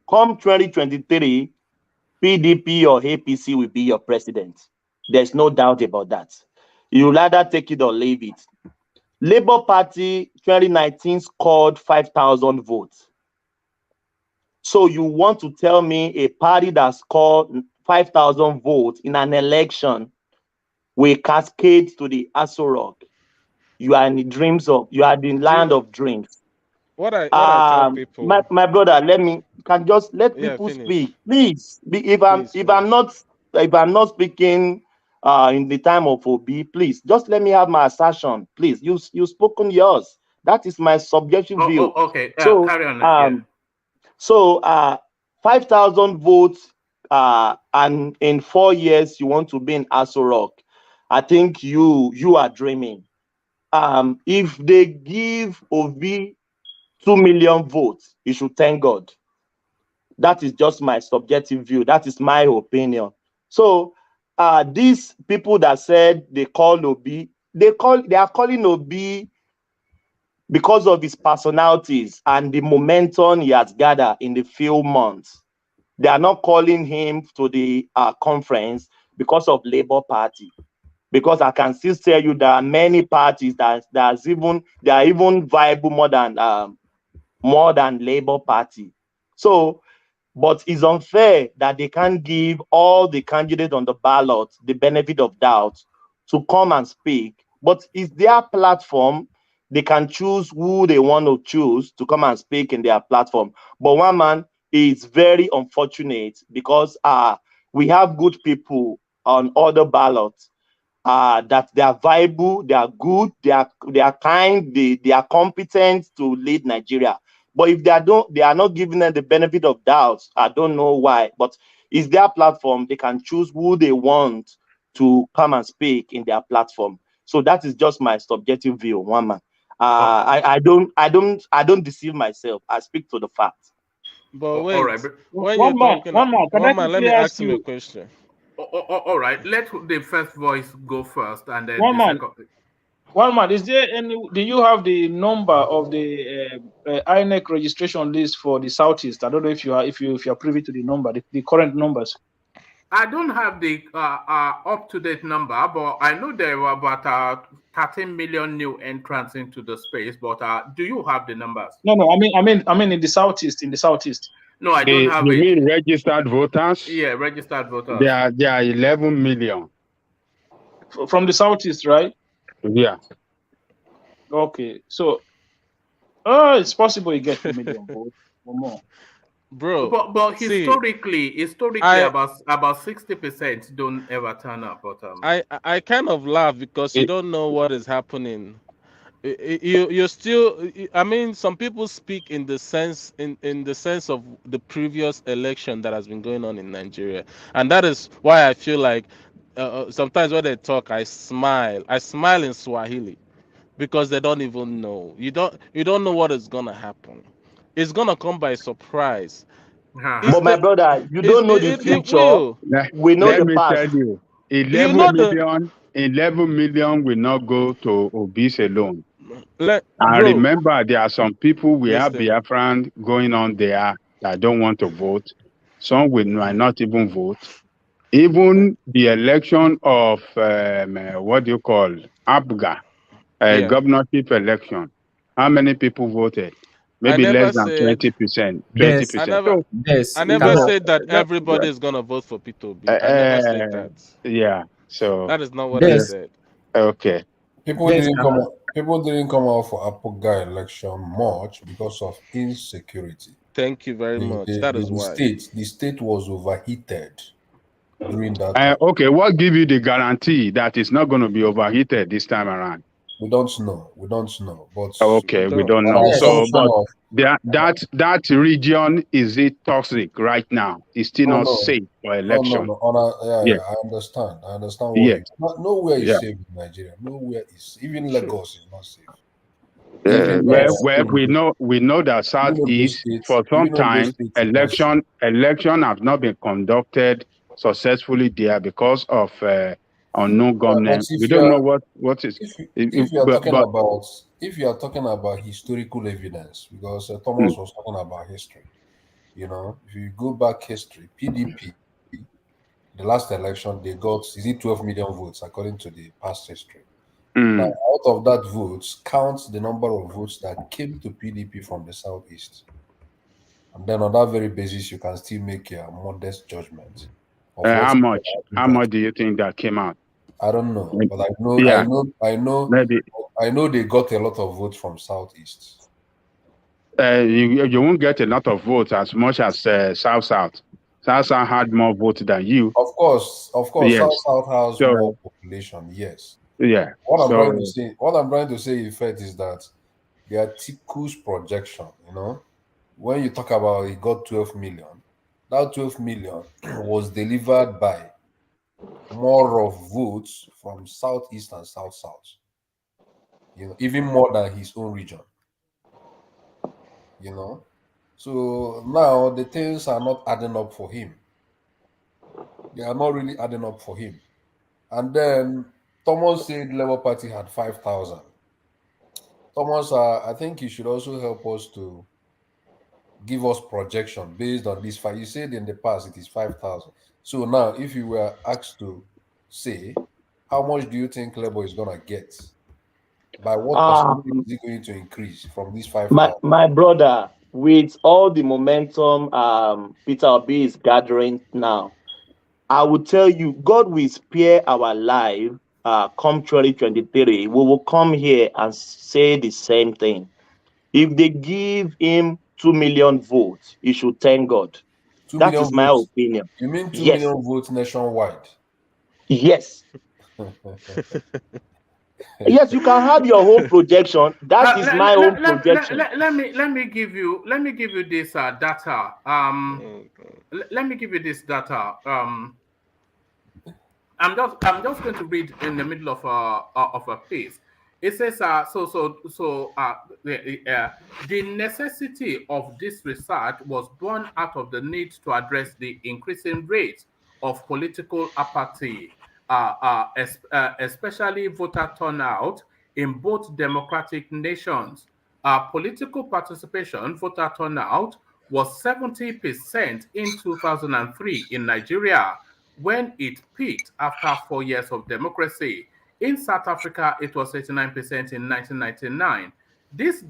Come 2023, PDP or APC will be your president. There's no doubt about that. You'll either take it or leave it. Labour Party 2019 scored 5,000 votes. So you want to tell me a party that scored 5,000 votes in an election will cascade to the Aso Rock? You are in the land of dreams. What I tell people, my brother, let people speak, please. If I'm not speaking in the time of OB, please just let me have my assertion, please. You spoken yours. That is my subjective view. Okay. So carry on. So 5,000 votes, and in 4 years you want to be in Aso Rock. I think you are dreaming. If they give OV 2 million votes, you should thank God. That is just my subjective view. That is my opinion. So these people that said they call Obi, they are calling Obi because of his personalities and the momentum he has gathered in the few months. They are not calling him to the conference because of Labour Party. Because I can still tell you there are many parties that are even viable more than Labour Party. So, but it's unfair that they can't give all the candidates on the ballot the benefit of doubt to come and speak. But it's their platform. They can choose who they want to choose to come and speak in their platform. But one man is very unfortunate because we have good people on other ballots that they are viable, they are good, they are kind, they are competent to lead Nigeria. But if they are not giving them the benefit of doubt, I don't know why. But it's their platform. They can choose who they want to come and speak in their platform. So that is just my subjective view, one man. I don't deceive myself. I speak to the facts. But wait, all right. when you're talking, one man, let me ask him a question. All right. Let the first voice go first, and then One the man. second. One man, is there any? Do you have the number of the INEC registration list for the Southeast? I don't know if you are privy to the number, the current numbers. I don't have the up-to-date number, but I know there were about 13 million new entrants into the space. But do you have the numbers? No, I mean in the Southeast. No, I don't have You it. mean registered voters? Yeah, registered voters. They are 11 million. From the Southeast, right? Yeah. Okay, so it's possible you get 2 million votes or more. Bro, but historically, about 60% don't ever turn up. But I kind of laugh because you don't know what is happening. You're still. I mean, some people speak in the sense of the previous election that has been going on in Nigeria, and that is why I feel like sometimes when they talk, I smile. I smile in Swahili because they don't even know. You don't know what is gonna happen. It's gonna come by surprise. But my brother, you don't know the future. We know the past. Tell you, 11 million will not go to Obis alone. Remember, there are some people we have Biafran going on there that don't want to vote. Some might not even vote. Even the election of what do you call ABGA, governorship election. How many people voted? Maybe less than 20%. 20%. I never said that everybody is gonna vote for P2B. I never said that. Yeah. So that is not what I said. Okay. People didn't come out for Apoga election much because of insecurity. Thank you very much. That is why the state was overheated during that time. Okay, what give you the guarantee that it's not going to be overheated this time around? We don't know. But okay, we don't know. So, but that region, is it toxic right now? It's still not safe for election. I understand. Nowhere is safe in Nigeria. Nowhere is. Even Lagos is not safe. Well, we know that Southeast for some time election have not been conducted successfully there because of unknown government. We don't know what is. If you are talking about historical evidence, because Thomas was talking about history, if you go back history, PDP, the last election they got 12 million votes according to the past history. Now, out of that votes, count the number of votes that came to PDP from the Southeast. And then on that very basis, you can still make a modest judgment. How much do you think that came out? I don't know, but I know they got a lot of votes from Southeast. You won't get a lot of votes as much as South. South had more votes than you. Of course, yes. South has more population, yes. Yeah. What I'm trying to say, in fact, is that the article's projection, when you talk about it got 12 million, that 12 million was delivered by more of votes from Southeast and South. Even more than his own region. So now the things are not adding up for him. They are not really adding up for him. And then Thomas said Labour Party had 5,000. Thomas, I think you should also help us to give us projection based on this fact. You said in the past it is 5,000. So now, if you were asked to say, how much do you think Labour is going to get? By what percentage is it going to increase from these 5,000? My brother, with all the momentum Peter Obi is gathering now, I will tell you, God will spare our life come 2023. We will come here and say the same thing. If they give him 2 million votes, he should thank God. That is my opinion. You mean 2 million votes nationwide? Yes. Yes, you can have your own projection. That is my own projection. Let me give you this data. Let me give you this data. I'm just going to read in the middle of a piece. It says the necessity of this research was born out of the need to address the increasing rate of political apathy, especially voter turnout in both democratic nations. Political participation, voter turnout, was 70% in 2003 in Nigeria, when it peaked after 4 years of democracy. In South Africa, it was 89% in 1999. This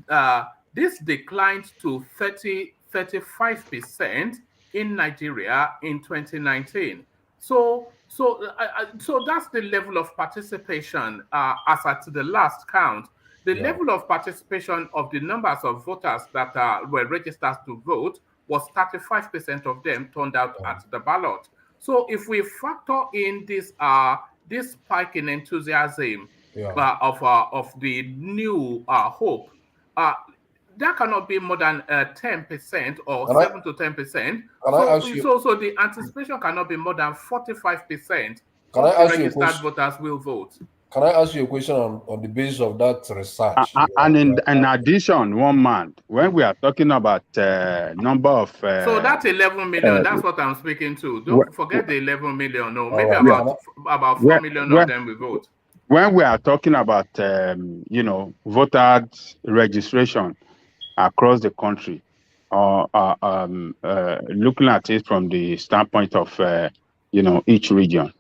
declined to 35% in Nigeria in 2019. So that's the level of participation as at the last count. The level of participation of the numbers of voters that were registered to vote was 35% of them turned out at the ballot. So if we factor in this spike in enthusiasm of the new hope, that cannot be more than 10% or 7 to 10%. So the anticipation cannot be more than 45% of the registered voters will vote. Can I ask you a question on the basis of that research? And in addition, one man, when we are talking about number of... so that's 11 million. That's what I'm speaking to. Don't forget the 11 million. No, maybe about 4 million of them will vote. When we are talking about, voter registration across the country, looking at it from the standpoint of, each region,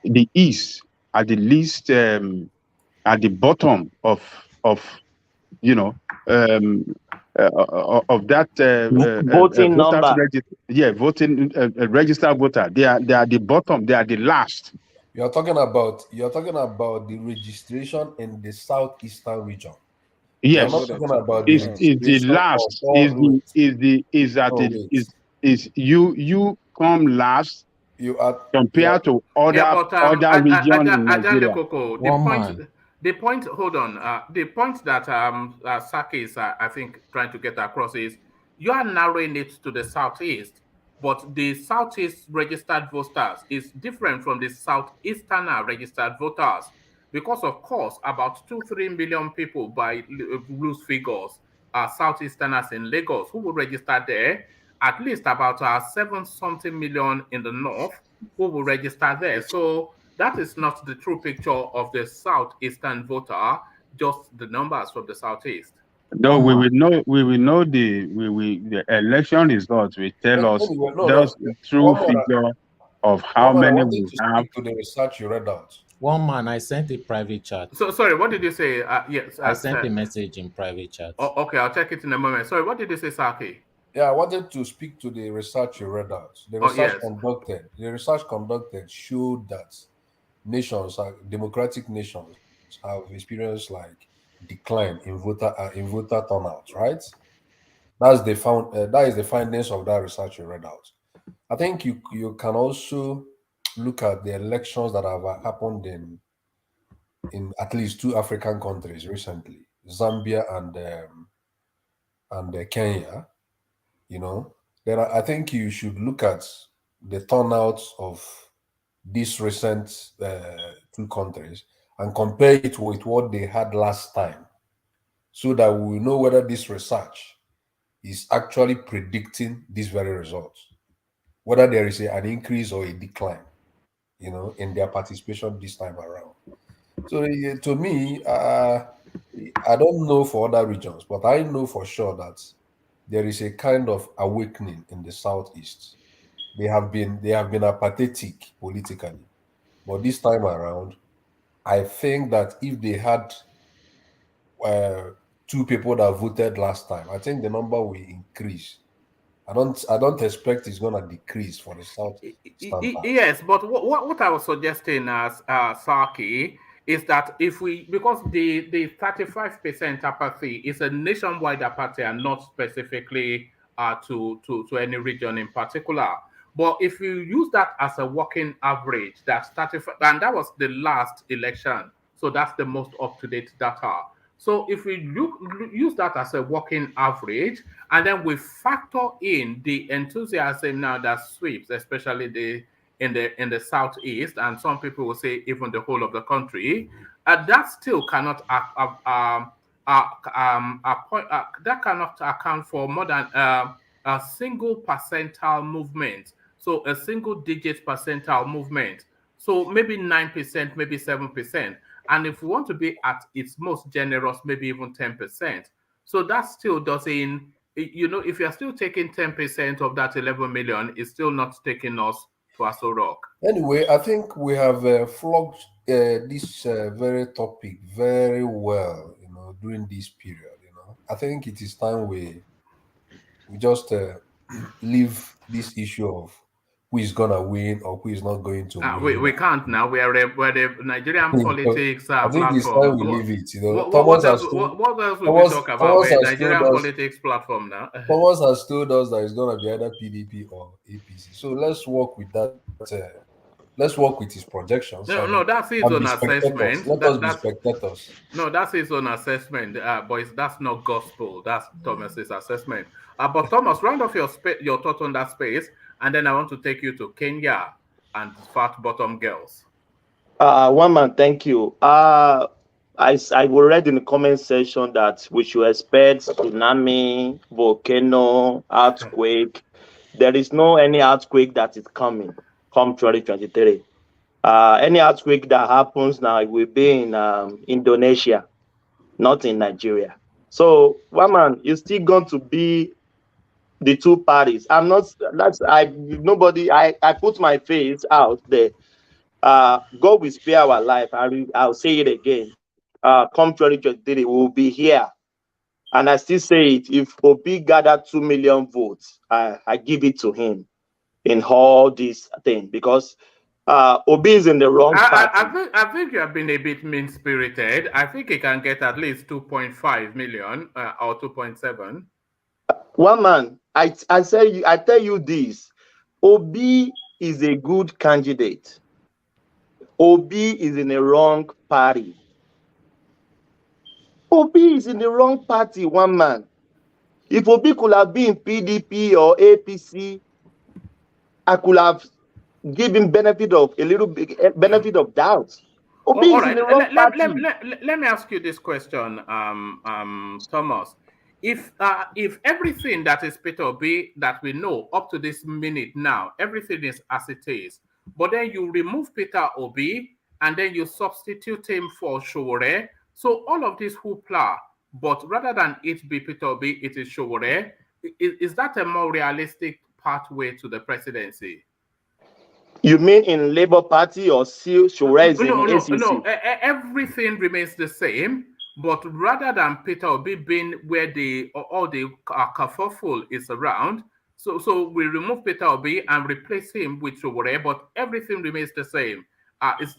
the East at the least at the bottom of that voting number. Voting registered voter. They are the bottom. They are the last. You're talking about the registration in the southeastern region. Yes, not talking about is the last. You come last. You are compared to other regions in Nigeria. The point. Hold on. The point that Saki is, I think, trying to get across is you are narrowing it to the southeast, but the southeast registered voters is different from the southeastern registered voters because, of course, about 2-3 million people by loose figures are southeasterners in Lagos who will register there. At least about 7-something million in the north who will register there. So that is not the true picture of the southeastern voter, just the numbers from the southeast. Though we will know the election results will tell us the true figure of how many we have. To the research you read out. One man, I sent a private chat. So sorry, what did you say? Yes, I sent a message in private chat. Oh, okay, I'll check it in a moment. Sorry, what did you say, Saki? Yeah, I wanted to speak to the research you read out. The research conducted showed that democratic nations have experienced like decline in voter turnout, right? That is the findings of that research you read out. I think you can also look at the elections that have happened in at least 2 African countries recently, Zambia and Kenya. I think you should look at the turnout of these recent 2 countries and compare it with what they had last time, so that we will know whether this research is actually predicting these very results, whether there is an increase or a decline, in their participation this time around. So to me, I don't know for other regions, but I know for sure that there is a kind of awakening in the southeast. They have been apathetic politically, but this time around, I think that if they had 2 people that voted last time, I think the number will increase. I don't expect it's gonna decrease for the south. Yes, but what I was suggesting as Saki is that because the 35% apathy is a nationwide apathy and not specifically to any region in particular. But if you use that as a working average, that's 35, and that was the last election, so that's the most up-to-date data. So if we use that as a working average, and then we factor in the enthusiasm now that sweeps, especially the in the southeast, and some people will say even the whole of the country, that still cannot that cannot account for more than a single percentile movement. So a single digit percentile movement. So maybe 9%, maybe 7%. And if we want to be at its most generous, maybe even 10%. So that still doesn't, if you're still taking 10% of that 11 million, it's still not taking us to Aso Rock. Anyway, I think we have flogged this very topic very well, during this period. I think it is time we just leave this issue of who is gonna win or who is not going to win. We can't now. We're the Nigerian politics I think platform. it's time we leave it. What else will we talk about? We're Nigerian politics platform now. Thomas has told us that it's gonna be either PDP or APC. So let's work with that. Let's work with his projections. No, that's his own assessment. Let us be spectators. No, that's his own assessment, but that's not gospel. That's Thomas's assessment. But Thomas, round off your thought on that space, and then I want to take you to Kenya and fat bottom girls. One man, thank you. I read in the comment section that we should expect tsunami, volcano, earthquake. There is no any earthquake that is coming come 2023. Any earthquake that happens now will be in Indonesia, not in Nigeria. So, one man, it's still going to be the two parties. I put my face out there. God will spare our life. I'll say it again. Come 2023, we'll be here. And I still say it, if Obi gathered 2 million votes, I give it to him in all this thing, because Obi is in the wrong party. I think you have been a bit mean-spirited. I think he can get at least 2.5 million or 2.7. One man, I tell you this, Obi is a good candidate. Obi is in the wrong party. Obi is in the wrong party, one man. If Obi could have been PDP or APC, I could have given benefit of doubt. Obi is in the wrong party. Let me ask you this question, Thomas. If everything that is Peter Obi that we know up to this minute now, everything is as it is, but then you remove Peter Obi and then you substitute him for Sowore, so all of this hoopla, but rather than it be Peter Obi, it is Sowore. Is that a more realistic pathway to the presidency? You mean in Labour Party or Sowore is in ACC? No, everything remains the same, but rather than Peter Obi being where all the kerfuffle is around, so we remove Peter Obi and replace him with Sowore, but everything remains the same. Does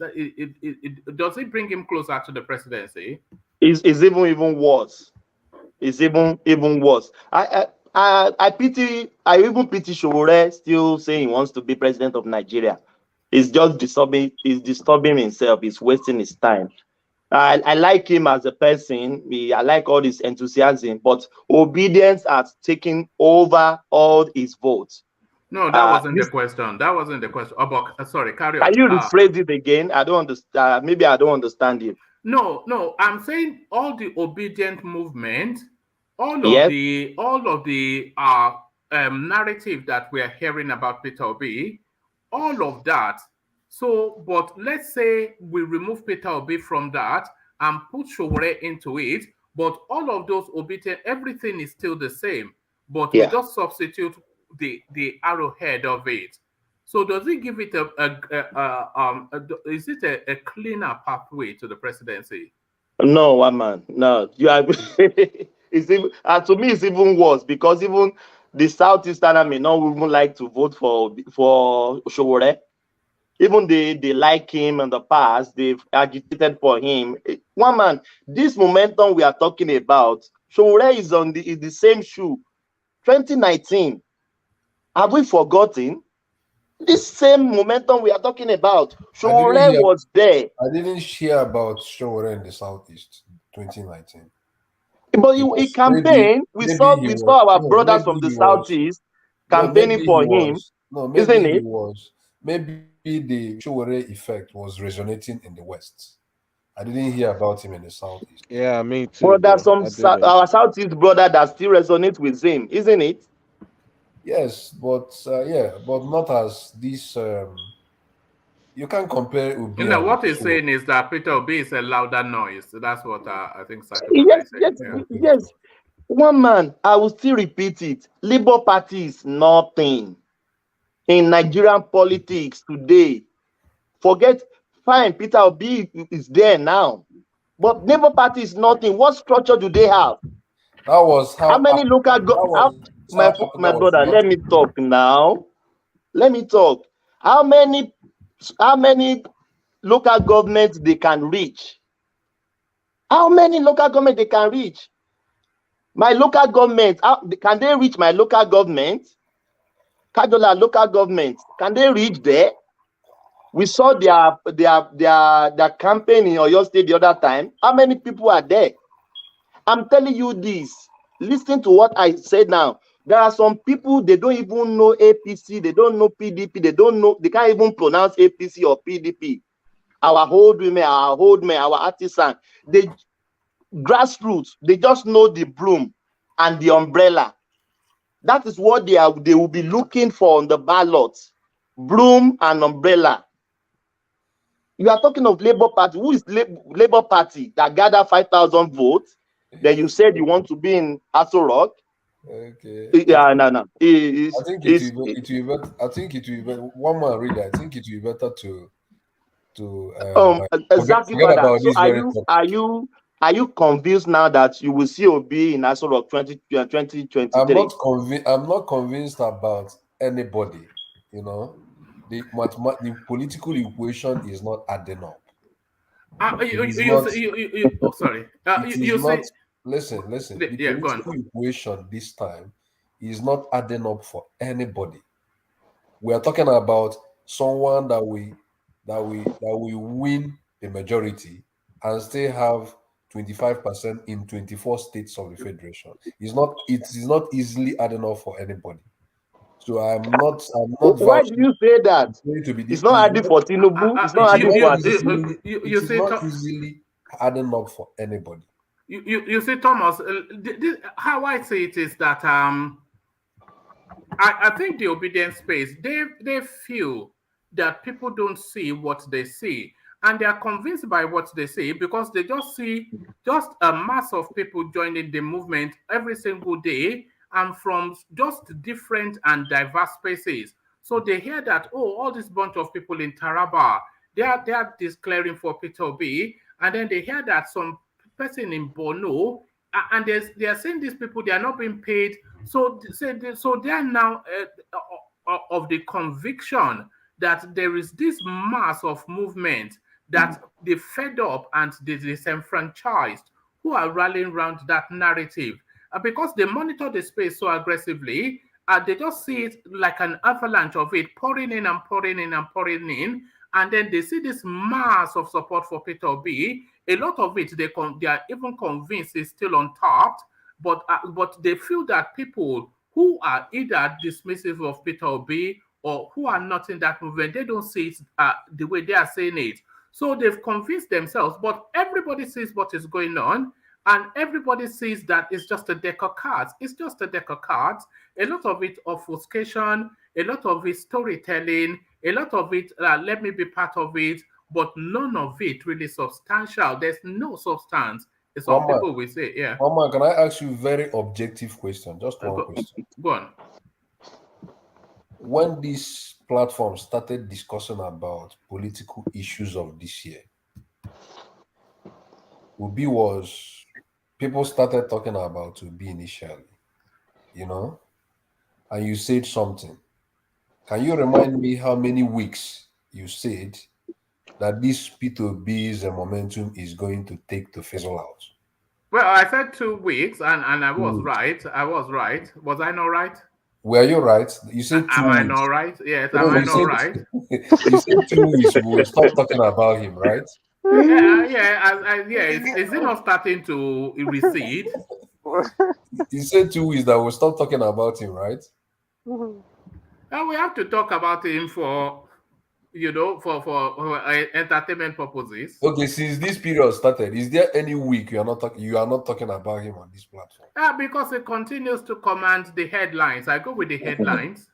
it bring him closer to the presidency? It's even worse. It's even worse. I even pity Sowore still saying he wants to be president of Nigeria. It's just disturbing. He's disturbing himself. He's wasting his time. I like him as a person. I like all his enthusiasm, but obedience has taken over all his votes. No, that wasn't the question. That wasn't the question. Sorry, carry on. Can you rephrase it again? I don't understand. Maybe I don't understand you. No. I'm saying all the obedient movement, all of the narrative that we are hearing about Peter Obi, all of that. So, but let's say we remove Peter Obi from that and put Sowore into it, but all of those obedient, everything is still the same, but we just substitute the arrowhead of it. So does it give it is it a cleaner pathway to the presidency? No, one man. No, you are. It's even, to me, it's even worse, because even the Southeastern may not even like to vote for Sowore. Even they like him in the past, they've agitated for him. One man, this momentum we are talking about, Sowore is on the same shoe. 2019. Have we forgotten? This same momentum we are talking about, Sowore was there. I didn't hear about Sowore in the Southeast 2019. But he campaigned. We saw our brothers from the Southeast campaigning for him. No, maybe isn't it? He was. maybe the Showore effect was resonating in the West. I didn't hear about him in the Southeast. Yeah, me too. Well, there's some our Southeast brother that still resonates with him, isn't it? Yes, but but not as this. You can't compare Obi. You know what he's saying is that Peter Obi is a louder noise. That's what I think Yes, is saying. yes, Yeah. yes. One man, I will still repeat it. Labour Party is nothing in Nigerian politics today. Forget, fine, Peter Obi is there now, but Labour Party is nothing. What structure do they have? That was how many local my brother? Let me talk now. Let me talk. How many local governments they can reach? How many local government they can reach? My local government, can they reach my local government? Kajola local government, can they reach there? We saw their campaign in Oyo State the other time. How many people are there? I'm telling you this. Listen to what I said now. There are some people, they don't even know APC, they don't know PDP, they can't even pronounce APC or PDP. Our old women, our artisan, they grassroots, they just know the broom and the umbrella. That is what they will be looking for on the ballot. Broom and umbrella. You are talking of Labour Party. Who is Labour Party that gather 5,000 votes? Then you said you want to be in Aso Rock. Okay. Yeah, no. I think it will be better. I think it will be better. One man really. I think it will be better to exactly, forget father. about So this are you convinced now that you will see Obi in Aso Rock 2023? I'm not convinced about anybody. You know, the political equation is not adding up. Sorry. Listen. The political equation this time is not adding up for anybody. We are talking about someone that we win the majority and still have 25% in 24 states of the federation. It is not easily adding up for anybody. So I'm not. Why do you say that? It's not adding for Tinubu. It's not adding for Atiku. It is not easily adding up for anybody. You see, Thomas, how I say it is that I think the obedience space, they feel that people don't see what they see, and they are convinced by what they see because they just see just a mass of people joining the movement every single day and from just different and diverse spaces. So they hear that, oh, all this bunch of people in Taraba, they are declaring for Peter Obi, and then they hear that some person in Borno, and they are saying these people, they are not being paid. So they are now of the conviction that there is this mass of movement that they fed up and they disenfranchised who are rallying around that narrative. Because they monitor the space so aggressively, they just see it like an avalanche of it pouring in and pouring in and pouring in. And then they see this mass of support for Peter Obi. A lot of it, they are even convinced is still untapped, but they feel that people who are either dismissive of Peter Obi or who are not in that movement, they don't see it the way they are saying it. So they've convinced themselves, but everybody sees what is going on, and everybody sees that it's just a deck of cards. It's just a deck of cards. A lot of it obfuscation, a lot of it storytelling, a lot of it, let me be part of it, but none of it really substantial. There's no substance. Some people will say, yeah. Mama, can I ask you a very objective question? Just one question. Go on. When this platform started discussing about political issues of this year, people started talking about Obi initially, and you said something. Can you remind me how many weeks you said that this P2B's momentum is going to take to fizzle out? Well, I said 2 weeks, and I was right. I was right. Was I not right? Were you right? You said 2 weeks. Am I not right? Yes, am I not right? You said 2 weeks, we'll stop talking about him, right? Yeah. Is it not starting to recede? You said 2 weeks that we'll stop talking about him, right? And we have to talk about him for you know, for entertainment purposes. Okay, since this period started, is there any week you are not talking about him on this platform? Because it continues to command the headlines. I go with the headlines.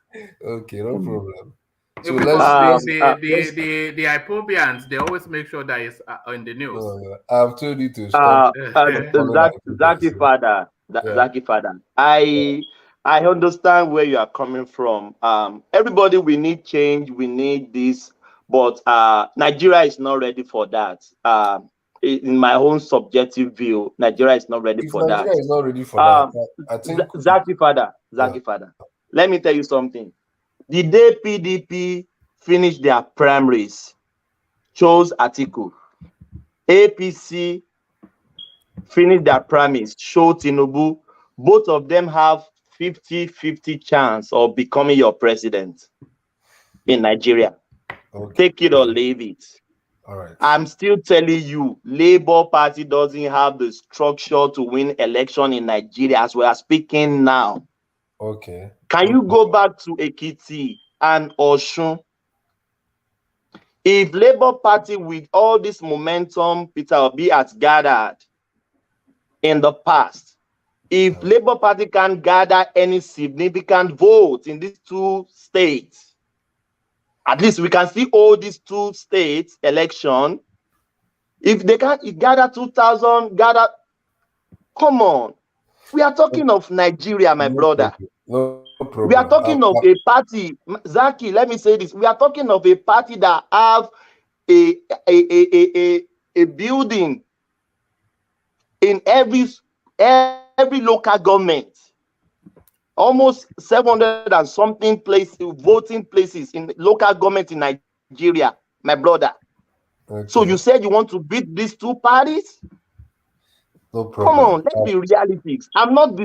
Okay, no problem. So Because let's the Ipobians, they always make sure that it's in the news. I've told you to stop. Zaki father, Zaki father. I understand where you are coming from. Everybody, we need change, we need this, but Nigeria is not ready for that. In my own subjective view, Nigeria is not ready for that. Nigeria is not ready for that, I think Zaki father. Let me tell you something. The day PDP finished their primaries, chose Atiku. APC finished their primaries, show Tinubu. Both of them have 50-50 chance of becoming your president in Nigeria. Okay. Take it or leave it. All right. I'm still telling you, Labour Party doesn't have the structure to win election in Nigeria as we are speaking now. Okay. Can you go back to Ekiti and Osun? If Labour Party with all this momentum Peter Obi has gathered in the past, if Labour Party can gather any significant vote in these two states, at least we can see all these two states election. If they can gather 2,000, come on. We are talking of Nigeria, my brother. No problem. We are talking of a party, Zaki, let me say this. We are talking of a party that have a building in every local government. Almost 700 and something voting places in local government in Nigeria, my brother. Okay. So you said you want to beat these two parties? No problem. Come on, let's be realities. I'm not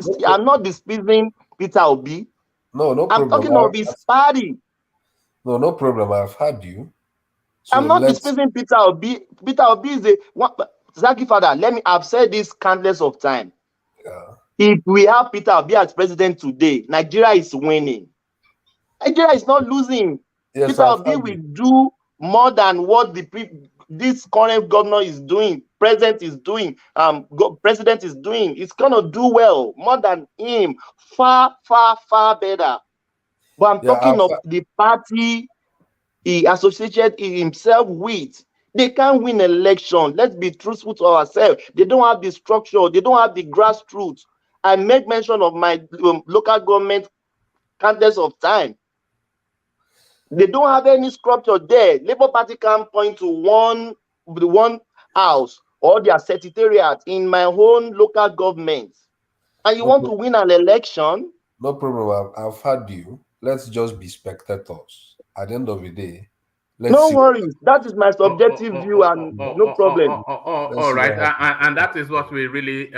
displeasing Peter Obi. No problem. I'm talking of his party. No problem. I've had you. So I'm not displeasing Peter Obi. Peter Obi is Zaki father. I've said this countless of time. Yeah. If we have Peter Obi as president today, Nigeria is winning. Nigeria is not losing. Yes, Peter Obi will do more than what this current governor is doing, president is doing. It's gonna do well more than him, far better. But I'm talking of the party he associated himself with. They can't win election. Let's be truthful to ourselves. They don't have the structure. They don't have the grassroots. I make mention of my local government countless of time. They don't have any structure there. Labour Party can't point to one house or their secretariat in my own local government. And you want to win an election? No problem. I've had you. Let's just be spectators. At the end of the day, no worries. That is my subjective view, and no problem. All right, and that is what we really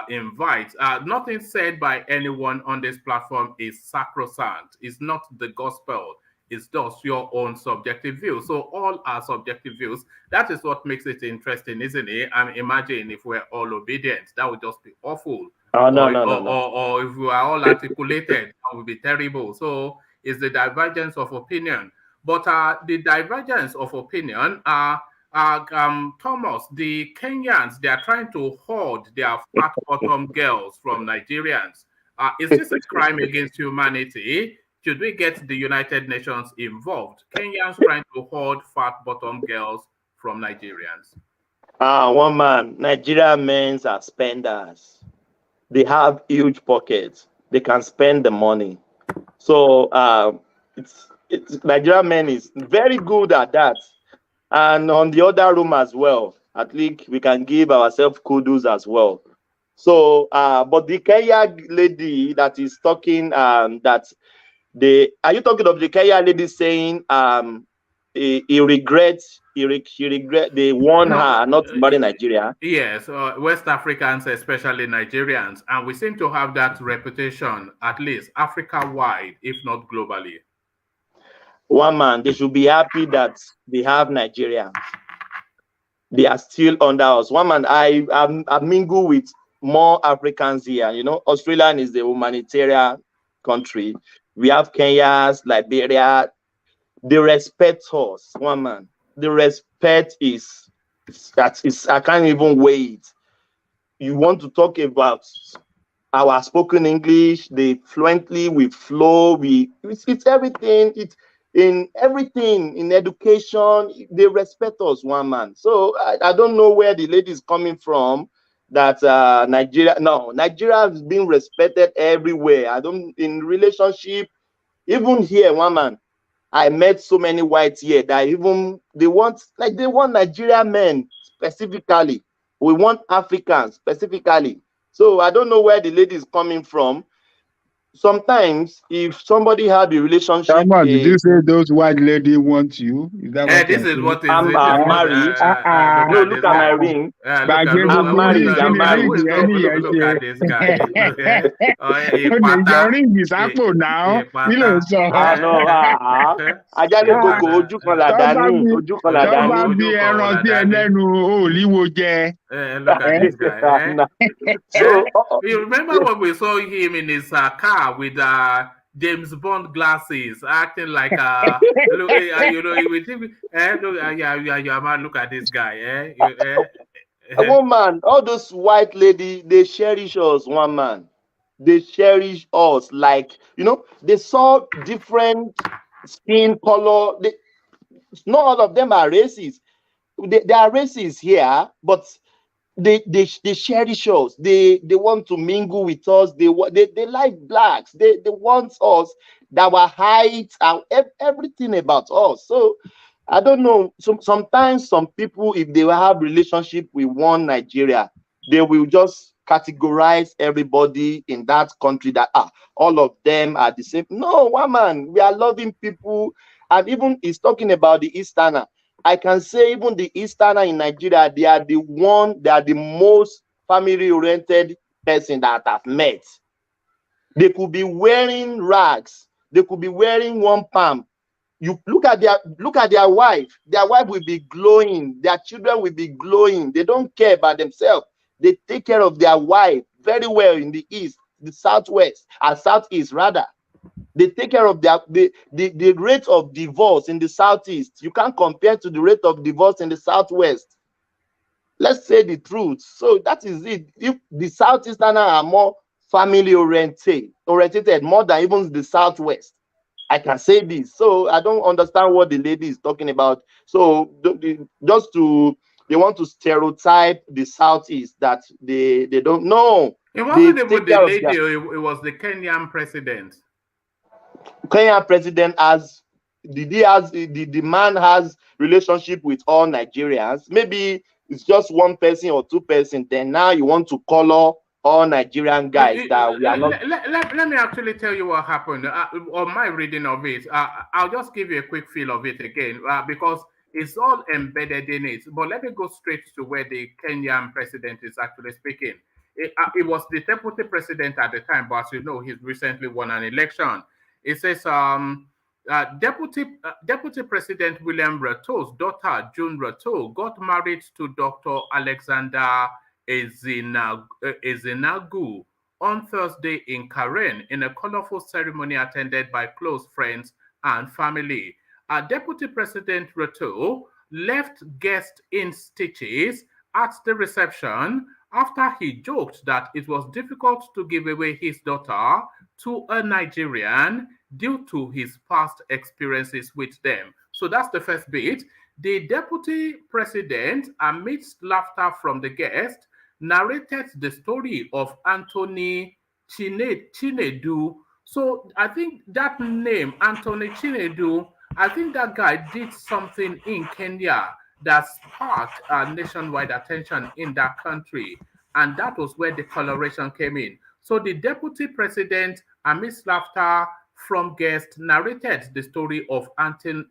invite. Nothing said by anyone on this platform is sacrosanct. It's not the gospel. It's just your own subjective view. So all our subjective views. That is what makes it interesting, isn't it? I mean, imagine if we're all obedient, that would just be awful. No. Or if we are all articulated, that would be terrible. So it's the divergence of opinion. But the divergence of opinion Thomas, the Kenyans, they are trying to hoard their fat bottom girls from Nigerians. Is this a crime against humanity? Should we get the United Nations involved? Kenyans trying to hoard fat bottom girls from Nigerians. One man, Nigerian men are spenders. They have huge pockets. They can spend the money. So Nigerian men is very good at that. And on the other room as well, at least we can give ourselves kudos as well. So, but the Kenya lady that is talking, are you talking of the Kenya lady saying he regrets they warned her not to marry Nigeria? Yes, West Africans, especially Nigerians, and we seem to have that reputation, at least Africa-wide, if not globally. One man, they should be happy that they have Nigerians. They are still under us. One man, I mingle with more Africans here. You know, Australia is the humanitarian country. We have Kenyans, Liberia, they respect us, one man. The respect is I can't even wait. You want to talk about our spoken English, they fluently, we flow, it's everything, it's in everything, in education, they respect us, one man. So I don't know where the lady is coming from, that Nigeria is being respected everywhere. In relationship, even here, one man, I met so many whites here that they want Nigerian men specifically. We want Africans specifically. So I don't know where the lady is coming from. Sometimes, if somebody had a relationship, Someone, did you say those white lady want you? Is that what this is what is I'm married. No, look at my ring. I'm married. I'm married. Look at this guy. Your ring is apple now. Ajale koko ojú kan làdá ní, ojú kan làdá ní. Tó bá bí ẹran sí ẹlẹ́nu, ó líwo jẹ. Look at this guy. So you remember when we saw him in his car with James Bond glasses, acting like look, look at this guy. One man, all those white ladies, they cherish us, one man. They cherish us like, they saw different skin color. Not all of them are racist. They are racist here, but they cherish us. They want to mingle with us. They like blacks. They want us, our height, and everything about us. So I don't know. Sometimes some people, if they have relationship with one Nigeria, they will just categorize everybody in that country that all of them are the same. No, one man, we are loving people. And even he's talking about the Easterner. I can say even the Easterner in Nigeria, they are the most family-oriented person that I've met. They could be wearing rags. They could be wearing one palm. You look at their wife. Their wife will be glowing. Their children will be glowing. They don't care about themselves. They take care of their wife very well in the east, the southwest, and southeast rather. They take care of the rate of divorce in the southeast. You can't compare to the rate of divorce in the southwest. Let's say the truth. So that is it. If the southeasterners are more family oriented more than even the southwest, I can say this. So I don't understand what the lady is talking about. So they want to stereotype the southeast that they don't know. It wasn't even the lady. It was the Kenyan president. Kenyan president the man has relationship with all Nigerians. Maybe it's just one person or two person. Then now you want to color all Nigerian guys that we are not. Let me actually tell you what happened on my reading of it. I'll just give you a quick feel of it again because it's all embedded in it. But let me go straight to where the Kenyan president is actually speaking. It was the deputy president at the time, but as you know, he's recently won an election. It says, Deputy President William Ruto's daughter, June Ruto, got married to Dr. Alexander Ezenagu on Thursday in Karen in a colorful ceremony attended by close friends and family. Deputy President Ruto left guests in stitches at the reception after he joked that it was difficult to give away his daughter to a Nigerian due to his past experiences with them. So that's the first bit. The deputy president, amidst laughter from the guest, narrated the story of Anthony Chinedu. So I think that name, Anthony Chinedu, I think that guy did something in Kenya that sparked nationwide attention in that country. And that was where the coloration came in. So the deputy president, amidst laughter from guests, narrated the story of Anthony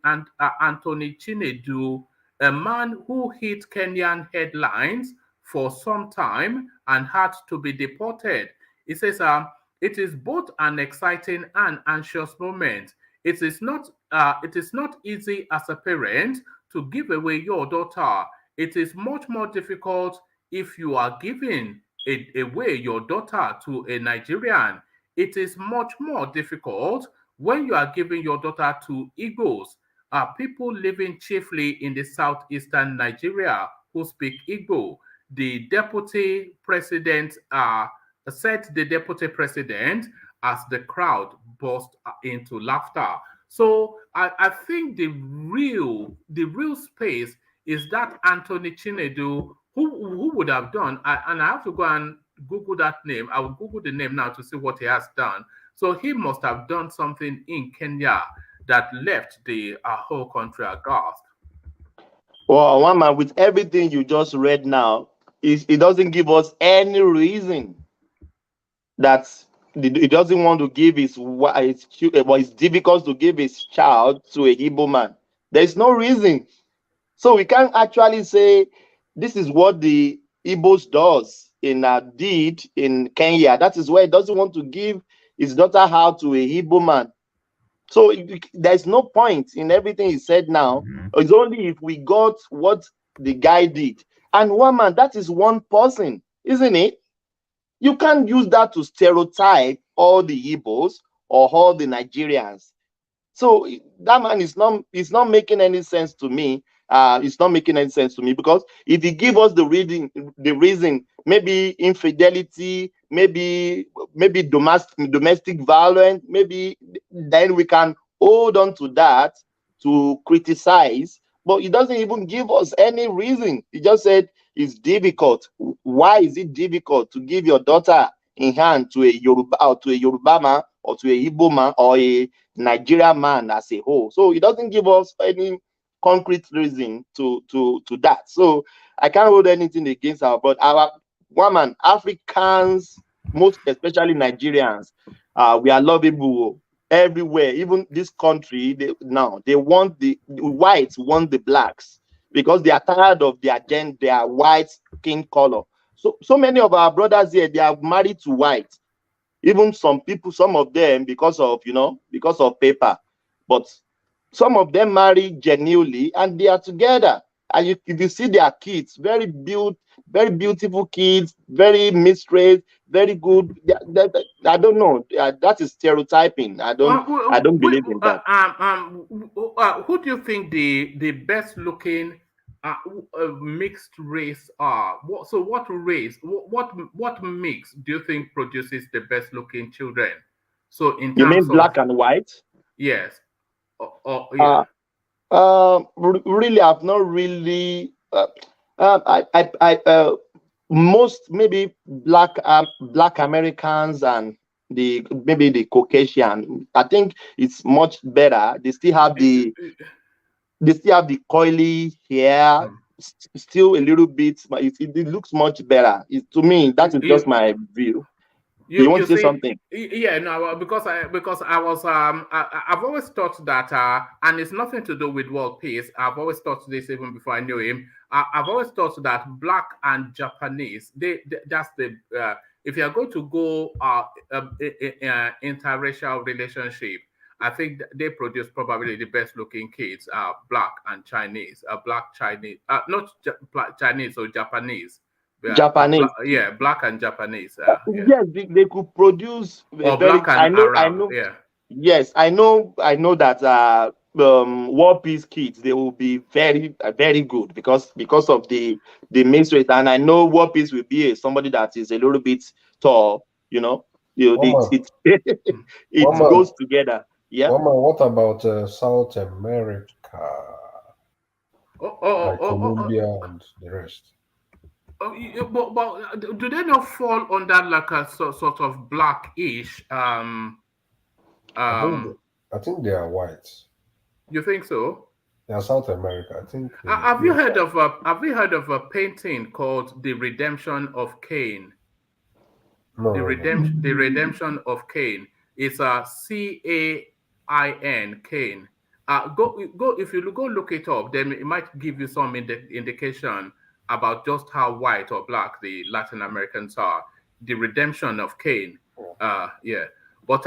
Chinedu, a man who hit Kenyan headlines for some time and had to be deported. He says, it is both an exciting and anxious moment. It is not easy as a parent to give away your daughter. It is much more difficult if you are giving away your daughter to a Nigerian. It is much more difficult when you are giving your daughter to Igbos. people living chiefly in the southeastern Nigeria who speak Igbo. The deputy president said the deputy president as the crowd burst into laughter. So I think the real space is that Anthony Chinedu, who would have done, and I have to go and Google that name. I will Google the name now to see what he has done. So he must have done something in Kenya that left the whole country aghast. Well, one man, with everything you just read now, it doesn't give us any reason that he doesn't want to give it's difficult to give his child to a Igbo man. There's no reason. So we can't actually say this is what the Igbos did in Kenya. That is why he doesn't want to give his daughter out to a Igbo man. So there's no point in everything he said now. It's only if we got what the guy did. And one man, that is one person, isn't it? You can't use that to stereotype all the Igbos or all the Nigerians. So that man is not making any sense to me. It's not making any sense to me, because if he give us the reason, maybe infidelity, maybe domestic violence, maybe then we can hold on to that to criticize. But he doesn't even give us any reason. He just said it's difficult. Why is it difficult to give your daughter in hand to a Yoruba or to a Yoruba man or to a Igbo man or a Nigerian man as a whole? So he doesn't give us any concrete reason to that. So I can't hold anything against but our women, Africans, most especially Nigerians, we are lovable everywhere. Even this country, they want the whites want the blacks because they are tired of their white skin color. So many of our brothers here, they are married to white. Even some of them because of paper, but some of them marry genuinely and they are together. And if you see their kids, very beautiful kids, very mistress, very good. I don't know. That is stereotyping. I don't believe in that. Who do you think the best looking mixed race are? What race? What mix do you think produces the best looking children? So in terms you mean black and white? Yes. Yeah. Really, I've not really. Most maybe black Americans and maybe the Caucasian. I think it's much better. They still have the coily hair. Still a little bit, but it looks much better. To me, that is just my view. You want to say something? Yeah, no, because I was I've always thought that and it's nothing to do with world peace. I've always thought this even before I knew him. I've always thought that black and Japanese, that's the if you are going to go interracial relationship, I think they produce probably the best looking kids, black and Chinese, black Chinese, not Chinese or Japanese. Japanese, black and Japanese. Yes, they could produce. Black and Arab. I know. Yeah. Yes, I know that war peace kids, they will be very very good because of the mixed race, and I know war peace will be somebody that is a little bit tall. It goes together. Yeah. What about South America? Like Colombia and the rest. But do they not fall under like a sort of blackish? I think they are white. You think so? They are South America. I think. Have you heard of a painting called "The Redemption of Cain"? No. The Redemption of Cain. It's a CAIN, Cain. Go if you go look it up, then it might give you some indication about just how white or black the Latin Americans are. The Redemption of Cain. Yeah. But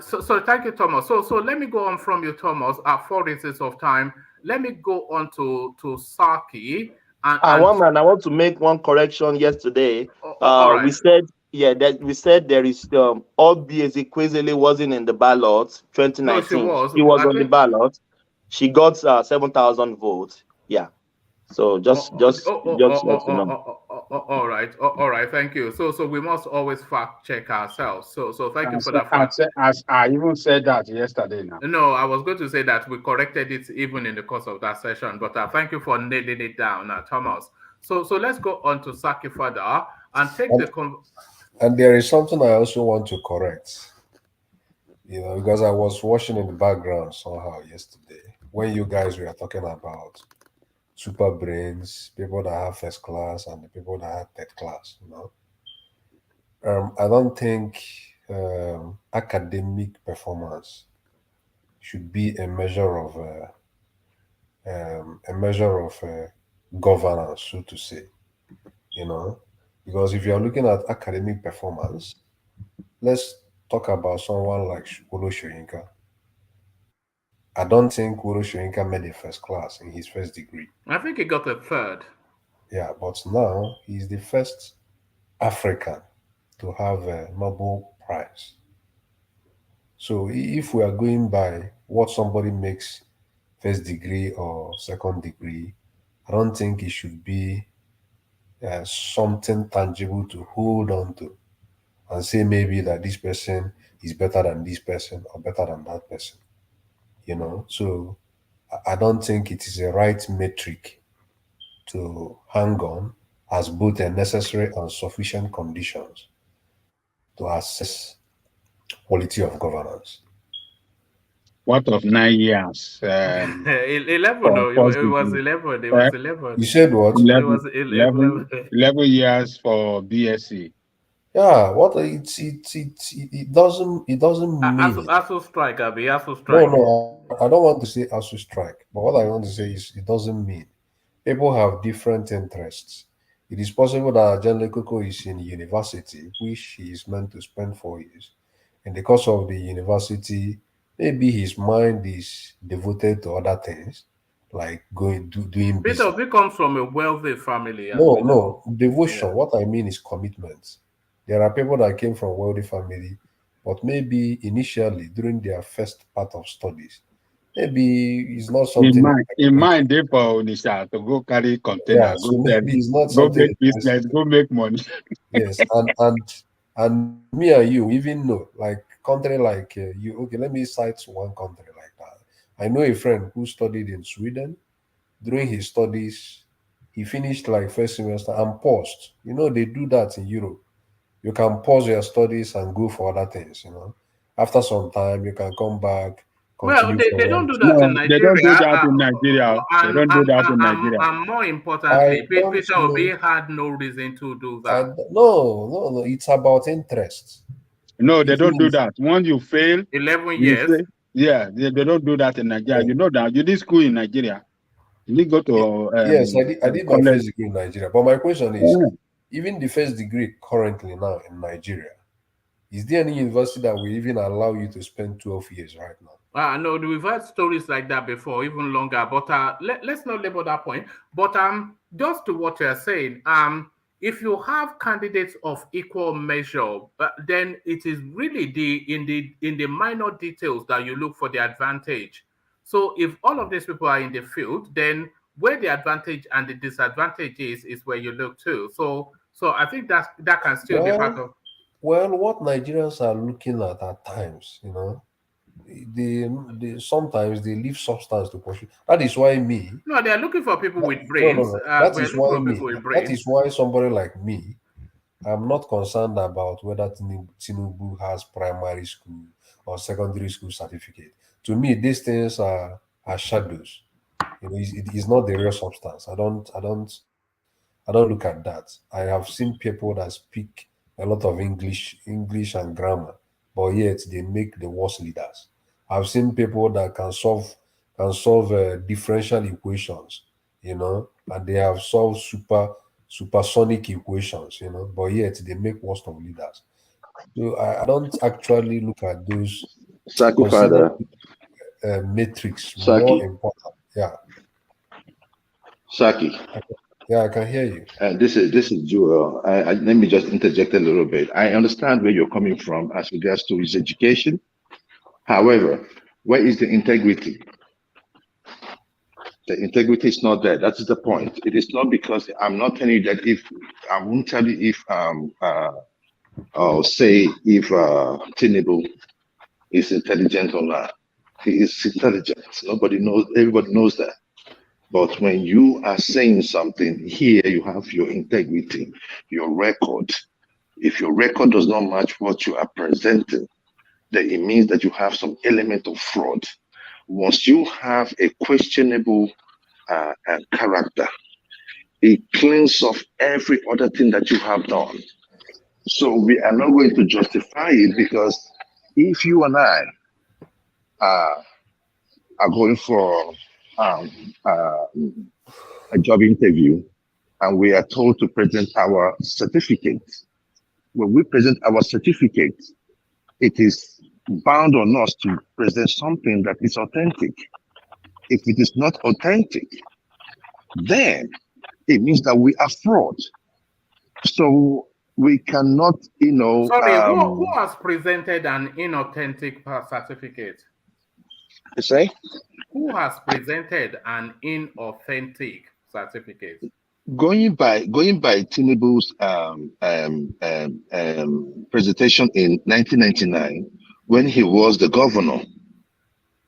so thank you, Thomas. So let me go on from you, Thomas. For reasons of time, let me go on to Saki. And one man, I want to make one correction yesterday. Right. We said Yeah, that we said there is Obi Ezekwesili wasn't in the ballot No, she 2019. was. She was I on the think. ballot. She got 7,000 votes. Yeah. So just let you know. All right. All right. Thank you. So we must always fact check ourselves. So thank you for that fact. As I even said that yesterday now. No, I was going to say that we corrected it even in the course of that session, but thank you for nailing it down, Thomas. So let's go on to Saki further and take and there is something I also want to correct. Because I was watching in the background somehow yesterday when you guys were talking about super brains, people that have first class and the people that have third class, I don't think academic performance should be a measure of governance, so to say. Because if you are looking at academic performance, let's talk about someone like Olo Shoyinka. I don't think Olo Shoyinka made a first class in his first degree. I think he got a third. Yeah, but now he's the first African to have a Nobel Prize. So if we are going by what somebody makes first degree or second degree, I don't think it should be something tangible to hold on to and say maybe that this person is better than this person or better than that person. So I don't think it is a right metric to hang on as both a necessary and sufficient conditions to assess quality of governance. What of 9 years? 11, no, it was 11. It was 11. You said what? 11 years for BSc. Yeah, what it doesn't mean ASU strike, Abi, ASU strike. No, I don't want to say ASU strike, but what I want to say is it doesn't mean. People have different interests. It is possible that John Lekoko is in university, which he is meant to spend 4 years. In the course of the university, maybe his mind is devoted to other things, like doing business. Peter, he comes from a wealthy family. No, devotion. Yeah. What I mean is commitment. There are people that came from wealthy family, but maybe initially during their first part of studies, maybe it's not something in mind they for Onisha to go carry container, yeah, so maybe it's not something make business, go make money. Yes, and me and you even know, like country like you. Okay, let me cite one country like that. I know a friend who studied in Sweden. During his studies, he finished like first semester and paused. They do that in Europe. You can pause your studies and go for other things. After some time, you can come back. Well, they don't do that in Nigeria. They don't do that in Nigeria. They don't do that in Nigeria. And more importantly, Peter Obi had no reason to do that. No. It's about interest. No, they don't do that. Once you fail, 11 years. They don't do that in Nigeria. You know that. You did school in Nigeria. You did go to. Yes, I did my first degree in Nigeria. But my question is, even the first degree currently now in Nigeria, is there any university that will even allow you to spend 12 years right now? No, we've heard stories like that before, even longer. But let's not label that point. But just to what you're saying, if you have candidates of equal measure, then it is really in the minor details that you look for the advantage. So if all of these people are in the field, then where the advantage and the disadvantage is where you look to. So I think that can still be part of. Well, what Nigerians are looking at times, they sometimes they leave substance to pursue. That is why me. No, they are looking for people with brains. No. That is why me. That is why somebody like me, I'm not concerned about whether Tinubu has primary school or secondary school certificate. To me, these things are shadows. It is not the real substance. I don't look at that. I have seen people that speak a lot of English and grammar, but yet they make the worst leaders. I've seen people that can solve differential equations, and they have solved supersonic equations, but yet they make worst of leaders. So I don't actually look at those metrics more important. Yeah. Saki. Yeah, I can hear you. This is Joel. Let me just interject a little bit. I understand where you're coming from as regards to his education. However, where is the integrity? The integrity is not there. That is the point. It is not because I'm not telling you that if I won't tell you if or say if Tinubu is intelligent or not. He is intelligent. Nobody knows. Everybody knows that. But when you are saying something here, you have your integrity, your record. If your record does not match what you are presenting, then it means that you have some element of fraud. Once you have a questionable character, it cleans off every other thing that you have done. So we are not going to justify it, because if you and I are going for a job interview and we are told to present our certificate, when we present our certificate, it is bound on us to present something that is authentic. If it is not authentic, then it means that we are fraud. So we cannot, Sorry, who has presented an inauthentic certificate? Say? Who has presented an inauthentic certificate? Going by Tinubu's presentation in 1999, when he was the governor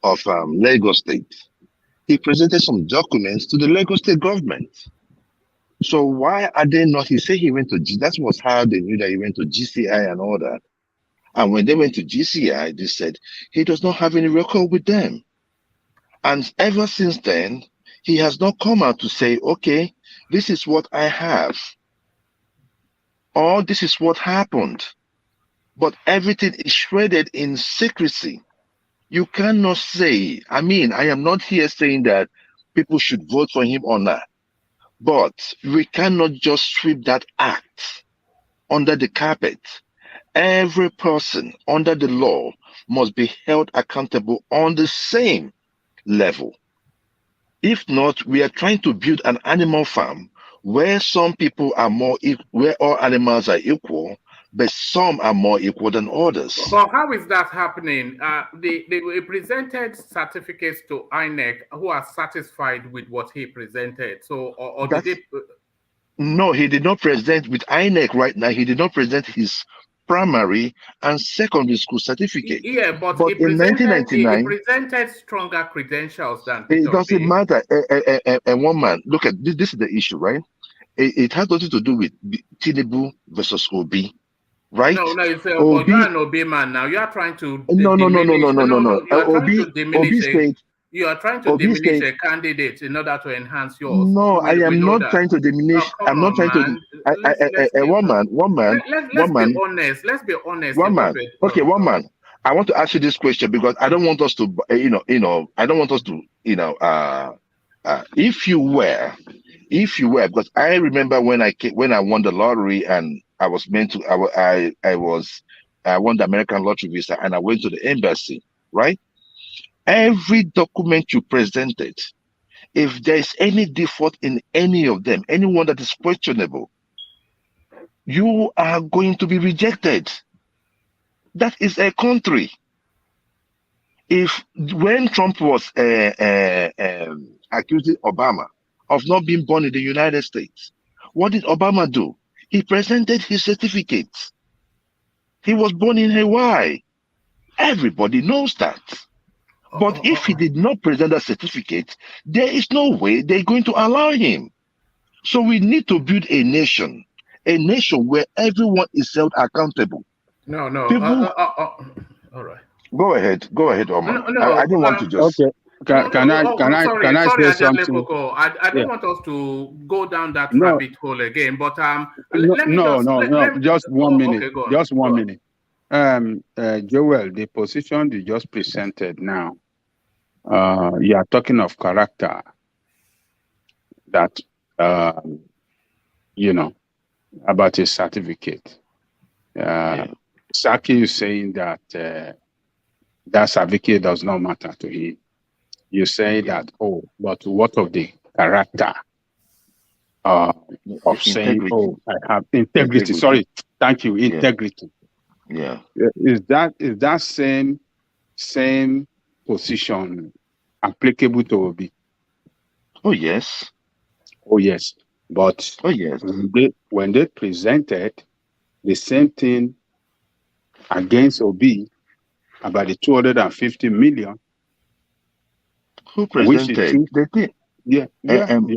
of Lagos State, he presented some documents to the Lagos State government. So why are they not? He said he went to that was how they knew that he went to GCI and all that. And when they went to GCI, they said he does not have any record with them. And ever since then, he has not come out to say, okay, this is what I have, or this is what happened. But everything is shredded in secrecy. You cannot say, I am not here saying that people should vote for him or not, but we cannot just sweep that act under the carpet. Every person under the law must be held accountable on the same level. If not, we are trying to build an animal farm where some people are where all animals are equal, but some are more equal than others. But how is that happening? They presented certificates to INEC who are satisfied with what he presented. So, or did they? No, he did not present with INEC right now. He did not present his primary and secondary school certificate. Yeah, but in 1999, he presented stronger credentials than it doesn't matter. And one man, look at this. This is the issue, right? It has nothing to do with Tinubu versus Obi, right? No, it's but you're an Obi man now. You are trying to no. You are trying to diminish Obi you are trying to diminish a candidate in order to enhance yours. No, I am not trying to diminish. I'm not trying to. One man. Let's be honest. Let's be honest. One man. Okay, one man. I want to ask you this question because I don't want us to, I don't want us to, if you were, because I remember when I won the lottery and I was meant to, I won the American lottery visa and I went to the embassy, right? Every document you presented, if there is any default in any of them, anyone that is questionable, you are going to be rejected. That is a country. When Trump was accusing Obama of not being born in the United States, what did Obama do? He presented his certificates. He was born in Hawaii. Everybody knows that. But if he did not present a certificate, there is no way they're going to allow him. So we need to build a nation where everyone is held accountable. No. All right. Go ahead, Omar. No, I didn't want to just. Okay. Can I say something? I don't want us to go down that rabbit hole again. But just 1 minute. Okay, just 1 minute. Joel, the position you just presented now, you are talking of character that, about his certificate. Saki is saying that that certificate does not matter to him. You say that, but what of the character? of saying, Integrity. "Oh, I have integrity." Sorry, thank you, integrity. Yeah. Is that same position applicable to Obi? Oh yes. Oh yes. But oh yes. When they presented the same thing against Obi about the 250 million, who presented the thing? Yeah. When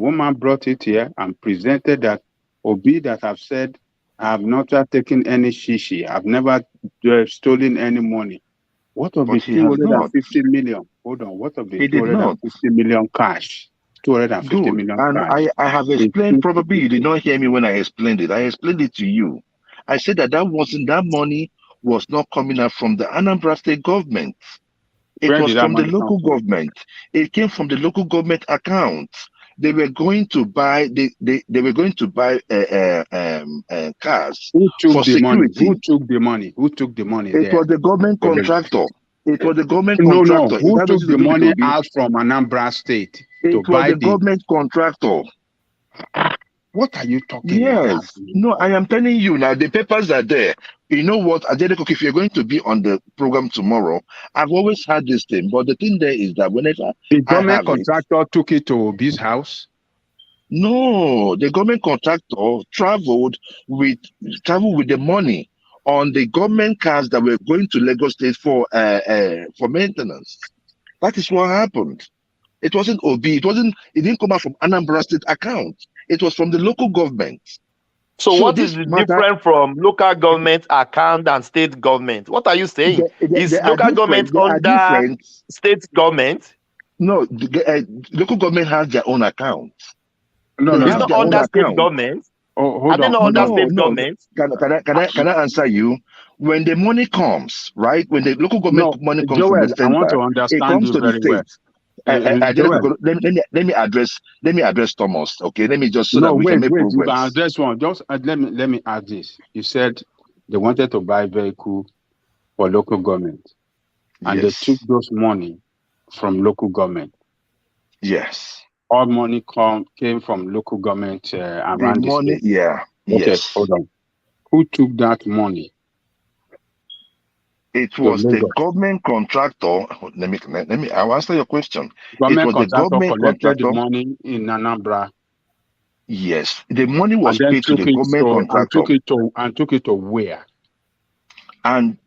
woman brought it here and presented that Obi that have said, I have not taken any shishi, I've never stolen any money. What of the 250 million? Hold on. What of the 250 million cash? 250 million cash. And I have explained, probably you did not hear me when I explained it. I explained it to you. I said that that money was not coming out from the Anambra state government. It was from the local government. It came from the local government account. They were going to buy they were going to buy cars for security. Who took the money? Who took the money? It was the government contractor. It was the government contractor. Who took the money out from Anambra State to buy the government contractor? What are you talking about? No, I am telling you now, the papers are there. You know what, Adeleko, if you're going to be on the program tomorrow, I've always had this thing, but the thing there is that whenever the government contractor took it to Obi's house? No, the government contractor traveled with the money on the government cars that were going to Lagos State for maintenance. That is what happened. It wasn't Obi. It didn't come out from Anambra State account. It was from the local government. So what is the difference from local government account and state government? What are you saying? Is local government under state government? No, local government has their own account. No, it's not under state government. Oh, hold on. Are they not under state government? Can I answer you? When the money comes, right? When the local government money comes from the center, I want to understand it comes to the very state. Well. Let me address Thomas. Okay, let me just that we can make progress. You can address one. Just let me add this. You said they wanted to buy vehicle for local government, and they took those money from local government. Yes. All money came from local government around the money. State. Yeah. Okay, yes. Hold on. Who took that money? It was the government contractor. Let me. I'll answer your question. Government it was contractor the government collected the money in Anambra. Yes, the money was paid to the government contractor. And took it to where? And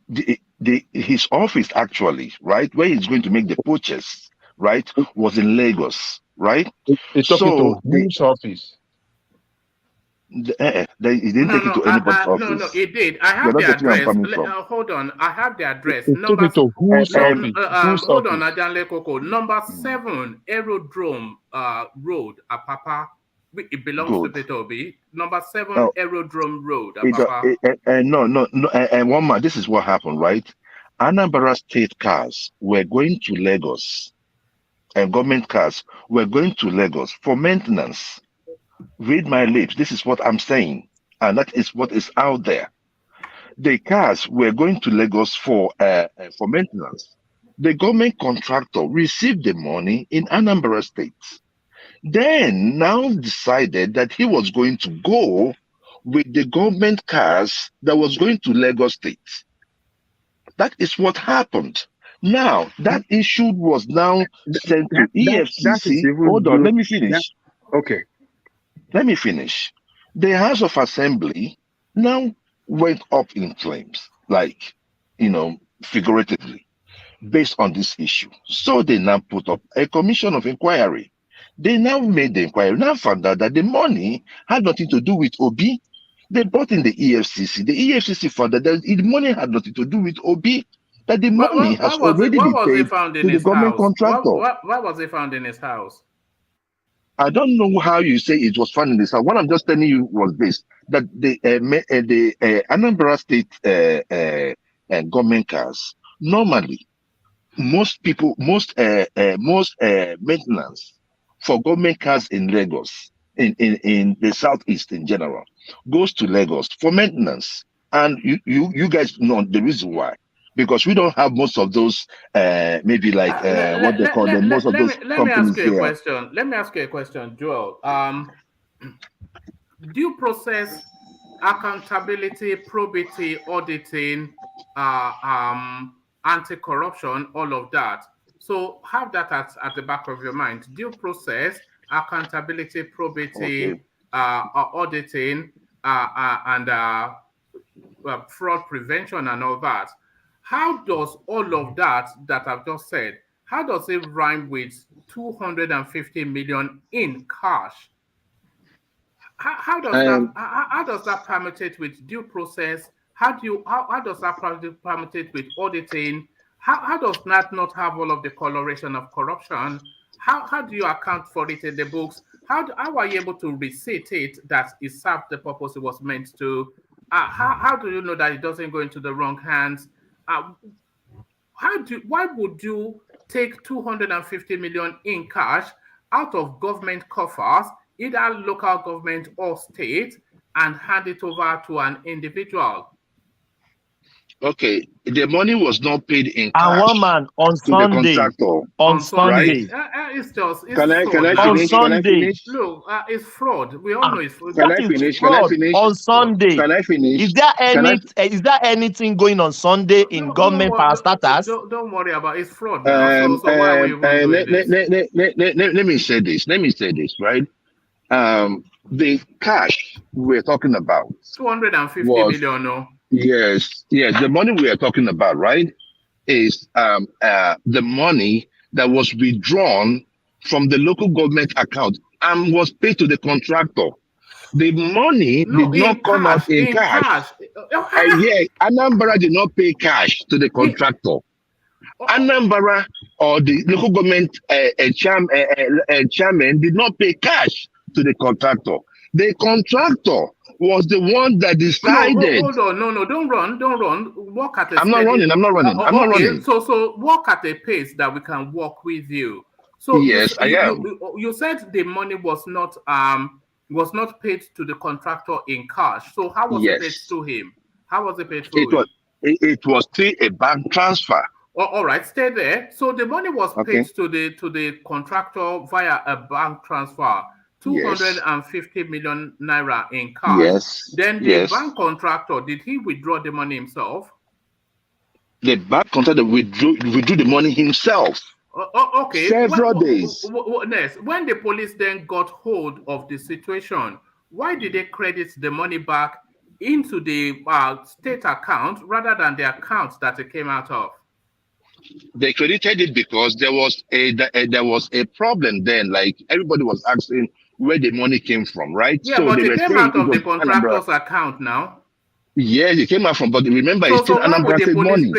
his office actually, right, where he's going to make the purchase, right, was in Lagos, right? He took it to whose office? He didn't take it to anybody's office. No, it did. I have the address. Hold on. I have the address. Number to whose office? Hold on, Ajanle Koko. Number 7, Aerodrome Road, Apapa. It belongs to Petobi. Number 7, Aerodrome Road, Apapa. One man, this is what happened, right? Anambra State cars were going to Lagos, and government cars were going to Lagos for maintenance. Read my lips. This is what I'm saying, and that is what is out there. The cars were going to Lagos for maintenance. The government contractor received the money in Anambra State. Then now decided that he was going to go with the government cars that was going to Lagos State. That is what happened. Now that issue was now sent to EFCC. Hold on, let me finish. Okay. Let me finish. The House of Assembly now went up in flames, like, figuratively, based on this issue. So they now put up a commission of inquiry. They now made the inquiry, now found out that the money had nothing to do with Obi. They brought in the EFCC. The EFCC found that the money had nothing to do with Obi, that the money has already been paid to the government contractor. What was it found in his house? I don't know how you say it was found in this house. What I'm just telling you was this: that the Anambra State government cars, normally, most maintenance for government cars in Lagos, in the southeast in general, goes to Lagos for maintenance. And you guys know the reason why. because we don't have most of those, maybe like what they call them, most of those companies there. Let me ask you a question, Joel. Due process, accountability, probity, auditing, anti-corruption, all of that. So have that at the back of your mind. Due process, accountability, probity, auditing, and fraud prevention and all that. How does all of that I've just said, how does it rhyme with 250 million in cash? How does that permutate with due process? How does that permutate with auditing? How does that not have all of the coloration of corruption? How do you account for it in the books? How are you able to receipt it that it served the purpose it was meant to? How do you know that it doesn't go into the wrong hands? Why would you take 250 million in cash out of government coffers, either local government or state, and hand it over to an individual? Okay, the money was not paid in cash. And one man on Sunday. On Sunday. It's just Can I on Sunday. Look, it's fraud. We all know it's fraud. That is fraud on Sunday. Can I finish? Is there anything going on Sunday in government parastatals? Don't worry about it. It's fraud now. So why are we doing this? Let me say this, right? The cash we're talking about 250 million, no? Yes. The money we are talking about, right, is the money that was withdrawn from the local government account and was paid to the contractor. The money did not come out in cash. Yeah, Anambra did not pay cash to the contractor. Anambra or the local government chairman did not pay cash to the contractor. The contractor was the one that decided. Hold on, no, don't run. Walk at a I'm not running. I'm not running. So walk at a pace that we can walk with you. So yes, I am. You said the money was not paid to the contractor in cash. So how was it paid to him? How was it paid to him? It was through a bank transfer. All right, stay there. So the money was paid to the contractor via a bank transfer. 250 million naira in cash. Yes. Then the bank contractor, did he withdraw the money himself? The bank contractor withdrew the money himself. Okay. Several days. When the police then got hold of the situation, why did they credit the money back into the state account rather than the account that it came out of? They credited it because there was a problem then. Like everybody was asking where the money came from, right? Yeah, so but it came out of the contractor's account now. Yes, it came out from, but remember, it's still Anambra State money.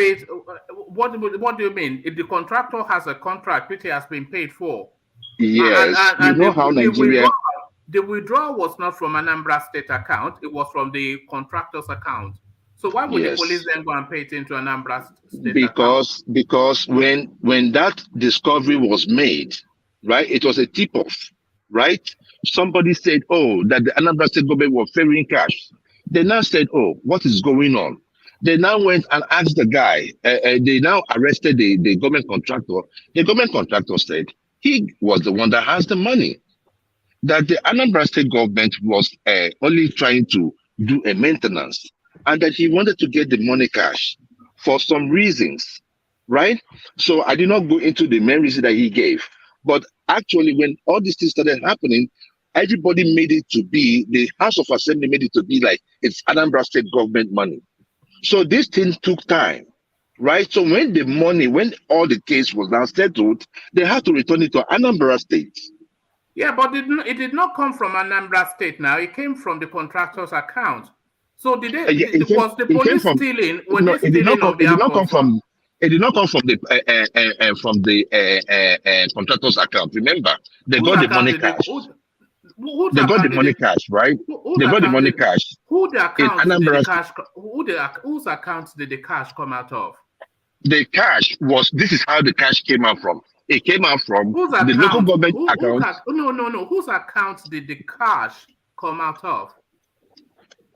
What do you mean? If the contractor has a contract which he has been paid for? Yes, you know how Nigeria... The withdrawal was not from Anambra State account, it was from the contractor's account. So why would the police then go and pay it into Anambra State account? Because when that discovery was made, right, it was a tip-off, right? Somebody said, oh, that the Anambra State government was favoring cash. They now said, oh, what is going on? They now went and asked the guy, they now arrested the government contractor. The government contractor said he was the one that has the money. That the Anambra State government was only trying to do a maintenance, and that he wanted to get the money cash for some reasons, right? So I did not go into the main reason that he gave. But actually, when all these things started happening, everybody made it to be, the House of Assembly made it to be like it's Anambra State government money. So this thing took time, right? So when all the case was now settled, they had to return it to Anambra State. Yeah, but it did not come from Anambra State now. It came from the contractor's account. So did they? Was the police stealing? It did not come from the contractor's account. Remember, they got the money cash. They got the money cash, right? They got the money cash. Whose account did the cash come out of? The cash was. This is how the cash came out from. It came out from the local government account. No. Whose account did the cash come out of?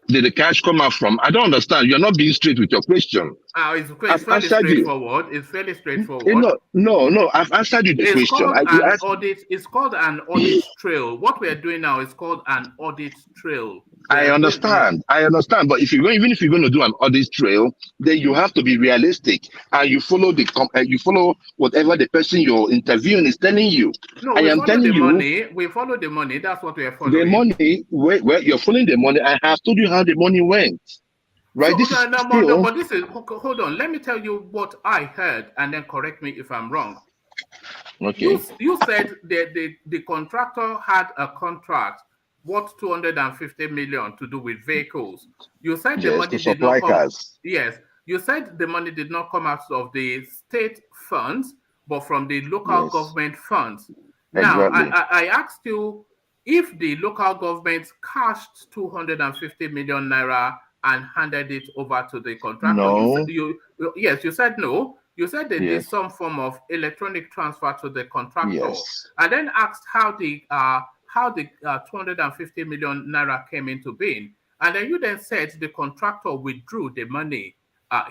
Did the cash come out from? I don't understand. You're not being straight with your question. It's fairly straightforward. It's fairly straightforward. No. I've answered you the question. It's called an audit trail. What we are doing now is called an audit trail. I understand. But if even if you're going to do an audit trail, then you have to be realistic and you follow you follow whatever the person you're interviewing is telling you. No, we follow the money. We follow the money. That's what we are following. The money, where you're following the money. I have told you how the money went. Right? But this is hold on. Let me tell you what I heard, and then correct me if I'm wrong. Okay. You said the contractor had a contract worth 250 million to do with vehicles. You said the money did not come. Yes, you said the money did not come out of the state funds, but from the local government funds. Now, I asked you if the local government cashed 250 million naira and handed it over to the contractor. No. Yes, you said no. You said they did some form of electronic transfer to the contractor. Yes. I then asked how the 250 million naira came into being. And then you then said the contractor withdrew the money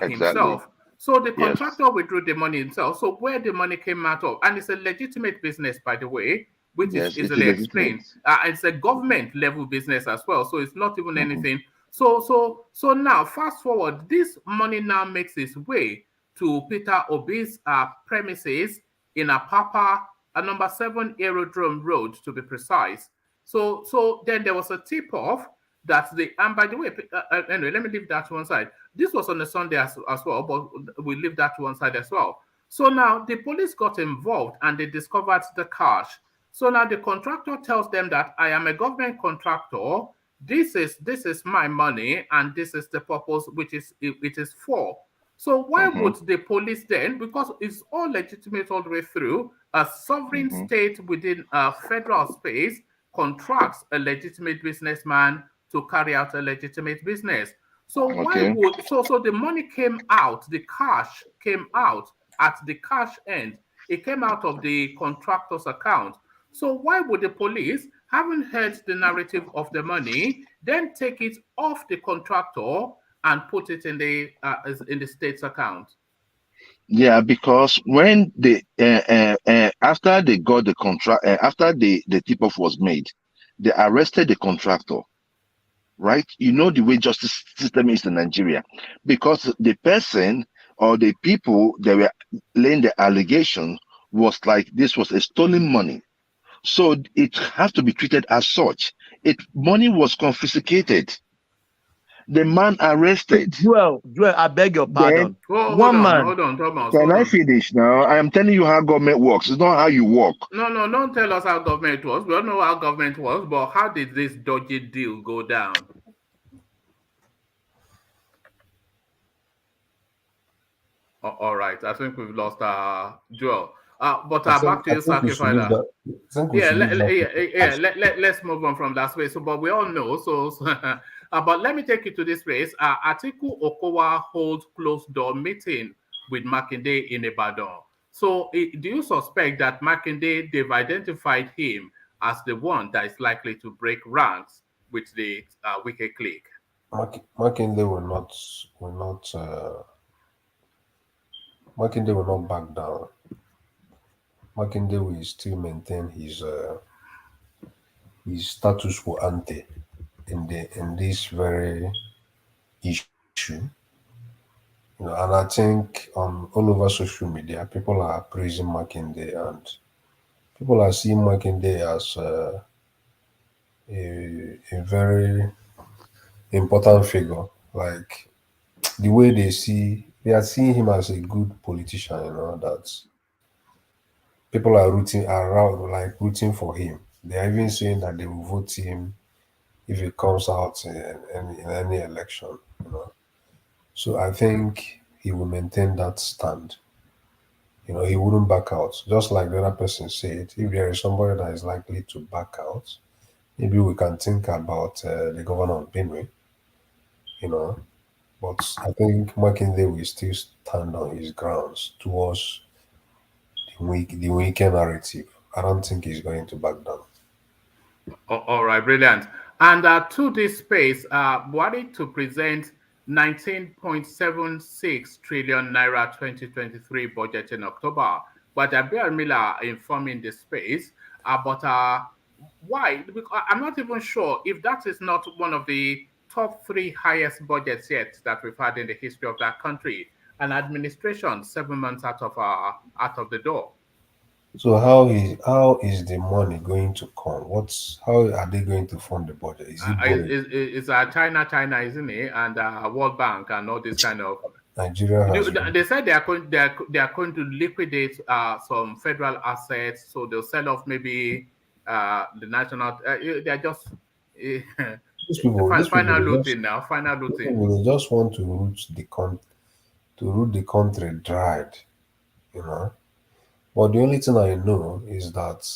himself. So the contractor withdrew the money himself. So where the money came out of, and it's a legitimate business, by the way, which is easily explained. It's a government level business as well. So it's not even anything. So now fast forward, this money now makes its way to Peter Obi's premises in Apapa, number 7 Aerodrome Road, to be precise. So then there was a tip-off that and by the way, anyway, let me leave that to one side. This was on a Sunday as well, but we leave that to one side as well. So now the police got involved and they discovered the cash. So now the contractor tells them that I am a government contractor. This is my money, and this is the purpose which it is for. So why would the police then, because it's all legitimate all the way through, a sovereign state within a federal space contracts a legitimate businessman to carry out a legitimate business? So why would so the money came out, the cash came out at the cash end. It came out of the contractor's account. So why would the police, having heard the narrative of the money, then take it off the contractor and put it in the state's account? Yeah, because when after they got the contract, after the tip-off was made, they arrested the contractor. Right? You know the way justice system is in Nigeria, because the person or the people that were laying the allegation was like this was a stolen money. So it has to be treated as such. Money was confiscated. The man arrested. Joel, I beg your pardon. Hold on, Thomas. Can I finish now? I am telling you how government works. It's not how you work. No, don't tell us how government works. We don't know how government works, but how did this dodgy deal go down? All right, I think we've lost Joel. But back to you, Sacrificer. Let's move on from that space. So, but we all know. But let me take you to this place. Atiku Okowa holds closed door meeting with Makinde in Ibadan. So, do you suspect that Makinde, they've identified him as the one that is likely to break ranks with the wicked clique? Makinde will not back down. Makinde will still maintain his status quo ante in this very issue. And I think all over social media, people are praising Makinde, and people are seeing Makinde as a very important figure. Like the way they are seeing him as a good politician, that people are rooting for him. They are even saying that they will vote him if he comes out in any election, So I think he will maintain that stand. He wouldn't back out. Just like the other person said, if there is somebody that is likely to back out, maybe we can think about the governor of Benue, But I think Makinde will still stand on his grounds towards the weaker narrative. I don't think he's going to back down. All right, brilliant. And to this space, Buhari to present 19.76 trillion naira 2023 budget in October. But Abel Miller informing the space about why. Because I'm not even sure if that is not one of the top 3 highest budgets yet that we've had in the history of that country. An administration 7 months out of the door. So how is the money going to come? How are they going to fund the budget? Is it borrowing? It's China, isn't it? And World Bank and all this kind of. Nigeria has. They said they are going to liquidate some federal assets, so they'll sell off maybe the national. They are just These people, final looting now. Final looting. People, they just want to root the country dried, you know. But the only thing I know is that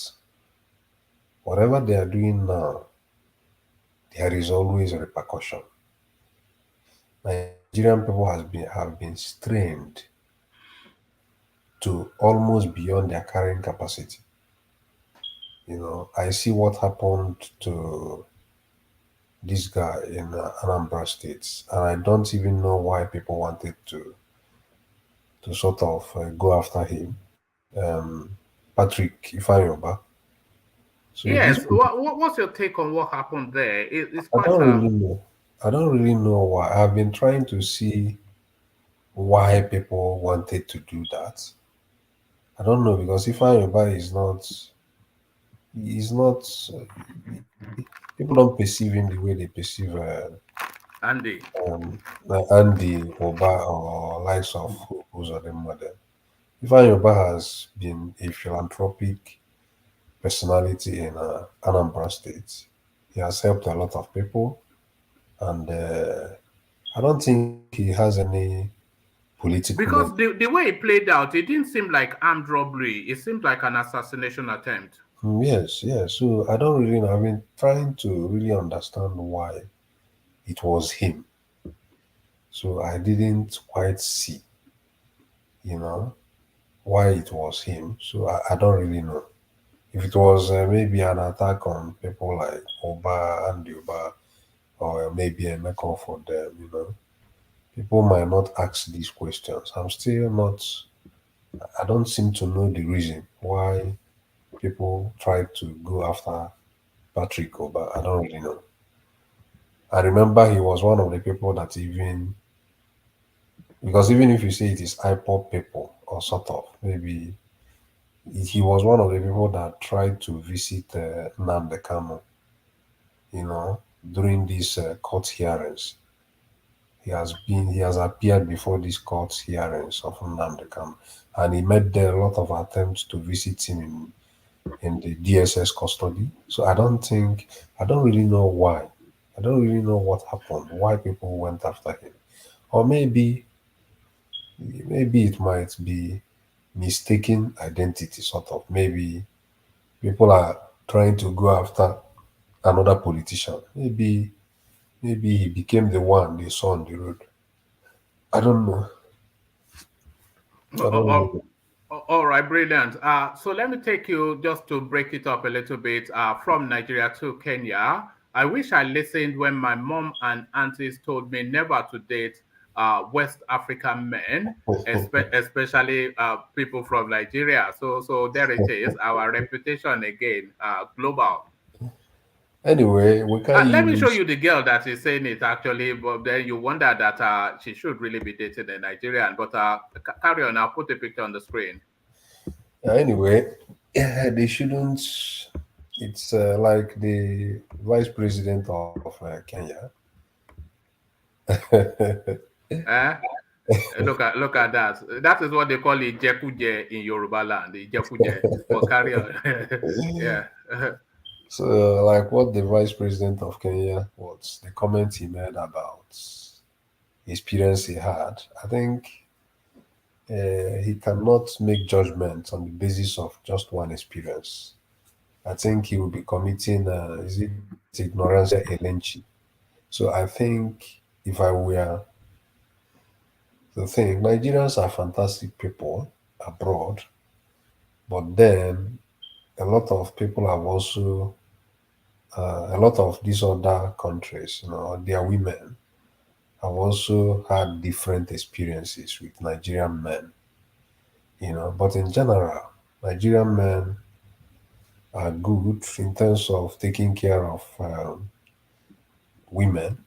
whatever they are doing now, there is always a repercussion. Nigerian people have been strained to almost beyond their carrying capacity. You know, I see what happened to this guy in Anambra State, and I don't even know why people wanted to sort of go after him. Patrick Ifayoba. So yes, what's your take on what happened there? It's quite. I don't really know. I don't really know why. I've been trying to see why people wanted to do that. I don't know, because Ifayoba is not. He's not. People don't perceive him the way they perceive Andy. Andy Oba or likes of who's other mother. Ifayoba has been a philanthropic personality in Anambra State. He has helped a lot of people, and I don't think he has any political. Because the way it played out, it didn't seem like armed robbery. It seemed like an assassination attempt. Yes. So I don't really know. I've been trying to really understand why it was him. So I didn't quite see, why it was him. So I don't really know. If it was maybe an attack on people like Oba and Oba, or maybe a make for them, people might not ask these questions. I don't seem to know the reason why people tried to go after Patrick Oba. I don't really know. I remember he was one of the people that because even if you say it is IPOP people or sort of, maybe he was one of the people that tried to visit Nnamdi Kanu, during these court hearings. He has appeared before these court hearings of Nnamdi Kanu, and he made there a lot of attempts to visit him in the DSS custody. So I don't really know why. I don't really know what happened, why people went after him. Or maybe it might be mistaken identity, sort of. Maybe people are trying to go after another politician. Maybe he became the one they saw on the road. I don't know. All right, brilliant. So let me take you, just to break it up a little bit, from Nigeria to Kenya. I wish I listened when my mom and aunties told me never to date West African men, especially people from Nigeria. So there it is, our reputation again, global. Anyway, we can let me show you the girl that is saying it actually, but then you wonder that she should really be dating a Nigerian. But carry on, I'll put a picture on the screen. Anyway, they shouldn't. It's like the vice president of Kenya. Look at that. That is what they call it, Jekuje in Yoruba land. The Jekuje. But carry on. Yeah. So, like what the vice president of Kenya, what's the comment he made about the experience he had, I think he cannot make judgments on the basis of just one experience. I think he will be committing, is it ignorance elenchi? So I think if I were to think, Nigerians are fantastic people abroad, but then a lot of people have also, a lot of these other countries, their women I've also had different experiences with Nigerian men, but in general, Nigerian men are good in terms of taking care of women,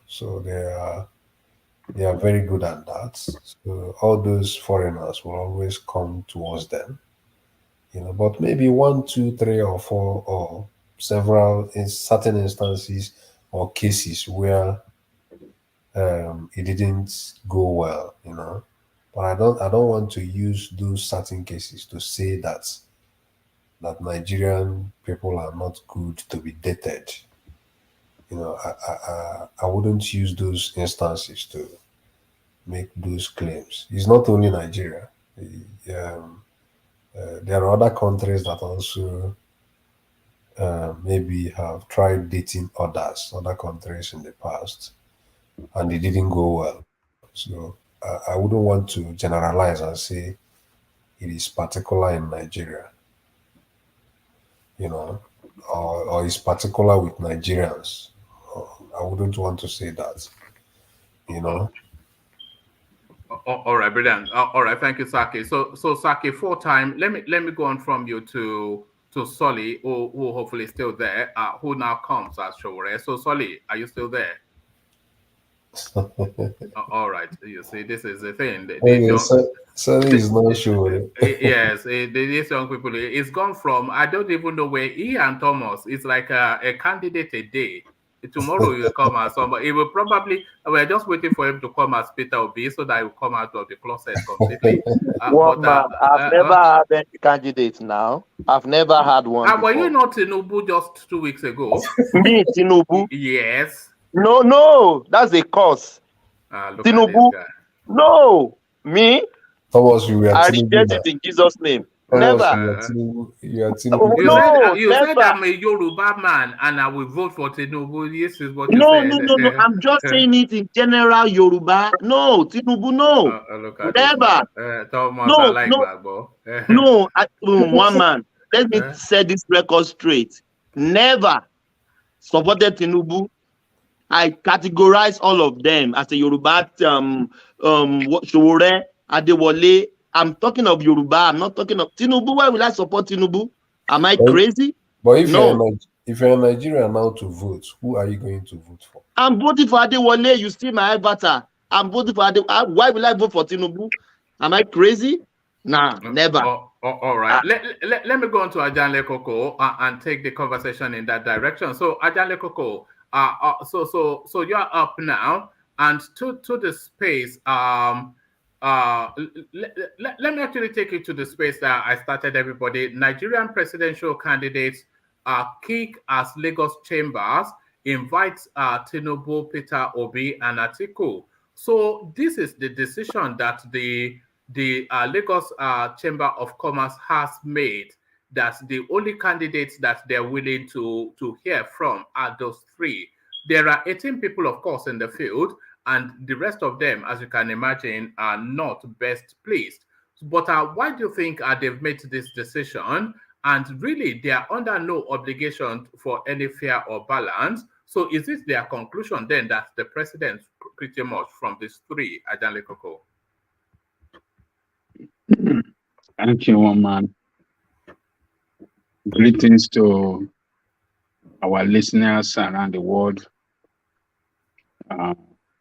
so they are very good at that. So all those foreigners will always come towards them, but maybe one, two, three, or four, or several in certain instances or cases where it didn't go well, But I don't want to use those certain cases to say that Nigerian people are not good to be dated. I wouldn't use those instances to make those claims. It's not only Nigeria. There are other countries that also maybe have tried dating other countries in the past, and it didn't go well. So I wouldn't want to generalize and say it is particular in Nigeria, or is particular with Nigerians. I wouldn't want to say that, All right, brilliant. All right, thank you, Saki. So Saki, full time. Let me go on from you to Solly, who hopefully is still there. Who now comes as Showore. So Solly, are you still there? All right. You see, this is the thing. Solly is not sure. Yes, these young people. It's gone from I don't even know where he and Thomas. It's like a candidate a day. Tomorrow he will come as somebody. He will probably. We're just waiting for him to come as Peter Obi so that he will come out of the closet completely. One man, I've never had any candidate now. I've never had one. Were you not Tinubu just 2 weeks ago? Me, Tinubu? Yes. No, that's a cause. Look Tinubu? at this guy. No, me? Thomas, you were I Tinubu. reject it in Jesus' name. Thomas, Never. You are Tinubu. You never. said I'm a Yoruba man and I will vote for Tinubu. This is what you No, said. I'm just saying it in general Yoruba. No, Tinubu, no. Look at Never. this Thomas, I like Gbagbo. No. One man. Let me set this record straight. Never supported Tinubu. I categorize all of them as a Yoruba, Showore, Adewale. I'm talking of Yoruba. I'm not talking of Tinubu. Why will I support Tinubu? Am I crazy? But if no. You're in Nigeria now to vote, who are you going to vote for? I'm voting for Adewale. You see my avatar. I'm voting for Adewale. Why will I vote for Tinubu? Am I crazy? Nah, never. All right. Let me go on to Ajanle Koko and take the conversation in that direction. So Ajanle Koko, so you're up now, and to the space. Let me actually take you to the space that I started. Everybody, Nigerian presidential candidates kick as Lagos chambers invites Tinubu, Peter Obi, and Atiku. So this is the decision that the Lagos Chamber of Commerce has made, that the only candidates that they're willing to hear from are those three. There are 18 people, of course, in the field, and the rest of them, as you can imagine, are not best pleased. But why do you think they've made this decision? And really, they are under no obligation for any fair or balance. So is this their conclusion then that the president pretty much from these three, Ajanle Koko? Thank you, one man. Greetings to our listeners around the world.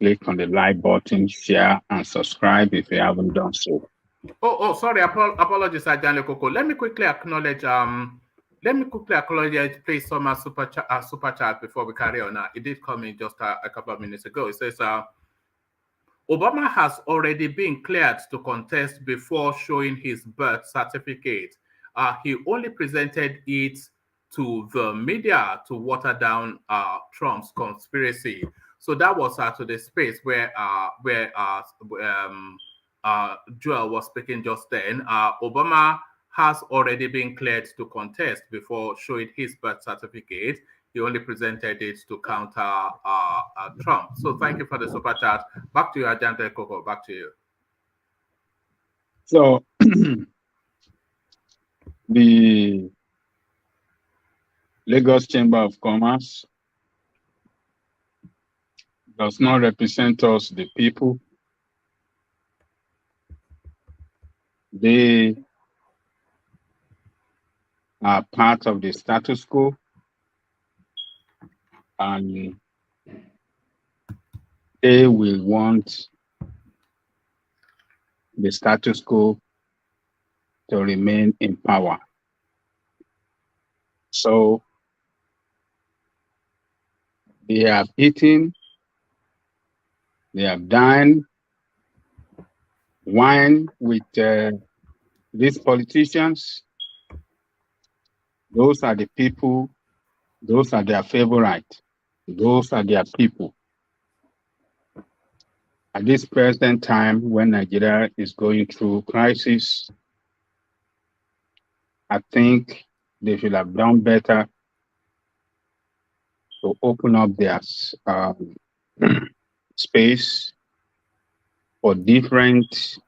Click on the like button, share, and subscribe if you haven't done so. Sorry, apologies, Ajanle Koko. Let me quickly acknowledge. Please, some super chat before we carry on. It did come in just a couple of minutes ago. It says, Obama has already been cleared to contest before showing his birth certificate. He only presented it to the media to water down Trump's conspiracy. So that was to the space where Joel was speaking just then. Obama has already been cleared to contest before showing his birth certificate. He only presented it to counter Trump. So thank you for the super chat. Back to you, Ajanle Koko. Back to you. So the Lagos Chamber of Commerce does not represent us, the people. They are part of the status quo, and they will want the status quo to remain in power. So they have eaten, they have dined, wine with these politicians. Those are the people, those are their favorite, those are their people. At this present time, when Nigeria is going through crisis, I think they should have done better to open up their space for different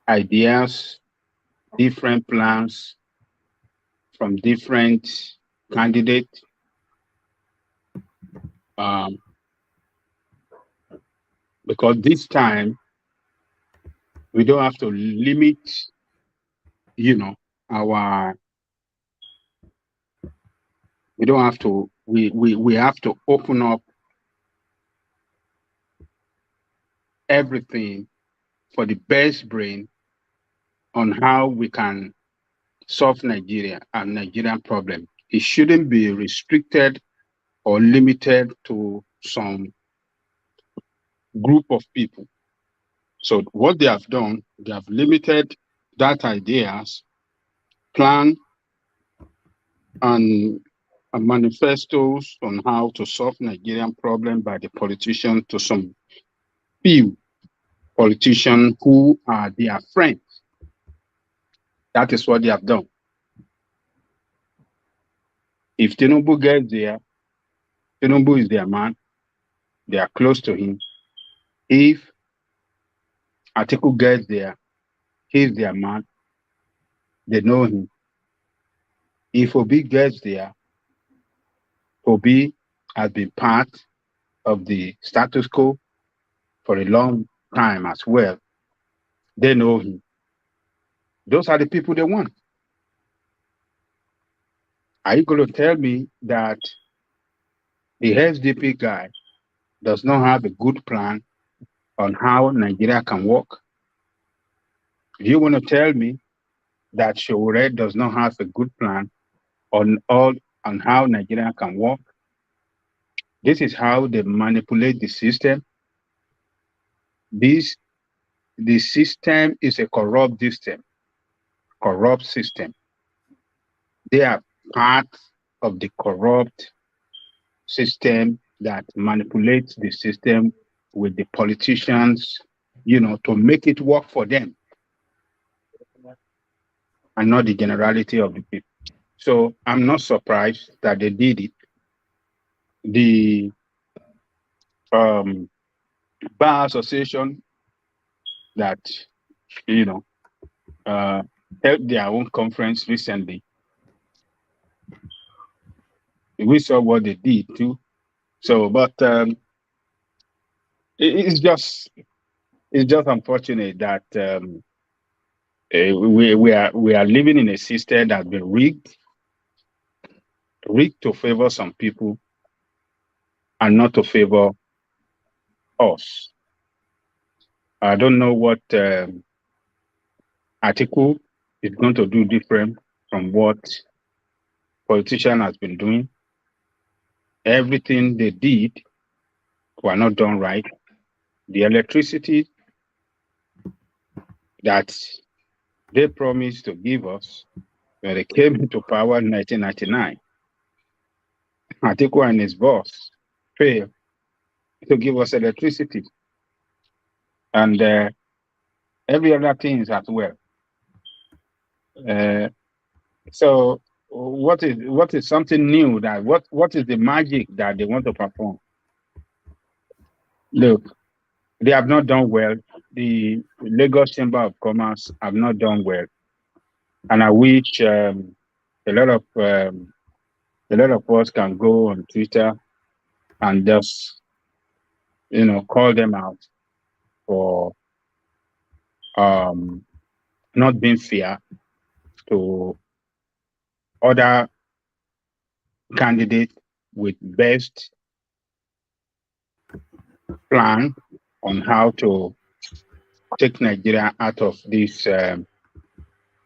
ideas, different plans from different candidates. Because this time we don't have to limit, we don't have to, we have to open up everything for the best brain on how we can solve Nigeria and Nigerian problem. It shouldn't be restricted or limited to some group of people. So what they have done, they have limited that ideas, plan, and manifestos on how to solve Nigerian problem by the politicians to some few politicians who are their friends. That is what they have done. If Tinubu gets there, Tinubu is their man. They are close to him. If Atiku gets there, he's their man. They know him. If Obi gets there, Obi has been part of the status quo for a long time as well. They know him. Those are the people they want. Are you going to tell me that the SDP guy does not have a good plan on how Nigeria can work? Do you want to tell me that Showore does not have a good plan on how Nigeria can work? This is how they manipulate the system. The system is a corrupt system. They are part of the corrupt system that manipulates the system with the politicians, to make it work for them and not the generality of the people. So I'm not surprised that they did it. The Bar Association that, held their own conference recently, we saw what they did too. So, but it's just unfortunate that we are living in a system that's been rigged to favor some people and not to favor us. I don't know what Atiku is going to do different from what politician has been doing. Everything they did were not done right. The electricity that they promised to give us when they came into power in 1999, Atiku and his boss failed to give us electricity. And every other thing is as well. So what is something new that what is the magic that they want to perform? Look, they have not done well. The Lagos Chamber of Commerce have not done well. And I wish a lot of us can go on Twitter and just, call them out for not being fair to other candidates with best plan on how to take Nigeria out of this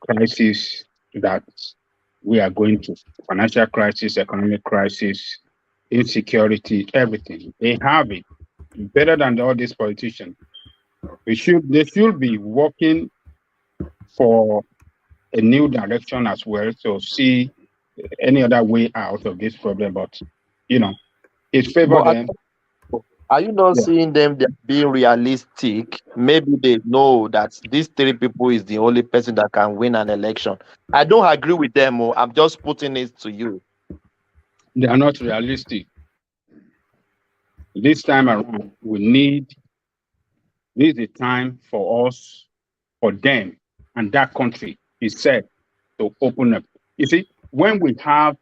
crisis that we are going to. Financial crisis, economic crisis, insecurity, everything. They have it better than all these politicians. They should be working for a new direction as well to see any other way out of this problem. But it favors them. Are you not Yeah. seeing them being realistic? Maybe they know that these three people is the only person that can win an election. I don't agree with them. I'm just putting it to you. They are not realistic. This time around, this is the time for us, for them, and that country is set to open up. You see, when we have,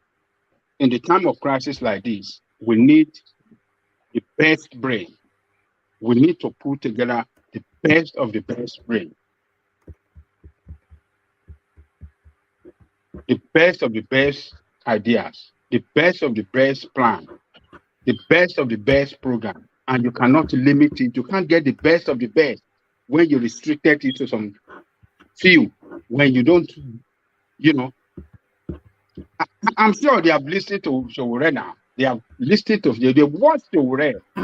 in the time of crisis like this, we need the best brain. We need to put together the best of the best brain. The best of the best ideas, the best of the best plan, the best of the best program. And you cannot limit it. You can't get the best of the best when you restricted it to some few, when you don't, I'm sure they have listened to Showore now. They have listened to, they watched Showore. They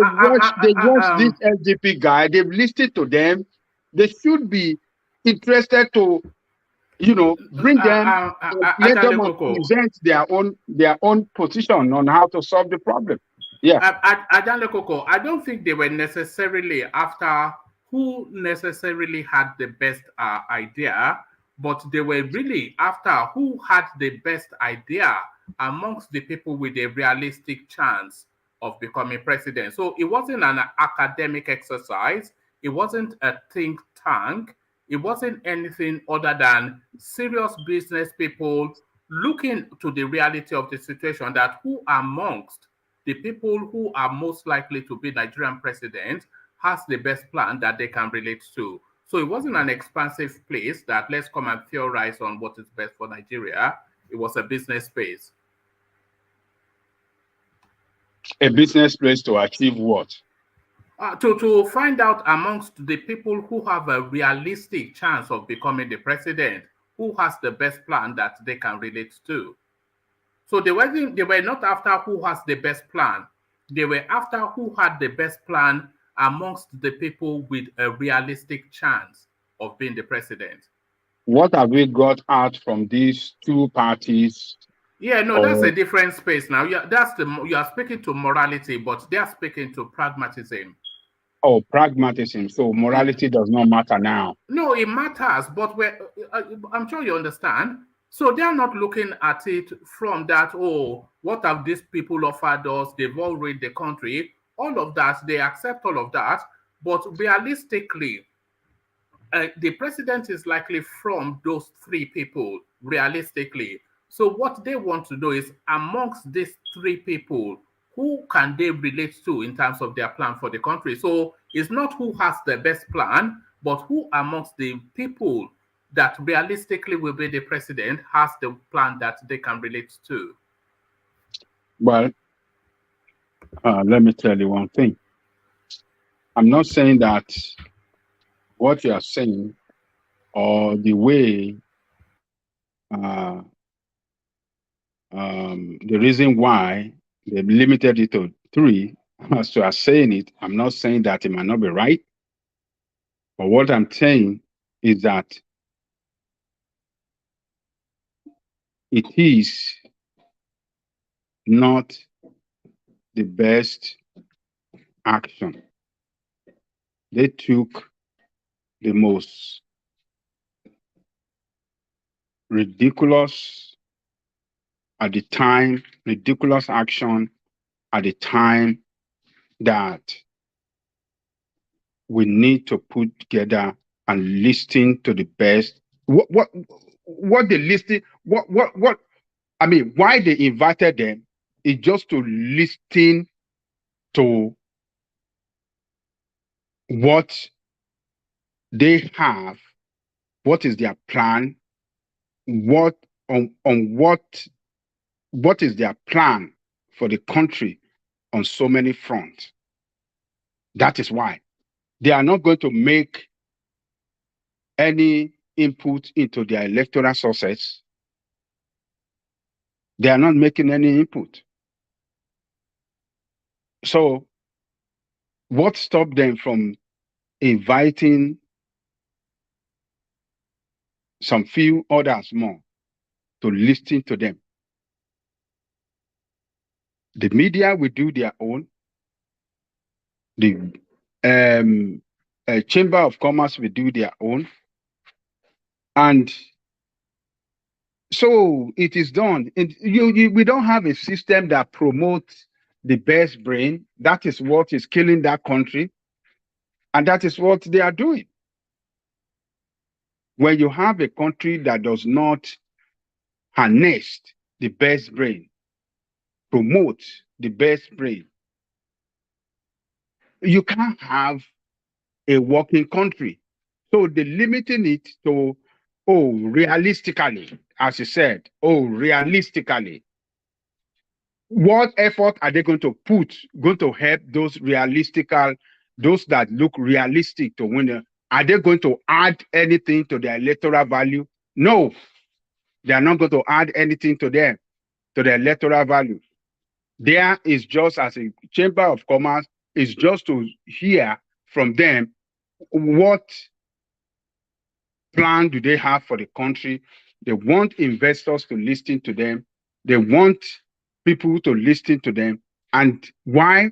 watched this SDP guy. They've listened to them. They should be interested to, bring them, let them present their own position on how to solve the problem. Yeah. I don't think they were necessarily after who necessarily had the best idea, but they were really after who had the best idea amongst the people with a realistic chance of becoming president. So it wasn't an academic exercise. It wasn't a think tank. It wasn't anything other than serious business people looking to the reality of the situation, that who amongst the people who are most likely to be Nigerian president has the best plan that they can relate to. So it wasn't an expansive place that let's come and theorize on what is best for Nigeria. It was a business space. A business place to achieve what? To find out amongst the people who have a realistic chance of becoming the president, who has the best plan that they can relate to. So they were not after who has the best plan. They were after who had the best plan amongst the people with a realistic chance of being the president. What have we got out from these two parties? Yeah, no, that's a different space now. You are speaking to morality, but they are speaking to pragmatism. Oh, pragmatism. So morality does not matter now. No, it matters, but I'm sure you understand. So they are not looking at it from that, oh, what have these people offered us? They've all read the country. All of that, they accept all of that. But realistically, the president is likely from those three people, realistically. So what they want to know is, amongst these three people, who can they relate to in terms of their plan for the country? So it's not who has the best plan, but who amongst the people that realistically will be the president has the plan that they can relate to. Well, let me tell you one thing. I'm not saying that what you are saying or the way the reason why they limited it to 3, as you are saying it, I'm not saying that it might not be right. But what I'm saying is that it is not the best action. They took the most ridiculous action at the time that we need to put together and listen to the best. what they listed, what I mean, why they invited them is just to listen to what they have, what is their plan, what is their plan for the country on so many fronts. That is why they are not going to make any input into their electoral sources. They are not making any input. So what stopped them from inviting some few others more to listen to them? The media will do their own. The Chamber of Commerce will do their own. And so it is done. And we don't have a system that promotes the best brain. That is what is killing that country. And that is what they are doing. When you have a country that does not harness the best brain, promote the best brain, you can't have a working country. So they're limiting it to, realistically, as you said, realistically. What effort are they going to put, going to help those those that look realistic to win? Are they going to add anything to their electoral value? No, they are not going to add anything to their electoral value. There is just, as a Chamber of Commerce, is just to hear from them what plan do they have for the country. They want investors to listen to them. They want people to listen to them. And why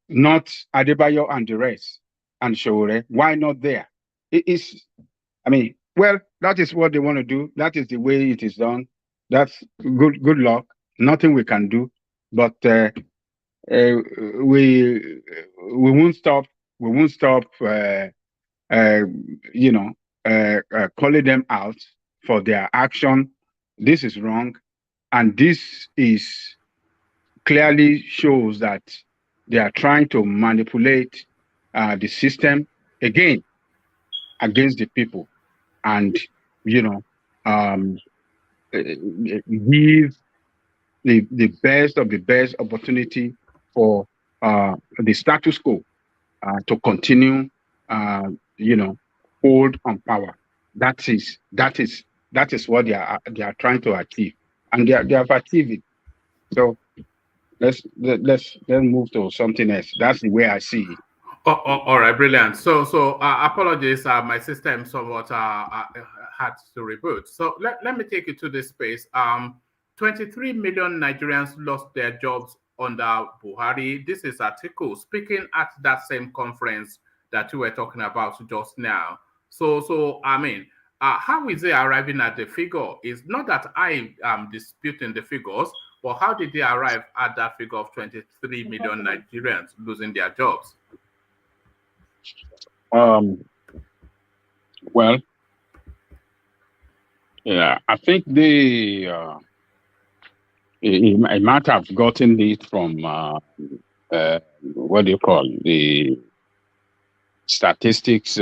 not Adebayo and the rest and Showore? Why not there? It is, well, that is what they want to do. That is the way it is done. That's good luck. Nothing we can do. But we won't stop. We won't stop. Calling them out for their action. This is wrong, and this is clearly shows that they are trying to manipulate the system again against the people, and give the best of the best opportunity for the status quo to continue, hold on power. That is what they are trying to achieve, and they have achieved it. So let's move to something else. That's the way I see it. All right, brilliant. So apologies, my system somewhat had to reboot. So let me take you to this space. 23 million Nigerians lost their jobs under Buhari. This is article speaking at that same conference that you were talking about just now. So how is they arriving at the figure? It's not that I am disputing the figures, but how did they arrive at that figure of 23 million Nigerians losing their jobs? Well, yeah, I think they it might have gotten it from what do you call the statistics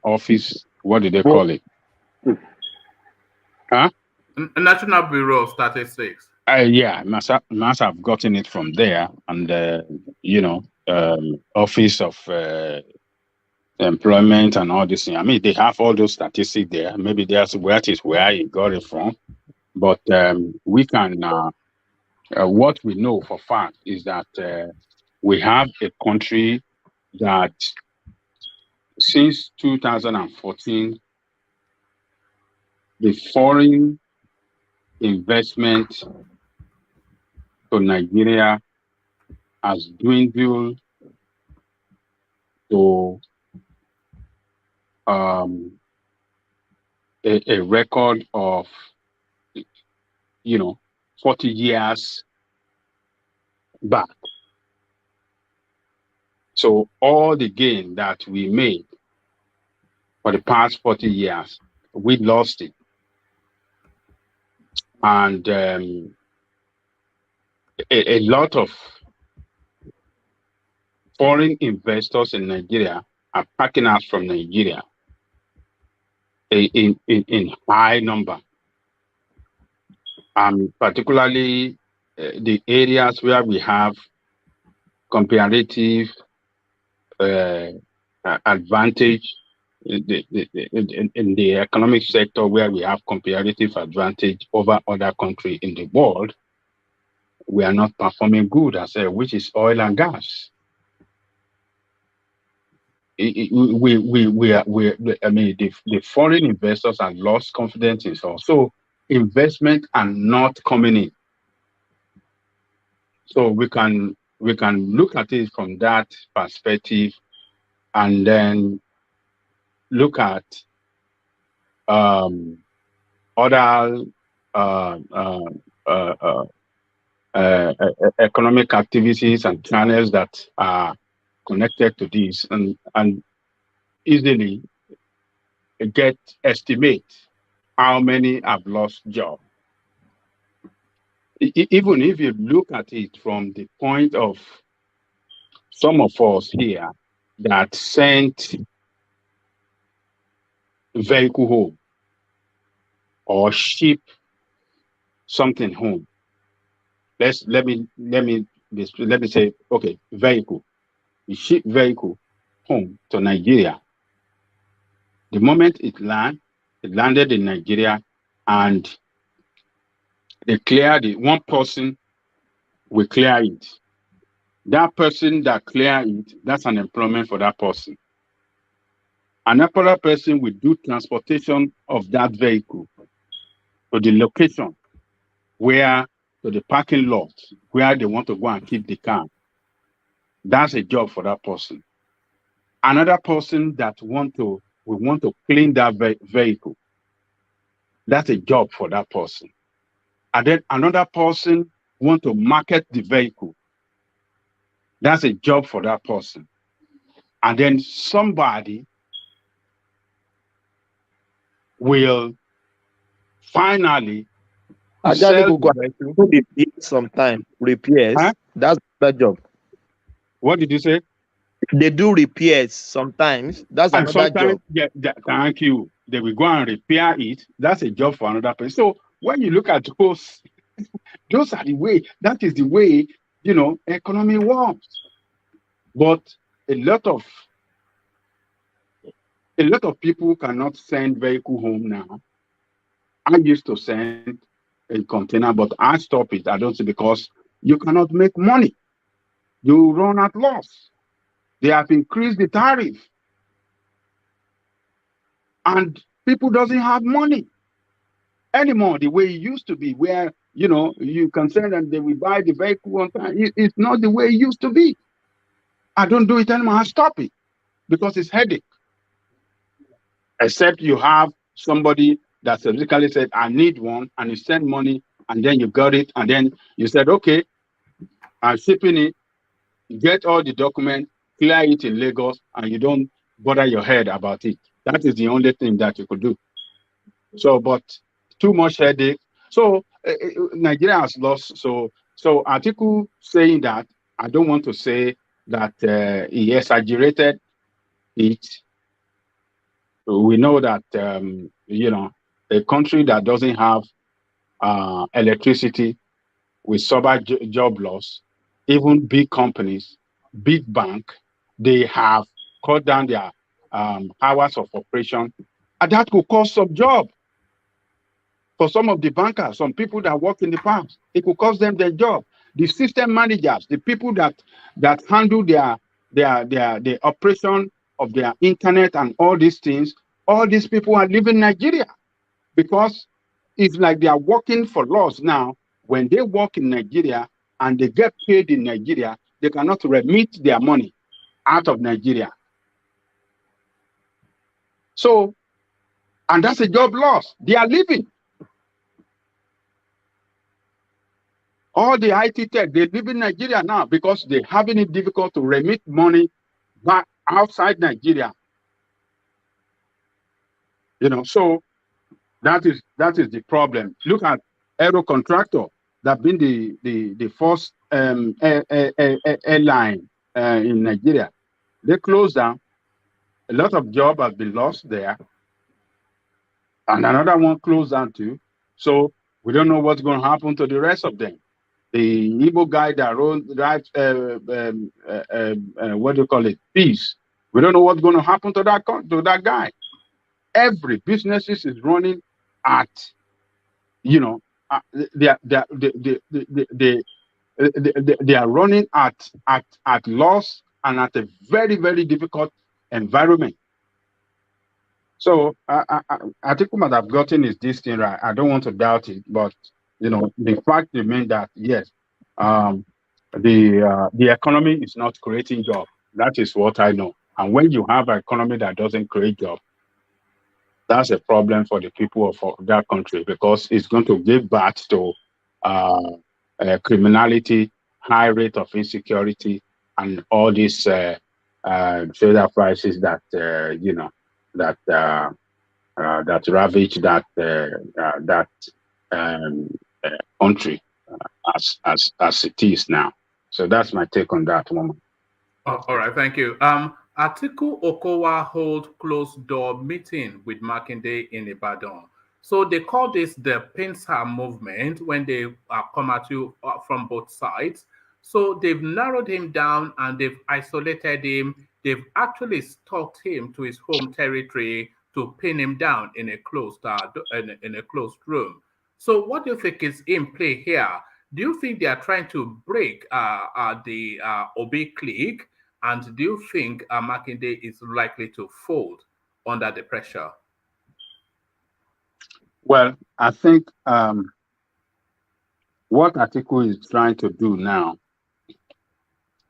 office? What do they call it? Huh? National Bureau of Statistics. Yeah, must have gotten it from there, and Office of Employment and all this thing. I mean, they have all those statistics there. Maybe that's where you got it from. But we can. What we know for fact is that we have a country that since 2014, the foreign investment to Nigeria has dwindled to a record of 40 years back. So all the gain that we made for the past 40 years, we lost it. And a lot of foreign investors in Nigeria are packing out from Nigeria in high number. Particularly the areas where we have comparative advantage in the economic sector, where we have comparative advantage over other countries in the world, we are not performing good as which is oil and gas. The foreign investors have lost confidence in us. So investment are not coming in. So we can look at it from that perspective, and then look at other economic activities and channels that are connected to this, and easily estimate how many have lost jobs. Even if you look at it from the point of some of us here that sent vehicle home or ship something home. Let me say, okay, vehicle. You ship vehicle home to Nigeria. The moment it landed in Nigeria, and they cleared it. One person will clear it. That person that clear it, that's an employment for that person. Another person will do transportation of that vehicle to the location to the parking lot where they want to go and keep the car. That's a job for that person. Another person that will want to clean that vehicle. That's a job for that person. And then another person want to market the vehicle. That's a job for that person. And then somebody will finally sell the vehicle. Sometimes repairs. Huh? That's the job. What did you say? They do repairs sometimes. That's another job. Yeah, thank you. They will go and repair it. That's a job for another person. So when you look at those are the way. That is the way, economy works. But a lot of people cannot send vehicle home now. I used to send a container, but I stop it. I don't see, because you cannot make money. You run at loss. They have increased the tariff, and people doesn't have money anymore the way it used to be, where you can send and they will buy the vehicle on time. It's not the way it used to be. I don't do it anymore. I stop it because it's headache. Except you have somebody that specifically said, I need one, and you send money, and then you got it, and then you said, okay, I'm shipping it, get all the documents, clear it in Lagos, and you don't bother your head about it. That is the only thing that you could do. So, but too much headache. So Nigeria has lost. So article saying that, I don't want to say that he exaggerated it. We know that a country that doesn't have electricity with suffer job loss. Even big companies, big bank, they have cut down their hours of operation, and that could cost some job for some of the bankers, some people that work in the banks. It could cost them their job. The system managers, the people that handle the operation of their internet and all these things, all these people are leaving Nigeria because it's like they are working for loss now. When they work in Nigeria and they get paid in Nigeria, they cannot remit their money out of Nigeria. So, and that's a job loss. They are leaving. All the IT tech, they live in Nigeria now because they're having it difficult to remit money back outside Nigeria. So that is the problem. Look at aero contractor that been the first airline in Nigeria. They closed down. A lot of job has been lost there, and another one closed down too. So we don't know what's going to happen to the rest of them. The Igbo guy that drives, what do you call it, peace. We don't know what's going to happen to that guy. Every business is running at, you know, they are running at loss and at a very, very difficult environment. So I think we might have gotten this thing right. I don't want to doubt it, but you know, the fact remains that yes, the economy is not creating jobs. That is what I know. And when you have an economy that doesn't create jobs, that's a problem for the people of that country, because it's going to give birth to criminality, high rate of insecurity, and all these further prices that you know that ravage that country as it is now. So that's my take on that one. All right, thank you. Atiku Okowa hold closed door meeting with Makinde in Ibadan. So they call this the pincer movement when they come at you from both sides. So they've narrowed him down and they've isolated him. They've actually stalked him to his home territory to pin him down in a closed room. So what do you think is in play here? Do you think they are trying to break the Obi clique? And do you think Makinde is likely to fold under the pressure? Well, I think what Atiku is trying to do now,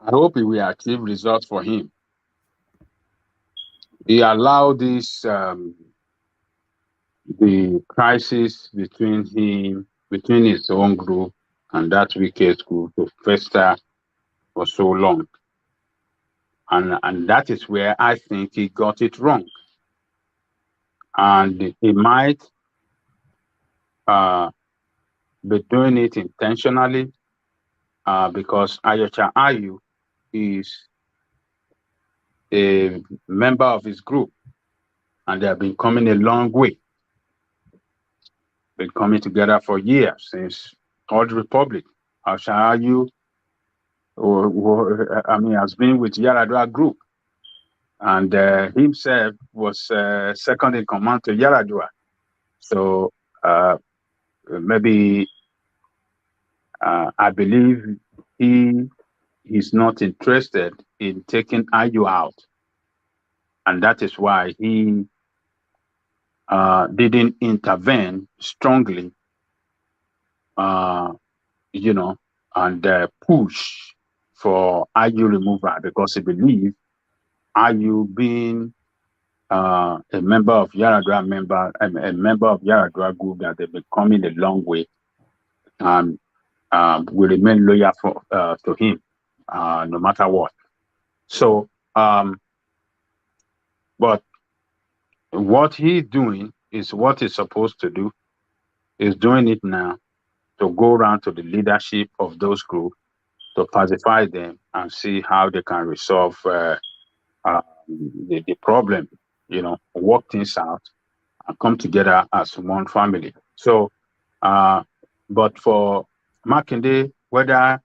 I hope he will achieve results for him. He allowed this the crisis between his own group and that wicked group to fester for so long. And that is where I think he got it wrong. And he might be doing it intentionally because Ayocha Ayu is a member of his group and they have been coming a long way. Been coming together for years since Old Republic. Ayocha Ayu has been with Yaradua Group, and himself was second in command to Yaradua. So maybe I believe he is not interested in taking Ayu out, and that is why he didn't intervene strongly, you know, and push for Ayu removal, because he believes Ayu being a member of Yaradua a member of Yaradua group that they've been coming a long way, and will remain loyal to him no matter what. So, but what he's doing is what he's supposed to do. He's doing it now to go around to the leadership of those groups to pacify them and see how they can resolve the problem, you know, work things out and come together as one family. So, but for Makinde, whether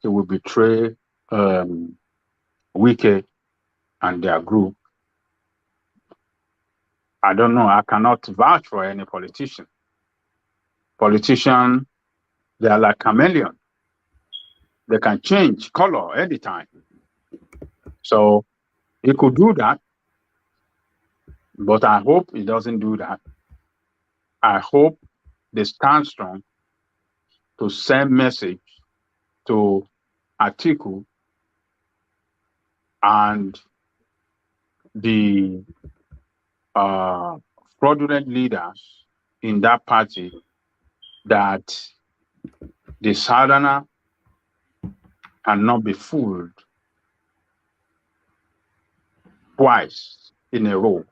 he will betray Wike and their group, I don't know. I cannot vouch for any politician. Politicians, they are like chameleon. They can change color anytime. So he could do that, but I hope he doesn't do that. I hope they stand strong to send message to Atiku and the fraudulent leaders in that party that the Southerner cannot be fooled twice in a row.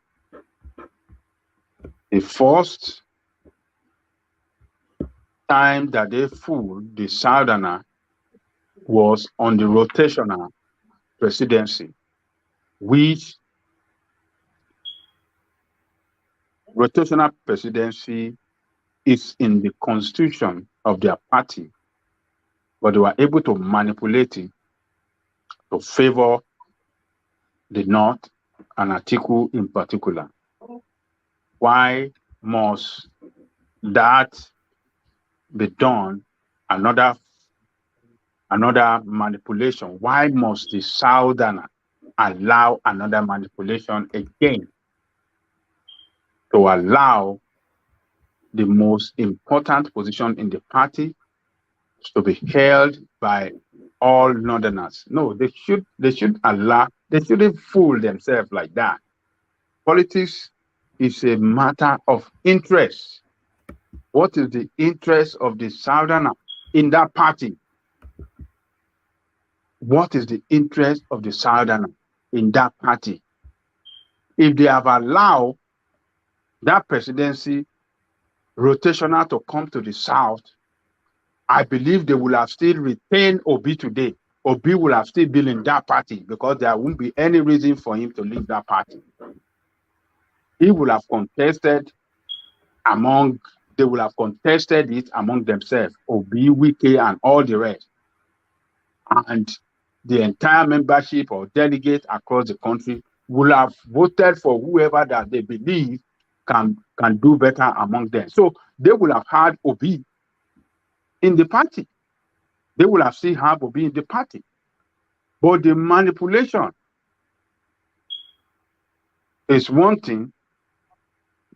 The first time that they fooled the Southerner was on the rotational presidency, which rotational presidency is in the constitution of their party, but they were able to manipulate it to favor the North and Atiku in particular. Why must that be done? Another manipulation. Why must the Southerner allow another manipulation again to allow the most important position in the party to be held by all Northerners? No, they shouldn't fool themselves like that. Politics is a matter of interest. What is the interest of the Southerner in that party? What is the interest of the Southerner in that party? If they have allowed that presidency rotational to come to the South, I believe they will have still retained Obi today. Obi will have still been in that party because there won't be any reason for him to leave that party. He will have contested they will have contested it among themselves, Obi, Wike, and all the rest. And the entire membership or delegates across the country will have voted for whoever that they believe can do better among them. So they will have had Obi in the party. They will have still had Obi in the party. But the manipulation is one thing.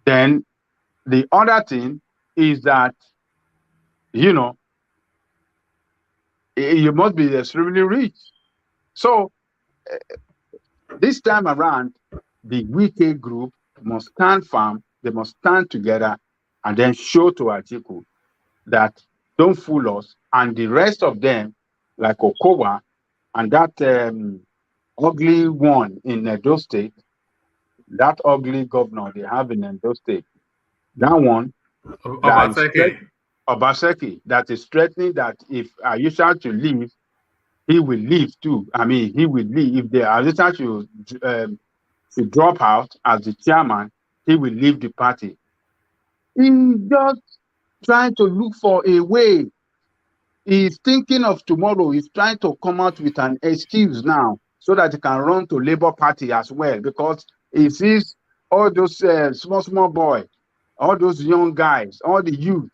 Then the other thing is that, you must be extremely rich. So this time around, the Wike group must stand firm, they must stand together and then show to Atiku that don't fool us. And the rest of them, like Okowa and that ugly one in Edo State, that ugly governor they have in Edo State, that one, Obaseki, that is threatening that if Ayesha to leave, he will leave too. I mean, he will leave. If the Ayesha should drop out as the chairman, he will leave the party. He's just trying to look for a way. He's thinking of tomorrow. He's trying to come out with an excuse now so that he can run to Labour Party as well, because he sees all those small boys, all those young guys, all the youth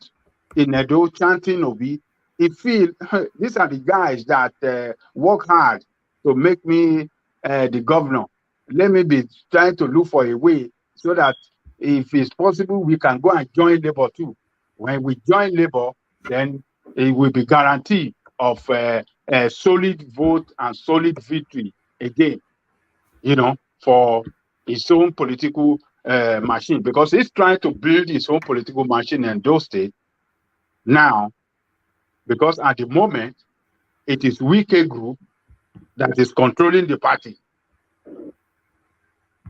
in Edo chanting Obi. He feels these are the guys that work hard to make me the governor. Let me be trying to look for a way so that if it's possible, we can go and join Labour too. When we join Labour, then it will be guaranteed of a solid vote and solid victory again, for his own political machine, because he's trying to build his own political machine in those states now, because at the moment, it is Wike group that is controlling the party.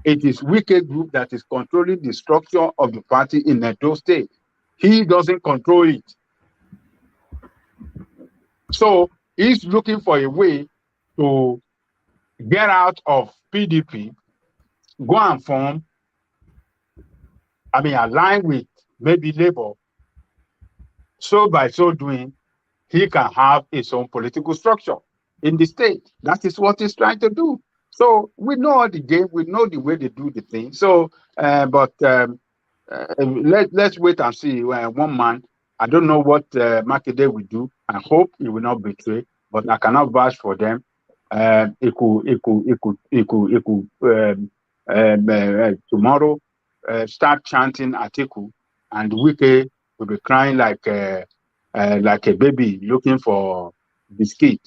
It is Wike group that is controlling the structure of the party in Edo State. He doesn't control it. So he's looking for a way to get out of PDP, go and form, align with maybe Labour. So by so doing, he can have his own political structure in the state. That is what he's trying to do. So we know the game, we know the way they do the thing. So, let's wait and see. One man, I don't know what Makinde will do. I hope he will not betray, but I cannot vouch for them. Tomorrow start chanting Atiku, and Wike will be crying like a baby looking for biscuit.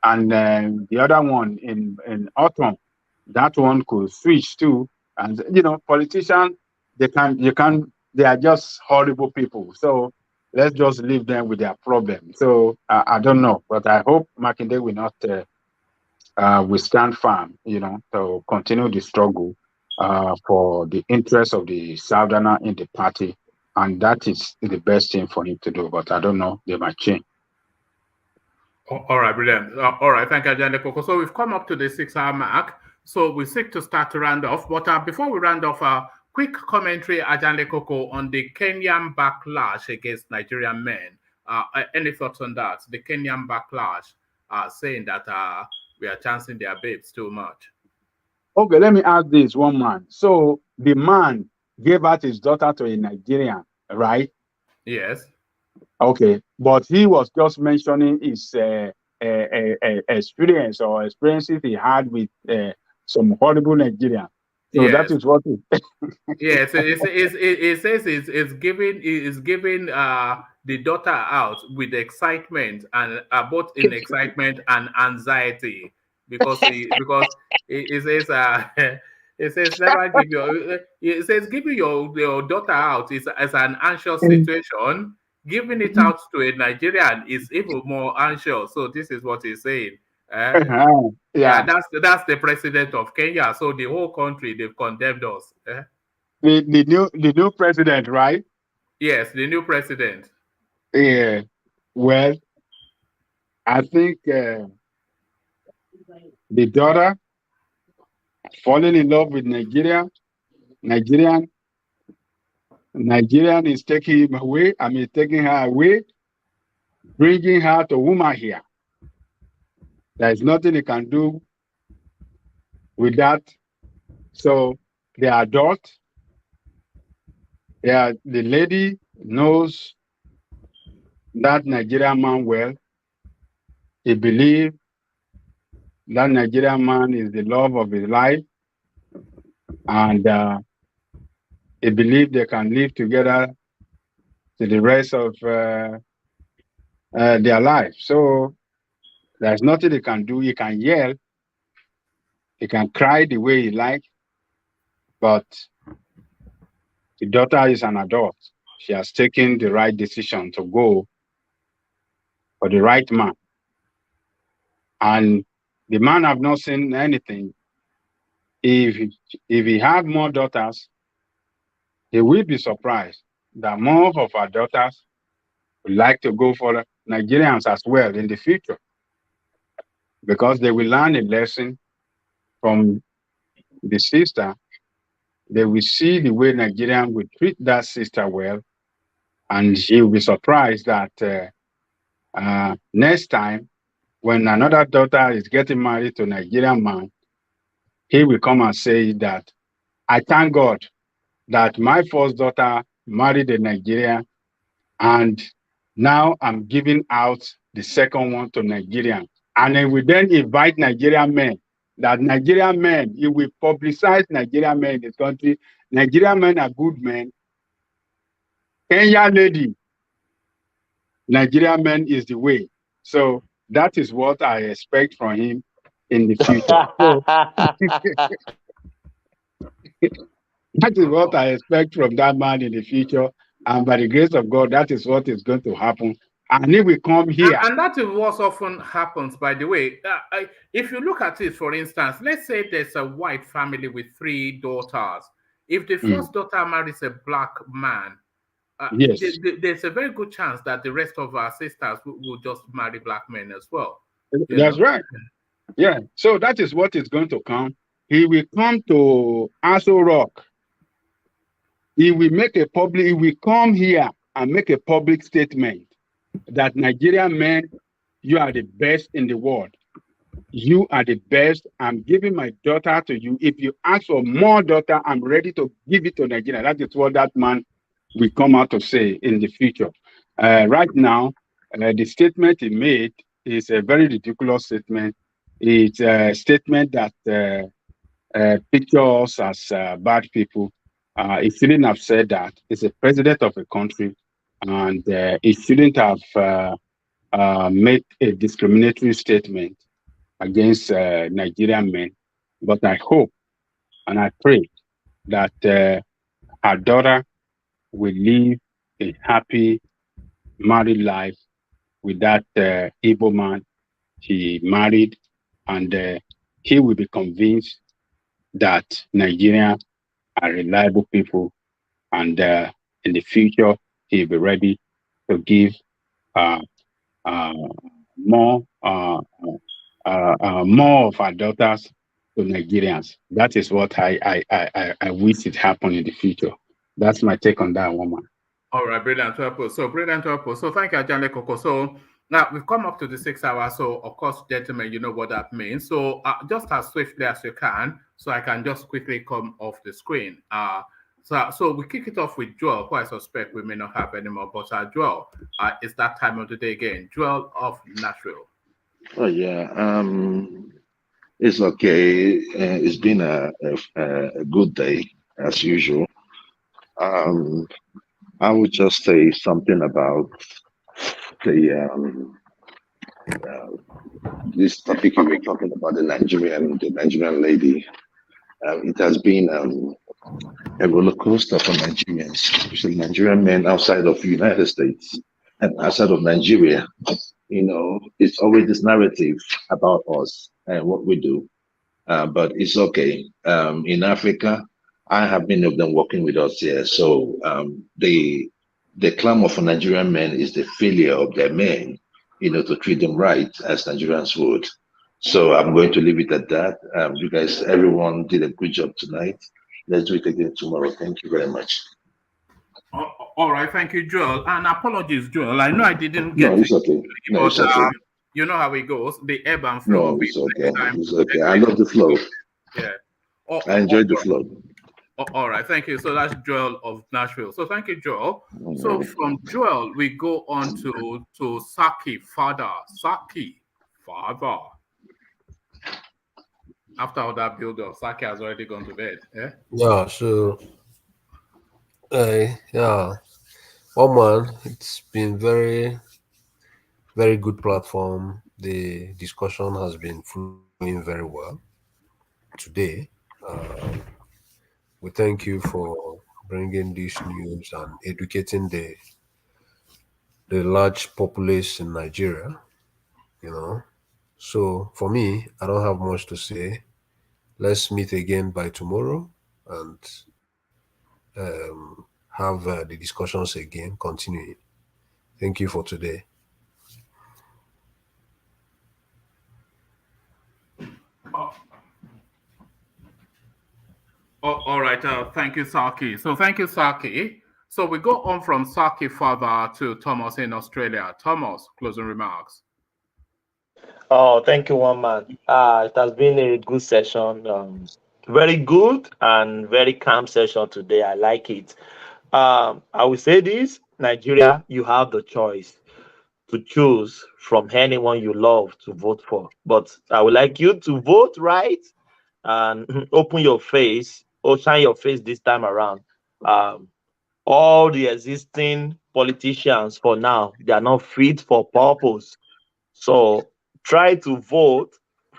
And the other one in autumn, that one could switch too. And politicians, they are just horrible people. So let's just leave them with their problem. So I don't know, but I hope Makinde will not will stand firm, to continue the struggle for the interests of the Southerner in the party And that is the best thing for him to do. But I don't know, they might change. All right, brilliant. All right, thank you, Ajay Coco. So we've come up to the 6-hour mark. So we seek to start to round off. But before we round off, quick commentary, Ajay Coco, on the Kenyan backlash against Nigerian men. Any thoughts on that? The Kenyan backlash saying that we are chancing their babes too much. Okay, let me ask this one man. So the man gave out his daughter to a Nigerian, right? Yes. Okay, but he was just mentioning his experience or experiences he had with some horrible Nigerian. So yes. That is what it Yes, it says it's giving the daughter out with excitement and both in excitement and anxiety because it says it says never give your it says giving your daughter out is as an anxious situation. Giving it out to a Nigerian is even more anxious. So this is what he's saying. Yeah, that's the president of Kenya. So the whole country, they've condemned us. The new president, right? Yes, the new president. Yeah. Well, I think the daughter falling in love with Nigerian is taking him away. I mean, taking her away, bringing her to woman here. There is nothing he can do with that. So they are adult. Yeah, the lady knows that Nigerian man well. He believes that Nigerian man is the love of his life. And he believes they can live together to the rest of their life. So there's nothing he can do. He can yell. He can cry the way he likes. But the daughter is an adult. She has taken the right decision to go for the right man. And the man have not seen anything. If he have more daughters, he will be surprised that more of our daughters would like to go for Nigerians as well in the future, because they will learn a lesson from the sister. They will see the way Nigerian will treat that sister well, and she will be surprised that next time when another daughter is getting married to a Nigerian man, he will come and say that, I thank God that my first daughter married a Nigerian, and now I'm giving out the second one to Nigerian. And then we then invite Nigerian men, that Nigerian men, he will publicize Nigerian men in this country. Nigerian men are good men. Kenya lady, Nigerian men is the way. So that is what I expect from him in the future. That is what I expect from that man in the future. And by the grace of God, that is what is going to happen. And he will come here. And that is what often happens, by the way. If you look at it, for instance, let's say there's a white family with 3 daughters. If the first daughter marries a black man, yes, there's a very good chance that the rest of our sisters will just marry black men as well. That's right. Yeah. So that is what is going to come. He will come to Aso Rock. He will come here and make a public statement that Nigerian men, you are the best in the world. You are the best. I'm giving my daughter to you. If you ask for more daughter, I'm ready to give it to Nigeria. That is what that man will come out to say in the future. Right now, the statement he made is a very ridiculous statement. It's a statement that pictures us as bad people. He shouldn't have said that. He's a president of a country, and he shouldn't have made a discriminatory statement against Nigerian men. But I hope and I pray that our daughter will live a happy married life with that Igbo man she married, and he will be convinced that Nigerians are reliable people, and in the future he'll be ready to give more more of our daughters to Nigerians. That is what I wish it happen in the future. That's my take on that, woman. All right, brilliant purpose. So brilliant purpose. So thank you, Ajale Koko. So now we've come up to the 6 hours. So of course, gentlemen, you know what that means. So just as swiftly as you can, so I can just quickly come off the screen. So we kick it off with Joel, who I suspect we may not have anymore. But Joel, it's that time of the day again. Joel of Nashville. Oh yeah, it's okay. It's been a good day as usual. I would just say something about the this topic you were talking about, the Nigerian lady. It has been a roller coaster for Nigerians, especially Nigerian men outside of the United States and outside of Nigeria. You know, it's always this narrative about us and what we do, but it's okay. In Africa, I have many of them working with us here. So the clamor for Nigerian men is the failure of their men, you know, to treat them right as Nigerians would. So I'm going to leave it at that. You guys, everyone did a good job tonight. Let's do it again tomorrow. Thank you very much. All right, thank you, Joel. And apologies, Joel. I know I didn't get No, it's okay. No, it's okay. You know how it goes. The ebb and flow. No, it's okay. It's okay. I love the flow. Yeah. I enjoyed the flow. All right, thank you. So that's Joel of Nashville. So thank you, Joel. So from Joel, we go on to Saki Father. Saki Father. After all that build-up, Saki has already gone to bed. Yeah. Yeah. So, yeah. Oh man, it's been very, very good platform. The discussion has been flowing very well today. We thank you for bringing this news and educating the large populace in Nigeria. You know, so for me, I don't have much to say. Let's meet again by tomorrow and have the discussions again continuing. Thank you for today. All right. Thank you, Saki. So thank you, Saki. So we go on from Saki Father to Thomas in Australia. Thomas, closing remarks. Oh, thank you, one man. It has been a good session. Very good and very calm session today. I like it. I will say this, Nigeria, you have the choice to choose from anyone you love to vote for. But I would like you to vote right and open your face or shine your face this time around. All the existing politicians for now, they are not fit for purpose. So try to vote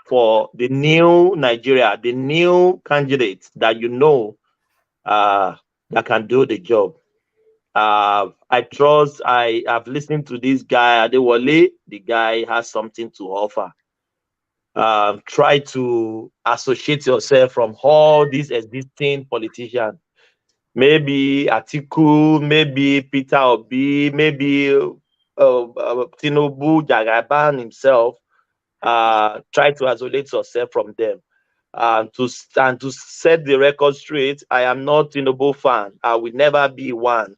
for the new Nigeria, the new candidates that you know that can do the job. I trust. I have listened to this guy, Adewale. The guy has something to offer. Try to associate yourself from all these existing politicians. Maybe Atiku, maybe Peter Obi, maybe Tinubu, Jagaban himself. Try to isolate yourself from them. To set the record straight, I am not Tinubu fan. I will never be one.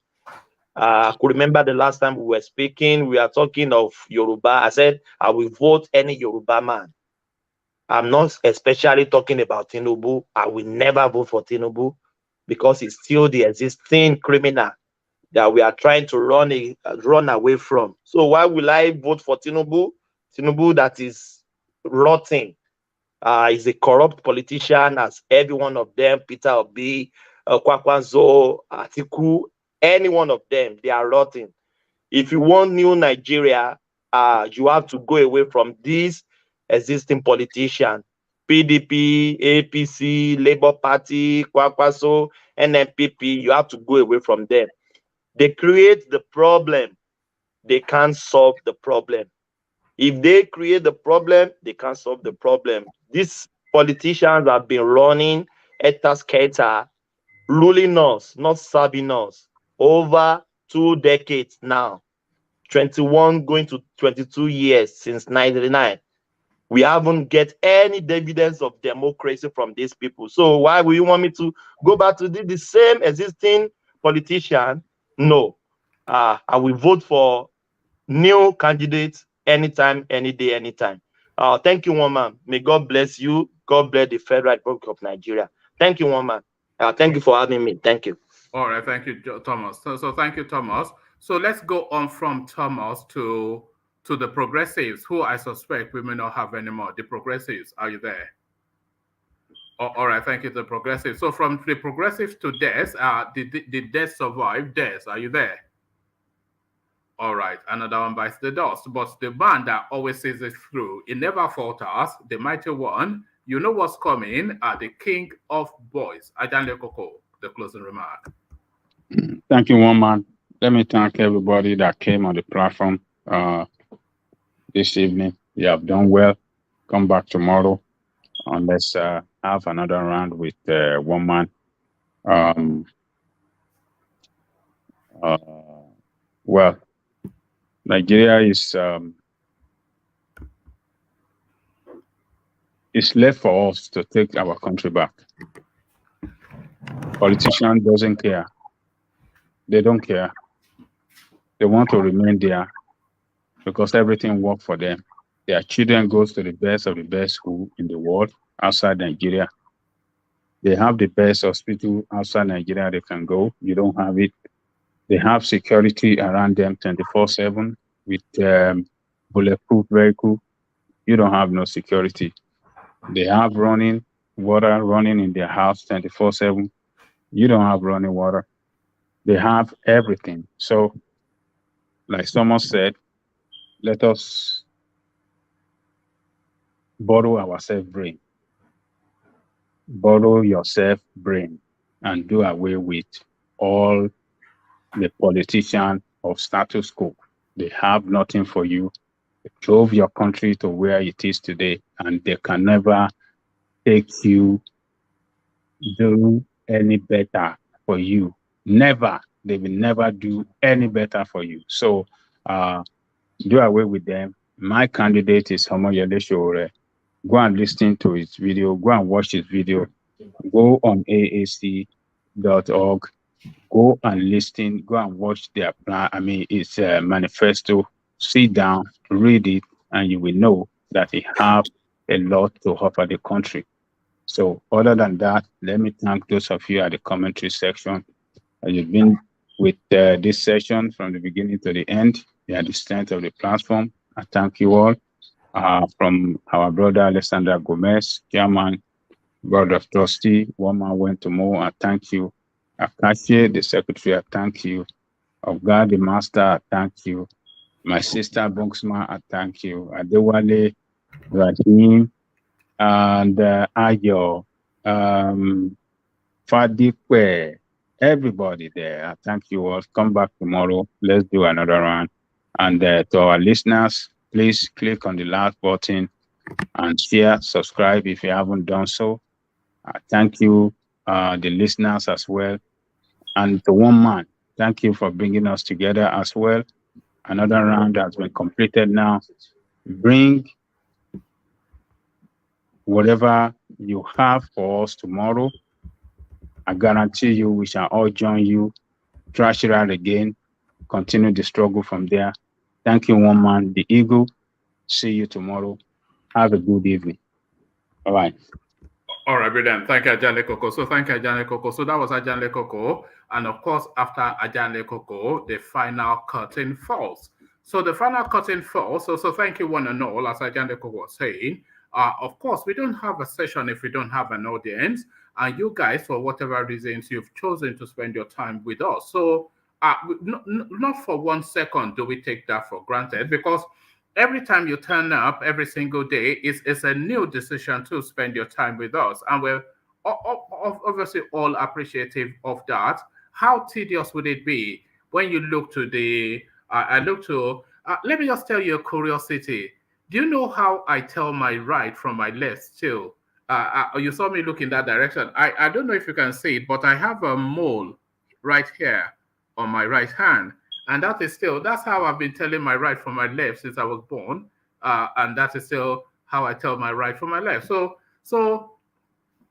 I could remember the last time we were speaking, we are talking of Yoruba. I said, I will vote any Yoruba man. I'm not especially talking about Tinubu. I will never vote for Tinubu because he's still the existing criminal that we are trying to run away from. So why will I vote for Tinubu? Tinubu that is rotting. Is a corrupt politician, as every one of them, Peter Obi, Kwakwanzo, Atiku, any one of them, they are rotting. If you want new Nigeria, you have to go away from these existing politicians. PDP, APC, Labour Party, Kwakwaso, NNPP, you have to go away from them. They create the problem. They can't solve the problem. If they create the problem, they can't solve the problem. These politicians have been running eta sketa, ruling us, not serving us. over 2 decades now, 21 going to 22 years since 99. We haven't get any dividends of democracy from these people. So why would you want me to go back to the same existing politician? No. I will vote for new candidates anytime, any day, anytime. Thank you, woman. May God bless you. God bless the Federal Republic of Nigeria. Thank you, woman. Thank you for having me. Thank you. All right. Thank you, Thomas. So thank you, Thomas. So let's go on from Thomas to the progressives, who I suspect we may not have anymore. The progressives, are you there? All right. Thank you, the progressives. So from the progressives to Des, did Des survive? Des, are you there? All right, another one bites the dust. But the man that always sees it through, it never falters, the mighty one, you know what's coming, the king of boys, Ajanle Koko, the closing remark. Thank you, woman. Let me thank everybody that came on the platform this evening. You have done well. Come back tomorrow and let's have another round with woman. Well, Nigeria is it's left for us to take our country back. Politician doesn't care. They don't care. They want to remain there because everything works for them. Their children goes to the best of the best school in the world outside Nigeria. They have the best hospital outside Nigeria they can go. You don't have it. They have security around them 24/7 with bulletproof vehicle. You don't have no security. They have running water running in their house 24/7. You don't have running water. They have everything. So, like someone said, let us borrow ourselves brain. Borrow yourself brain and do away with all the politicians of status quo. They have nothing for you. They drove your country to where it is today, and they can never take you, do any better for you. Never. They will never do any better for you. So do away with them. My candidate is Homoyele Sowore. Go and listen to his video. Go and watch his video. Go on AAC.org. Go and listen. Go and watch their plan. I mean, it's a manifesto. Sit down, read it, and you will know that he have a lot to offer the country. So other than that, let me thank those of you at the commentary section. You've been with this session from the beginning to the end. You are the strength of the platform. I thank you all. From our brother Alexander Gomez, Chairman, Board of Trustee, Woman went to Mo, I thank you. Akashi, the Secretary, I thank you. Of God, the Master, I thank you. My sister Bunksma, I thank you. Adewale, Rahim, and Ayo, Fadikwe, everybody there. I thank you all. Come back tomorrow. Let's do another round. And to our listeners, please click on the like button and share, subscribe if you haven't done so. Thank you, the listeners as well. And to one man, thank you for bringing us together as well. Another round has been completed now. Bring whatever you have for us tomorrow. I guarantee you we shall all join you, trash it out again, continue the struggle from there. Thank you, one man, the Eagle. See you tomorrow. Have a good evening. All right. All right, brilliant. Thank you, Ajanle Koko. So thank you, Ajanle Koko. So that was Ajanle Koko. And of course, after Ajanle Koko, the final curtain falls. So the final curtain falls. So thank you one and all, as Ajanle Koko was saying. Of course, we don't have a session if we don't have an audience. And you guys, for whatever reasons, you've chosen to spend your time with us. So not for 1 second do we take that for granted, because every time you turn up every single day is a new decision to spend your time with us. And we're obviously all appreciative of that. How tedious would it be when you look to the, let me just tell you a curiosity. Do you know how I tell my right from my left still? You saw me look in that direction. I don't know if you can see it, but I have a mole right here. on my right hand. And that's how I've been telling my right from my left since I was born. And that is still how I tell my right from my left. So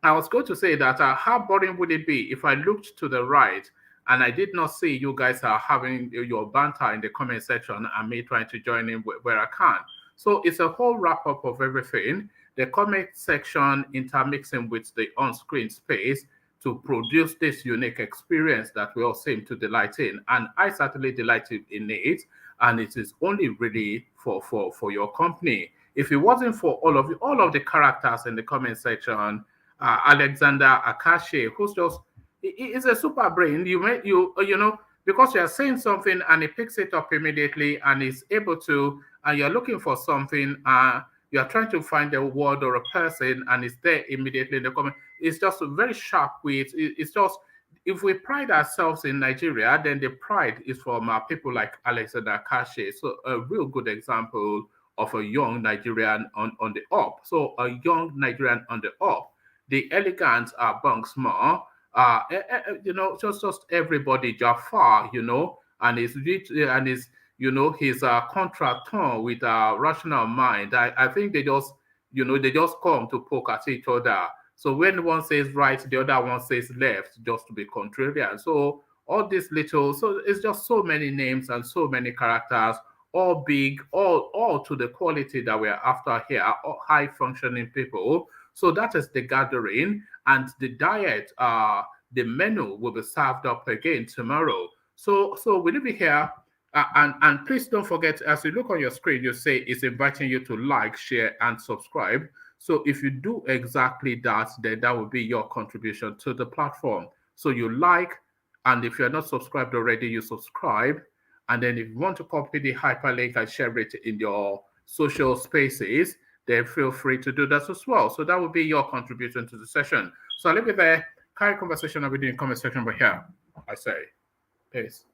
I was going to say that how boring would it be if I looked to the right and I did not see you guys are having your banter in the comment section and me trying to join in where I can. So it's a whole wrap up of everything. The comment section intermixing with the on-screen space to produce this unique experience that we all seem to delight in. And I certainly delighted in it. And it is only really for your company. If it wasn't for all of the characters in the comment section, Alexander Akashi, who's just is a super brain. You know, because you are saying something and he picks it up immediately and is able to, and you're looking for something, you are trying to find a word or a person and it's there immediately in the comment. It's just a very sharp wit. It's just, if we pride ourselves in Nigeria, then the pride is from people like Alexander Akashi. So a real good example of a young Nigerian on the up. So a young Nigerian on the up. The elegant Bunks more, you know, just everybody, Jafar, you know, and his you know, his contractor with a rational mind. I think they just, you know, they just come to poke at each other. So when one says right, the other one says left, just to be contrarian. So all these little, so it's just so many names and so many characters, all big, all to the quality that we're after here, all high functioning people. So that is the gathering, and the diet, the menu will be served up again tomorrow. So we'll be here, and please don't forget, as you look on your screen, you say it's inviting you to like, share, and subscribe. So if you do exactly that, then that will be your contribution to the platform. So you like, and if you're not subscribed already, you subscribe. And then if you want to copy the hyperlink and share it in your social spaces, then feel free to do that as well. So that will be your contribution to the session. So I'll leave it there. Carry conversation, I'll be doing comment section over here. I say, peace.